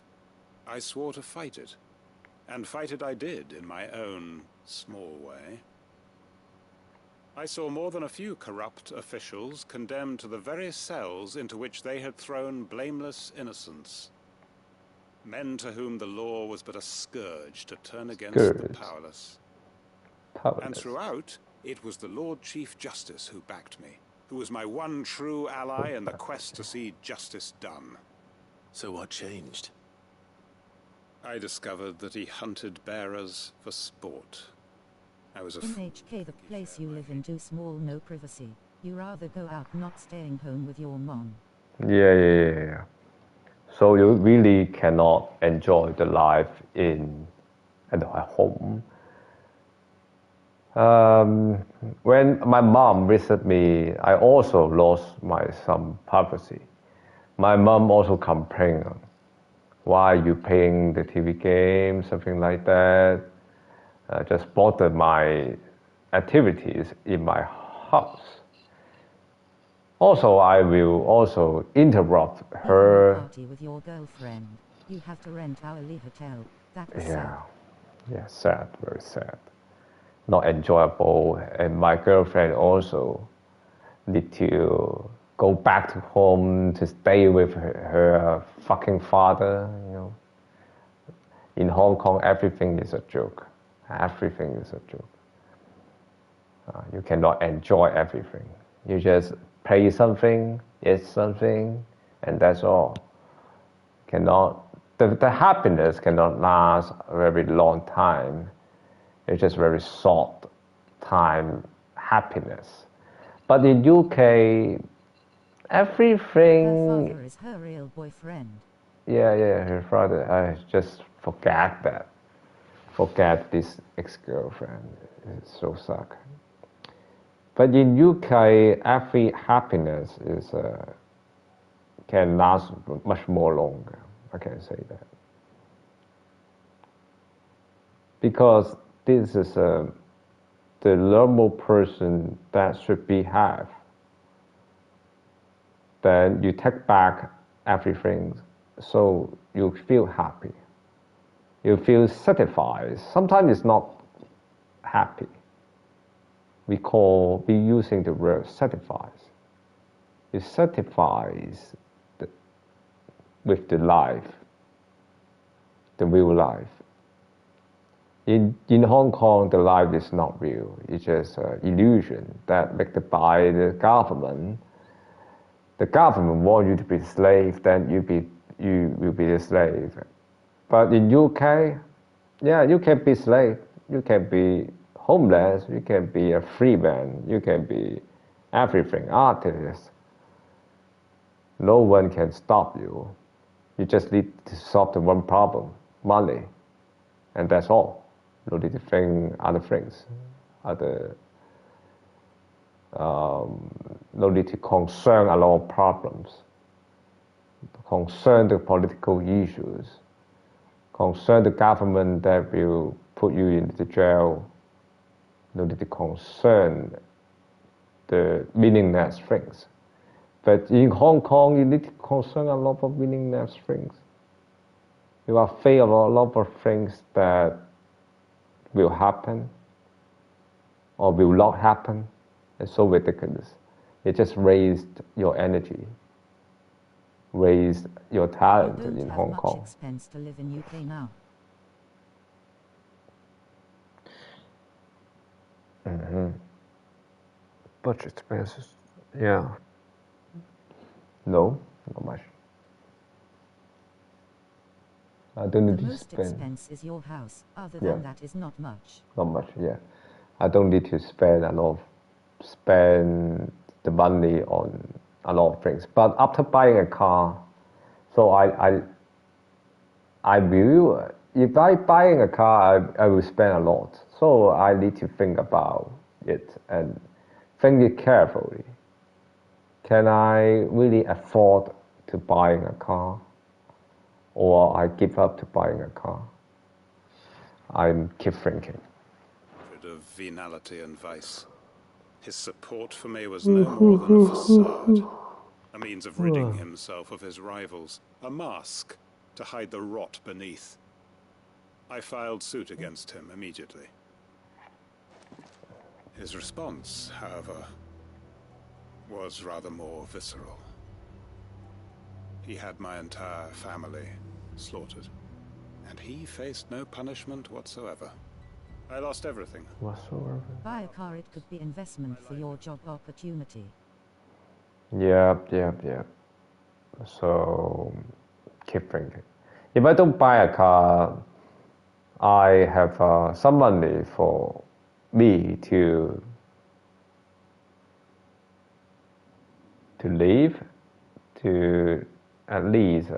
I swore to fight it. And fight it I did in my own small way. I saw more than a few corrupt officials condemned to the very cells into which they had thrown blameless innocents. Men to whom the law was but a scourge to turn against the powerless. And throughout, it was the Lord Chief Justice who backed me, who was my one true ally in the quest to see justice done. So what changed? I discovered that he hunted bearers for sport. I was In HK, the place you live in, too small, no privacy. You rather go out, not staying home with your mom. Yeah. So you really cannot enjoy the life at home. When my mom visited me, I also lost some privacy. My mom also complained, why are you playing the TV game, something like that. Just bother my activities in my house. Also, I will also interrupt her. Party with your girlfriend. You have to rent hourly hotel. That was sad. Yeah, sad, very sad. Not enjoyable. And my girlfriend also need to go back to home to stay with her fucking father. In Hong Kong, everything is a joke. Everything is a joke. You cannot enjoy everything. You just play something, eat something, and that's all. The happiness cannot last a very long time. It's just very short time happiness. But in UK, everything. Her father is her real boyfriend. Yeah, her father. I just forget that. Forget this ex-girlfriend. It's so suck. But in UK, every happiness can last much more longer. I can say that. Because this is the normal person that should be have. Then you take back everything, so you feel happy. You feel satisfied. Sometimes it's not happy. We using the word satisfies. It satisfies with the life, the real life. In Hong Kong, the life is not real. It's just an illusion that made by the government. The government wants you to be a slave, then you will be a slave. But in UK, you can be slave. You can be homeless. You can be a free man. You can be everything, artist. No one can stop you. You just need to solve the one problem, money, and that's all. No need to think other things, no need to concern a lot of problems, concern the political issues, concern the government that will put you into jail. No need to concern the meaningless things. But in Hong Kong, you need to concern a lot of meaningless things. You are afraid of a lot of things that will happen or will not happen. It's so ridiculous. It just raised your energy, raised your talent in Hong Kong. You don't have much expense to live in UK now. Budget expenses, yeah. No, not much. I don't need to spend. The most expense is your house. Other than that is not much. Not much, yeah. I don't need to spend the money on a lot of things. But after buying a car, so I will. If I buying a car, I will spend a lot. So I need to think about it and think it carefully. Can I really afford to buying a car? Or I give up to buying a car? I keep thinking. Of venality and vice. His support for me was no more than a facade, a means of ridding himself of his rivals, a mask to hide the rot beneath. I filed suit against him immediately. His response, however, was rather more visceral. He had my entire family slaughtered. And he faced no punishment whatsoever. I lost everything. Whatsoever. Buy a car, it could be investment for your job opportunity. Yep. So, keep thinking. If I don't buy a car, I have some money for me to live, to at least,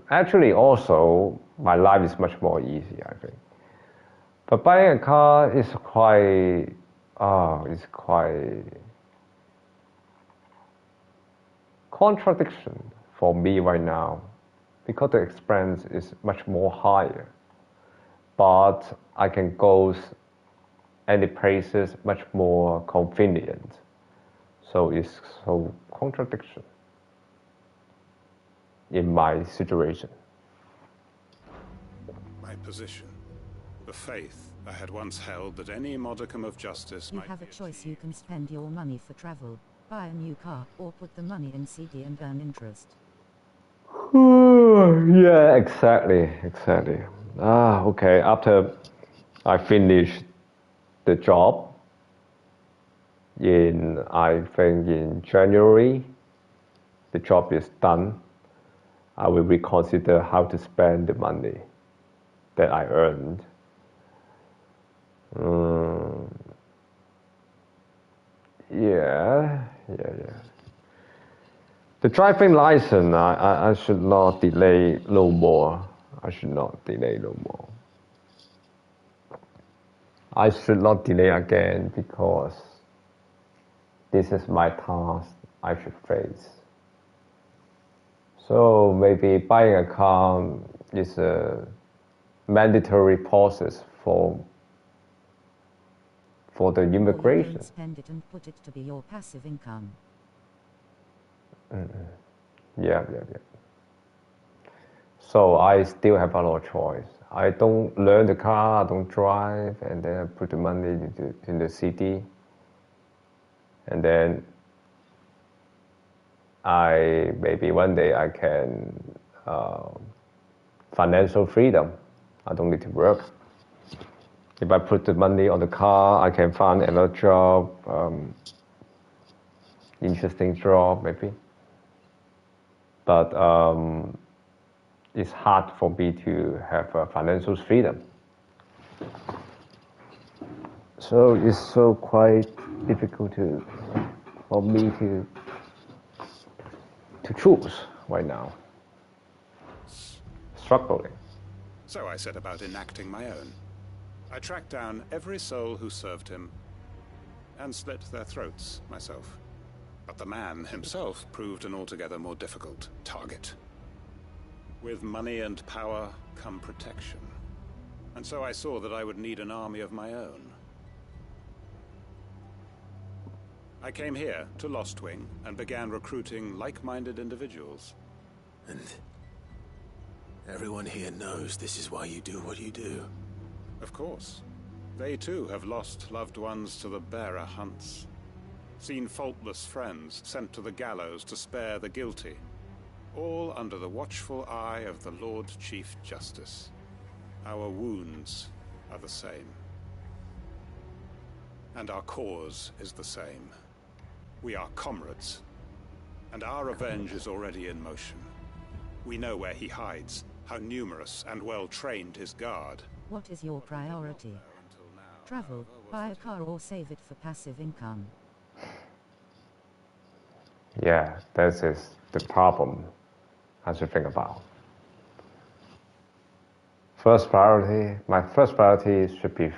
actually also my life is much more easy, I think. But buying a car is quite contradiction for me right now, because the expense is much more higher. But I can go any places much more convenient. So it's so contradiction in my situation. My position, the faith I had once held that any modicum of justice You might have a choice. You can spend your money for travel, buy a new car, or put the money in CD and earn interest. Yeah, exactly. Okay, after I finish the job I think in January, the job is done, I will reconsider how to spend the money that I earned. Yeah. The driving license, I should not delay no more. I should not delay again because this is my task I should face. So maybe buying a car is a mandatory process for the immigration. Or you spend it and put it to be your passive income. Yeah. So I still have a lot of choice. I don't learn the car, I don't drive, and then I put the money in the city. And then maybe one day I can financial freedom. I don't need to work. If I put the money on the car, I can find another job, interesting job maybe. But it's hard for me to have financial freedom. So it's so quite difficult for me to choose right now. Struggling. So I set about enacting my own. I tracked down every soul who served him and slit their throats myself. But the man himself proved an altogether more difficult target. With money and power come protection. And so I saw that I would need an army of my own. I came here to Lostwing and began recruiting like-minded individuals. And everyone here knows this is why you do what you do. Of course. They too have lost loved ones to the bearer hunts. Seen faultless friends sent to the gallows to spare the guilty. All under the watchful eye of the Lord Chief Justice. Our wounds are the same. And our cause is the same. We are comrades. And our revenge is already in motion. We know where he hides, how numerous and well-trained his guard. What is your priority? Travel, buy a car, or save it for passive income? Yeah, that is the problem I should think about. My first priority should be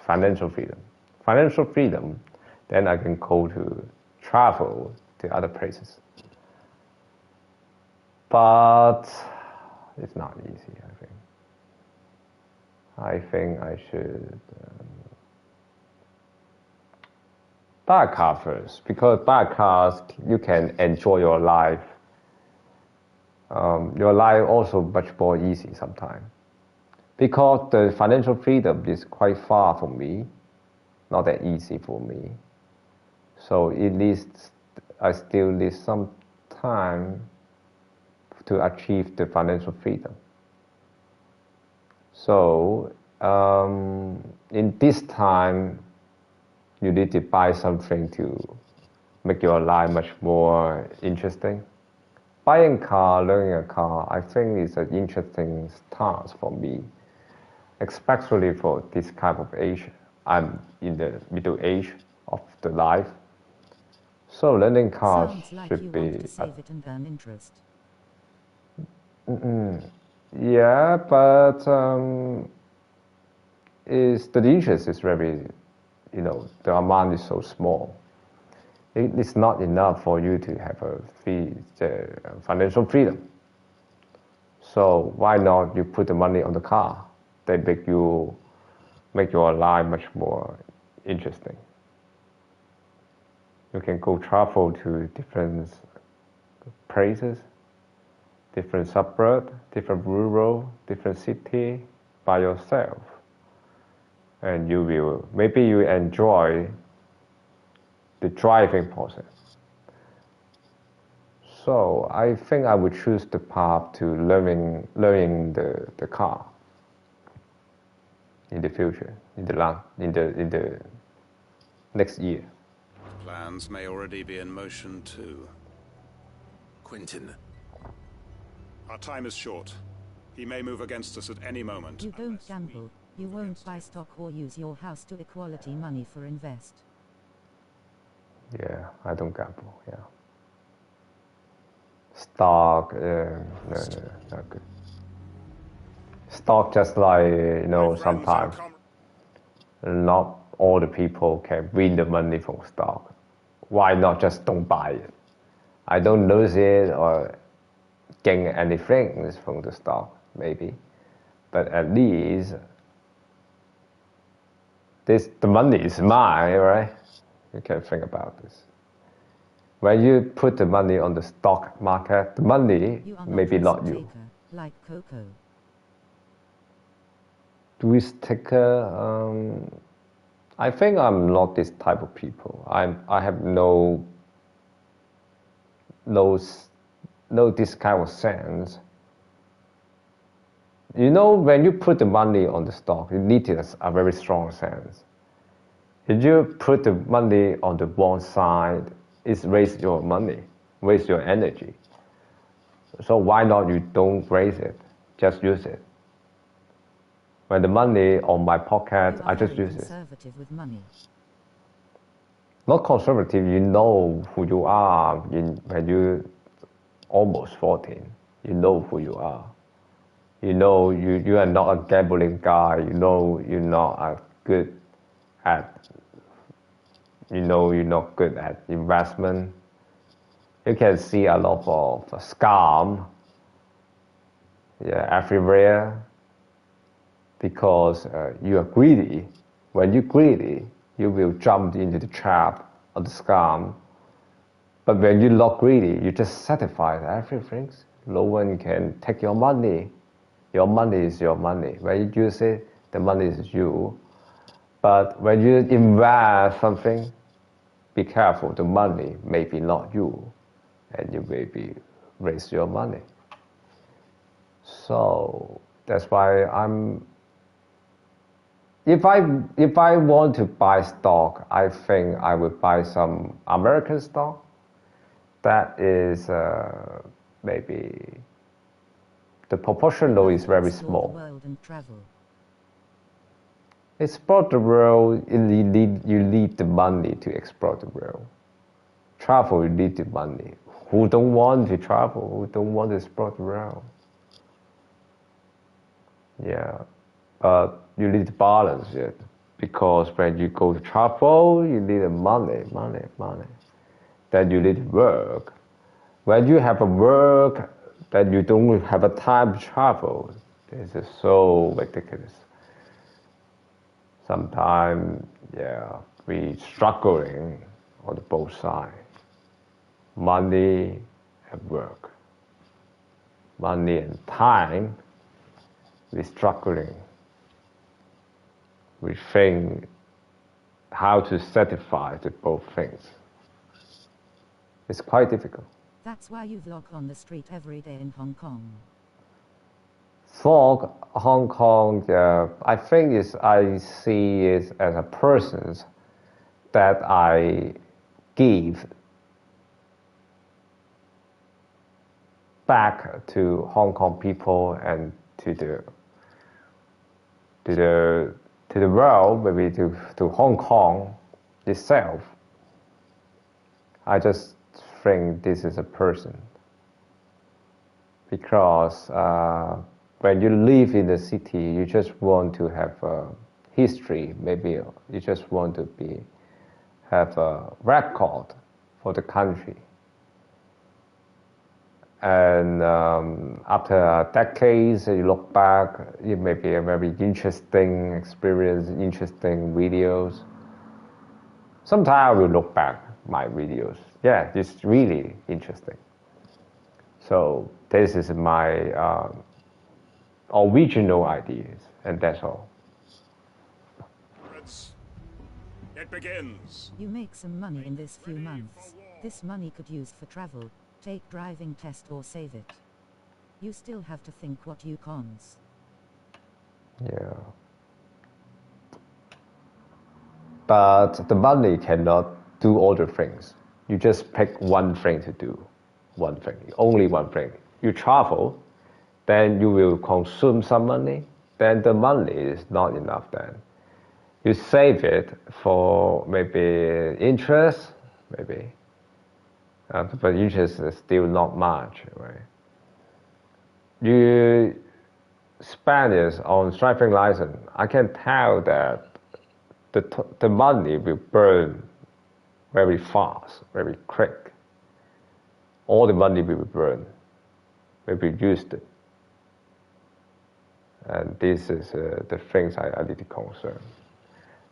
financial freedom. Financial freedom, then I can go to travel to other places. But it's not easy, I think. I think I should buy a car first, because buy a car, you can enjoy your life. Your life also much more easy sometimes. Because the financial freedom is quite far from me, not that easy for me. So I still need some time to achieve the financial freedom. So in this time, you need to buy something to make your life much more interesting. Buying a car, learning a car, I think is an interesting task for me, especially for this kind of age. I'm in the middle age of the life. So learning cars Sounds like should you be want to save it and earn interest. yeah, but the interest is very, the amount is so small. It's not enough for you to have financial freedom. So why not you put the money on the car? They make your life much more interesting. You can go travel to different places, different suburb, different rural, different city by yourself. And maybe you enjoy the driving process. So I think I would choose the path to learning the car in the future, in the next year. Plans may already be in motion too. Quentin. Our time is short. He may move against us at any moment. You don't gamble. You won't buy stock or use your house to equality money for invest. Yeah, I don't gamble, yeah. Stock, no, not good. Stock just like, sometimes not all the people can win the money from stock. Why not just don't buy it? I don't lose it or gain anything from the stock, maybe. But at least the money is mine, right? You can think about this. When you put the money on the stock market, the money maybe not you. Like Coco. Risk taker, I think I'm not this type of people. I have no this kind of sense. When you put the money on the stock, you need a very strong sense. If you put the money on the wrong side, it's waste your money, waste your energy. So why not you don't raise it, just use it. When the money on my pocket, I just use it. Conservative with money. Not conservative, you know who you are when you're almost 14. You know who you are. You know you are not a gambling guy. You know you're not good at you're not good at investment. You can see a lot of scam everywhere because you are greedy. When you're greedy, you will jump into the trap of the scam. But when you're not greedy, you just satisfy everything. No one can take your money. Your money is your money. When you use it, the money is you. But when you invest something, be careful, the money may be not you, and you maybe waste your money. So that's why if I want to buy stock, I think I would buy some American stock. That is maybe the proportional is very small. The world and travel. Explore the world, you need the money to explore the world. Travel, you need the money. Who don't want to travel? Who don't want to explore the world? Yeah, but you need to balance it because when you go to travel, you need money. Then you need work. When you have a work, then you don't have a time to travel. This is so ridiculous. Sometimes, we struggling on both sides. Money and work. Money and time, we're struggling. We think how to satisfy the both things. It's quite difficult. That's why you vlog on the street every day in Hong Kong. For Hong Kong, I think I see it as a person that I give back to Hong Kong people and to the world, maybe to Hong Kong itself. I just think this is a person because when you live in the city, you just want to have a history. Maybe you just want to have a record for the country. And after decades, you look back, it may be a very interesting experience, interesting videos. Sometimes I will look back my videos. Yeah, it's really interesting. So this is my original ideas, and that's all. It begins. You make some money in this few months. This money could use for travel, take driving test or save it. You still have to think what you cons. Yeah. But the money cannot do all the things. You just pick one thing to do. One thing, only one thing. You travel, then you will consume some money, then the money is not enough then. You save it for maybe interest, maybe. But interest is still not much, right? You spend it on driving license. I can tell that the money will burn very fast, very quick. All the money will be burned, will be used. And this is the things I need to concern.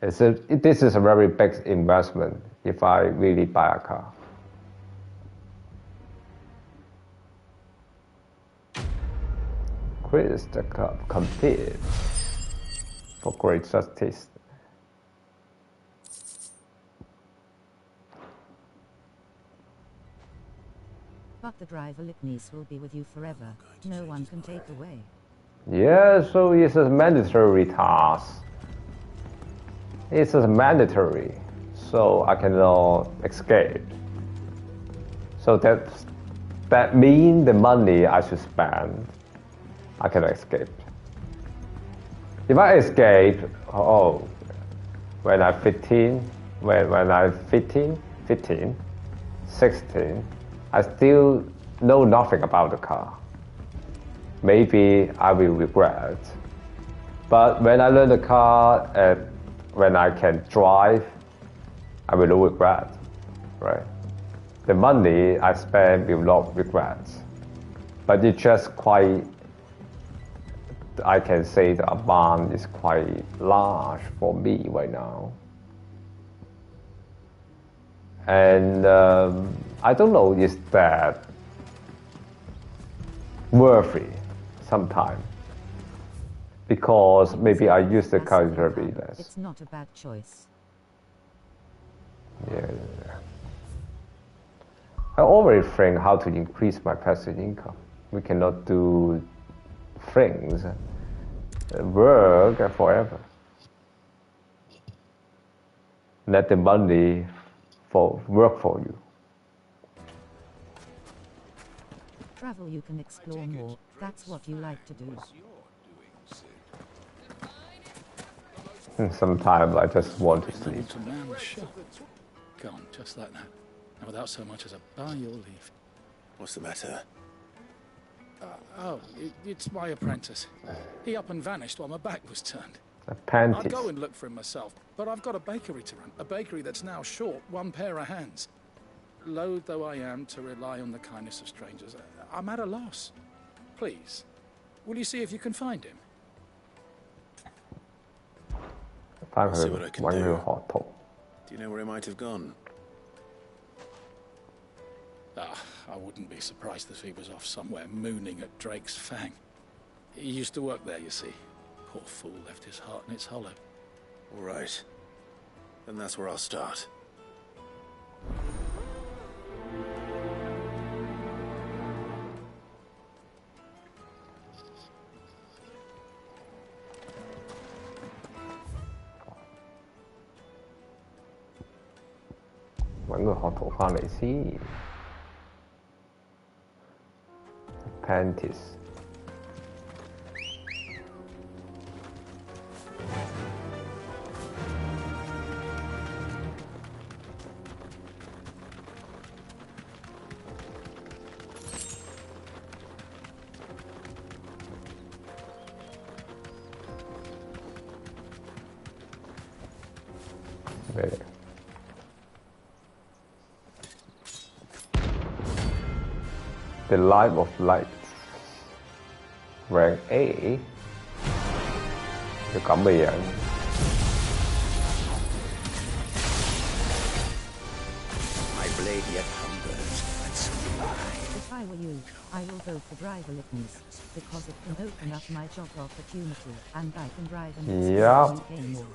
This is a very big investment if I really buy a car. Chris the Cup competed for great justice. But the driver likeness will be with you forever. No one can take away. Yeah, so it's a mandatory task. It's a mandatory, so I cannot escape. So that means the money I should spend, I cannot escape. If I escape, when I'm 15, when I'm 15, 16, I still know nothing about the car. Maybe I will regret. But when I learn the car, when I can drive, I will not regret, right? The money I spend will not regret. But it's just quite, I can say the amount is quite large for me right now. And I don't know, is that worthy sometimes? Because maybe I use the car very less. It's not a bad choice. Yeah. I always think how to increase my passive income. We cannot do things, work forever. Let the money work for you. Travel, you can explore more. That's what you like to do. Sometimes I just want to sleep. Gone, just like that. And without so much as a by your leave. What's the matter? It's my apprentice. He up and vanished while my back was turned. Apprentice. I'd go and look for him myself, but I've got a bakery to run. A bakery that's now short one pair of hands. Loath though I am to rely on the kindness of strangers, I'm at a loss. Please, will you see if you can find him? I'll see what I can do. Do you know where he might have gone? I wouldn't be surprised if he was off somewhere mooning at Drake's Fang. He used to work there, you see. Poor fool left his heart in its hollow. All right. Then that's where I'll start. 揾個學徒翻嚟先。Panties。咩嚟？The Life of Light Rank A 有咁嘅樣。My blade yet hungers, and so do I. If I were you, I will go for driver litmus, because it can open up my job opportunity, and I can drive an Yep. experience game more.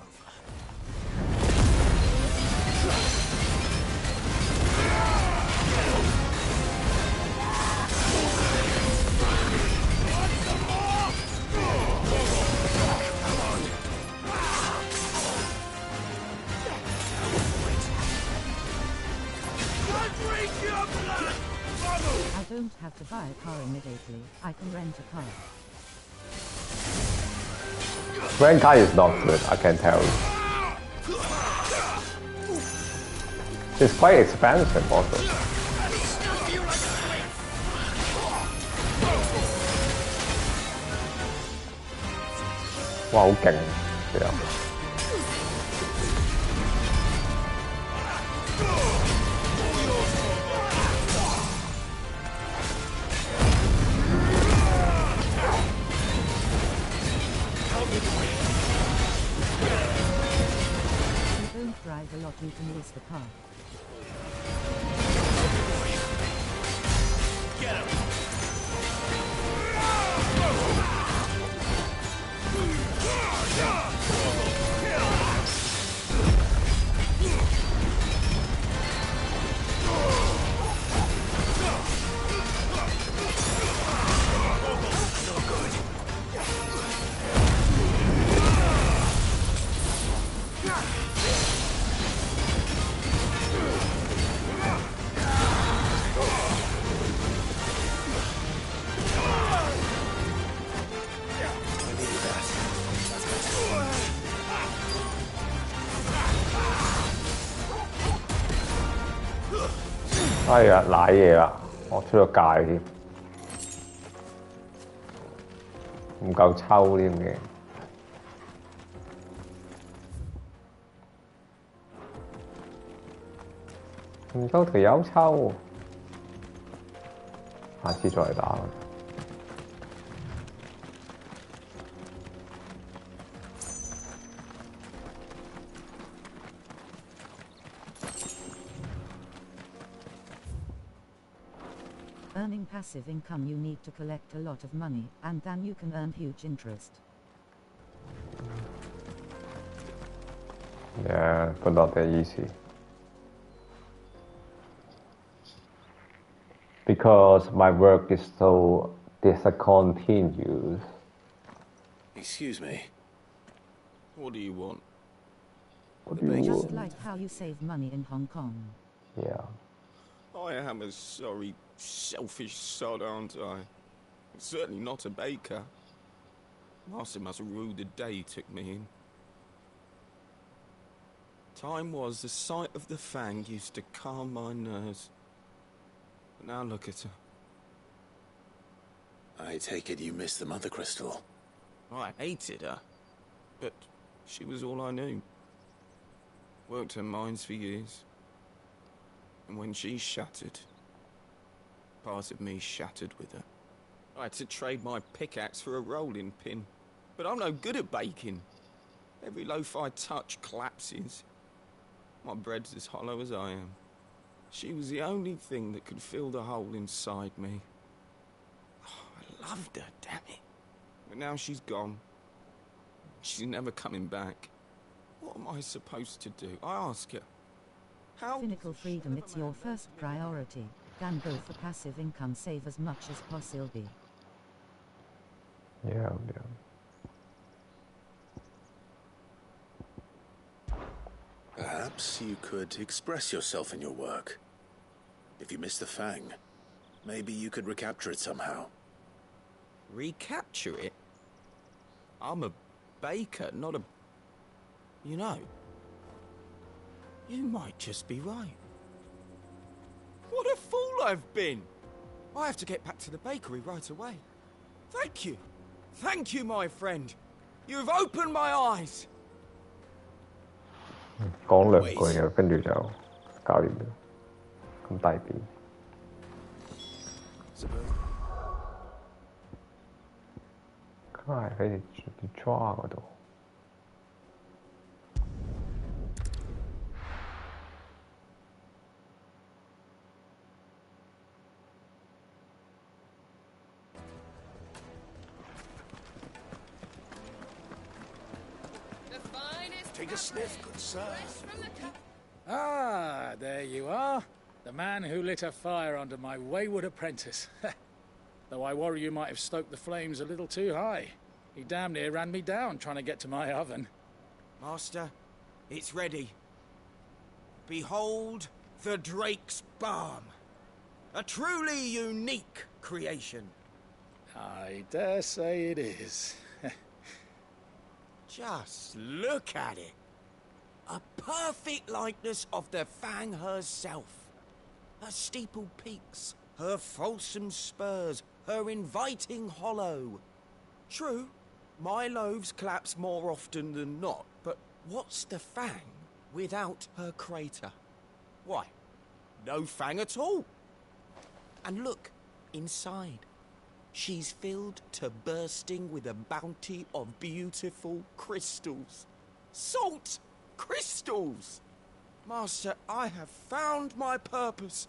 I don't have to buy a car immediately, I can rent a car. Rent car is not good, I can tell you. It's quite expensive also. Wow, 好勁其實。You don't drive a lot, you can lease the car. Get him!哎呀，賴嘢啦！我出咗界添，唔夠抽添嘅。唔夠條友抽，下次再打。Earning passive income, you need to collect a lot of money, and then you can earn huge interest. Yeah, but not that easy. Because my work is so discontinuous. Excuse me. What do you want? What do you Just want? like how you save money in Hong Kong. Yeah. I am a sorry, selfish sod, aren't I? Certainly not a baker. Master must rue the day he took me in. Time was the sight of the Fang used to calm my nerves. But now look at her. I take it you missed the Mother Crystal. I hated her, but she was all I knew. Worked her mines for years. And when she shattered, part of me shattered with her. I had to trade my pickaxe for a rolling pin. But I'm no good at baking. Every loaf I touch collapses. My bread's as hollow as I am. She was the only thing that could fill the hole inside me. Oh, I loved her, damn it. But now she's gone. She's never coming back. What am I supposed to do? I ask her. How? Financial freedom, it's your first priority. Then go for passive income, save as much as possible. Perhaps you could express yourself in your work. If you miss the Fang, maybe you could recapture it somehow. Recapture it? I'm a baker, not a... You know, you might just be right. What a fool I've been! I have to get back to the bakery right away. Thank you. Thank you, my friend. You've opened my eyes. 講兩句嘅，跟住就搞掂咗，咁低 B。佢哋抓嗰度。Take a sniff, good sir. Ah, there you are. The man who lit a fire under my wayward apprentice. Though I worry you might have stoked the flames a little too high. He damn near ran me down trying to get to my oven. Master, it's ready. Behold the Drake's Balm. A truly unique creation. I dare say it is. Just look at it. A perfect likeness of the Fang herself. Her steepled peaks, her fulsome spurs, her inviting hollow. True, my loaves collapse more often than not, but what's the Fang without her crater? Why, no Fang at all. And look, inside. She's filled to bursting with a bounty of beautiful crystals. Salt crystals! Master, I have found my purpose.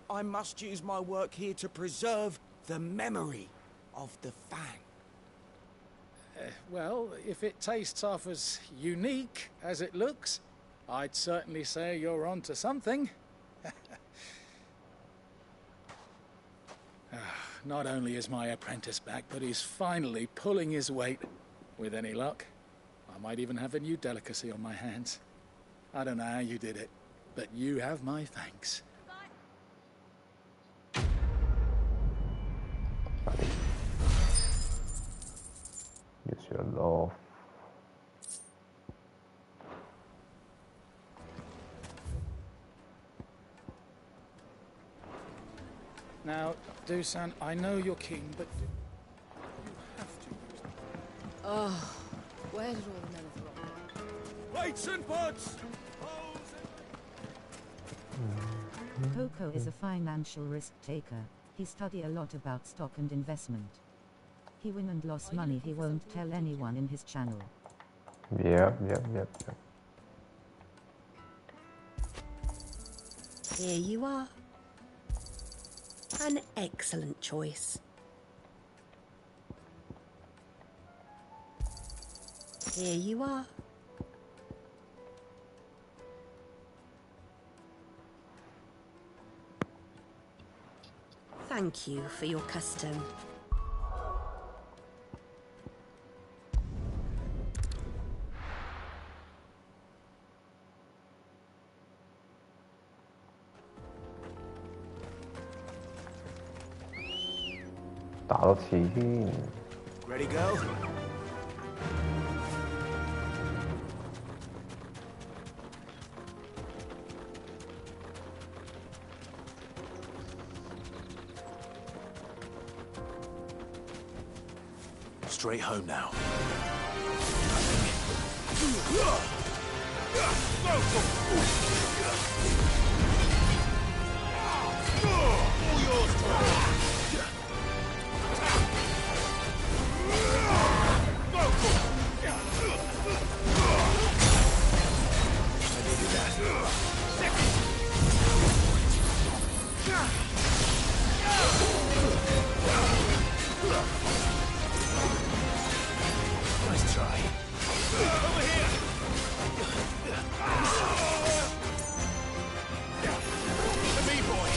I must use my work here to preserve the memory of the Fang. Well, if it tastes half as unique as it looks, I'd certainly say you're on to something. Not only is my apprentice back, but he's finally pulling his weight. With any luck, I might even have a new delicacy on my hands. I don't know how you did it, but you have my thanks. Use your love. Now, Dusan, I know you're king, but you have to use them. Oh, where did all the men have gone? Weights and pots! Coco is a financial risk taker. He study a lot about stock and investment. He win and lost money he won't tell anyone in his channel. Yep. Here you are. An excellent choice. Here you are. Thank you for your custom. Ready, go? Straight home now. All yours, nice try. Over here! The B-boy!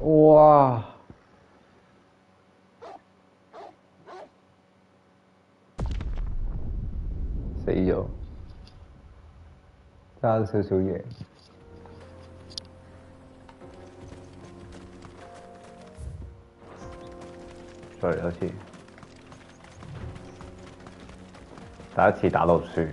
哇！死咗，爭少少嘢。再嚟多次，第一次打到輸。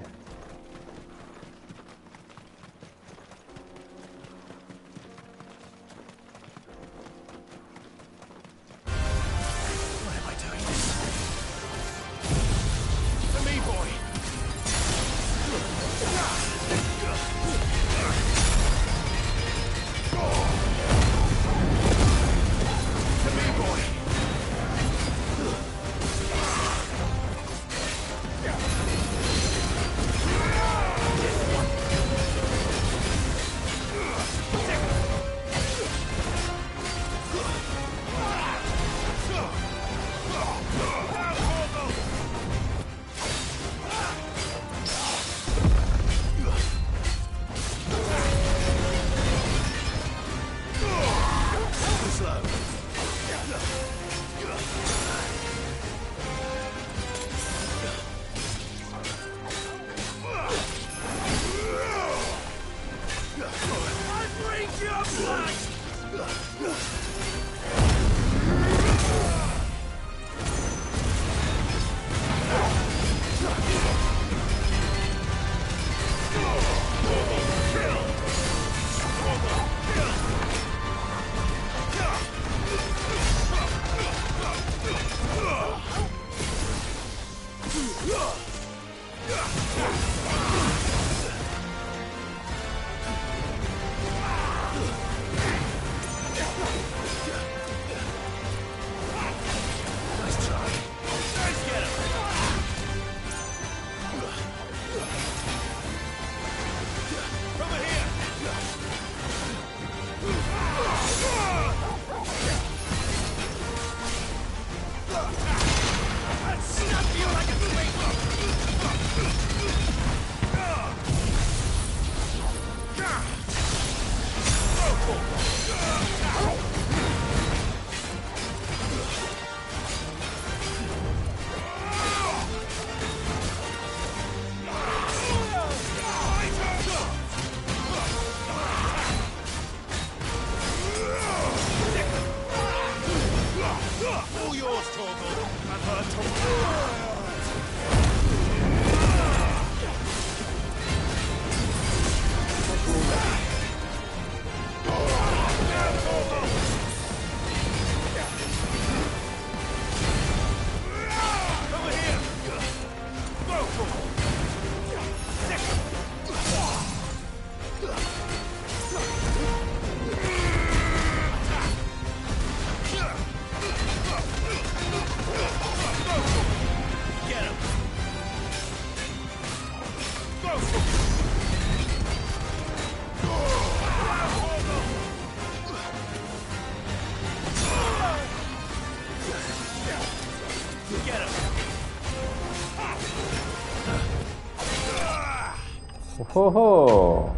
呵呵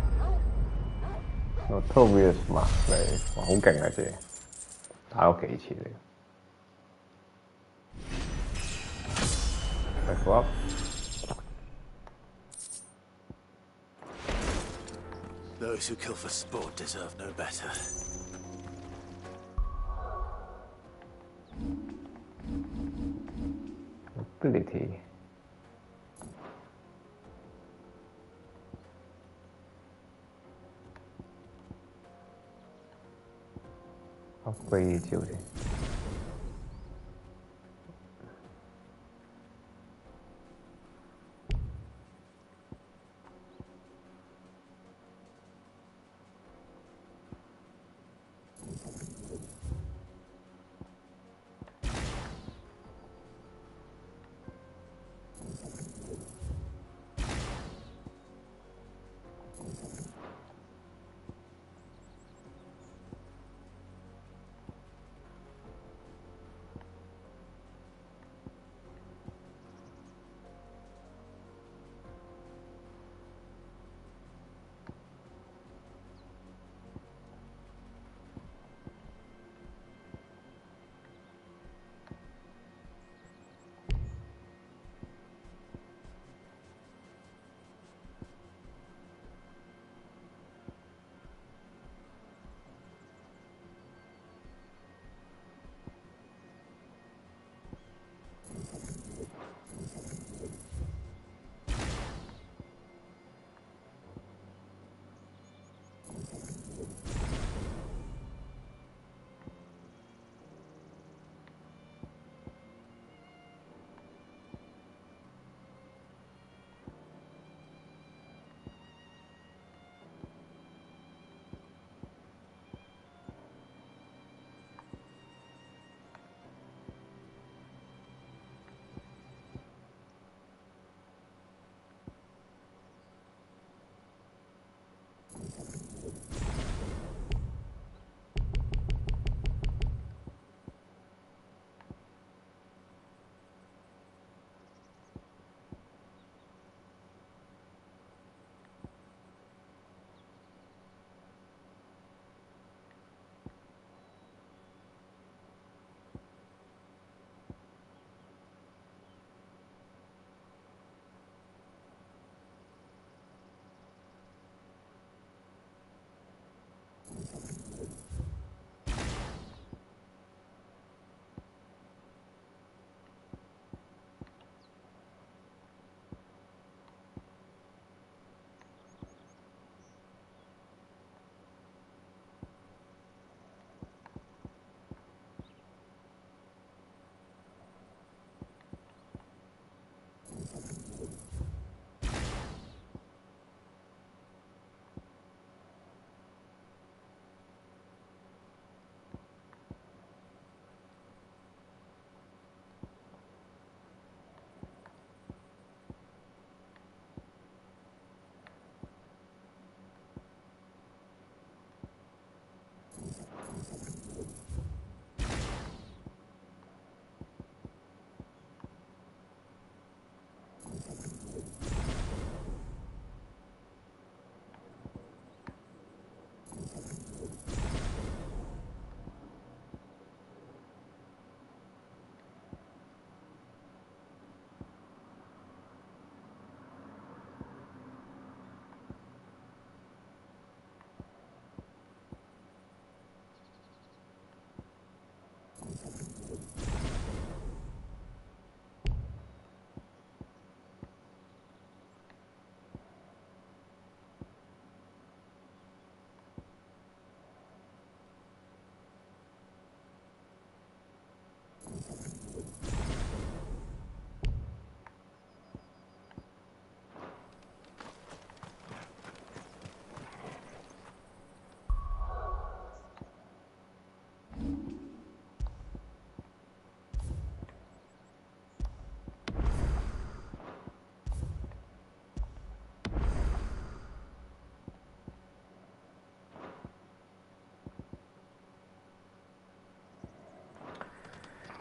，Notorious Mark 嚟，哇，好勁啊！啫，打咗幾次嚟。Back up。Those who kill for sport deserve no better. Ability. Upgrade 招先。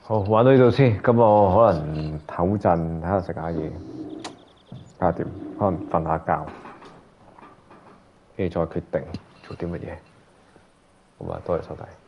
好，玩到呢度先，咁我可能唞陣，睇下食下嘢，睇下點，可能瞓下覺，跟住再決定做啲乜嘢。好啊，多謝收睇。